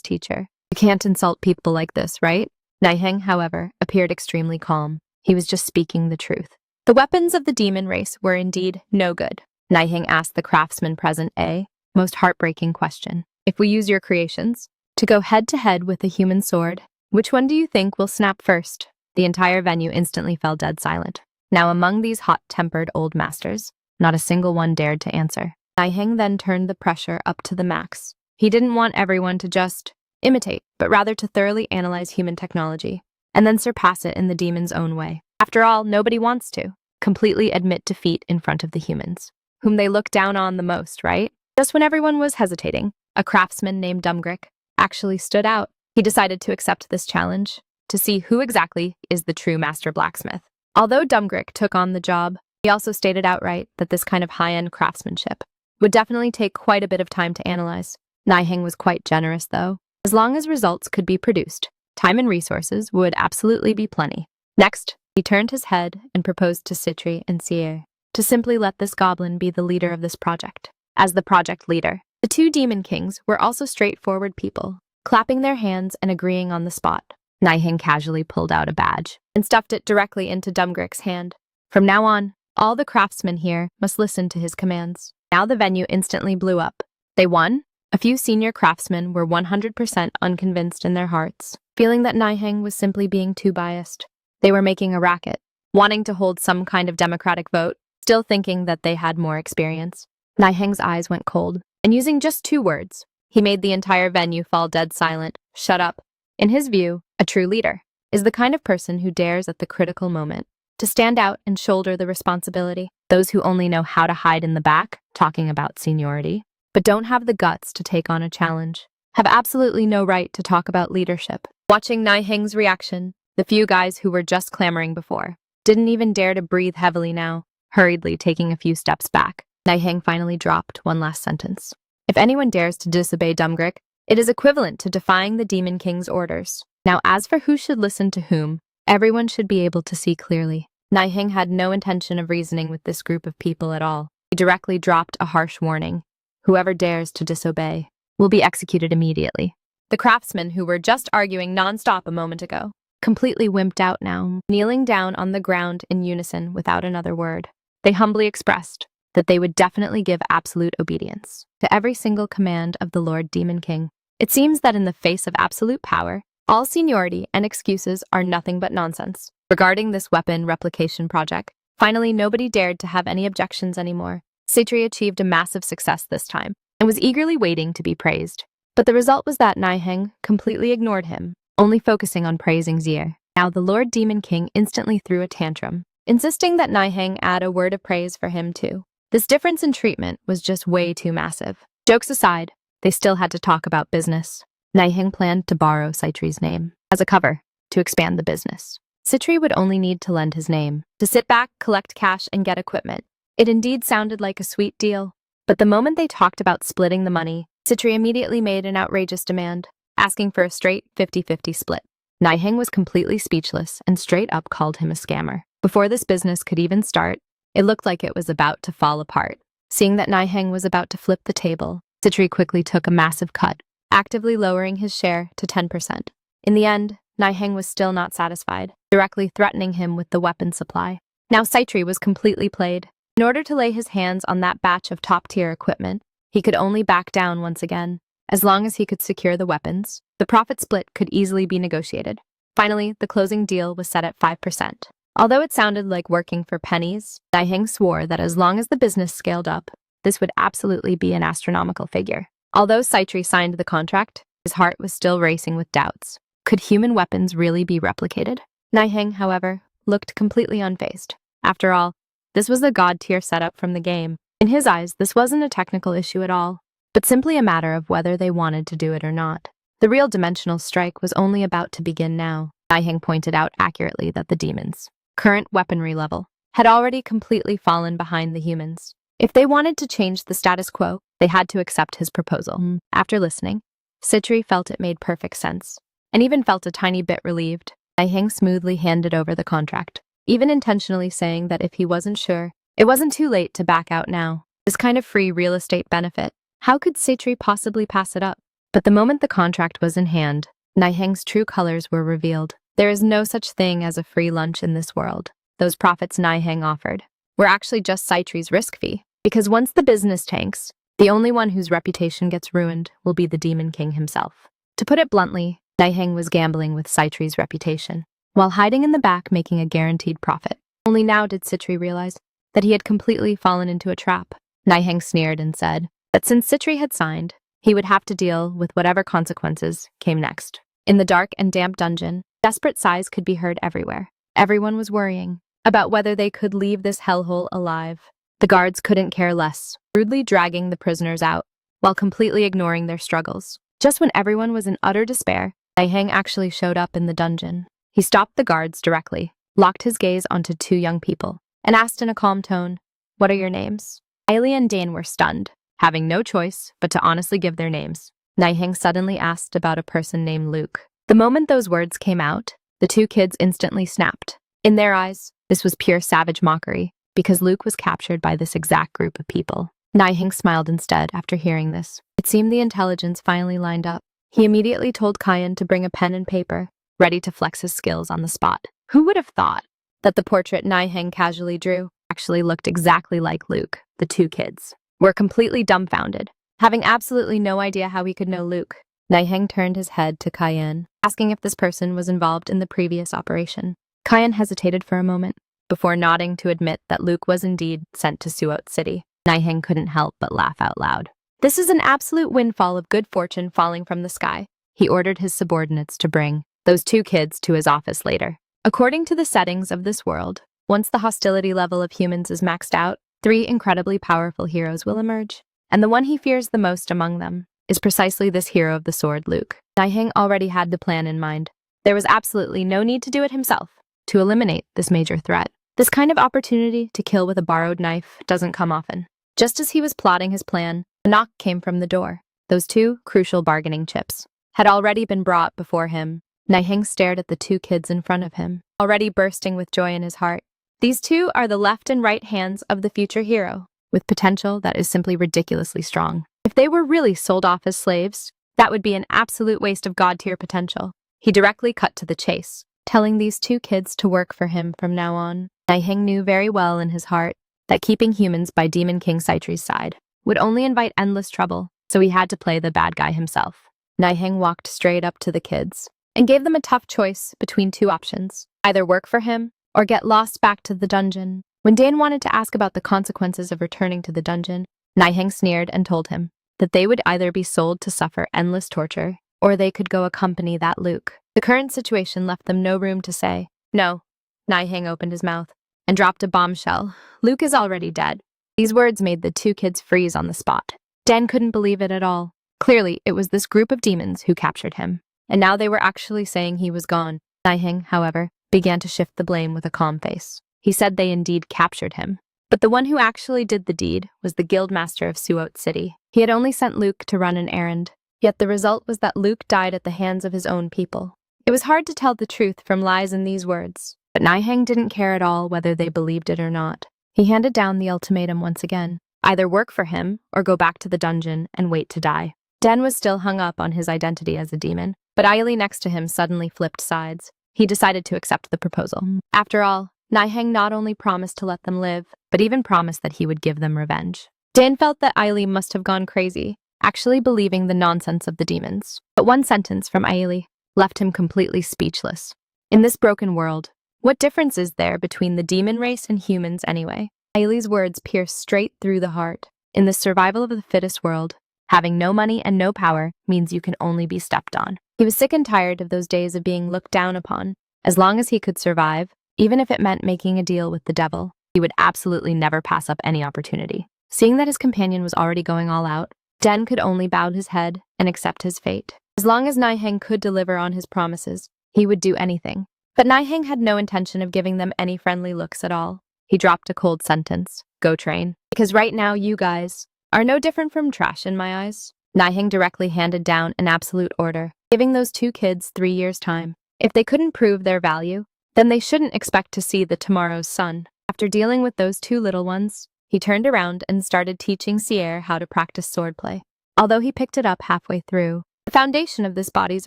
teacher, you can't insult people like this, right? Nihang, however, appeared extremely calm. He was just speaking the truth. The weapons of the demon race were indeed no good. Nihang asked the craftsman present a most heartbreaking question. If we use your creations to go head-to-head with a human sword, which one do you think will snap first? The entire venue instantly fell dead silent. Now among these hot-tempered old masters, not a single one dared to answer. Nihang then turned the pressure up to the max. He didn't want everyone to just imitate, but rather to thoroughly analyze human technology, and then surpass it in the demon's own way. After all, nobody wants to completely admit defeat in front of the humans, whom they look down on the most, right? Just when everyone was hesitating, a craftsman named Dumgrick actually stood out. He decided to accept this challenge, to see who exactly is the true master blacksmith. Although Dumgrick took on the job, he also stated outright that this kind of high-end craftsmanship would definitely take quite a bit of time to analyze. Nihang was quite generous, though. As long as results could be produced, time and resources would absolutely be plenty. Next, he turned his head and proposed to Sitri and Seer to simply let this goblin be the leader of this project. As the project leader, the two demon kings were also straightforward people, clapping their hands and agreeing on the spot. Nihang casually pulled out a badge and stuffed it directly into Dumgrick's hand. From now on, all the craftsmen here must listen to his commands. Now the venue instantly blew up. They won. A few senior craftsmen were 100% unconvinced in their hearts, feeling that Nihang was simply being too biased. They were making a racket, wanting to hold some kind of democratic vote, still thinking that they had more experience. Nihang's eyes went cold, and using just 2 words, he made the entire venue fall dead silent. Shut up. In his view, a true leader is the kind of person who dares at the critical moment to stand out and shoulder the responsibility. Those who only know how to hide in the back, talking about seniority, but don't have the guts to take on a challenge, have absolutely no right to talk about leadership. Watching Nihang's reaction, the few guys who were just clamoring before didn't even dare to breathe heavily now, hurriedly taking a few steps back. Nihang finally dropped one last sentence. If anyone dares to disobey Dumgrick, it is equivalent to defying the Demon King's orders. Now, as for who should listen to whom, everyone should be able to see clearly. Nihang had no intention of reasoning with this group of people at all. He directly dropped a harsh warning. Whoever dares to disobey will be executed immediately. The craftsmen who were just arguing non-stop a moment ago completely wimped out now, kneeling down on the ground in unison without another word. They humbly expressed that they would definitely give absolute obedience to every single command of the Lord Demon King. It seems that in the face of absolute power, all seniority and excuses are nothing but nonsense. Regarding this weapon replication project, finally nobody dared to have any objections anymore. Sitri achieved a massive success this time and was eagerly waiting to be praised. But the result was that Nihang completely ignored him, only focusing on praising Zier. Now the Lord Demon King instantly threw a tantrum, insisting that Nihang add a word of praise for him too. This difference in treatment was just way too massive. Jokes aside, they still had to talk about business. Nihang planned to borrow Sitri's name as a cover to expand the business. Sitri would only need to lend his name, to sit back, collect cash, and get equipment. It indeed sounded like a sweet deal. But the moment they talked about splitting the money, Sitri immediately made an outrageous demand, asking for a straight 50-50 split. Nihang was completely speechless and straight up called him a scammer. Before this business could even start, it looked like it was about to fall apart. Seeing that Nihang was about to flip the table, Sitri quickly took a massive cut, actively lowering his share to 10%. In the end, Nihang was still not satisfied, directly threatening him with the weapon supply. Now Sitri was completely played. In order to lay his hands on that batch of top-tier equipment, he could only back down once again. As long as he could secure the weapons, the profit split could easily be negotiated. Finally, the closing deal was set at 5%. Although it sounded like working for pennies, Nihang swore that as long as the business scaled up, this would absolutely be an astronomical figure. Although Sitri signed the contract, his heart was still racing with doubts. Could human weapons really be replicated? Nihang, however, looked completely unfazed. After all, this was the god-tier setup from the game. In his eyes, this wasn't a technical issue at all, but simply a matter of whether they wanted to do it or not. The real dimensional strike was only about to begin now. Nihang pointed out accurately that the demons' current weaponry level had already completely fallen behind the humans. If they wanted to change the status quo, they had to accept his proposal. After listening, Sitri felt it made perfect sense, and even felt a tiny bit relieved. Nihang smoothly handed over the contract, even intentionally saying that if he wasn't sure, it wasn't too late to back out now. This kind of free real estate benefit, how could Sitri possibly pass it up? But the moment the contract was in hand, Nihang's true colors were revealed. There is no such thing as a free lunch in this world. Those profits Nihang offered were actually just Sitri's risk fee, because once the business tanks, the only one whose reputation gets ruined will be the Demon King himself. To put it bluntly, Nihang was gambling with Sitri's reputation, while hiding in the back making a guaranteed profit. Only now did Sitri realize that he had completely fallen into a trap. Nihang sneered and said that since Sitri had signed, he would have to deal with whatever consequences came next. In the dark and damp dungeon, desperate sighs could be heard everywhere. Everyone was worrying about whether they could leave this hellhole alive. The guards couldn't care less, rudely dragging the prisoners out, while completely ignoring their struggles. Just when everyone was in utter despair, Nihang actually showed up in the dungeon. He stopped the guards directly, locked his gaze onto two young people, and asked in a calm tone, "What are your names?" Ailey and Dane were stunned, having no choice but to honestly give their names. Nihang suddenly asked about a person named Luke. The moment those words came out, the two kids instantly snapped. In their eyes, this was pure savage mockery, because Luke was captured by this exact group of people. Nihang smiled instead after hearing this. It seemed the intelligence finally lined up. He immediately told Kyan to bring a pen and paper, ready to flex his skills on the spot. Who would have thought that the portrait Nihang casually drew actually looked exactly like Luke? The two kids were completely dumbfounded, having absolutely no idea how he could know Luke. Nihang turned his head to Kyan, asking if this person was involved in the previous operation. Kyan hesitated for a moment, before nodding to admit that Luke was indeed sent to Suot City. Nihang couldn't help but laugh out loud. This is an absolute windfall of good fortune falling from the sky. He ordered his subordinates to bring those two kids to his office later. According to the settings of this world, once the hostility level of humans is maxed out, 3 incredibly powerful heroes will emerge, and the one he fears the most among them is precisely this hero of the sword, Luke. Nihang already had the plan in mind. There was absolutely no need to do it himself to eliminate this major threat. This kind of opportunity to kill with a borrowed knife doesn't come often. Just as he was plotting his plan, a knock came from the door. Those 2 crucial bargaining chips had already been brought before him. Nihang stared at the 2 kids in front of him, already bursting with joy in his heart. These 2 are the left and right hands of the future hero, with potential that is simply ridiculously strong. If they were really sold off as slaves, that would be an absolute waste of god-tier potential. He directly cut to the chase, telling these 2 kids to work for him from now on. Nihang knew very well in his heart that keeping humans by Demon King Sitri's side would only invite endless trouble, so he had to play the bad guy himself. Nihang walked straight up to the kids and gave them a tough choice between two options: either work for him or get lost back to the dungeon. When Dan wanted to ask about the consequences of returning to the dungeon, Nihang sneered and told him that they would either be sold to suffer endless torture or they could go accompany that Luke. The current situation left them no room to say no. Nihang opened his mouth and dropped a bombshell. Luke is already dead. These words made the two kids freeze on the spot. Dan couldn't believe it at all. Clearly, it was this group of demons who captured him, and now they were actually saying he was gone. Nihang, however, began to shift the blame with a calm face. He said they indeed captured him, but the one who actually did the deed was the guildmaster of Suot City. He had only sent Luke to run an errand, yet the result was that Luke died at the hands of his own people. It was hard to tell the truth from lies in these words, but Nihang didn't care at all whether they believed it or not. He handed down the ultimatum once again: either work for him or go back to the dungeon and wait to die. Den was still hung up on his identity as a demon, but Aili next to him suddenly flipped sides. He decided to accept the proposal. After all, Nihang not only promised to let them live, but even promised that he would give them revenge. Dan felt that Aili must have gone crazy, actually believing the nonsense of the demons. But one sentence from Aili left him completely speechless. In this broken world, what difference is there between the demon race and humans anyway? Aili's words pierced straight through the heart. In the survival of the fittest world, having no money and no power means you can only be stepped on. He was sick and tired of those days of being looked down upon. As long as he could survive, even if it meant making a deal with the devil, he would absolutely never pass up any opportunity. Seeing that his companion was already going all out, Den could only bow his head and accept his fate. As long as Nihang could deliver on his promises, he would do anything. But Nihang had no intention of giving them any friendly looks at all. He dropped a cold sentence: go train. Because right now you guys are no different from trash in my eyes. Nihang directly handed down an absolute order, giving those two kids 3 years' time. If they couldn't prove their value, then they shouldn't expect to see the tomorrow's sun. After dealing with those two little ones, he turned around and started teaching Sierre how to practice swordplay. Although he picked it up halfway through, the foundation of this body's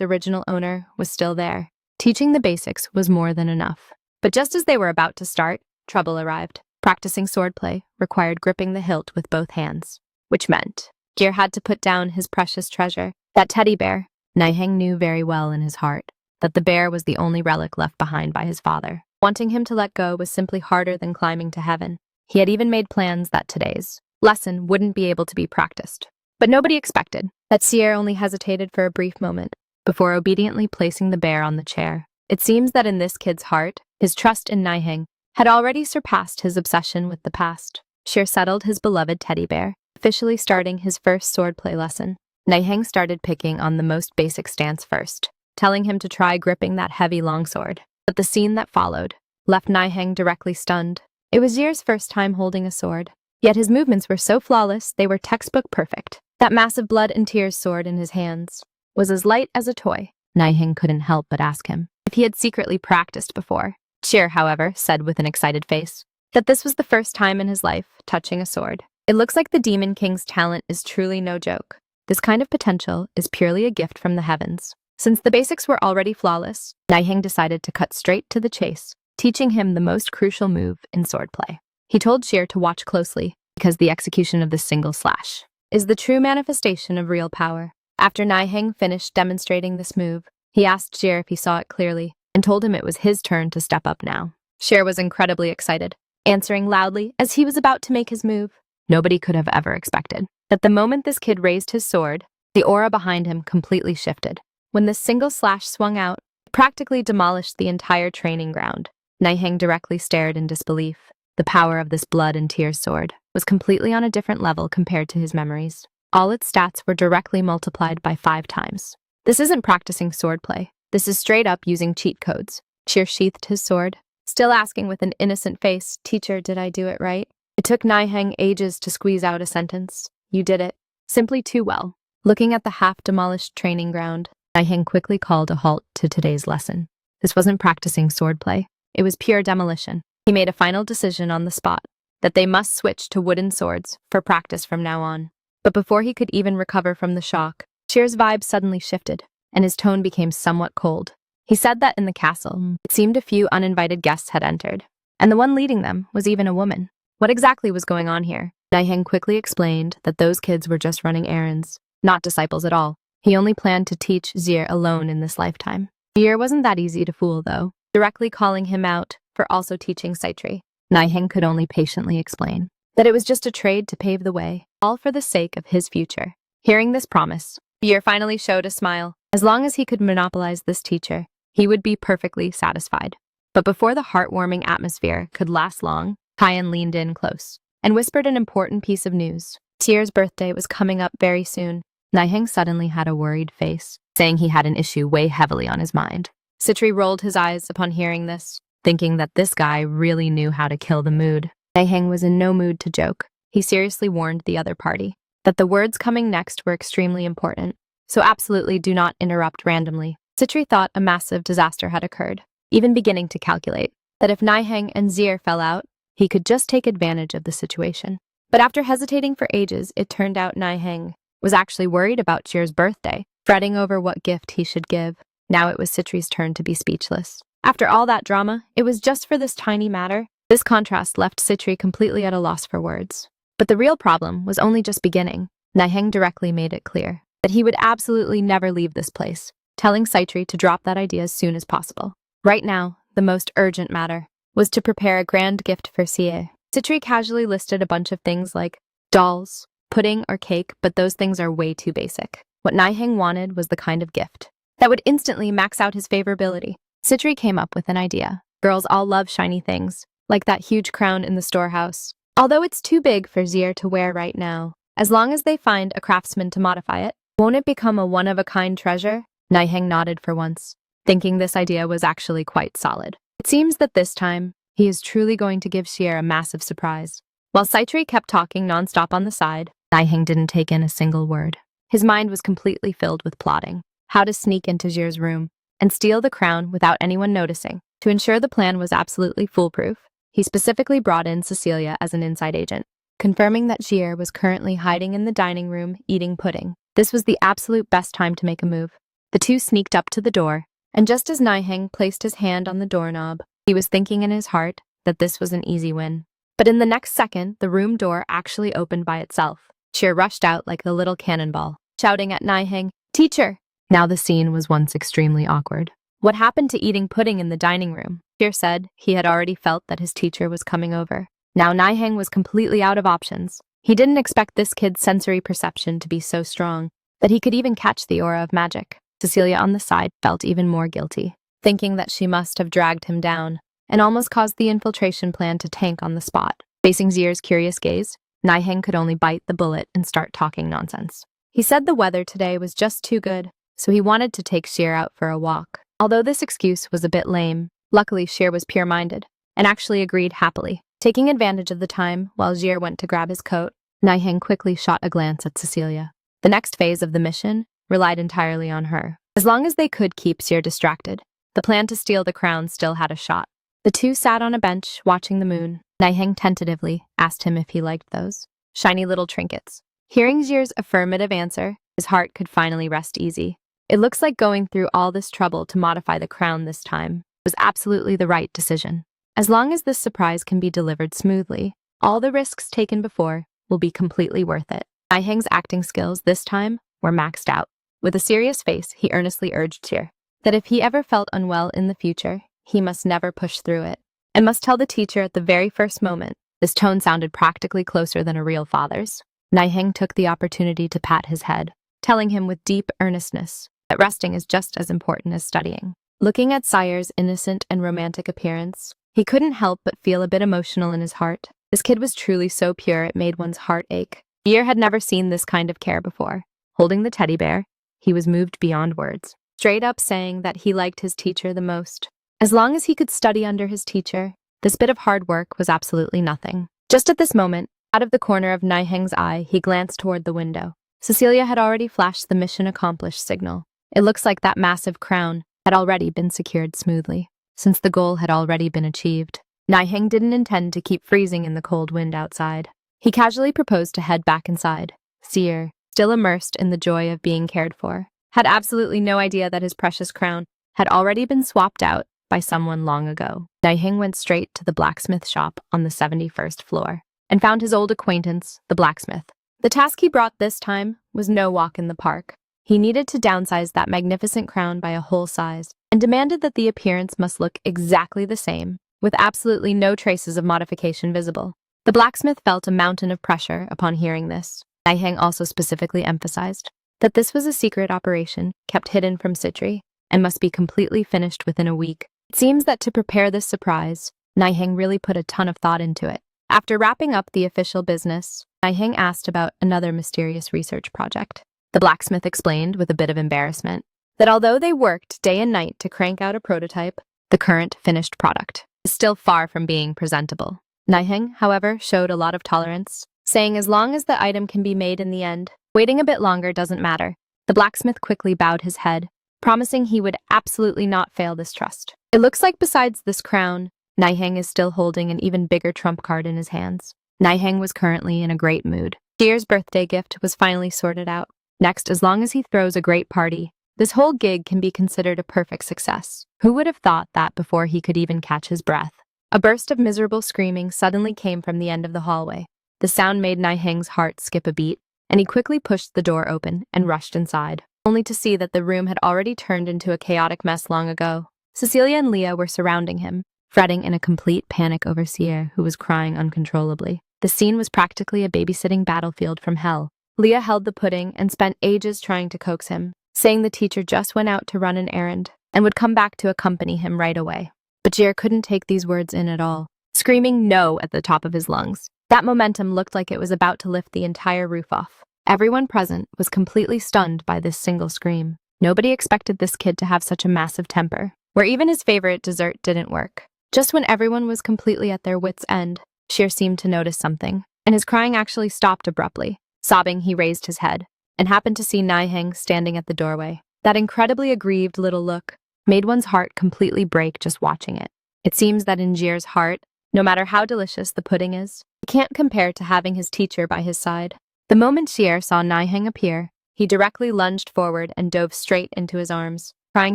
original owner was still there. Teaching the basics was more than enough. But just as they were about to start, trouble arrived. Practicing swordplay required gripping the hilt with both hands, which meant Gear had to put down his precious treasure, that teddy bear. Nihang knew very well in his heart that the bear was the only relic left behind by his father. Wanting him to let go was simply harder than climbing to heaven. He had even made plans that today's lesson wouldn't be able to be practiced. But nobody expected that Sierre only hesitated for a brief moment before obediently placing the bear on the chair. It seems that in this kid's heart, his trust in Nihang had already surpassed his obsession with the past. Sierre settled his beloved teddy bear, officially starting his first swordplay lesson. Nihang started picking on the most basic stance first, telling him to try gripping that heavy longsword. But the scene that followed left Nihang directly stunned. It was Year's first time holding a sword, yet his movements were so flawless they were textbook perfect. That massive blood and tears sword in his hands was as light as a toy. Nihang couldn't help but ask him if he had secretly practiced before. Cheer, however, said with an excited face that this was the first time in his life touching a sword. It looks like the Demon King's talent is truly no joke. This kind of potential is purely a gift from the heavens. Since the basics were already flawless, Nihang decided to cut straight to the chase, teaching him the most crucial move in swordplay. He told Sheer to watch closely, because the execution of this single slash is the true manifestation of real power. After Nihang finished demonstrating this move, he asked Sheer if he saw it clearly, and told him it was his turn to step up now. Sheer was incredibly excited, answering loudly as he was about to make his move. Nobody could have ever expected that the moment this kid raised his sword, the aura behind him completely shifted. When this single slash swung out, it practically demolished the entire training ground. Nihang directly stared in disbelief. The power of this blood and tears sword was completely on a different level compared to his memories. All its stats were directly multiplied by 5 times. This isn't practicing swordplay. This is straight up using cheat codes. Sheer sheathed his sword, still asking with an innocent face, "Teacher, did I do it right?" It took Nihang ages to squeeze out a sentence. "You did it. Simply too well." Looking at the half-demolished training ground, Nihang quickly called a halt to today's lesson. This wasn't practicing swordplay. It was pure demolition. He made a final decision on the spot, that they must switch to wooden swords for practice from now on. But before he could even recover from the shock, Sheer's vibe suddenly shifted, and his tone became somewhat cold. He said that in the castle, it seemed a few uninvited guests had entered, and the one leading them was even a woman. What exactly was going on here? Nihang quickly explained that those kids were just running errands, not disciples at all. He only planned to teach Zier alone in this lifetime. Zier wasn't that easy to fool, though, directly calling him out for also teaching Sitri. Nihang could only patiently explain that it was just a trade to pave the way, all for the sake of his future. Hearing this promise, Zier finally showed a smile. As long as he could monopolize this teacher, he would be perfectly satisfied. But before the heartwarming atmosphere could last long, Kyan leaned in close and whispered an important piece of news. Zier's birthday was coming up very soon. Nihang suddenly had a worried face, saying he had an issue weigh heavily on his mind. Sitri rolled his eyes upon hearing this, thinking that this guy really knew how to kill the mood. Nihang was in no mood to joke. He seriously warned the other party that the words coming next were extremely important, so absolutely do not interrupt randomly. Sitri thought a massive disaster had occurred, even beginning to calculate that if Nihang and Zier fell out, he could just take advantage of the situation. But after hesitating for ages, it turned out Nihang was actually worried about Zier's birthday, fretting over what gift he should give. Now it was Sitri's turn to be speechless. After all that drama, it was just for this tiny matter. This contrast left Sitri completely at a loss for words. But the real problem was only just beginning. Nihang directly made it clear that he would absolutely never leave this place, telling Sitri to drop that idea as soon as possible. Right now, the most urgent matter was to prepare a grand gift for Zier. Sitri casually listed a bunch of things like dolls, pudding, or cake, but those things are way too basic. What Nihang wanted was the kind of gift that would instantly max out his favorability. Sitri came up with an idea. Girls all love shiny things, like that huge crown in the storehouse. Although it's too big for Zier to wear right now, as long as they find a craftsman to modify it, won't it become a one-of-a-kind treasure? Nihang nodded for once, thinking this idea was actually quite solid. It seems that this time, he is truly going to give Zier a massive surprise. While Sitri kept talking nonstop on the side, Nihang didn't take in a single word. His mind was completely filled with plotting, how to sneak into Zier's room and steal the crown without anyone noticing. To ensure the plan was absolutely foolproof, he specifically brought in Cecilia as an inside agent, confirming that Zier was currently hiding in the dining room eating pudding. This was the absolute best time to make a move. The two sneaked up to the door, and just as Nihang placed his hand on the doorknob, he was thinking in his heart that this was an easy win. But in the next second, the room door actually opened by itself. Zier rushed out like a little cannonball, shouting at Nihang, "Teacher!" Now the scene was once extremely awkward. What happened to eating pudding in the dining room? Zier said he had already felt that his teacher was coming over. Now Nihang was completely out of options. He didn't expect this kid's sensory perception to be so strong that he could even catch the aura of magic. Cecilia on the side felt even more guilty, thinking that she must have dragged him down and almost caused the infiltration plan to tank on the spot. Facing Zier's curious gaze, Nihang could only bite the bullet and start talking nonsense. He said the weather today was just too good, so he wanted to take Zier out for a walk. Although this excuse was a bit lame, luckily Zier was pure-minded and actually agreed happily. Taking advantage of the time while Zier went to grab his coat, Nihang quickly shot a glance at Cecilia. The next phase of the mission relied entirely on her. As long as they could keep Zier distracted, the plan to steal the crown still had a shot. The two sat on a bench watching the moon. Nihang tentatively asked him if he liked those shiny little trinkets. Hearing Zier's affirmative answer, his heart could finally rest easy. It looks like going through all this trouble to modify the crown this time was absolutely the right decision. As long as this surprise can be delivered smoothly, all the risks taken before will be completely worth it. Nihang's acting skills this time were maxed out. With a serious face, he earnestly urged Zier that if he ever felt unwell in the future, he must never push through it, and must tell the teacher at the very first moment. This tone sounded practically closer than a real father's. Nihang took the opportunity to pat his head, telling him with deep earnestness that resting is just as important as studying. Looking at Zire's innocent and romantic appearance, he couldn't help but feel a bit emotional in his heart. This kid was truly so pure it made one's heart ache. Zier had never seen this kind of care before. Holding the teddy bear, he was moved beyond words, straight up saying that he liked his teacher the most. As long as he could study under his teacher, this bit of hard work was absolutely nothing. Just at this moment, out of the corner of Nihang's eye, he glanced toward the window. Cecilia had already flashed the mission accomplished signal. It looks like that massive crown had already been secured smoothly, since the goal had already been achieved. Nihang didn't intend to keep freezing in the cold wind outside. He casually proposed to head back inside. Zier, still immersed in the joy of being cared for, had absolutely no idea that his precious crown had already been swapped out by someone long ago. Nihang went straight to the blacksmith shop on the 71st floor. and found his old acquaintance, the blacksmith. The task he brought this time was no walk in the park. He needed to downsize that magnificent crown by a whole size, and demanded that the appearance must look exactly the same, with absolutely no traces of modification visible. The blacksmith felt a mountain of pressure upon hearing this. Nihang also specifically emphasized that this was a secret operation kept hidden from Sitri and must be completely finished within a week. It seems that to prepare this surprise, Nihang really put a ton of thought into it. After wrapping up the official business, Nihang asked about another mysterious research project. The blacksmith explained with a bit of embarrassment that although they worked day and night to crank out a prototype, the current finished product is still far from being presentable. Nihang, however, showed a lot of tolerance, saying as long as the item can be made in the end, waiting a bit longer doesn't matter. The blacksmith quickly bowed his head, promising he would absolutely not fail this trust. It looks like besides this crown, Nihang is still holding an even bigger trump card in his hands. Nihang was currently in a great mood. Jier's birthday gift was finally sorted out. Next, as long as he throws a great party, this whole gig can be considered a perfect success. Who would have thought that before he could even catch his breath? A burst of miserable screaming suddenly came from the end of the hallway. The sound made Nihang's heart skip a beat, and he quickly pushed the door open and rushed inside, only to see that the room had already turned into a chaotic mess long ago. Cecilia and Leah were surrounding him, fretting in a complete panic over Sier, who was crying uncontrollably. The scene was practically a babysitting battlefield from hell. Leah held the pudding and spent ages trying to coax him, saying the teacher just went out to run an errand and would come back to accompany him right away. But Jier couldn't take these words in at all, screaming no at the top of his lungs. That momentum looked like it was about to lift the entire roof off. Everyone present was completely stunned by this single scream. Nobody expected this kid to have such a massive temper, where even his favorite dessert didn't work. Just when everyone was completely at their wits' end, Jier seemed to notice something, and his crying actually stopped abruptly. Sobbing, he raised his head, and happened to see Nihang standing at the doorway. That incredibly aggrieved little look made one's heart completely break just watching it. It seems that in Jier's heart, no matter how delicious the pudding is, it can't compare to having his teacher by his side. The moment Jier saw Nihang appear, he directly lunged forward and dove straight into his arms, crying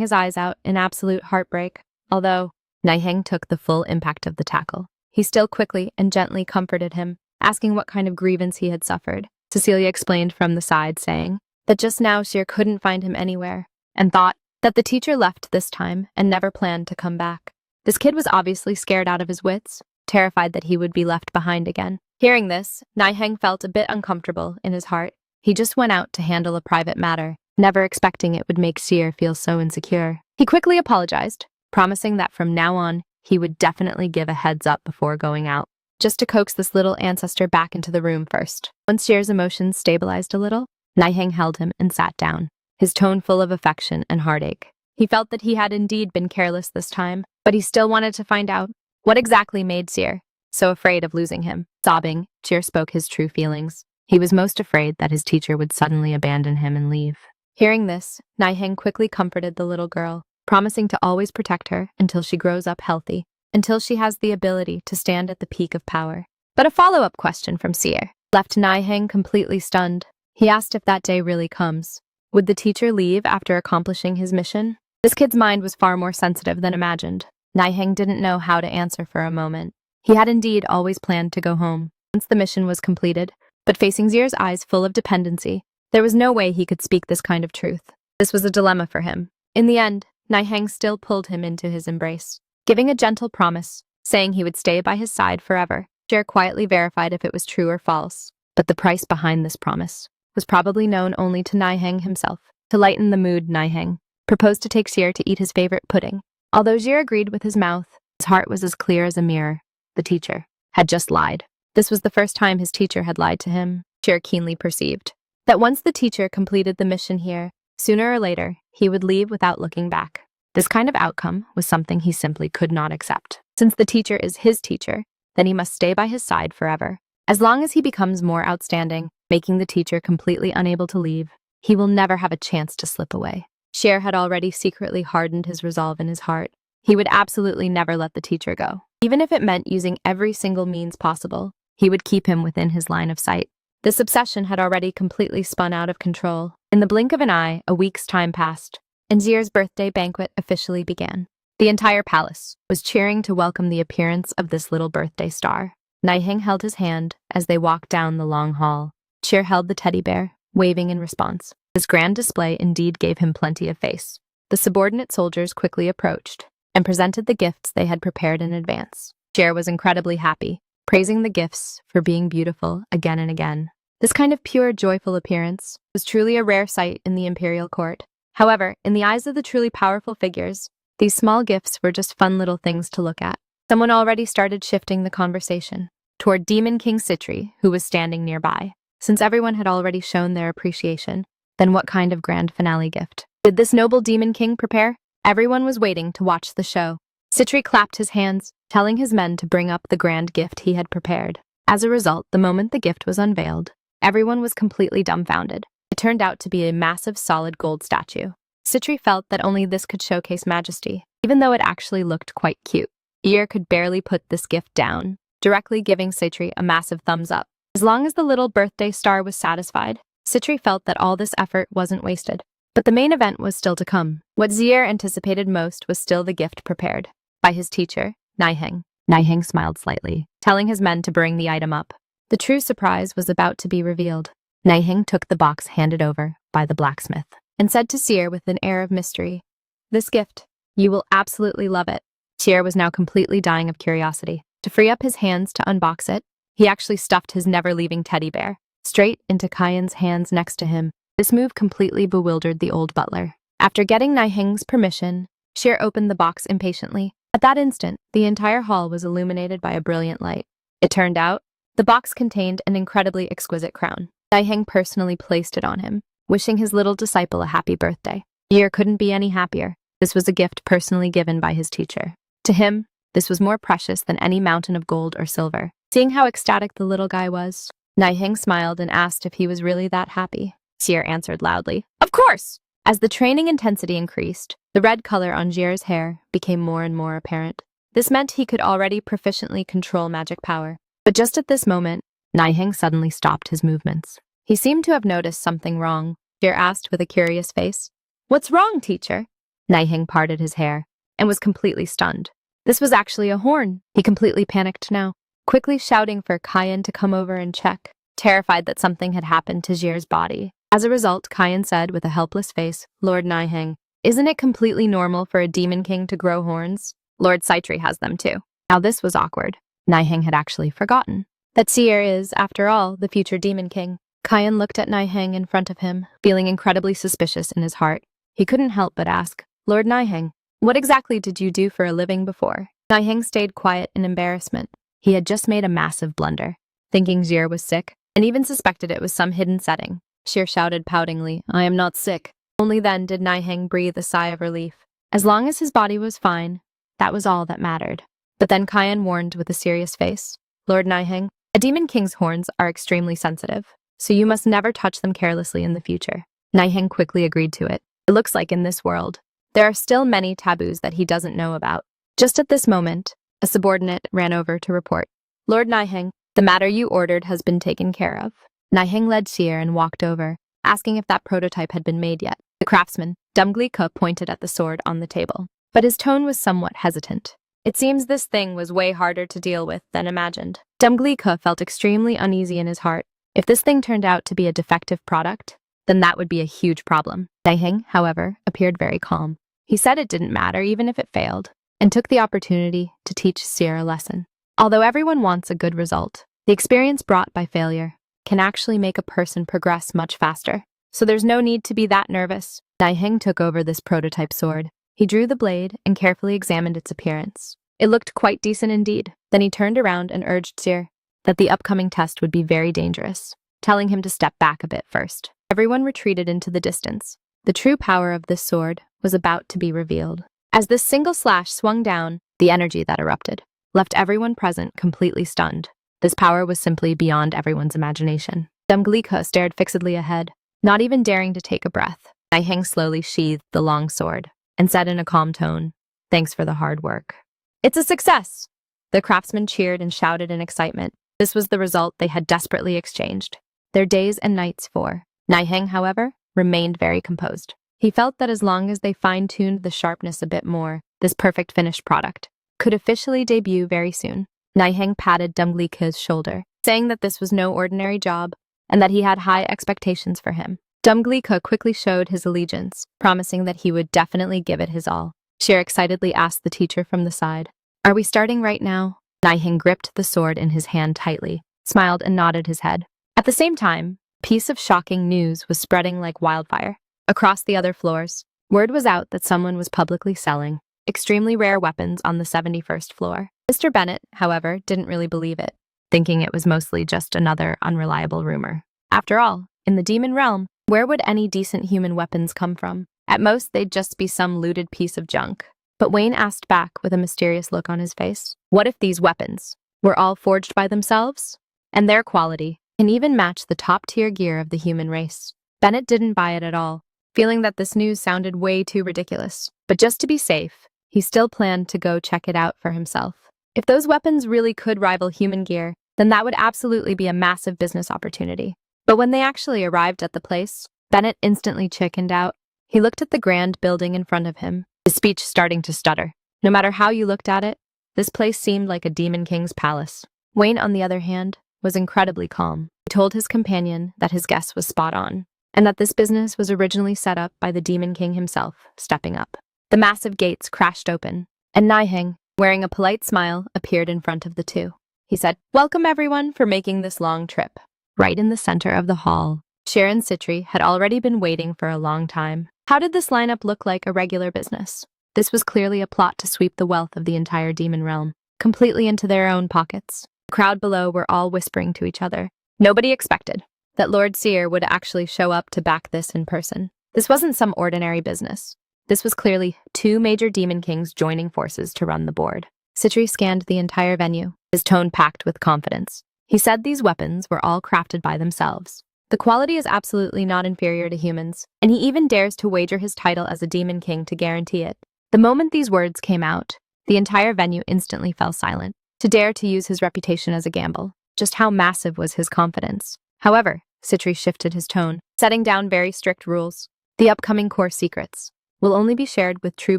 his eyes out in absolute heartbreak. Although Nihang took the full impact of the tackle, he still quickly and gently comforted him, asking what kind of grievance he had suffered. Cecilia explained from the side, saying that just now Jier couldn't find him anywhere, and thought that the teacher left this time and never planned to come back. This kid was obviously scared out of his wits, terrified that he would be left behind again. Hearing this, Nihang felt a bit uncomfortable in his heart. He just went out to handle a private matter, never expecting it would make Jier feel so insecure. He quickly apologized, promising that from now on, he would definitely give a heads up before going out, just to coax this little ancestor back into the room first. Once Jier's emotions stabilized a little, Nihang held him and sat down, his tone full of affection and heartache. He felt that he had indeed been careless this time, but he still wanted to find out what exactly made Jier so afraid of losing him. Sobbing, Jier spoke his true feelings. He was most afraid that his teacher would suddenly abandon him and leave. Hearing this, Nihang quickly comforted the little girl, promising to always protect her until she grows up healthy, until she has the ability to stand at the peak of power. But a follow-up question from Jier left Nihang completely stunned. He asked if that day really comes. Would the teacher leave after accomplishing his mission? This kid's mind was far more sensitive than imagined. Nihang didn't know how to answer for a moment. He had indeed always planned to go home once the mission was completed, but facing Jier's eyes full of dependency, there was no way he could speak this kind of truth. This was a dilemma for him. In the end, Nihang still pulled him into his embrace, giving a gentle promise, saying he would stay by his side forever. Jier quietly verified if it was true or false, but the price behind this promise was probably known only to Nihang himself. To lighten the mood, Nihang proposed to take Jier to eat his favorite pudding. Although Jier agreed with his mouth, his heart was as clear as a mirror. The teacher had just lied. This was the first time his teacher had lied to him. Jier keenly perceived that once the teacher completed the mission here, sooner or later, he would leave without looking back. This kind of outcome was something he simply could not accept. Since the teacher is his teacher, then he must stay by his side forever. As long as he becomes more outstanding, making the teacher completely unable to leave, he will never have a chance to slip away. Jier had already secretly hardened his resolve in his heart. He would absolutely never let the teacher go. Even if it meant using every single means possible, he would keep him within his line of sight. This obsession had already completely spun out of control. In the blink of an eye, a week's time passed, and Jier's birthday banquet officially began. The entire palace was cheering to welcome the appearance of this little birthday star. Nihang held his hand as they walked down the long hall. Cheer held the teddy bear, waving in response. This grand display indeed gave him plenty of face. The subordinate soldiers quickly approached and presented the gifts they had prepared in advance. Cheer was incredibly happy, praising the gifts for being beautiful again and again. This kind of pure, joyful appearance was truly a rare sight in the imperial court. However, in the eyes of the truly powerful figures, these small gifts were just fun little things to look at. Someone already started shifting the conversation toward Demon King Sitri, who was standing nearby. Since everyone had already shown their appreciation, then what kind of grand finale gift did this noble Demon King prepare? Everyone was waiting to watch the show. Sitri clapped his hands, telling his men to bring up the grand gift he had prepared. As a result, the moment the gift was unveiled, everyone was completely dumbfounded. It turned out to be a massive solid gold statue. Sitri felt that only this could showcase majesty, even though it actually looked quite cute. Ear could barely put this gift down, directly giving Sitri a massive thumbs up. As long as the little birthday star was satisfied, Sitri felt that all this effort wasn't wasted. But the main event was still to come. What Zier anticipated most was still the gift prepared by his teacher, Nihang. Nihang smiled slightly, telling his men to bring the item up. The true surprise was about to be revealed. Nihang took the box handed over by the blacksmith and said to Seer with an air of mystery, "This gift, you will absolutely love it." Seer was now completely dying of curiosity. To free up his hands to unbox it, he actually stuffed his never-leaving teddy bear straight into Kyan's hands next to him. This move completely bewildered the old butler. After getting Nihang's permission, Seer opened the box impatiently. At that instant, the entire hall was illuminated by a brilliant light. It turned out, the box contained an incredibly exquisite crown. Nihang personally placed it on him, wishing his little disciple a happy birthday. Seer couldn't be any happier. This was a gift personally given by his teacher. To him, this was more precious than any mountain of gold or silver. Seeing how ecstatic the little guy was, Nihang smiled and asked if he was really that happy. Seer answered loudly, "Of course!" As the training intensity increased, the red color on Jier's hair became more and more apparent. This meant he could already proficiently control magic power. But just at this moment, Nihang suddenly stopped his movements. He seemed to have noticed something wrong. Jier asked with a curious face. "What's wrong, teacher?" Nihang parted his hair and was completely stunned. This was actually a horn. He completely panicked now, quickly shouting for Kyan to come over and check, terrified that something had happened to Jier's body. As a result, Kyan said with a helpless face, "Lord Nihang, isn't it completely normal for a demon king to grow horns? Lord Sitri has them too." Now this was awkward. Nihang had actually forgotten that Seer is, after all, the future demon king. Kyan looked at Nihang in front of him, feeling incredibly suspicious in his heart. He couldn't help but ask, "Lord Nihang, what exactly did you do for a living before?" Nihang stayed quiet in embarrassment. He had just made a massive blunder, thinking Jier was sick, and even suspected it was some hidden setting. Jier shouted poutingly, "I am not sick." Only then did Nihang breathe a sigh of relief. As long as his body was fine, that was all that mattered. But then Kyan warned with a serious face, "Lord Nihang, a demon king's horns are extremely sensitive, so you must never touch them carelessly in the future." Nihang quickly agreed to it. It looks like in this world, there are still many taboos that he doesn't know about. Just at this moment, a subordinate ran over to report, "Lord Nihang, the matter you ordered has been taken care of." Nihang led Seer and walked over, asking if that prototype had been made yet. The craftsman, Dumglika, pointed at the sword on the table, but his tone was somewhat hesitant. It seems this thing was way harder to deal with than imagined. Dumglika felt extremely uneasy in his heart. If this thing turned out to be a defective product, then that would be a huge problem. Nihang, however, appeared very calm. He said it didn't matter even if it failed, and took the opportunity to teach Seer a lesson. Although everyone wants a good result, the experience brought by failure can actually make a person progress much faster. So there's no need to be that nervous. Nihang took over this prototype sword. He drew the blade and carefully examined its appearance. It looked quite decent indeed. Then he turned around and urged Seer that the upcoming test would be very dangerous, telling him to step back a bit first. Everyone retreated into the distance. The true power of this sword was about to be revealed. As this single slash swung down, the energy that erupted left everyone present completely stunned. This power was simply beyond everyone's imagination. Dumglika stared fixedly ahead, not even daring to take a breath. Nihang slowly sheathed the long sword and said in a calm tone, "Thanks for the hard work." "It's a success!" The craftsmen cheered and shouted in excitement. This was the result they had desperately exchanged their days and nights for. Nihang, however, remained very composed. He felt that as long as they fine-tuned the sharpness a bit more, this perfect finished product could officially debut very soon. Nihang patted Dumglika's shoulder, saying that this was no ordinary job and that he had high expectations for him. Dumglika quickly showed his allegiance, promising that he would definitely give it his all. Shir excitedly asked the teacher from the side, "Are we starting right now?" Nihang gripped the sword in his hand tightly, smiled and nodded his head. At the same time, a piece of shocking news was spreading like wildfire. Across the other floors, word was out that someone was publicly selling extremely rare weapons on the 71st floor. Mr. Bennett, however, didn't really believe it, thinking it was mostly just another unreliable rumor. After all, in the demon realm, where would any decent human weapons come from? At most, they'd just be some looted piece of junk. But Wayne asked back with a mysterious look on his face, what if these weapons were all forged by themselves? And their quality can even match the top-tier gear of the human race. Bennett didn't buy it at all, feeling that this news sounded way too ridiculous. But just to be safe, he still planned to go check it out for himself. If those weapons really could rival human gear, then that would absolutely be a massive business opportunity. But when they actually arrived at the place, Bennett instantly chickened out. He looked at the grand building in front of him, his speech starting to stutter. No matter how you looked at it, this place seemed like a demon king's palace. Wayne, on the other hand, was incredibly calm. He told his companion that his guess was spot on, and that this business was originally set up by the demon king himself, stepping up. The massive gates crashed open, and Nihang, wearing a polite smile, appeared in front of the two. He said, "Welcome everyone for making this long trip." Right in the center of the hall, Shir and Sitri had already been waiting for a long time. How did this lineup look like a regular business? This was clearly a plot to sweep the wealth of the entire demon realm completely into their own pockets. The crowd below were all whispering to each other. Nobody expected that Lord Seer would actually show up to back this in person. This wasn't some ordinary business. This was clearly two major demon kings joining forces to run the board. Sitri scanned the entire venue, his tone packed with confidence. He said these weapons were all crafted by themselves. The quality is absolutely not inferior to humans, and he even dares to wager his title as a demon king to guarantee it. The moment these words came out, the entire venue instantly fell silent. To dare to use his reputation as a gamble. Just how massive was his confidence? However, Sitri shifted his tone, setting down very strict rules. The upcoming core secrets will only be shared with true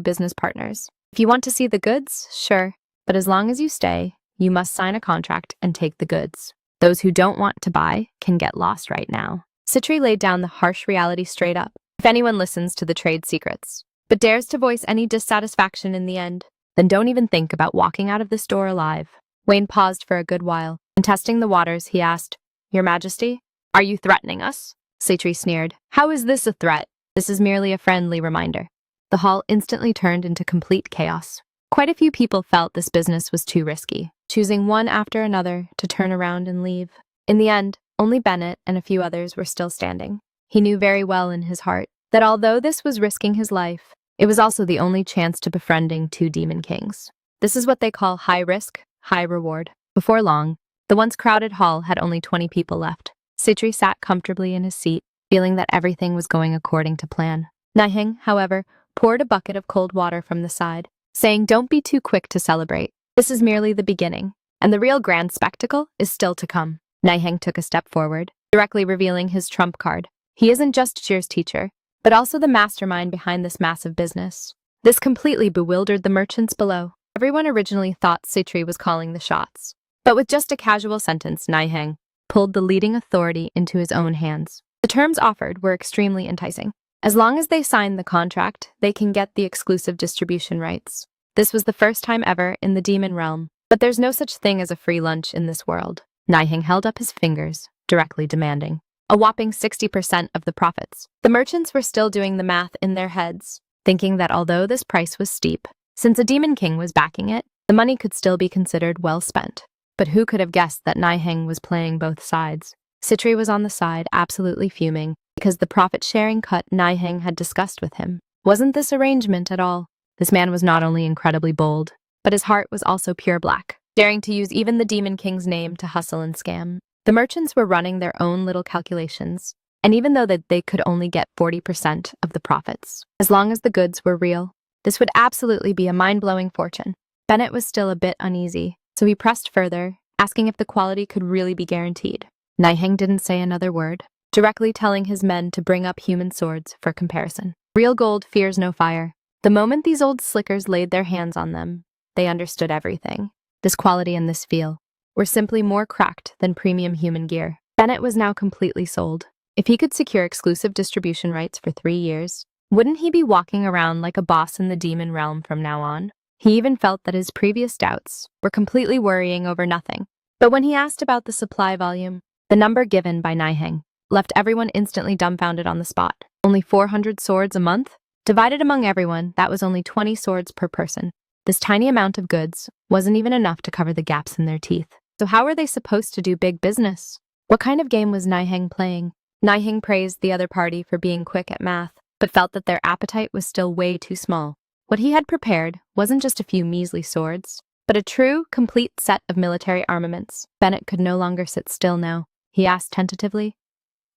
business partners. If you want to see the goods, sure, but as long as you stay, you must sign a contract and take the goods. Those who don't want to buy can get lost right now. Sitri laid down the harsh reality straight up. If anyone listens to the trade secrets, but dares to voice any dissatisfaction in the end, then don't even think about walking out of this door alive. Wayne paused for a good while, and testing the waters, he asked, "Your Majesty, are you threatening us?" Sitri sneered. "How is this a threat? This is merely a friendly reminder." The hall instantly turned into complete chaos. Quite a few people felt this business was too risky, choosing one after another to turn around and leave. In the end, only Bennett and a few others were still standing. He knew very well in his heart that although this was risking his life, it was also the only chance to befriending two demon kings. This is what they call high risk, high reward. Before long, the once crowded hall had only 20 people left. Sitri sat comfortably in his seat, feeling that everything was going according to plan. Nihang, however, poured a bucket of cold water from the side, saying, "Don't be too quick to celebrate. This is merely the beginning, and the real grand spectacle is still to come." Nihang took a step forward, directly revealing his trump card. He isn't just Shir's teacher, but also the mastermind behind this massive business. This completely bewildered the merchants below. Everyone originally thought Sitri was calling the shots, but with just a casual sentence, Nihang pulled the leading authority into his own hands. The terms offered were extremely enticing. As long as they sign the contract, they can get the exclusive distribution rights. This was the first time ever in the demon realm, but there's no such thing as a free lunch in this world. Nihang held up his fingers, directly demanding a whopping 60% of the profits. The merchants were still doing the math in their heads, thinking that although this price was steep, since a demon king was backing it, the money could still be considered well spent. But who could have guessed that Nihang was playing both sides? Sitri was on the side absolutely fuming, because the profit-sharing cut Nihang had discussed with him wasn't this arrangement at all. This man was not only incredibly bold, but his heart was also pure black, daring to use even the demon king's name to hustle and scam. The merchants were running their own little calculations, and even though that they could only get 40% of the profits, as long as the goods were real, this would absolutely be a mind-blowing fortune. Bennett was still a bit uneasy, so he pressed further, asking if the quality could really be guaranteed. Nihang didn't say another word, directly telling his men to bring up human swords for comparison. Real gold fears no fire. The moment these old slickers laid their hands on them, they understood everything. this quality and this feel, were simply more cracked than premium human gear. Bennett was now completely sold. If he could secure exclusive distribution rights for 3 years, wouldn't he be walking around like a boss in the demon realm from now on? He even felt that his previous doubts were completely worrying over nothing. But when he asked about the supply volume, the number given by Nihang left everyone instantly dumbfounded on the spot. Only 400 swords a month? Divided among everyone, that was only 20 swords per person. This tiny amount of goods wasn't even enough to cover the gaps in their teeth. So how were they supposed to do big business? What kind of game was Nihang playing? Nihang praised the other party for being quick at math, but felt that their appetite was still way too small. What he had prepared wasn't just a few measly swords, but a true, complete set of military armaments. Bennett could no longer sit still now. He asked tentatively,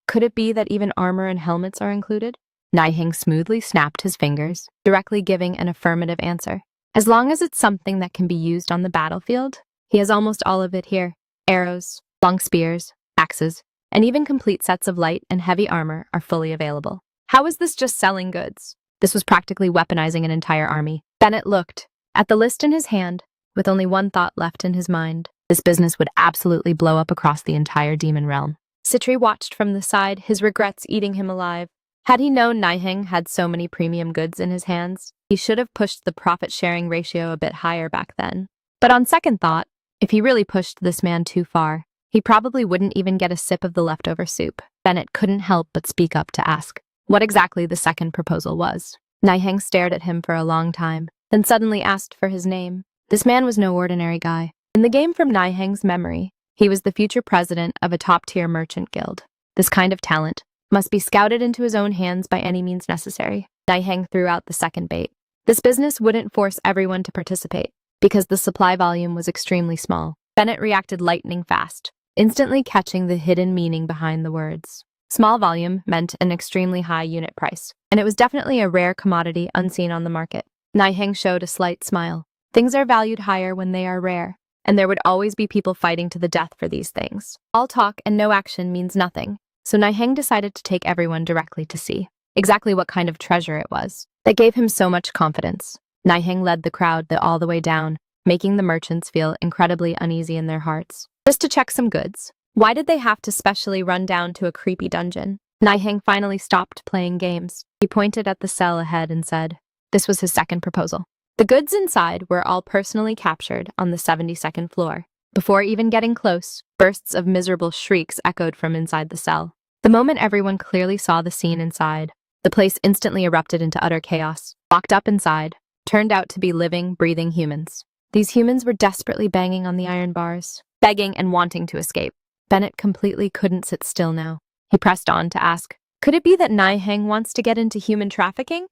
"Could it be that even armor and helmets are included?" Nihang smoothly snapped his fingers, directly giving an affirmative answer. "As long as it's something that can be used on the battlefield, he has almost all of it here. Arrows, long spears, axes, and even complete sets of light and heavy armor are fully available." How is this just selling goods? This was practically weaponizing an entire army. Bennett looked at the list in his hand, with only one thought left in his mind. This business would absolutely blow up across the entire demon realm. Sitri watched from the side, his regrets eating him alive. Had he known Nihang had so many premium goods in his hands, he should have pushed the profit-sharing ratio a bit higher back then. But on second thought, if he really pushed this man too far, he probably wouldn't even get a sip of the leftover soup. Bennett couldn't help but speak up to ask what exactly the second proposal was. Nihang stared at him for a long time, then suddenly asked for his name. This man was no ordinary guy. In the game from Nihang's memory, he was the future president of a top-tier merchant guild. This kind of talent must be scouted into his own hands by any means necessary. Nihang threw out the second bait. This business wouldn't force everyone to participate, because the supply volume was extremely small. Bennett reacted lightning fast, instantly catching the hidden meaning behind the words. Small volume meant an extremely high unit price, and it was definitely a rare commodity unseen on the market. Nihang showed a slight smile. Things are valued higher when they are rare, and there would always be people fighting to the death for these things. All talk and no action means nothing, so Nihang decided to take everyone directly to see exactly what kind of treasure it was that gave him so much confidence. Nihang led the crowd all the way down, making the merchants feel incredibly uneasy in their hearts. Just to check some goods. Why did they have to specially run down to a creepy dungeon? Nihang finally stopped playing games. He pointed at the cell ahead and said, this was his second proposal. The goods inside were all personally captured on the 72nd floor. Before even getting close, bursts of miserable shrieks echoed from inside the cell. The moment everyone clearly saw the scene inside, the place instantly erupted into utter chaos. Locked up inside, turned out to be living, breathing humans. These humans were desperately banging on the iron bars, begging and wanting to escape. Bennett completely couldn't sit still now. He pressed on to ask, could it be that Nihang wants to get into human trafficking?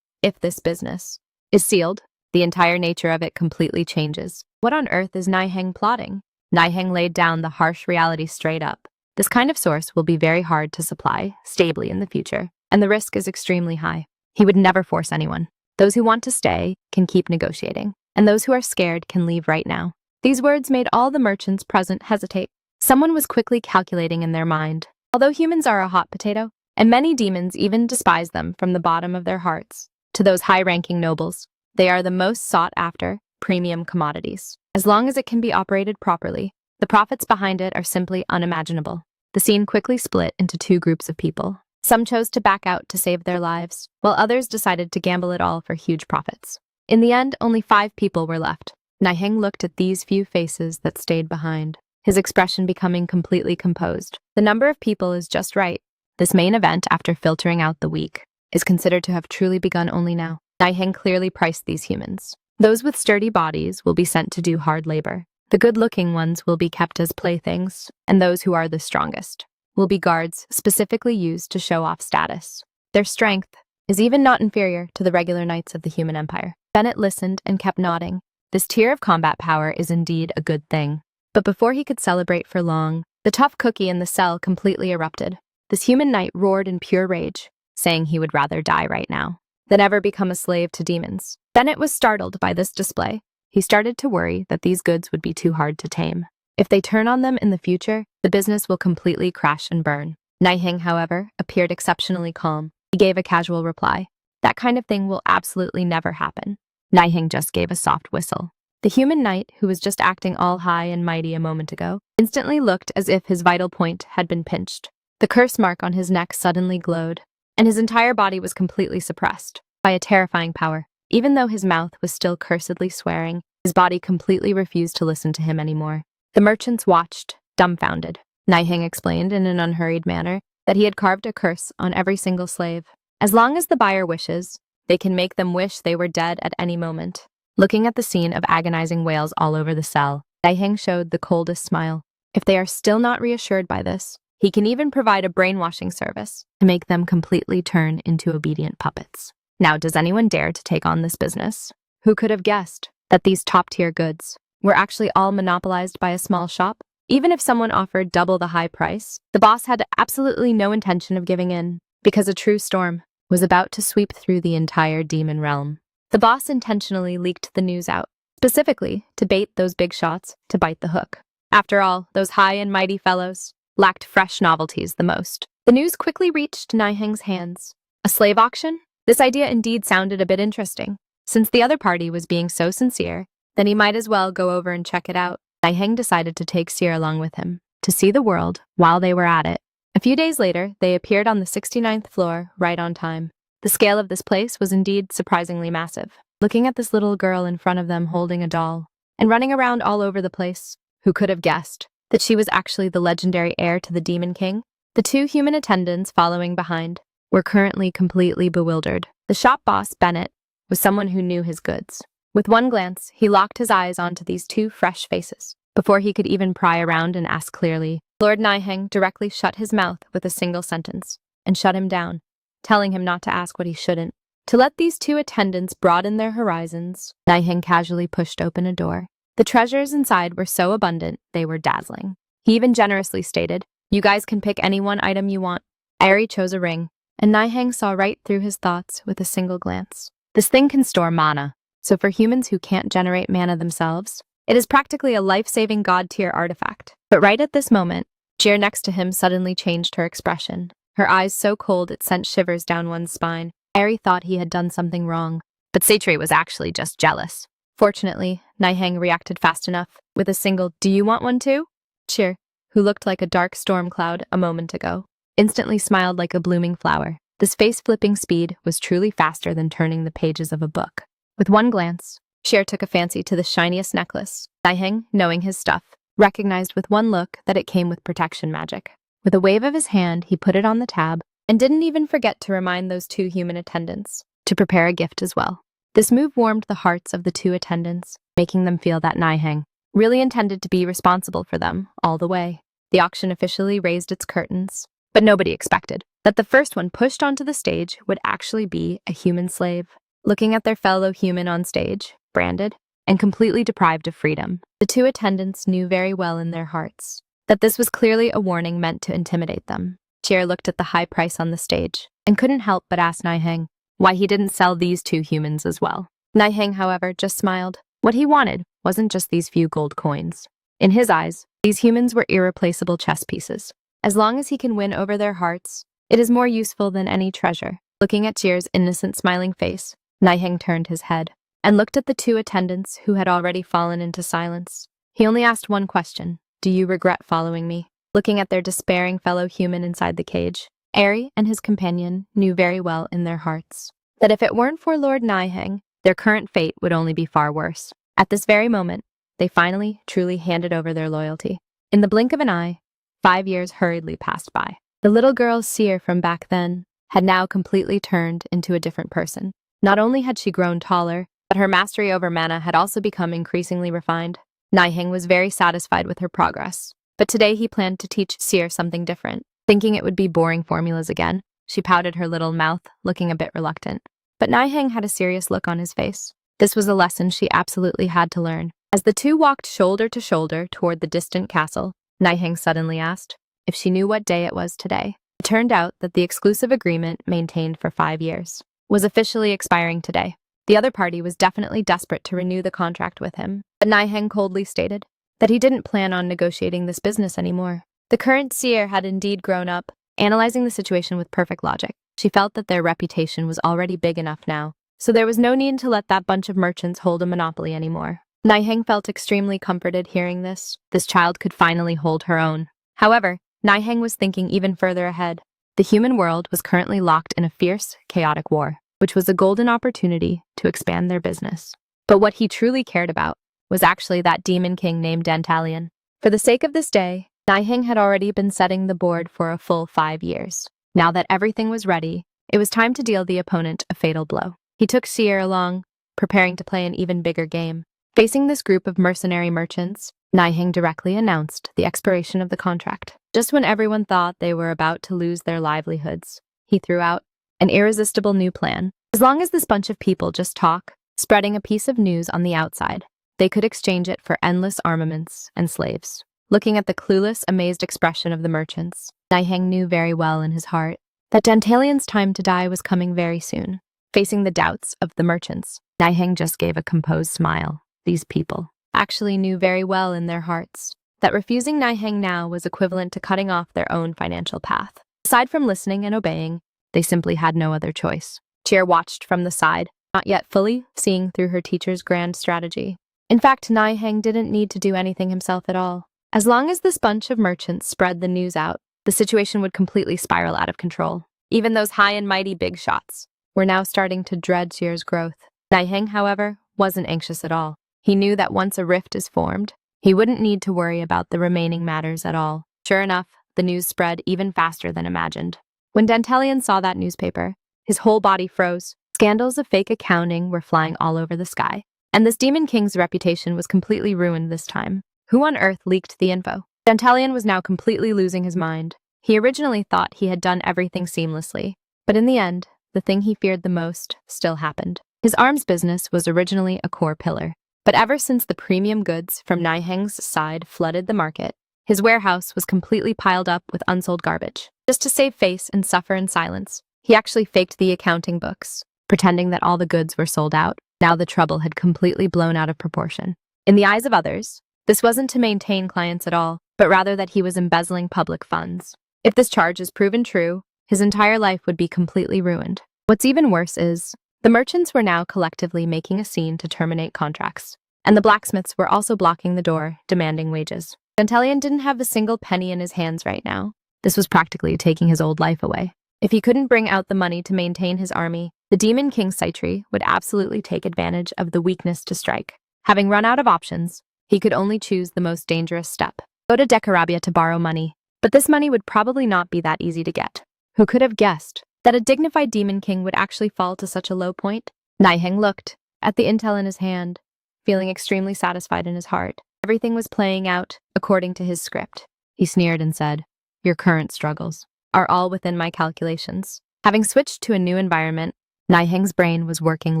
If this business is sealed, the entire nature of it completely changes. What on earth is Nihang plotting? Nihang laid down the harsh reality straight up. This kind of source will be very hard to supply stably in the future, and the risk is extremely high. He would never force anyone. Those who want to stay can keep negotiating, and those who are scared can leave right now. These words made all the merchants present hesitate. Someone was quickly calculating in their mind. Although humans are a hot potato, and many demons even despise them from the bottom of their hearts, to those high-ranking nobles, they are the most sought-after, premium commodities. As long as it can be operated properly, the profits behind it are simply unimaginable. The scene quickly split into two groups of people. Some chose to back out to save their lives, while others decided to gamble it all for huge profits. In the end, only 5 people were left. Nihang looked at these few faces that stayed behind, his expression becoming completely composed. The number of people is just right. This main event, after filtering out the weak, is considered to have truly begun only now. Nihang clearly priced these humans. Those with sturdy bodies will be sent to do hard labor. The good-looking ones will be kept as playthings, and those who are the strongest will be guards specifically used to show off status. Their strength is even not inferior to the regular knights of the human empire. Bennett listened and kept nodding. This tier of combat power is indeed a good thing. But before he could celebrate for long, the tough cookie in the cell completely erupted. This human knight roared in pure rage, saying he would rather die right now than ever become a slave to demons. Bennett was startled by this display. He started to worry that these goods would be too hard to tame. If they turn on them in the future, the business will completely crash and burn. Nihang, however, appeared exceptionally calm. He gave a casual reply. That kind of thing will absolutely never happen. Nihang just gave a soft whistle. The human knight, who was just acting all high and mighty a moment ago, instantly looked as if his vital point had been pinched. The curse mark on his neck suddenly glowed, and his entire body was completely suppressed by a terrifying power. Even though his mouth was still cursedly swearing, his body completely refused to listen to him anymore. The merchants watched, dumbfounded. Nihang explained in an unhurried manner that he had carved a curse on every single slave. As long as the buyer wishes, they can make them wish they were dead at any moment. Looking at the scene of agonizing wails all over the cell, Nihang showed the coldest smile. If they are still not reassured by this, he can even provide a brainwashing service to make them completely turn into obedient puppets. Now, does anyone dare to take on this business? Who could have guessed that these top-tier goods were actually all monopolized by a small shop? Even if someone offered double the high price, the boss had absolutely no intention of giving in, because a true storm was about to sweep through the entire demon realm. The boss intentionally leaked the news out, specifically to bait those big shots to bite the hook. After all, those high and mighty fellows lacked fresh novelties the most. The news quickly reached Nihang's hands. A slave auction? This idea indeed sounded a bit interesting. Since the other party was being so sincere, then he might as well go over and check it out. Nihang decided to take Seer along with him, to see the world while they were at it. A few days later, they appeared on the 69th floor, right on time. The scale of this place was indeed surprisingly massive. Looking at this little girl in front of them holding a doll, and running around all over the place, who could have guessed that she was actually the legendary heir to the Demon King? The two human attendants following behind were currently completely bewildered. The shop boss, Bennett, was someone who knew his goods. With one glance, he locked his eyes onto these two fresh faces. Before he could even pry around and ask clearly, Lord Nihang directly shut his mouth with a single sentence and shut him down, telling him not to ask what he shouldn't. To let these two attendants broaden their horizons, Nihang casually pushed open a door. The treasures inside were so abundant, they were dazzling. He even generously stated, "You guys can pick any one item you want." Ari chose a ring, and Nihang saw right through his thoughts with a single glance. This thing can store mana, so for humans who can't generate mana themselves, it is practically a life-saving god-tier artifact. But right at this moment, Jir next to him suddenly changed her expression. Her eyes so cold it sent shivers down one's spine. Ari thought he had done something wrong, but Sitri was actually just jealous. Fortunately, Nihang reacted fast enough with a single, "Do you want one too?" Jir, who looked like a dark storm cloud a moment ago, instantly smiled like a blooming flower. This face-flipping speed was truly faster than turning the pages of a book. With one glance, Jir took a fancy to the shiniest necklace. Nihang, knowing his stuff, recognized with one look that it came with protection magic. With a wave of his hand, he put it on the tab and didn't even forget to remind those two human attendants to prepare a gift as well. This move warmed the hearts of the two attendants, making them feel that Nihang really intended to be responsible for them all the way. The auction officially raised its curtains, but nobody expected that the first one pushed onto the stage would actually be a human slave. Looking at their fellow human on stage, branded, and completely deprived of freedom, the two attendants knew very well in their hearts that this was clearly a warning meant to intimidate them. Jir looked at the high price on the stage and couldn't help but ask Nihang why he didn't sell these two humans as well. Nihang, however, just smiled. What he wanted wasn't just these few gold coins. In his eyes, these humans were irreplaceable chess pieces. As long as he can win over their hearts, it is more useful than any treasure. Looking at Jir's innocent smiling face, Nihang turned his head and looked at the two attendants who had already fallen into silence. He only asked one question. "Do you regret following me?" Looking at their despairing fellow human inside the cage, Ari and his companion knew very well in their hearts that if it weren't for Lord Nihang, their current fate would only be far worse. At this very moment, they finally, truly handed over their loyalty. In the blink of an eye, 5 years hurriedly passed by. The little girl Seer from back then had now completely turned into a different person. Not only had she grown taller, but her mastery over mana had also become increasingly refined. Nihang was very satisfied with her progress, but today he planned to teach Seer something different. Thinking it would be boring formulas again, she pouted her little mouth, looking a bit reluctant. But Nihang had a serious look on his face. This was a lesson she absolutely had to learn. As the two walked shoulder to shoulder toward the distant castle, Nihang suddenly asked if she knew what day it was today. It turned out that the exclusive agreement, maintained for 5 years, was officially expiring today. The other party was definitely desperate to renew the contract with him, but Nihang coldly stated that he didn't plan on negotiating this business anymore. The current seer had indeed grown up, analyzing the situation with perfect logic. She felt that their reputation was already big enough now, so there was no need to let that bunch of merchants hold a monopoly anymore. Nihang felt extremely comforted hearing this. This child could finally hold her own. However, Nihang was thinking even further ahead. The human world was currently locked in a fierce, chaotic war, which was a golden opportunity to expand their business. But what he truly cared about was actually that demon king named Dantalion. For the sake of this day, Nihang had already been setting the board for a full 5 years. Now that everything was ready, it was time to deal the opponent a fatal blow. He took Seer along, preparing to play an even bigger game. Facing this group of mercenary merchants, Nihang directly announced the expiration of the contract. Just when everyone thought they were about to lose their livelihoods, he threw out an irresistible new plan. As long as this bunch of people just talk, spreading a piece of news on the outside, they could exchange it for endless armaments and slaves. Looking at the clueless, amazed expression of the merchants, Nihang knew very well in his heart that Dantalion's time to die was coming very soon. Facing the doubts of the merchants, Nihang just gave a composed smile. These people actually knew very well in their hearts that refusing Nihang now was equivalent to cutting off their own financial path. Aside from listening and obeying, they simply had no other choice. Cheer watched from the side, not yet fully seeing through her teacher's grand strategy. In fact, Nihang didn't need to do anything himself at all. As long as this bunch of merchants spread the news out, the situation would completely spiral out of control. Even those high and mighty big shots were now starting to dread Cheer's growth. Nihang, however, wasn't anxious at all. He knew that once a rift is formed, he wouldn't need to worry about the remaining matters at all. Sure enough, the news spread even faster than imagined. When Dantalion saw that newspaper, his whole body froze. Scandals of fake accounting were flying all over the sky, and this Demon King's reputation was completely ruined this time. Who on earth leaked the info? Dantalion was now completely losing his mind. He originally thought he had done everything seamlessly, but in the end, the thing he feared the most still happened. His arms business was originally a core pillar, but ever since the premium goods from Nihang's side flooded the market, his warehouse was completely piled up with unsold garbage. Just to save face and suffer in silence, he actually faked the accounting books, pretending that all the goods were sold out. Now the trouble had completely blown out of proportion. In the eyes of others, this wasn't to maintain clients at all, but rather that he was embezzling public funds. If this charge is proven true, his entire life would be completely ruined. What's even worse is, the merchants were now collectively making a scene to terminate contracts, and the blacksmiths were also blocking the door, demanding wages. Dantalion didn't have a single penny in his hands right now. This was practically taking his old life away. If he couldn't bring out the money to maintain his army, the Demon King Sitri would absolutely take advantage of the weakness to strike. Having run out of options, he could only choose the most dangerous step. Go to Decarabia to borrow money, but this money would probably not be that easy to get. Who could have guessed that a dignified Demon King would actually fall to such a low point? Nihang looked at the intel in his hand, feeling extremely satisfied in his heart. Everything was playing out according to his script. He sneered and said, "Your current struggles are all within my calculations." Having switched to a new environment, Nihang's brain was working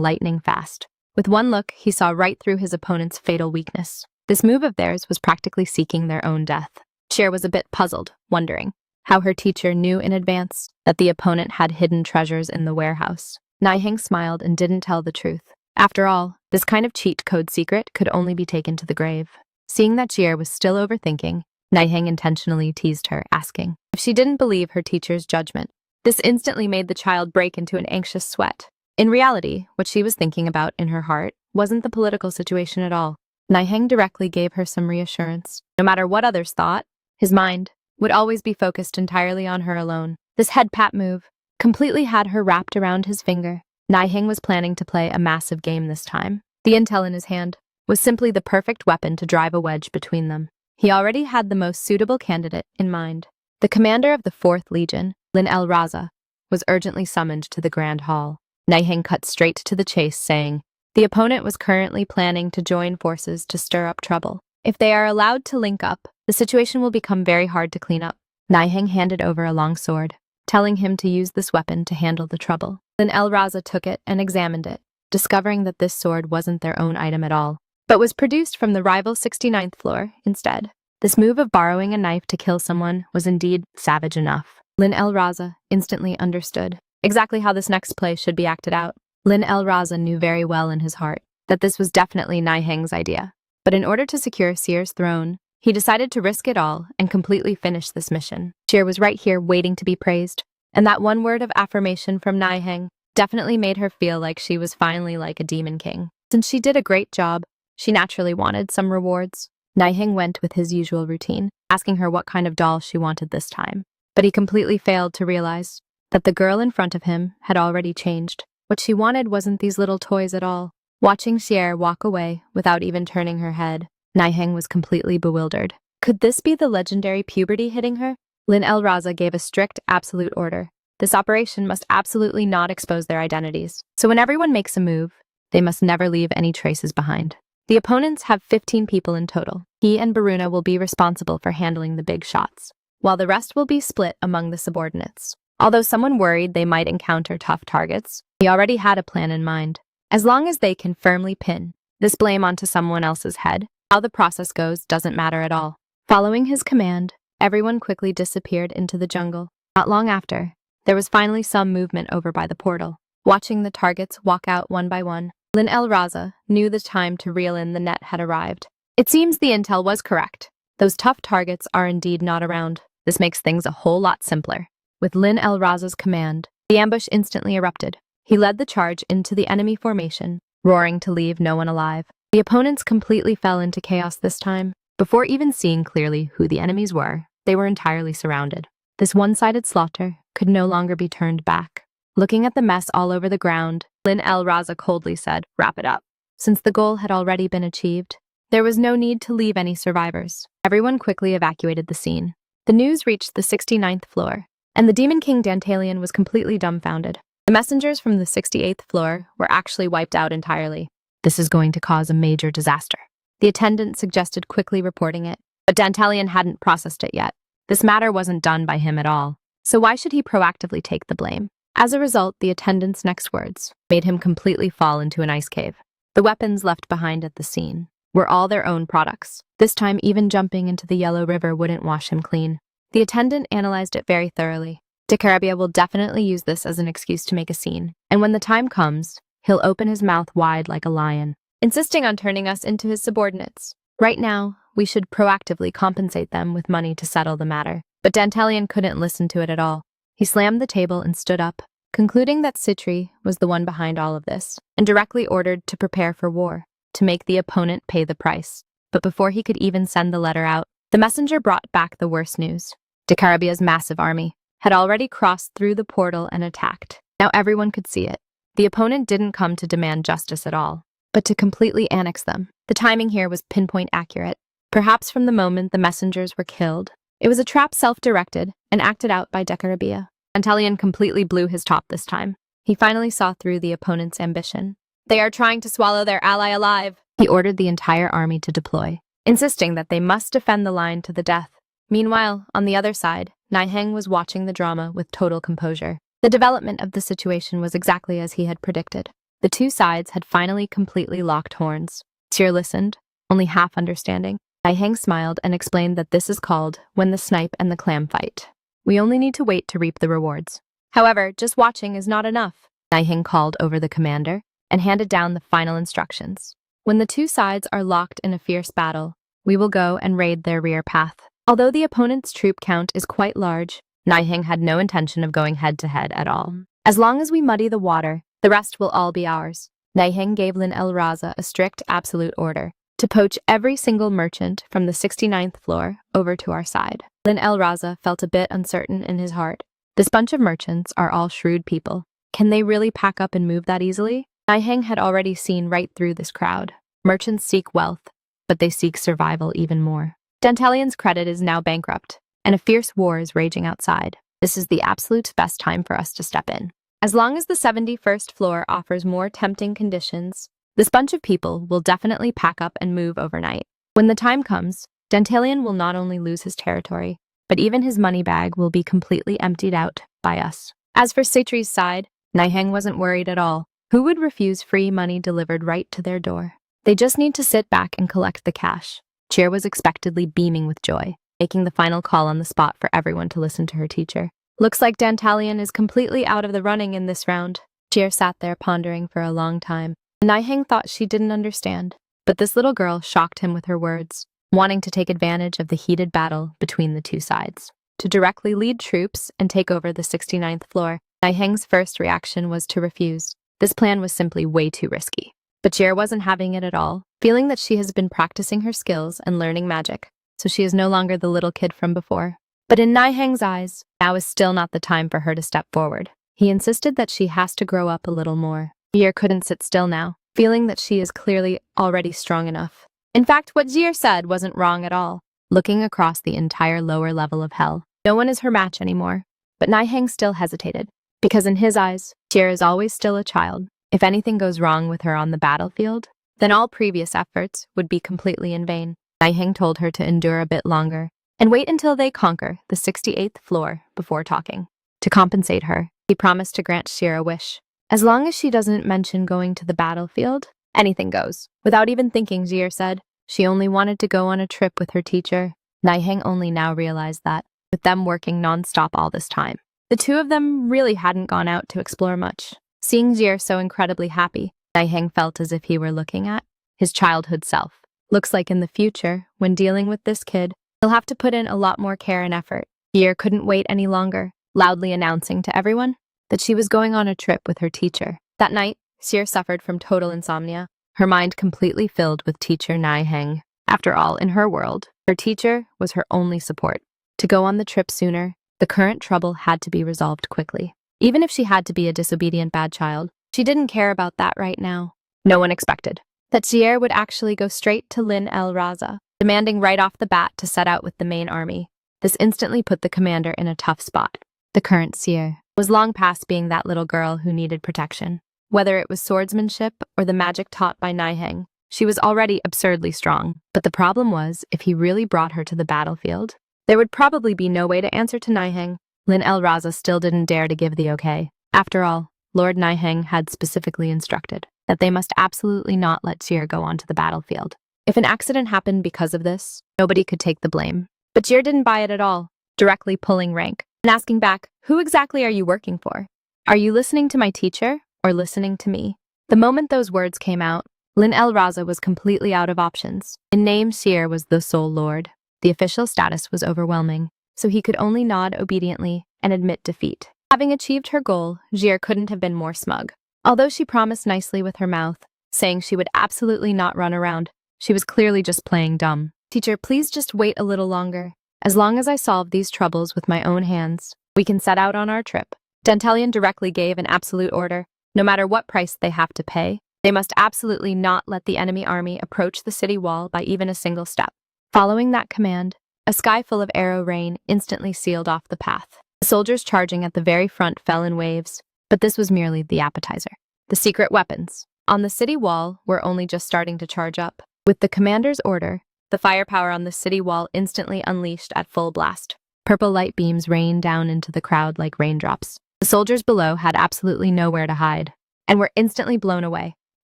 lightning fast. With one look, he saw right through his opponent's fatal weakness. This move of theirs was practically seeking their own death. Cheer was a bit puzzled, wondering how her teacher knew in advance that the opponent had hidden treasures in the warehouse. Nihang smiled and didn't tell the truth. After all, this kind of cheat code secret could only be taken to the grave. Seeing that Cheer was still overthinking, Nihang intentionally teased her, asking if she didn't believe her teacher's judgment. This instantly made the child break into an anxious sweat. In reality, what she was thinking about in her heart wasn't the political situation at all. Nihang directly gave her some reassurance. No matter what others thought, his mind would always be focused entirely on her alone. This head pat move completely had her wrapped around his finger. Nihang was planning to play a massive game this time. The intel in his hand was simply the perfect weapon to drive a wedge between them. He already had the most suitable candidate in mind. The commander of the 4th Legion, Lin El Raza, was urgently summoned to the Grand Hall. Nihang cut straight to the chase, saying, the opponent was currently planning to join forces to stir up trouble. If they are allowed to link up, the situation will become very hard to clean up. Nihang handed over a long sword, telling him to use this weapon to handle the trouble. Then El Raza took it and examined it, discovering that this sword wasn't their own item at all, but was produced from the rival 69th floor instead. This move of borrowing a knife to kill someone was indeed savage enough. Lin El Raza instantly understood exactly how this next play should be acted out. Lin El Raza knew very well in his heart that this was definitely Nihang's idea, but in order to secure Seer's throne, he decided to risk it all and completely finish this mission. Seer was right here waiting to be praised, and that one word of affirmation from Nihang definitely made her feel like she was finally like a demon king. Since she did a great job, She naturally wanted some rewards. Nihang went with his usual routine, asking her what kind of doll she wanted this time. But he completely failed to realize that the girl in front of him had already changed. What she wanted wasn't these little toys at all. Watching Xier walk away without even turning her head, Nihang was completely bewildered. Could this be the legendary puberty hitting her? Lin El Raza gave a strict, absolute order. This operation must absolutely not expose their identities. So when everyone makes a move, they must never leave any traces behind. The opponents have 15 people in total. He and Baruna will be responsible for handling the big shots, while the rest will be split among the subordinates. Although someone worried they might encounter tough targets, he already had a plan in mind. As long as they can firmly pin this blame onto someone else's head, how the process goes doesn't matter at all. Following his command, everyone quickly disappeared into the jungle. Not long after, there was finally some movement over by the portal. Watching the targets walk out one by one, Lin El Raza knew the time to reel in the net had arrived. It seems the intel was correct. Those tough targets are indeed not around. This makes things a whole lot simpler. With Lin El Raza's command, the ambush instantly erupted. He led the charge into the enemy formation, roaring to leave no one alive. The opponents completely fell into chaos this time. Before even seeing clearly who the enemies were, they were entirely surrounded. This one-sided slaughter could no longer be turned back. Looking at the mess all over the ground, Lin El Raza coldly said, "Wrap it up." Since the goal had already been achieved, there was no need to leave any survivors. Everyone quickly evacuated the scene. The news reached the 69th floor, and the Demon King Dantalion was completely dumbfounded. The messengers from the 68th floor were actually wiped out entirely. This is going to cause a major disaster. The attendant suggested quickly reporting it, but Dantalion hadn't processed it yet. This matter wasn't done by him at all, so why should he proactively take the blame? As a result, the attendant's next words made him completely fall into an ice cave. The weapons left behind at the scene were all their own products. This time, even jumping into the Yellow River wouldn't wash him clean. The attendant analyzed it very thoroughly. Decisive will definitely use this as an excuse to make a scene, and when the time comes, he'll open his mouth wide like a lion, insisting on turning us into his subordinates. Right now, we should proactively compensate them with money to settle the matter. But Dantalion couldn't listen to it at all. He slammed the table and stood up, concluding that Sitri was the one behind all of this, and directly ordered to prepare for war, to make the opponent pay the price. But before he could even send the letter out, the messenger brought back the worst news. Decisive's massive army had already crossed through the portal and attacked. Now everyone could see it. The opponent didn't come to demand justice at all, but to completely annex them. The timing here was pinpoint accurate. Perhaps from the moment the messengers were killed, it was a trap self-directed and acted out by Decisive. Dantalion completely blew his top this time. He finally saw through the opponent's ambition. "They are trying to swallow their ally alive." He ordered the entire army to deploy, insisting that they must defend the line to the death. Meanwhile, on the other side, Nihang was watching the drama with total composure. The development of the situation was exactly as he had predicted. The two sides had finally completely locked horns. Xier listened, only half understanding. Nihang smiled and explained that this is called when the snipe and the clam fight. We only need to wait to reap the rewards. However, just watching is not enough. Nihang called over the commander and handed down the final instructions. When the two sides are locked in a fierce battle, we will go and raid their rear path. Although the opponent's troop count is quite large, Nihang had no intention of going head-to-head at all. As long as we muddy the water, the rest will all be ours. Nihang gave Lin El Raza a strict absolute order to poach every single merchant from the 69th floor over to our side. Lin El Raza felt a bit uncertain in his heart. This bunch of merchants are all shrewd people. Can they really pack up and move that easily? Nihang had already seen right through this crowd. Merchants seek wealth, but they seek survival even more. Dantalion's credit is now bankrupt, and a fierce war is raging outside. This is the absolute best time for us to step in. As long as the 71st floor offers more tempting conditions, this bunch of people will definitely pack up and move overnight. When the time comes, Dantalion will not only lose his territory, but even his money bag will be completely emptied out by us. As for Sitri's side, Nihang wasn't worried at all. Who would refuse free money delivered right to their door? They just need to sit back and collect the cash. Xier was expectedly beaming with joy, making the final call on the spot for everyone to listen to her teacher. Looks like Dantalion is completely out of the running in this round. Xier sat there pondering for a long time. Nihang thought she didn't understand, but this little girl shocked him with her words, wanting to take advantage of the heated battle between the two sides. To directly lead troops and take over the 69th floor, Nihang's first reaction was to refuse. This plan was simply way too risky. But Xier wasn't having it at all. feeling that she has been practicing her skills and learning magic, so she is no longer the little kid from before. But in Nihang's eyes, now is still not the time for her to step forward. He insisted that she has to grow up a little more. Jier couldn't sit still now, feeling that she is clearly already strong enough. In fact, what Jier said wasn't wrong at all. Looking across the entire lower level of hell, no one is her match anymore. But Nihang still hesitated, because in his eyes, Jier is always still a child. If anything goes wrong with her on the battlefield, then all previous efforts would be completely in vain. Nihang told her to endure a bit longer and wait until they conquer the 68th floor before talking. To compensate her, he promised to grant Jier a wish. As long as she doesn't mention going to the battlefield, anything goes. Without even thinking, Jier said, she only wanted to go on a trip with her teacher. Nihang only now realized that, with them working non-stop all this time, the two of them really hadn't gone out to explore much. Seeing Jier so incredibly happy, Nihang felt as if he were looking at his childhood self. Looks like in the future, when dealing with this kid, he'll have to put in a lot more care and effort. Jier couldn't wait any longer, loudly announcing to everyone that she was going on a trip with her teacher. That night, Jier suffered from total insomnia, her mind completely filled with teacher Nihang. After all, in her world, her teacher was her only support. To go on the trip sooner, the current trouble had to be resolved quickly. Even if she had to be a disobedient bad child, she didn't care about that right now. No one expected that Jier would actually go straight to Lin El Raza, demanding right off the bat to set out with the main army. This instantly put the commander in a tough spot. The current Jier was long past being that little girl who needed protection. Whether it was swordsmanship or the magic taught by Nihang, she was already absurdly strong. But the problem was, if he really brought her to the battlefield, there would probably be no way to answer to Nihang. Lin El Raza still didn't dare to give the okay. After all, Lord Nihang had specifically instructed that they must absolutely not let Jier go onto the battlefield. If an accident happened because of this, nobody could take the blame. But Jier didn't buy it at all, directly pulling rank and asking back, "Who exactly are you working for? Are you listening to my teacher or listening to me?" The moment those words came out, Lin El Raza was completely out of options. In name, Jier was the sole lord. The official status was overwhelming, so he could only nod obediently and admit defeat. Having achieved her goal, Jier couldn't have been more smug. Although she promised nicely with her mouth, saying she would absolutely not run around, she was clearly just playing dumb. "Teacher, please just wait a little longer. As long as I solve these troubles with my own hands, we can set out on our trip." Dantalion directly gave an absolute order. No matter what price they have to pay, they must absolutely not let the enemy army approach the city wall by even a single step. Following that command, a sky full of arrow rain instantly sealed off the path. The soldiers charging at the very front fell in waves, but this was merely the appetizer. The secret weapons on the city wall were only just starting to charge up. With the commander's order, the firepower on the city wall instantly unleashed at full blast. Purple light beams rained down into the crowd like raindrops. The soldiers below had absolutely nowhere to hide, and were instantly blown away.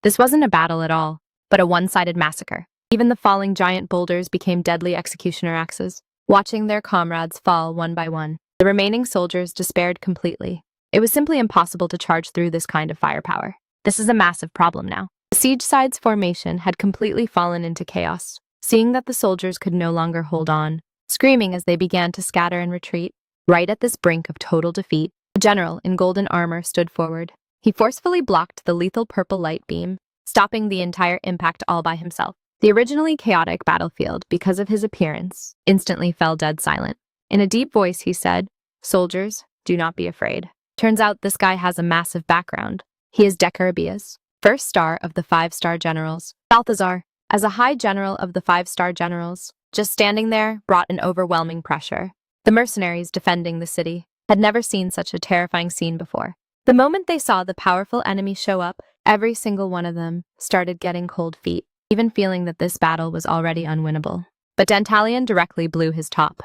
This wasn't a battle at all, but a one-sided massacre. Even the falling giant boulders became deadly executioner axes. Watching their comrades fall one by one, the remaining soldiers despaired completely. It was simply impossible to charge through this kind of firepower. This is a massive problem now. The siege side's formation had completely fallen into chaos. Seeing that the soldiers could no longer hold on, screaming as they began to scatter and retreat, right at this brink of total defeat, a general in golden armor stood forward. He forcefully blocked the lethal purple light beam, stopping the entire impact all by himself. The originally chaotic battlefield, because of his appearance, instantly fell dead silent. In a deep voice, he said, "Soldiers, do not be afraid." Turns out this guy has a massive background. He is Decarabias, first star of the 5-star generals. Balthazar, as a high general of the 5-star generals, just standing there brought an overwhelming pressure. The mercenaries defending the city had never seen such a terrifying scene before. The moment they saw the powerful enemy show up, every single one of them started getting cold feet, even feeling that this battle was already unwinnable. But Dantalion directly blew his top.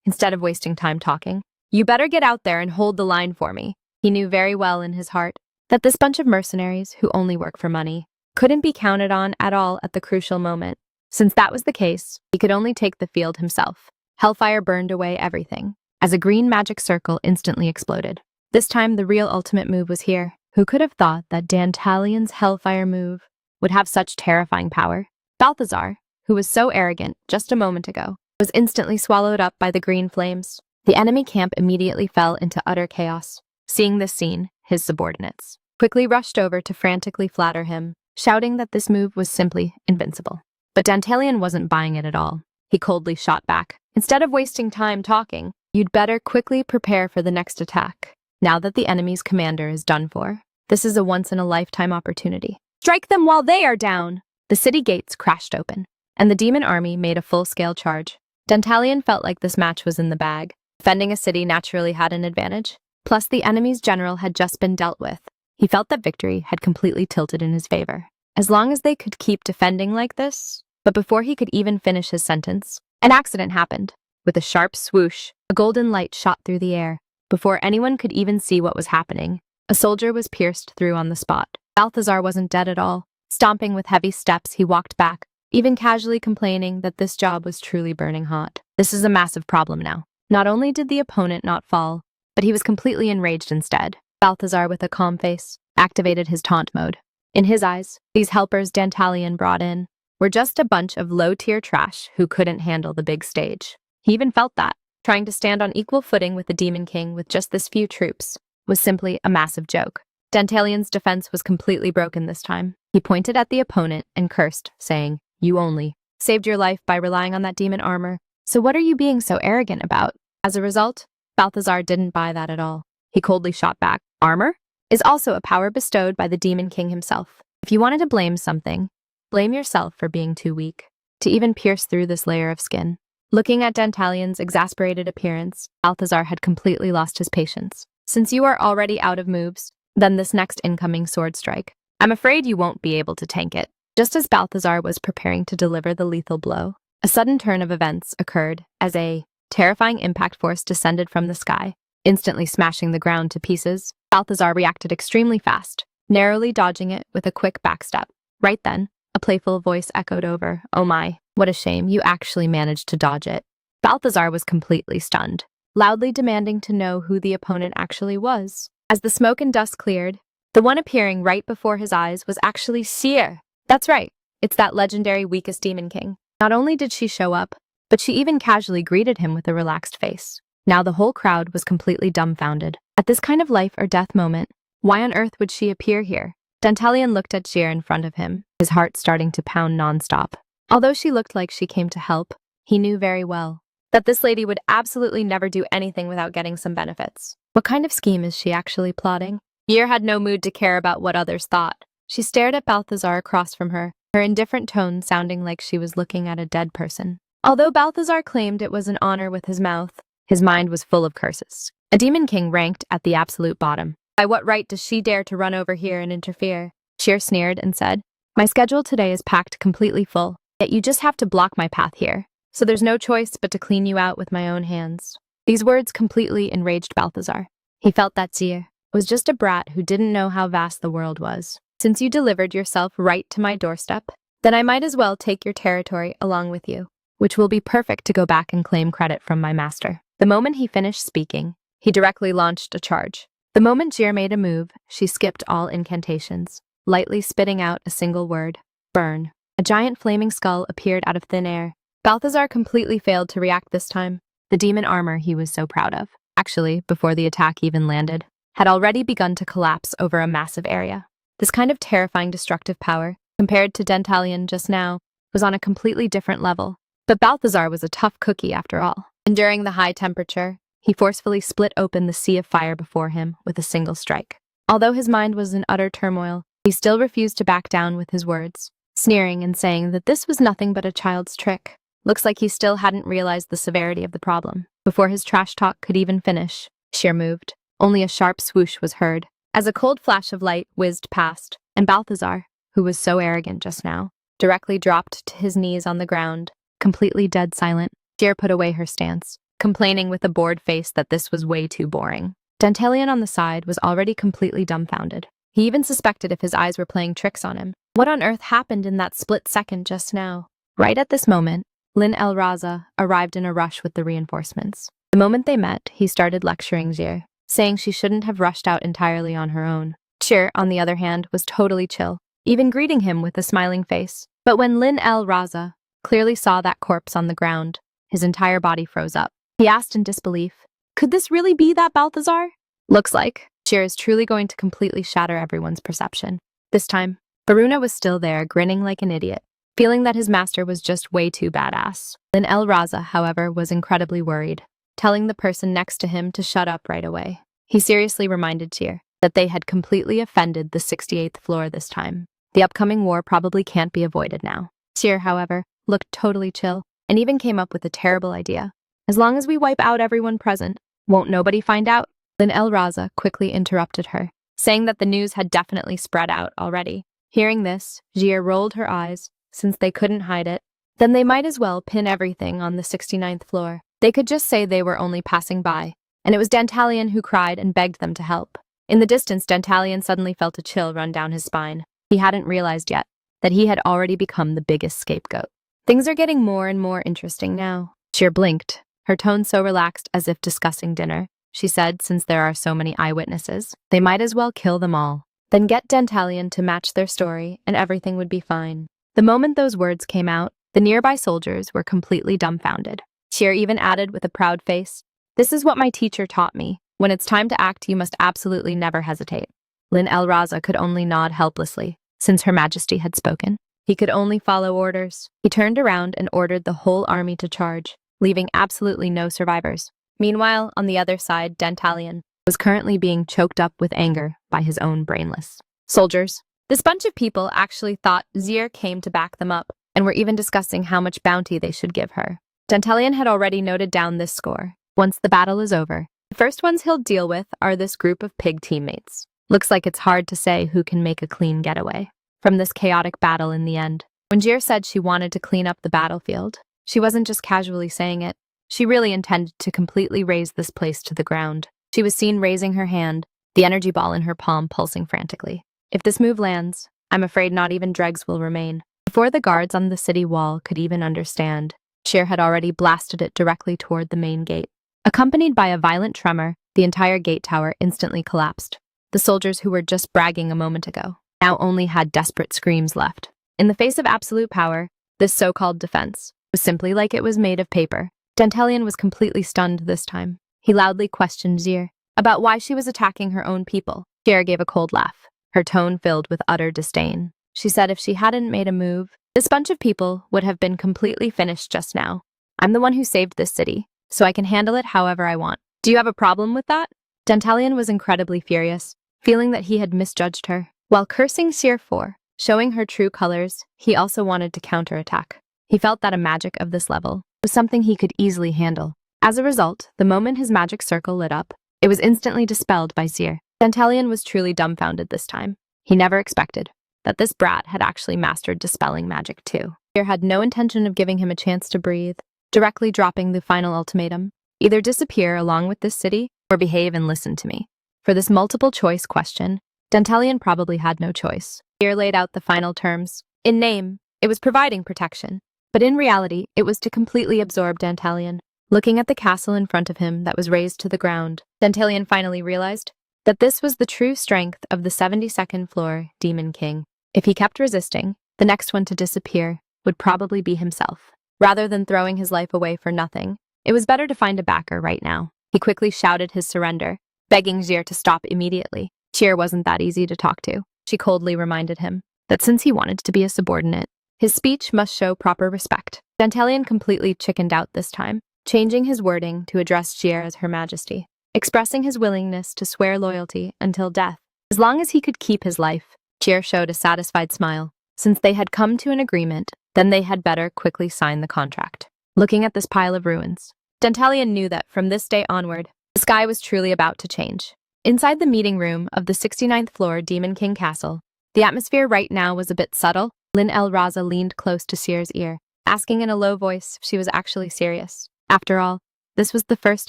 Instead of wasting time talking, "You better get out there and hold the line for me." He knew very well in his heart that this bunch of mercenaries who only work for money couldn't be counted on at all at the crucial moment. Since that was the case, he could only take the field himself. Hellfire burned away everything, as a green magic circle instantly exploded. This time, the real ultimate move was here. Who could have thought that Dantalion's Hellfire move would have such terrifying power? Balthazar, who was so arrogant just a moment ago, was instantly swallowed up by the green flames. The enemy camp immediately fell into utter chaos. Seeing this scene, his subordinates quickly rushed over to frantically flatter him. shouting that this move was simply invincible. But Dantalion wasn't buying it at all. He coldly shot back. Instead of wasting time talking, you'd better quickly prepare for the next attack. Now that the enemy's commander is done for, this is a once-in-a-lifetime opportunity. Strike them while they are down! The city gates crashed open, and the demon army made a full-scale charge. Dantalion felt like this match was in the bag. Defending a city naturally had an advantage. Plus, the enemy's general had just been dealt with. He felt that victory had completely tilted in his favor. As long as they could keep defending like this. But before he could even finish his sentence, an accident happened. With a sharp swoosh, a golden light shot through the air. Before anyone could even see what was happening, a soldier was pierced through on the spot. Balthazar wasn't dead at all. Stomping with heavy steps, he walked back, even casually complaining that this job was truly burning hot. This is a massive problem now. Not only did the opponent not fall, but he was completely enraged instead. Balthazar, with a calm face, activated his taunt mode. In his eyes, these helpers Dantalion brought in were just a bunch of low-tier trash who couldn't handle the big stage. He even felt that. Trying to stand on equal footing with the Demon King with just this few troops was simply a massive joke. Dantalion's defense was completely broken this time. He pointed at the opponent and cursed, saying, "You only saved your life by relying on that demon armor, so what are you being so arrogant about?" As a result, Balthazar didn't buy that at all. He coldly shot back. "Armor is also a power bestowed by the Demon King himself. If you wanted to blame something, blame yourself for being too weak to even pierce through this layer of skin." Looking at Dantalion's exasperated appearance, Balthazar had completely lost his patience. "Since you are already out of moves, then this next incoming sword strike, I'm afraid you won't be able to tank it." Just as Balthazar was preparing to deliver the lethal blow, a sudden turn of events occurred as a terrifying impact force descended from the sky, instantly smashing the ground to pieces. Balthazar reacted extremely fast, narrowly dodging it with a quick backstep. Right then, a playful voice echoed over, "Oh my, what a shame, you actually managed to dodge it." Balthazar was completely stunned, loudly demanding to know who the opponent actually was. As the smoke and dust cleared, the one appearing right before his eyes was actually Seer. That's right, it's that legendary weakest demon king. Not only did she show up, but she even casually greeted him with a relaxed face. Now the whole crowd was completely dumbfounded. At this kind of life or death moment, why on earth would she appear here? Dantalion looked at Jir in front of him, his heart starting to pound nonstop. Although she looked like she came to help, he knew very well that this lady would absolutely never do anything without getting some benefits. What kind of scheme is she actually plotting? Jir had no mood to care about what others thought. She stared at Balthazar across from her, her indifferent tone sounding like she was looking at a dead person. Although Balthazar claimed it was an honor with his mouth, his mind was full of curses. A demon king ranked at the absolute bottom. By what right does she dare to run over here and interfere? Jir sneered and said, "My schedule today is packed completely full, yet you just have to block my path here. So there's no choice but to clean you out with my own hands." These words completely enraged Balthazar. He felt that Jir was just a brat who didn't know how vast the world was. "Since you delivered yourself right to my doorstep, then I might as well take your territory along with you, which will be perfect to go back and claim credit from my master." The moment he finished speaking, he directly launched a charge. The moment Jir made a move, she skipped all incantations, lightly spitting out a single word, "Burn." A giant flaming skull appeared out of thin air. Balthazar completely failed to react this time. The demon armor he was so proud of, actually, before the attack even landed, had already begun to collapse over a massive area. This kind of terrifying destructive power, compared to Dantalion just now, was on a completely different level. But Balthazar was a tough cookie after all. Enduring the high temperature, he forcefully split open the sea of fire before him with a single strike. Although his mind was in utter turmoil, he still refused to back down with his words, sneering and saying that this was nothing but a child's trick. Looks like he still hadn't realized the severity of the problem. Before his trash talk could even finish, Jir moved. Only a sharp swoosh was heard, as a cold flash of light whizzed past, and Balthazar, who was so arrogant just now, directly dropped to his knees on the ground, completely dead silent. Jir put away her stance, complaining with a bored face that this was way too boring. Dantalion on the side was already completely dumbfounded. He even suspected if his eyes were playing tricks on him. What on earth happened in that split second just now? Right at this moment, Lin El Raza arrived in a rush with the reinforcements. The moment they met, he started lecturing Jir, saying she shouldn't have rushed out entirely on her own. Jir, on the other hand, was totally chill, even greeting him with a smiling face. But when Lin El Raza clearly saw that corpse on the ground, his entire body froze up. He asked in disbelief, "Could this really be that Balthazar?" Looks like Jir is truly going to completely shatter everyone's perception. This time, Varuna was still there, grinning like an idiot, feeling that his master was just way too badass. Lin El Raza, however, was incredibly worried, telling the person next to him to shut up right away. He seriously reminded Tyr that they had completely offended the 68th floor this time. The upcoming war probably can't be avoided now. Tyr, however, looked totally chill and even came up with a terrible idea. As long as we wipe out everyone present, won't nobody find out? Lin El Raza quickly interrupted her, saying that the news had definitely spread out already. Hearing this, Jir rolled her eyes, since they couldn't hide it. Then they might as well pin everything on the 69th floor. They could just say they were only passing by, and it was Dantalion who cried and begged them to help. In the distance, Dantalion suddenly felt a chill run down his spine. He hadn't realized yet that he had already become the biggest scapegoat. Things are getting more and more interesting now. Jir blinked, her tone so relaxed as if discussing dinner. She said, since there are so many eyewitnesses, they might as well kill them all. Then get Dantalion to match their story, and everything would be fine. The moment those words came out, the nearby soldiers were completely dumbfounded. Tyr even added with a proud face, "This is what my teacher taught me. When it's time to act, you must absolutely never hesitate." Lin El Raza could only nod helplessly, since Her Majesty had spoken. He could only follow orders. He turned around and ordered the whole army to charge, leaving absolutely no survivors. Meanwhile, on the other side, Dantalion was currently being choked up with anger by his own brainless soldiers. This bunch of people actually thought Zir came to back them up, and were even discussing how much bounty they should give her. Dantalion had already noted down this score. Once the battle is over, the first ones he'll deal with are this group of pig teammates. Looks like it's hard to say who can make a clean getaway from this chaotic battle in the end. When Jir said she wanted to clean up the battlefield, she wasn't just casually saying it. She really intended to completely raze this place to the ground. She was seen raising her hand, the energy ball in her palm pulsing frantically. If this move lands, I'm afraid not even dregs will remain. Before the guards on the city wall could even understand, Jir had already blasted it directly toward the main gate. Accompanied by a violent tremor, the entire gate tower instantly collapsed. The soldiers who were just bragging a moment ago now only had desperate screams left. In the face of absolute power, this so-called defense was simply like it was made of paper. Dantalion was completely stunned this time. He loudly questioned Zir about why she was attacking her own people. Jir gave a cold laugh, her tone filled with utter disdain. She said if she hadn't made a move, this bunch of people would have been completely finished just now. I'm the one who saved this city, so I can handle it however I want. Do you have a problem with that? Dantalion was incredibly furious, feeling that he had misjudged her. While cursing Zir for showing her true colors, he also wanted to counterattack. He felt that a magic of this level was something he could easily handle. As a result, the moment his magic circle lit up, it was instantly dispelled by Zir. Dantalion was truly dumbfounded this time. He never expected that this brat had actually mastered dispelling magic too. Zir had no intention of giving him a chance to breathe, directly dropping the final ultimatum: either disappear along with this city, or behave and listen to me. For this multiple choice question, Dantalion probably had no choice. Zir laid out the final terms. In name, it was providing protection, but in reality, it was to completely absorb Dantalion. Looking at the castle in front of him that was razed to the ground, Dantalion finally realized that this was the true strength of the 72nd floor Demon King. If he kept resisting, the next one to disappear would probably be himself. Rather than throwing his life away for nothing, it was better to find a backer right now. He quickly shouted his surrender, begging Zir to stop immediately. Tyr wasn't that easy to talk to. She coldly reminded him that since he wanted to be a subordinate, his speech must show proper respect. Dantalion completely chickened out this time, changing his wording to address Jir as Her Majesty, expressing his willingness to swear loyalty until death. As long as he could keep his life, Jir showed a satisfied smile. Since they had come to an agreement, then they had better quickly sign the contract. Looking at this pile of ruins, Dantalion knew that from this day onward, the sky was truly about to change. Inside the meeting room of the 69th floor Demon King Castle, the atmosphere right now was a bit subtle. Lin El Raza leaned close to Zir's ear, asking in a low voice if she was actually serious. After all, this was the first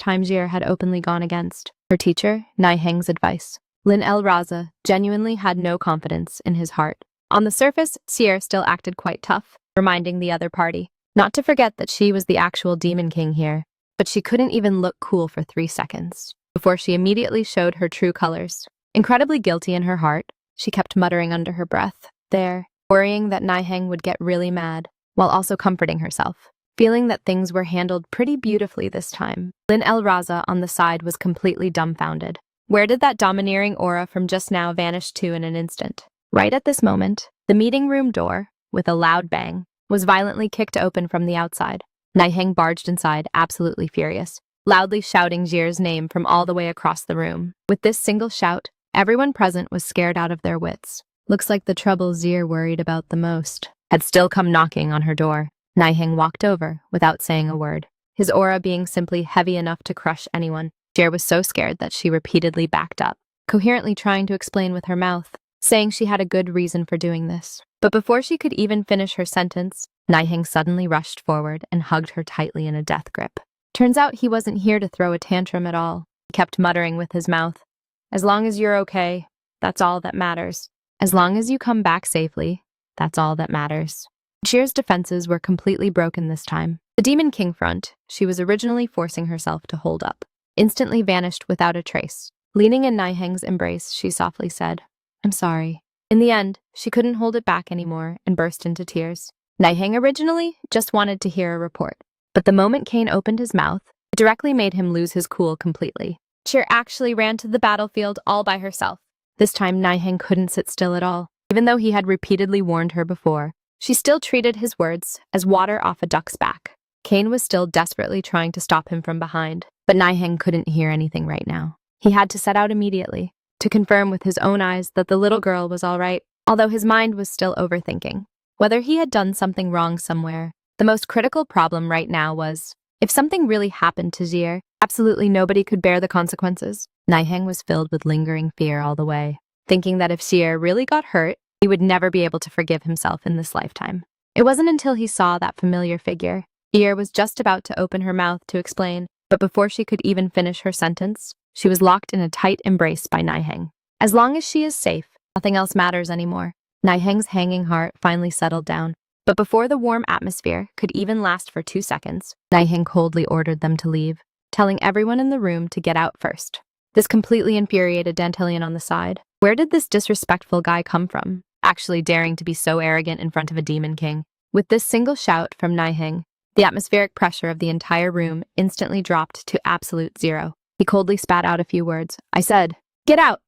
time Zir had openly gone against her teacher, Nihang's advice. Lin El Raza genuinely had no confidence in his heart. On the surface, Zir still acted quite tough, reminding the other party not to forget that she was the actual Demon King here, but she couldn't even look cool for 3 seconds before she immediately showed her true colors. Incredibly guilty in her heart, she kept muttering under her breath, there, worrying that Nihang would get really mad, while also comforting herself, feeling that things were handled pretty beautifully this time. Lin El Raza on the side was completely dumbfounded. Where did that domineering aura from just now vanish to in an instant? Right at this moment, The meeting room door, with a loud bang, was violently kicked open from the outside. Nihang barged inside, absolutely furious, loudly shouting Jir's name from all the way across the room. With this single shout, everyone present was scared out of their wits. Looks like the trouble Jir worried about the most had still come knocking on her door. Nihang walked over, without saying a word, his aura being simply heavy enough to crush anyone. Jir was so scared that she repeatedly backed up, coherently trying to explain with her mouth, saying she had a good reason for doing this. But before she could even finish her sentence, Nihang suddenly rushed forward and hugged her tightly in a death grip. Turns out he wasn't here to throw a tantrum at all. He kept muttering with his mouth, "As long as you're okay, that's all that matters. As long as you come back safely, that's all that matters." Jir's defenses were completely broken this time. The Demon King front, she was originally forcing herself to hold up, instantly vanished without a trace. Leaning in Nihang's embrace, she softly said, "I'm sorry." In the end, she couldn't hold it back anymore and burst into tears. Nihang originally just wanted to hear a report, but the moment Kane opened his mouth, it directly made him lose his cool completely. Jir actually ran to the battlefield all by herself. This time, Nihang couldn't sit still at all. Even though he had repeatedly warned her before, she still treated his words as water off a duck's back. Kane was still desperately trying to stop him from behind, but Nihang couldn't hear anything right now. He had to set out immediately to confirm with his own eyes that the little girl was all right, although his mind was still overthinking whether he had done something wrong somewhere. The most critical problem right now was, if something really happened to Jir, absolutely nobody could bear the consequences. Nihang was filled with lingering fear all the way, thinking that if Jir really got hurt, he would never be able to forgive himself in this lifetime. It wasn't until he saw that familiar figure. Jir was just about to open her mouth to explain, but before she could even finish her sentence, she was locked in a tight embrace by Nihang. As long as she is safe, nothing else matters anymore. Nihang's hanging heart finally settled down, but before the warm atmosphere could even last for 2 seconds, Nihang coldly ordered them to leave, telling everyone in the room to get out first. This completely infuriated Dantelian on the side. Where did this disrespectful guy come from, actually daring to be so arrogant in front of a demon king? With this single shout from Nihang, the atmospheric pressure of the entire room instantly dropped to absolute zero. He coldly spat out a few words. "I said, get out!"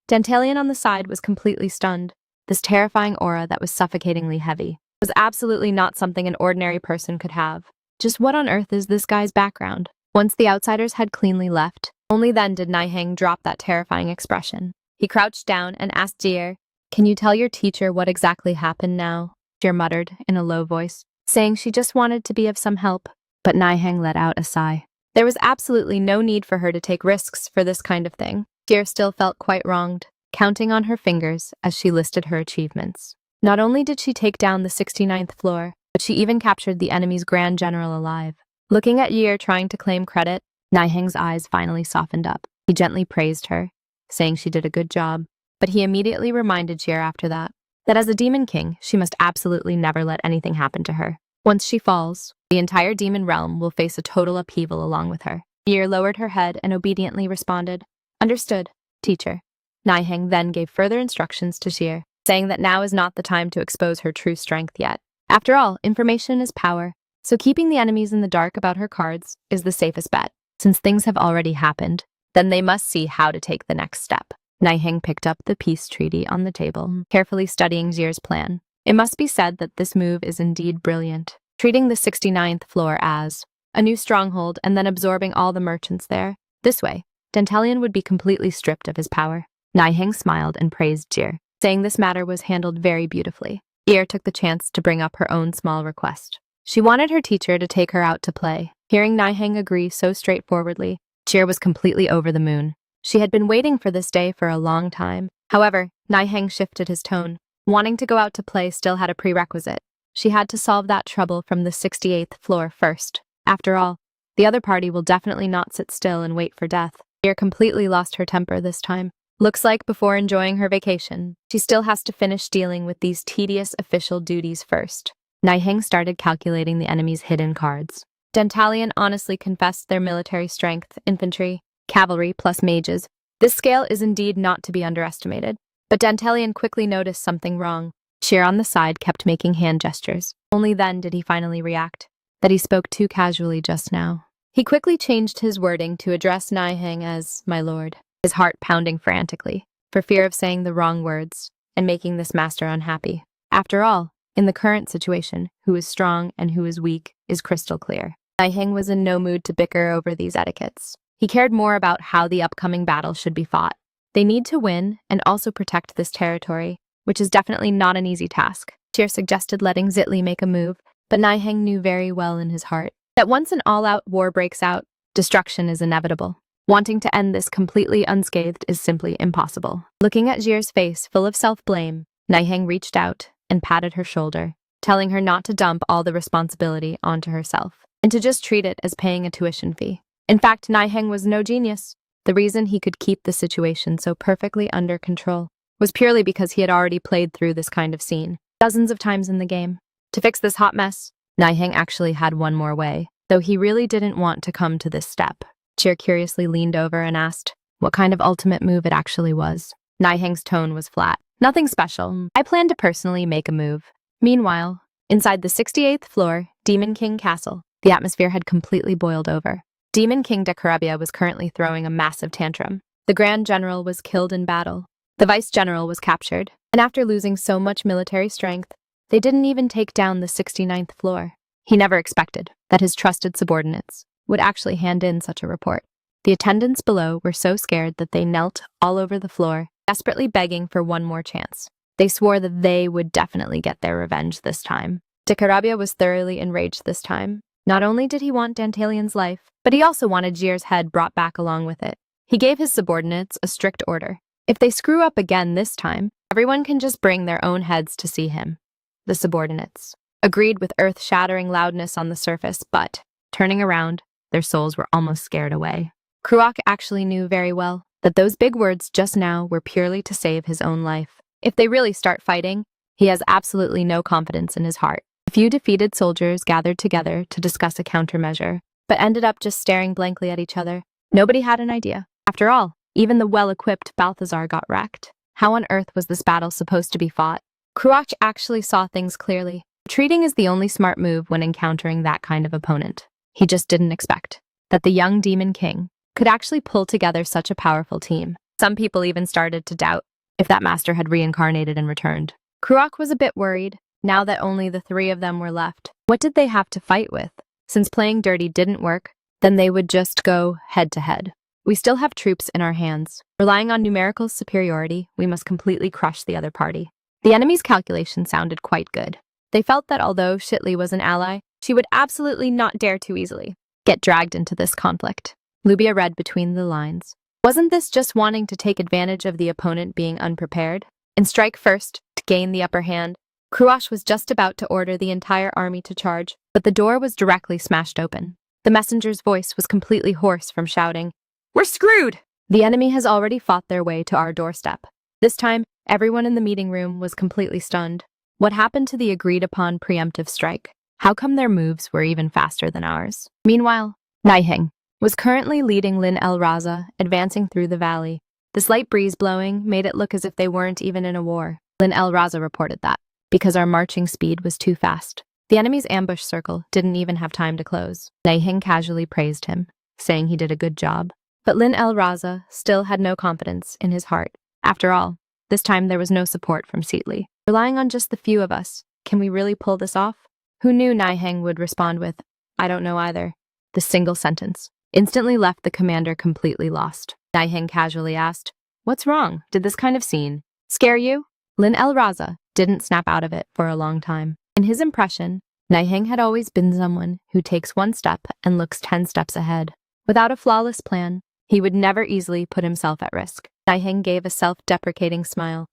Dantelian on the side was completely stunned. This terrifying aura that was suffocatingly heavy was absolutely not something an ordinary person could have. Just what on earth is this guy's background? Once the outsiders had cleanly left, only then did Nihang drop that terrifying expression. He crouched down and asked Jir, "Can you tell your teacher what exactly happened now?" Jir muttered in a low voice, saying she just wanted to be of some help, but Nihang let out a sigh. There was absolutely no need for her to take risks for this kind of thing. Jir still felt quite wronged, counting on her fingers as she listed her achievements. Not only did she take down the 69th floor, but she even captured the enemy's Grand General alive. Looking at Jir trying to claim credit, Nihang's eyes finally softened up. He gently praised her, saying she did a good job, but he immediately reminded Jir after that as a demon king, she must absolutely never let anything happen to her. Once she falls, the entire demon realm will face a total upheaval along with her. Jir lowered her head and obediently responded, "Understood, teacher." Nihang then gave further instructions to Jir, saying that now is not the time to expose her true strength yet. After all, information is power, so keeping the enemies in the dark about her cards is the safest bet. Since things have already happened, then they must see how to take the next step. Nihang picked up the peace treaty on the table, carefully studying Jir's plan. It must be said that this move is indeed brilliant, treating the 69th floor as a new stronghold and then absorbing all the merchants there. This way, Dantelian would be completely stripped of his power. Nihang smiled and praised Jir, saying this matter was handled very beautifully. Jir took the chance to bring up her own small request. She wanted her teacher to take her out to play. Hearing Nihang agree so straightforwardly, Jir was completely over the moon. She had been waiting for this day for a long time. However, Nihang shifted his tone. Wanting to go out to play still had a prerequisite. She had to solve that trouble from the 68th floor first. After all, the other party will definitely not sit still and wait for death. Jir completely lost her temper this time. Looks like before enjoying her vacation, she still has to finish dealing with these tedious official duties first. Nihang started calculating the enemy's hidden cards. Dantelian honestly confessed their military strength, infantry, cavalry plus mages. This scale is indeed not to be underestimated. But Dantelian quickly noticed something wrong. Jir on the side kept making hand gestures. Only then did he finally react, that he spoke too casually just now. He quickly changed his wording to address Nihang as "my lord," his heart pounding frantically, for fear of saying the wrong words and making this master unhappy. After all, in the current situation, who is strong and who is weak is crystal clear. Nihang was in no mood to bicker over these etiquettes. He cared more about how the upcoming battle should be fought. They need to win and also protect this territory, which is definitely not an easy task. Tyr suggested letting Zitli make a move, but Nihang knew very well in his heart that once an all-out war breaks out, destruction is inevitable. Wanting to end this completely unscathed is simply impossible. Looking at Jier's face full of self-blame, Nihang reached out and patted her shoulder, telling her not to dump all the responsibility onto herself, and to just treat it as paying a tuition fee. In fact, Nihang was no genius. The reason he could keep the situation so perfectly under control was purely because he had already played through this kind of scene dozens of times in the game. To fix this hot mess, Nihang actually had one more way, though he really didn't want to come to this step. Tyr curiously leaned over and asked what kind of ultimate move it actually was. Nihang's tone was flat. Nothing special. I plan to personally make a move. Meanwhile, inside the 68th floor, Demon King Castle, the atmosphere had completely boiled over. Demon King Decarabia was currently throwing a massive tantrum. The Grand General was killed in battle. The Vice General was captured, and after losing so much military strength, they didn't even take down the 69th floor. He never expected that his trusted subordinates would actually hand in such a report. The attendants below were so scared that they knelt all over the floor, desperately begging for one more chance. They swore that they would definitely get their revenge this time. Decarabia was thoroughly enraged this time. Not only did he want Dantalion's life, but he also wanted Jier's head brought back along with it. He gave his subordinates a strict order. If they screw up again this time, everyone can just bring their own heads to see him. The subordinates agreed with earth-shattering loudness on the surface, but, turning around, their souls were almost scared away. Kruok actually knew very well that those big words just now were purely to save his own life. If they really start fighting, he has absolutely no confidence in his heart. A few defeated soldiers gathered together to discuss a countermeasure, but ended up just staring blankly at each other. Nobody had an idea. After all, even the well-equipped Balthazar got wrecked. How on earth was this battle supposed to be fought? Kruok actually saw things clearly. Retreating is the only smart move when encountering that kind of opponent. He just didn't expect that the young Demon King could actually pull together such a powerful team. Some people even started to doubt if that master had reincarnated and returned. Kruok was a bit worried, now that only the three of them were left. What did they have to fight with? Since playing dirty didn't work, then they would just go head-to-head. We still have troops in our hands. Relying on numerical superiority, we must completely crush the other party. The enemy's calculation sounded quite good. They felt that although Shitli was an ally, she would absolutely not dare too easily get dragged into this conflict. Lubia read between the lines. Wasn't this just wanting to take advantage of the opponent being unprepared and strike first to gain the upper hand? Kruosh was just about to order the entire army to charge, but the door was directly smashed open. The messenger's voice was completely hoarse from shouting, "We're screwed! The enemy has already fought their way to our doorstep." This time, everyone in the meeting room was completely stunned. What happened to the agreed-upon preemptive strike? How come their moves were even faster than ours? Meanwhile, Nihang was currently leading Lin El Raza, advancing through the valley. The slight breeze blowing made it look as if they weren't even in a war. Lin El Raza reported that, because our marching speed was too fast, the enemy's ambush circle didn't even have time to close. Nihang casually praised him, saying he did a good job. But Lin El Raza still had no confidence in his heart. After all, this time there was no support from Sitri. Relying on just the few of us, can we really pull this off? Who knew Nihang would respond with, "I don't know either." The single sentence instantly left the commander completely lost. Nihang casually asked, "What's wrong? Did this kind of scene scare you?" Lin El Raza didn't snap out of it for a long time. In his impression, Nihang had always been someone who takes one step and looks 10 steps ahead. Without a flawless plan, he would never easily put himself at risk. Nihang gave a self-deprecating smile.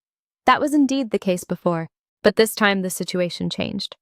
That was indeed the case before, but this time the situation changed.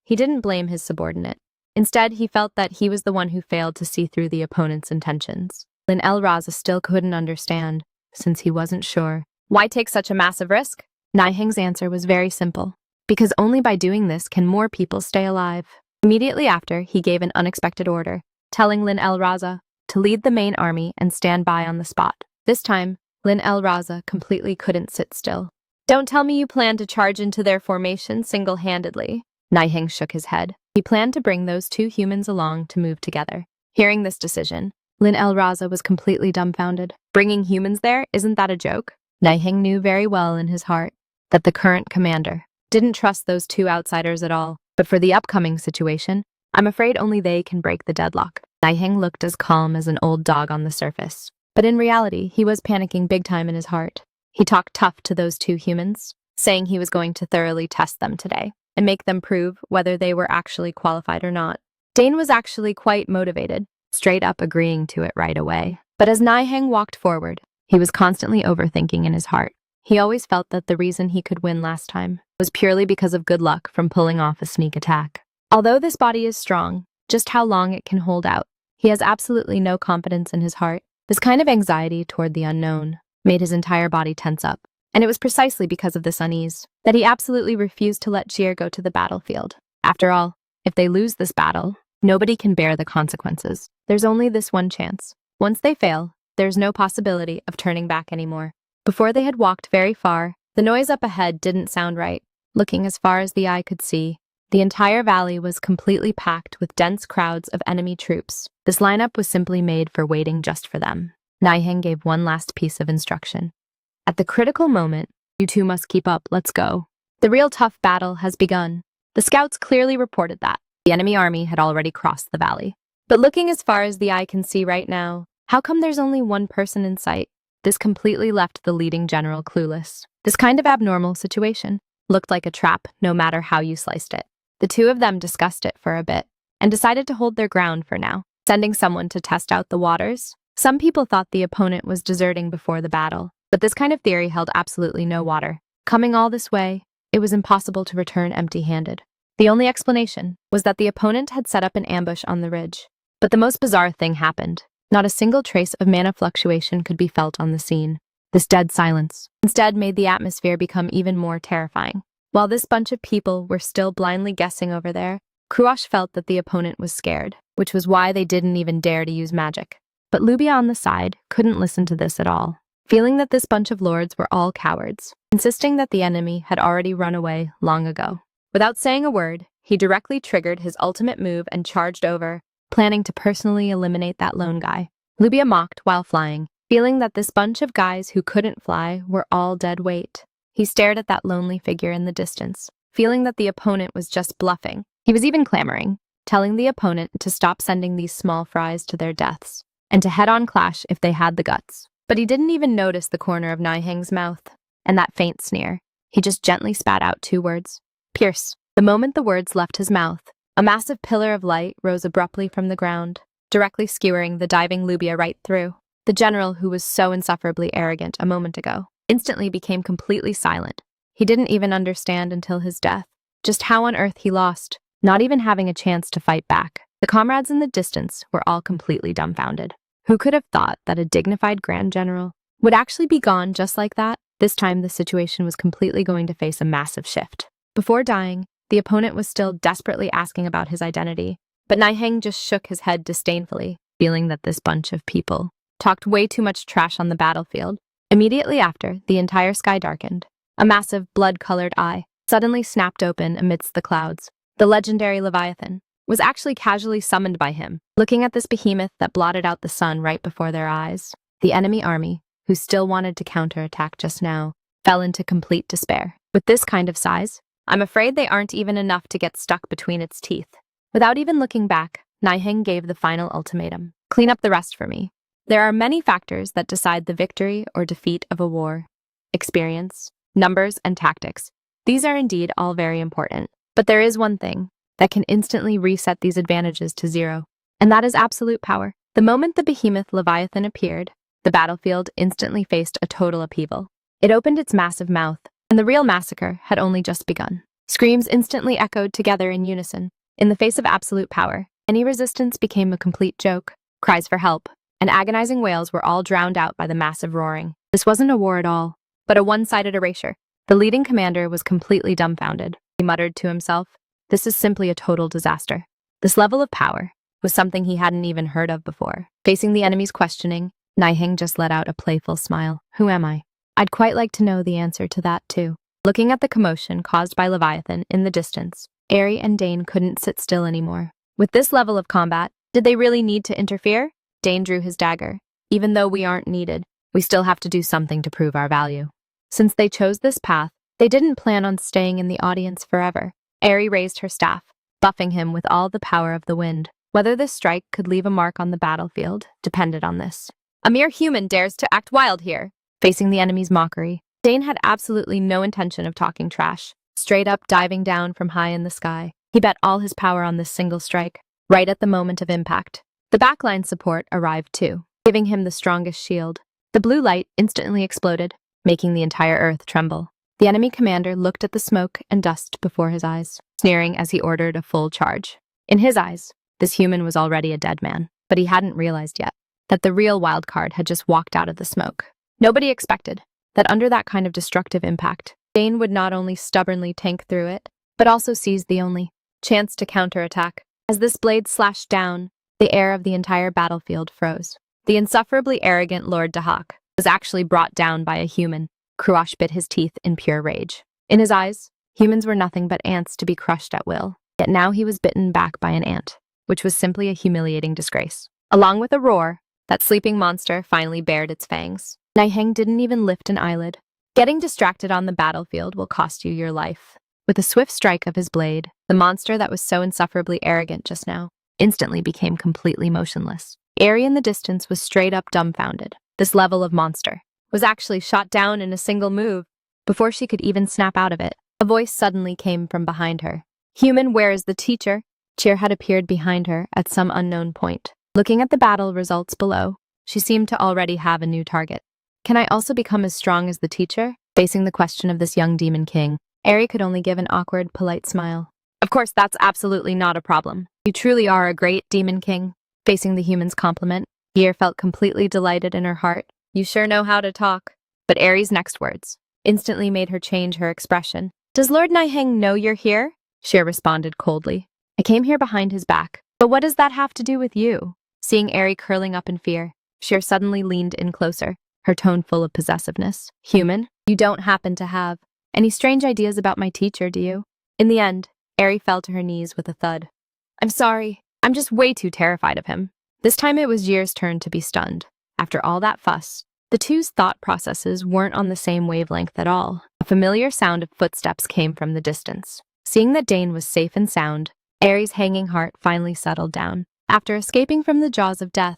He didn't blame his subordinate. Instead, he felt that he was the one who failed to see through the opponent's intentions. Lin El Raza still couldn't understand, since he wasn't sure. Why take such a massive risk? Nihang's answer was very simple. Because only by doing this can more people stay alive. Immediately after, he gave an unexpected order, telling Lin El Raza to lead the main army and stand by on the spot. This time, Lin El Raza completely couldn't sit still. "Don't tell me you plan to charge into their formation single-handedly." Nihang shook his head. He planned to bring those two humans along to move together. Hearing this decision, Lin El Raza was completely dumbfounded. Bringing humans there, isn't that a joke? Nihang knew very well in his heart that the current commander Didn't trust those two outsiders at all. But for the upcoming situation, I'm afraid only they can break the deadlock. Nihang looked as calm as an old dog on the surface. But in reality, he was panicking big time in his heart. He talked tough to those two humans, saying he was going to thoroughly test them today and make them prove whether they were actually qualified or not. Dane was actually quite motivated, straight up agreeing to it right away. But as Nihang walked forward, he was constantly overthinking in his heart. He always felt that the reason he could win last time was purely because of good luck from pulling off a sneak attack. Although this body is strong, just how long it can hold out, he has absolutely no confidence in his heart. This kind of anxiety toward the unknown made his entire body tense up. And it was precisely because of this unease that he absolutely refused to let Jir go to the battlefield. After all, if they lose this battle, nobody can bear the consequences. There's only this one chance. Once they fail, there's no possibility of turning back anymore. Before they had walked very far, the noise up ahead didn't sound right. Looking as far as the eye could see, the entire valley was completely packed with dense crowds of enemy troops. This lineup was simply made for waiting just for them. Nihang gave one last piece of instruction. At the critical moment, you two must keep up, let's go. The real tough battle has begun. The scouts clearly reported that the enemy army had already crossed the valley. But looking as far as the eye can see right now, how come there's only one person in sight? This completely left the leading general clueless. This kind of abnormal situation looked like a trap no matter how you sliced it. The two of them discussed it for a bit and decided to hold their ground for now, sending someone to test out the waters. Some people thought the opponent was deserting before the battle, but this kind of theory held absolutely no water. Coming all this way, it was impossible to return empty-handed. The only explanation was that the opponent had set up an ambush on the ridge. But the most bizarre thing happened. Not a single trace of mana fluctuation could be felt on the scene. This dead silence instead made the atmosphere become even more terrifying. While this bunch of people were still blindly guessing over there, Kruosh felt that the opponent was scared, which was why they didn't even dare to use magic. But Lubia on the side couldn't listen to this at all, feeling that this bunch of lords were all cowards, insisting that the enemy had already run away long ago. Without saying a word, he directly triggered his ultimate move and charged over, planning to personally eliminate that lone guy. Lubia mocked while flying, feeling that this bunch of guys who couldn't fly were all dead weight. He stared at that lonely figure in the distance, feeling that the opponent was just bluffing. He was even clamoring, telling the opponent to stop sending these small fries to their deaths, and to head-on clash if they had the guts. But he didn't even notice the corner of Nihang's mouth, and that faint sneer. He just gently spat out 2 words. Pierce. The moment the words left his mouth, a massive pillar of light rose abruptly from the ground, directly skewering the diving Lubia right through. The general, who was so insufferably arrogant a moment ago, instantly became completely silent. He didn't even understand until his death just how on earth he lost, not even having a chance to fight back. The comrades in the distance were all completely dumbfounded. Who could have thought that a dignified grand general would actually be gone just like that? This time the situation was completely going to face a massive shift. Before dying, the opponent was still desperately asking about his identity, but Nihang just shook his head disdainfully, feeling that this bunch of people talked way too much trash on the battlefield. Immediately after, the entire sky darkened. A massive, blood-colored eye suddenly snapped open amidst the clouds. The legendary Leviathan was actually casually summoned by him. Looking at this behemoth that blotted out the sun right before their eyes, the enemy army, who still wanted to counterattack just now, fell into complete despair. With this kind of size, I'm afraid they aren't even enough to get stuck between its teeth. Without even looking back, Nihang gave the final ultimatum. Clean up the rest for me. There are many factors that decide the victory or defeat of a war. Experience, numbers, and tactics. These are indeed all very important. But there is one thing that can instantly reset these advantages to 0, and that is absolute power. The moment the behemoth Leviathan appeared, the battlefield instantly faced a total upheaval. It opened its massive mouth, and the real massacre had only just begun. Screams instantly echoed together in unison. In the face of absolute power, any resistance became a complete joke. Cries for help and agonizing wails were all drowned out by the massive roaring. This wasn't a war at all, but a one-sided erasure. The leading commander was completely dumbfounded. He muttered to himself, "This is simply a total disaster." This level of power was something he hadn't even heard of before. Facing the enemy's questioning, Nihang just let out a playful smile. "Who am I?" I'd quite like to know the answer to that too. Looking at the commotion caused by Leviathan in the distance, Aerie and Dane couldn't sit still anymore. With this level of combat, did they really need to interfere? Dane drew his dagger. Even though we aren't needed, we still have to do something to prove our value. Since they chose this path, They didn't plan on staying in the audience forever. Eri raised her staff, buffing him with all the power of the wind. Whether this strike could leave a mark on the battlefield depended on this. A mere human dares to act wild here. Facing the enemy's mockery, Dane had absolutely no intention of talking trash. Straight up diving down from high in the sky, he bet all his power on this single strike, right at the moment of impact. The backline support arrived too, giving him the strongest shield. The blue light instantly exploded, making the entire earth tremble. The enemy commander looked at the smoke and dust before his eyes, sneering as he ordered a full charge. In his eyes, this human was already a dead man, but he hadn't realized yet that the real wild card had just walked out of the smoke. Nobody expected that under that kind of destructive impact, Dane would not only stubbornly tank through it, but also seize the only chance to counterattack. As this blade slashed down, the air of the entire battlefield froze. The insufferably arrogant Lord Dahak was actually brought down by a human. Kruash bit his teeth in pure rage. In his eyes, humans were nothing but ants to be crushed at will. Yet now he was bitten back by an ant, which was simply a humiliating disgrace. Along with a roar, that sleeping monster finally bared its fangs. Nihang didn't even lift an eyelid. Getting distracted on the battlefield will cost you your life. With a swift strike of his blade, the monster that was so insufferably arrogant just now instantly became completely motionless. Eri in the distance was straight up dumbfounded. This level of monster was actually shot down in a single move. Before she could even snap out of it, a voice suddenly came from behind her. "Human, where is the teacher?" Cheer had appeared behind her at some unknown point. Looking at the battle results below, she seemed to already have a new target. "Can I also become as strong as the teacher?" Facing the question of this young demon king, Eri could only give an awkward, polite smile. "Of course, that's absolutely not a problem. You truly are a great demon king." Facing the human's compliment, Yer felt completely delighted in her heart. "You sure know how to talk." But Eri's next words instantly made her change her expression. "Does Lord Nihang know you're here?" Yer responded coldly. "I came here behind his back. But what does that have to do with you?" Seeing Eri curling up in fear, Yer suddenly leaned in closer, her tone full of possessiveness. "Human, you don't happen to have any strange ideas about my teacher, do you?" In the end, Eri fell to her knees with a thud. "I'm sorry. I'm just way too terrified of him." This time it was Yer's turn to be stunned. After all that fuss, the two's thought processes weren't on the same wavelength at all. A familiar sound of footsteps came from the distance. Seeing that Dane was safe and sound, Eri's hanging heart finally settled down. After escaping from the jaws of death,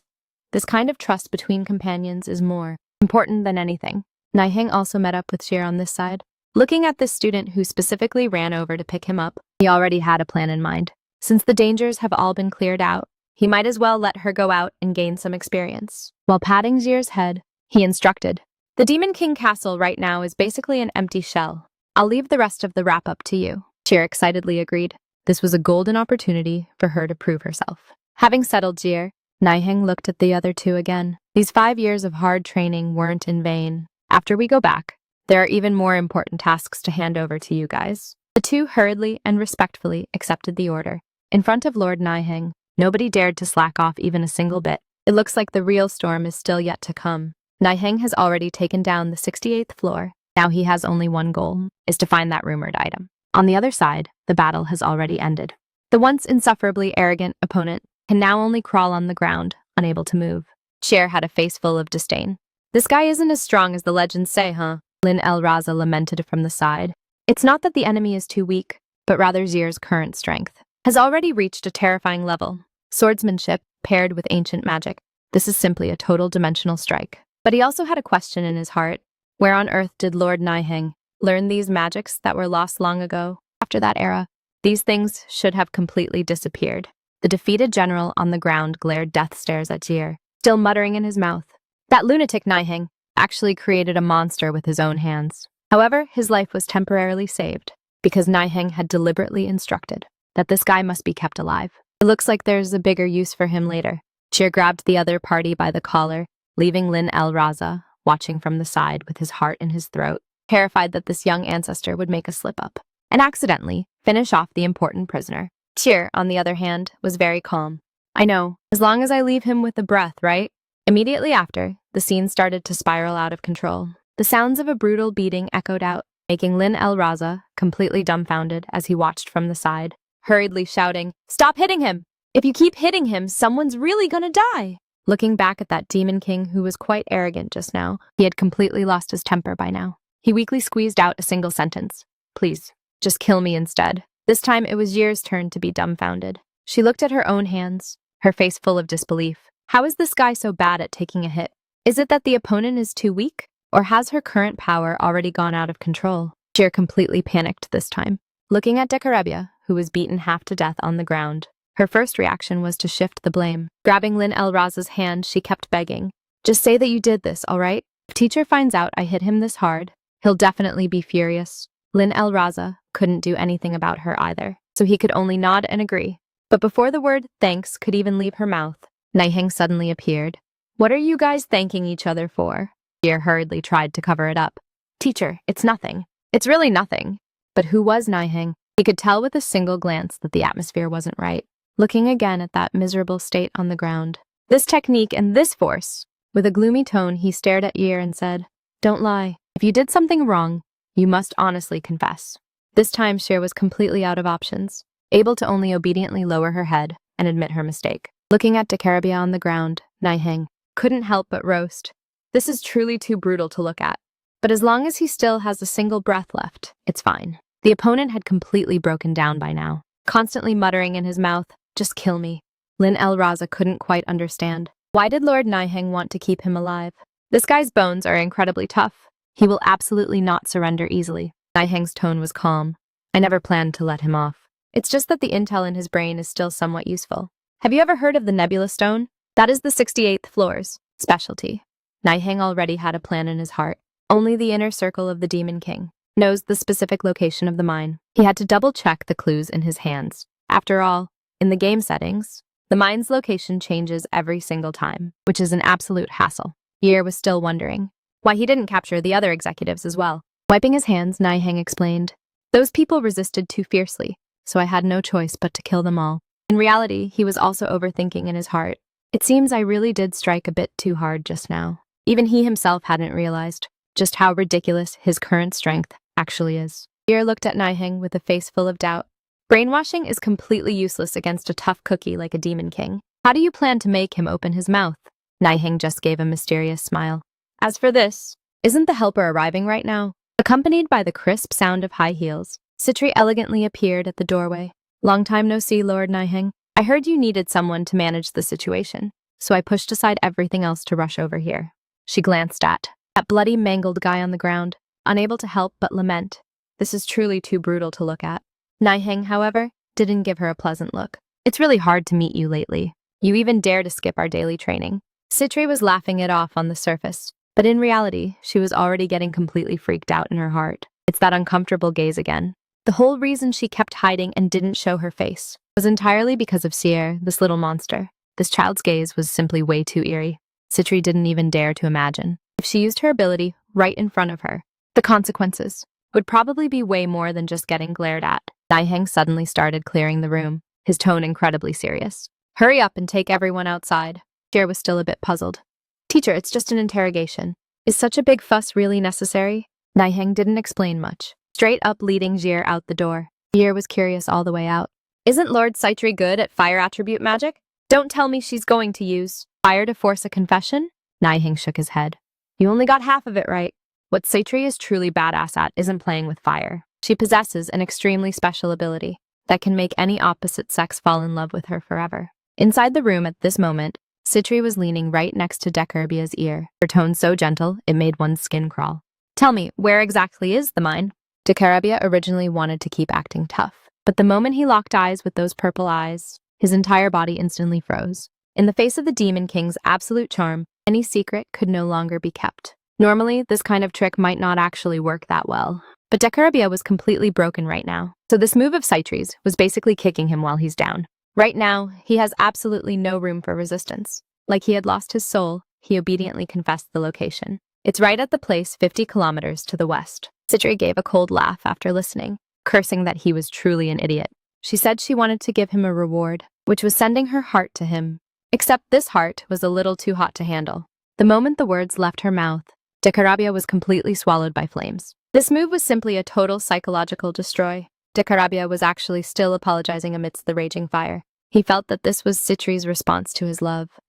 this kind of trust between companions is more important than anything. Nihang also met up with Yer on this side. Looking at this student who specifically ran over to pick him up, he already had a plan in mind. Since the dangers have all been cleared out, he might as well let her go out and gain some experience. While patting Zier's head, he instructed, "The Demon King Castle right now is basically an empty shell. I'll leave the rest of the wrap-up to you." Zier excitedly agreed. This was a golden opportunity for her to prove herself. Having settled Zier, Nihang looked at the other two again. These 5 years of hard training weren't in vain. After we go back, there are even more important tasks to hand over to you guys. The two hurriedly and respectfully accepted the order. In front of Lord Nihang, nobody dared to slack off even a single bit. It looks like the real storm is still yet to come. Nihang has already taken down the 68th floor. Now he has only one goal, is to find that rumored item. On the other side, the battle has already ended. The once insufferably arrogant opponent can now only crawl on the ground, unable to move. Cher had a face full of disdain. "This guy isn't as strong as the legends say, huh?" Lin El Raza lamented from the side. "It's not that the enemy is too weak, but rather Zier's current strength has already reached a terrifying level. Swordsmanship paired with ancient magic. This is simply a total dimensional strike." But he also had a question in his heart. Where on earth did Lord Nihang learn these magics that were lost long ago? After that era, these things should have completely disappeared. The defeated general on the ground glared death stares at Zier, still muttering in his mouth. That lunatic Nihang actually created a monster with his own hands. However, his life was temporarily saved, because Nihang had deliberately instructed that this guy must be kept alive. It looks like there's a bigger use for him later. Cheer grabbed the other party by the collar, leaving Lin El Raza watching from the side with his heart in his throat, terrified that this young ancestor would make a slip-up and accidentally finish off the important prisoner. Cheer, on the other hand, was very calm. "I know, as long as I leave him with a breath, right?" Immediately after, the scene started to spiral out of control. The sounds of a brutal beating echoed out, making Lin El Raza completely dumbfounded as he watched from the side, hurriedly shouting, "Stop hitting him! If you keep hitting him, someone's really gonna die!" Looking back at that demon king who was quite arrogant just now, he had completely lost his temper by now. He weakly squeezed out a single sentence. Please, just kill me instead. This time it was Yir's turn to be dumbfounded. She looked at her own hands, her face full of disbelief. How is this guy so bad at taking a hit? Is it that the opponent is too weak? Or has her current power already gone out of control? Yir completely panicked this time. Looking at Decisive, who was beaten half to death on the ground, her first reaction was to shift the blame. Grabbing Lin El Raza's hand, she kept begging. Just say that you did this, all right? If teacher finds out I hit him this hard, he'll definitely be furious. Lin El Raza couldn't do anything about her either, so he could only nod and agree. But before the word thanks could even leave her mouth, Nihang suddenly appeared. What are you guys thanking each other for? Yir hurriedly tried to cover it up. Teacher, it's nothing. It's really nothing. But who was Nihang? He could tell with a single glance that the atmosphere wasn't right. Looking again at that miserable state on the ground. This technique and this force. With a gloomy tone, he stared at Yir and said, Don't lie. If you did something wrong, you must honestly confess. This time, Shir was completely out of options, able to only obediently lower her head and admit her mistake. Looking at Decisive on the ground, Nihang couldn't help but roast. This is truly too brutal to look at. But as long as he still has a single breath left, it's fine. The opponent had completely broken down by now, constantly muttering in his mouth, Just kill me. Lin El Raza couldn't quite understand. Why did Lord Nihang want to keep him alive? This guy's bones are incredibly tough. He will absolutely not surrender easily. Nihang's tone was calm. I never planned to let him off. It's just that the intel in his brain is still somewhat useful. Have you ever heard of the Nebula Stone? That is the 68th floor's specialty. Nihang already had a plan in his heart. Only the inner circle of the Demon King knows the specific location of the mine. He had to double-check the clues in his hands. After all, in the game settings, the mine's location changes every single time, which is an absolute hassle. Yir was still wondering why he didn't capture the other executives as well. Wiping his hands, Nihang explained, Those people resisted too fiercely, so I had no choice but to kill them all. In reality, he was also overthinking in his heart. It seems I really did strike a bit too hard just now. Even he himself hadn't realized just how ridiculous his current strength actually is. Yir looked at Nihang with a face full of doubt. Brainwashing is completely useless against a tough cookie like a Demon King. How do you plan to make him open his mouth? Nihang just gave a mysterious smile. As for this, isn't the helper arriving right now? Accompanied by the crisp sound of high heels, Sitri elegantly appeared at the doorway. Long time no see, Lord Nihang. I heard you needed someone to manage the situation, so I pushed aside everything else to rush over here. She glanced at that bloody, mangled guy on the ground, unable to help but lament. This is truly too brutal to look at. Nihang, however, didn't give her a pleasant look. It's really hard to meet you lately. You even dare to skip our daily training. Sitri was laughing it off on the surface, but in reality, she was already getting completely freaked out in her heart. It's that uncomfortable gaze again. The whole reason she kept hiding and didn't show her face was entirely because of Sierre, this little monster. This child's gaze was simply way too eerie. Sitri didn't even dare to imagine. If she used her ability right in front of her, the consequences would probably be way more than just getting glared at. Nihang suddenly started clearing the room, his tone incredibly serious. Hurry up and take everyone outside. Sierre was still a bit puzzled. Teacher, it's just an interrogation. Is such a big fuss really necessary? Nihang didn't explain much, straight up leading Jir out the door. Jir was curious all the way out. Isn't Lord Sitri good at fire attribute magic? Don't tell me she's going to use fire to force a confession? Nihang shook his head. You only got half of it right. What Sitri is truly badass at isn't playing with fire. She possesses an extremely special ability that can make any opposite sex fall in love with her forever. Inside the room at this moment, Sitri was leaning right next to Decisive's ear, her tone so gentle it made one's skin crawl. Tell me, where exactly is the mine? Decisive originally wanted to keep acting tough, but the moment he locked eyes with those purple eyes, his entire body instantly froze. In the face of the Demon King's absolute charm, any secret could no longer be kept. Normally, this kind of trick might not actually work that well, but Decisive was completely broken right now, so this move of Sitri's was basically kicking him while he's down. Right now, he has absolutely no room for resistance. Like he had lost his soul, he obediently confessed the location. It's right at the place 50 kilometers to the west. Sitri gave a cold laugh after listening, cursing that he was truly an idiot. She said she wanted to give him a reward, which was sending her heart to him. Except this heart was a little too hot to handle. The moment the words left her mouth, Decisive was completely swallowed by flames. This move was simply a total psychological destroy. Decisive was actually still apologizing amidst the raging fire. He felt that this was Sitri's response to his love.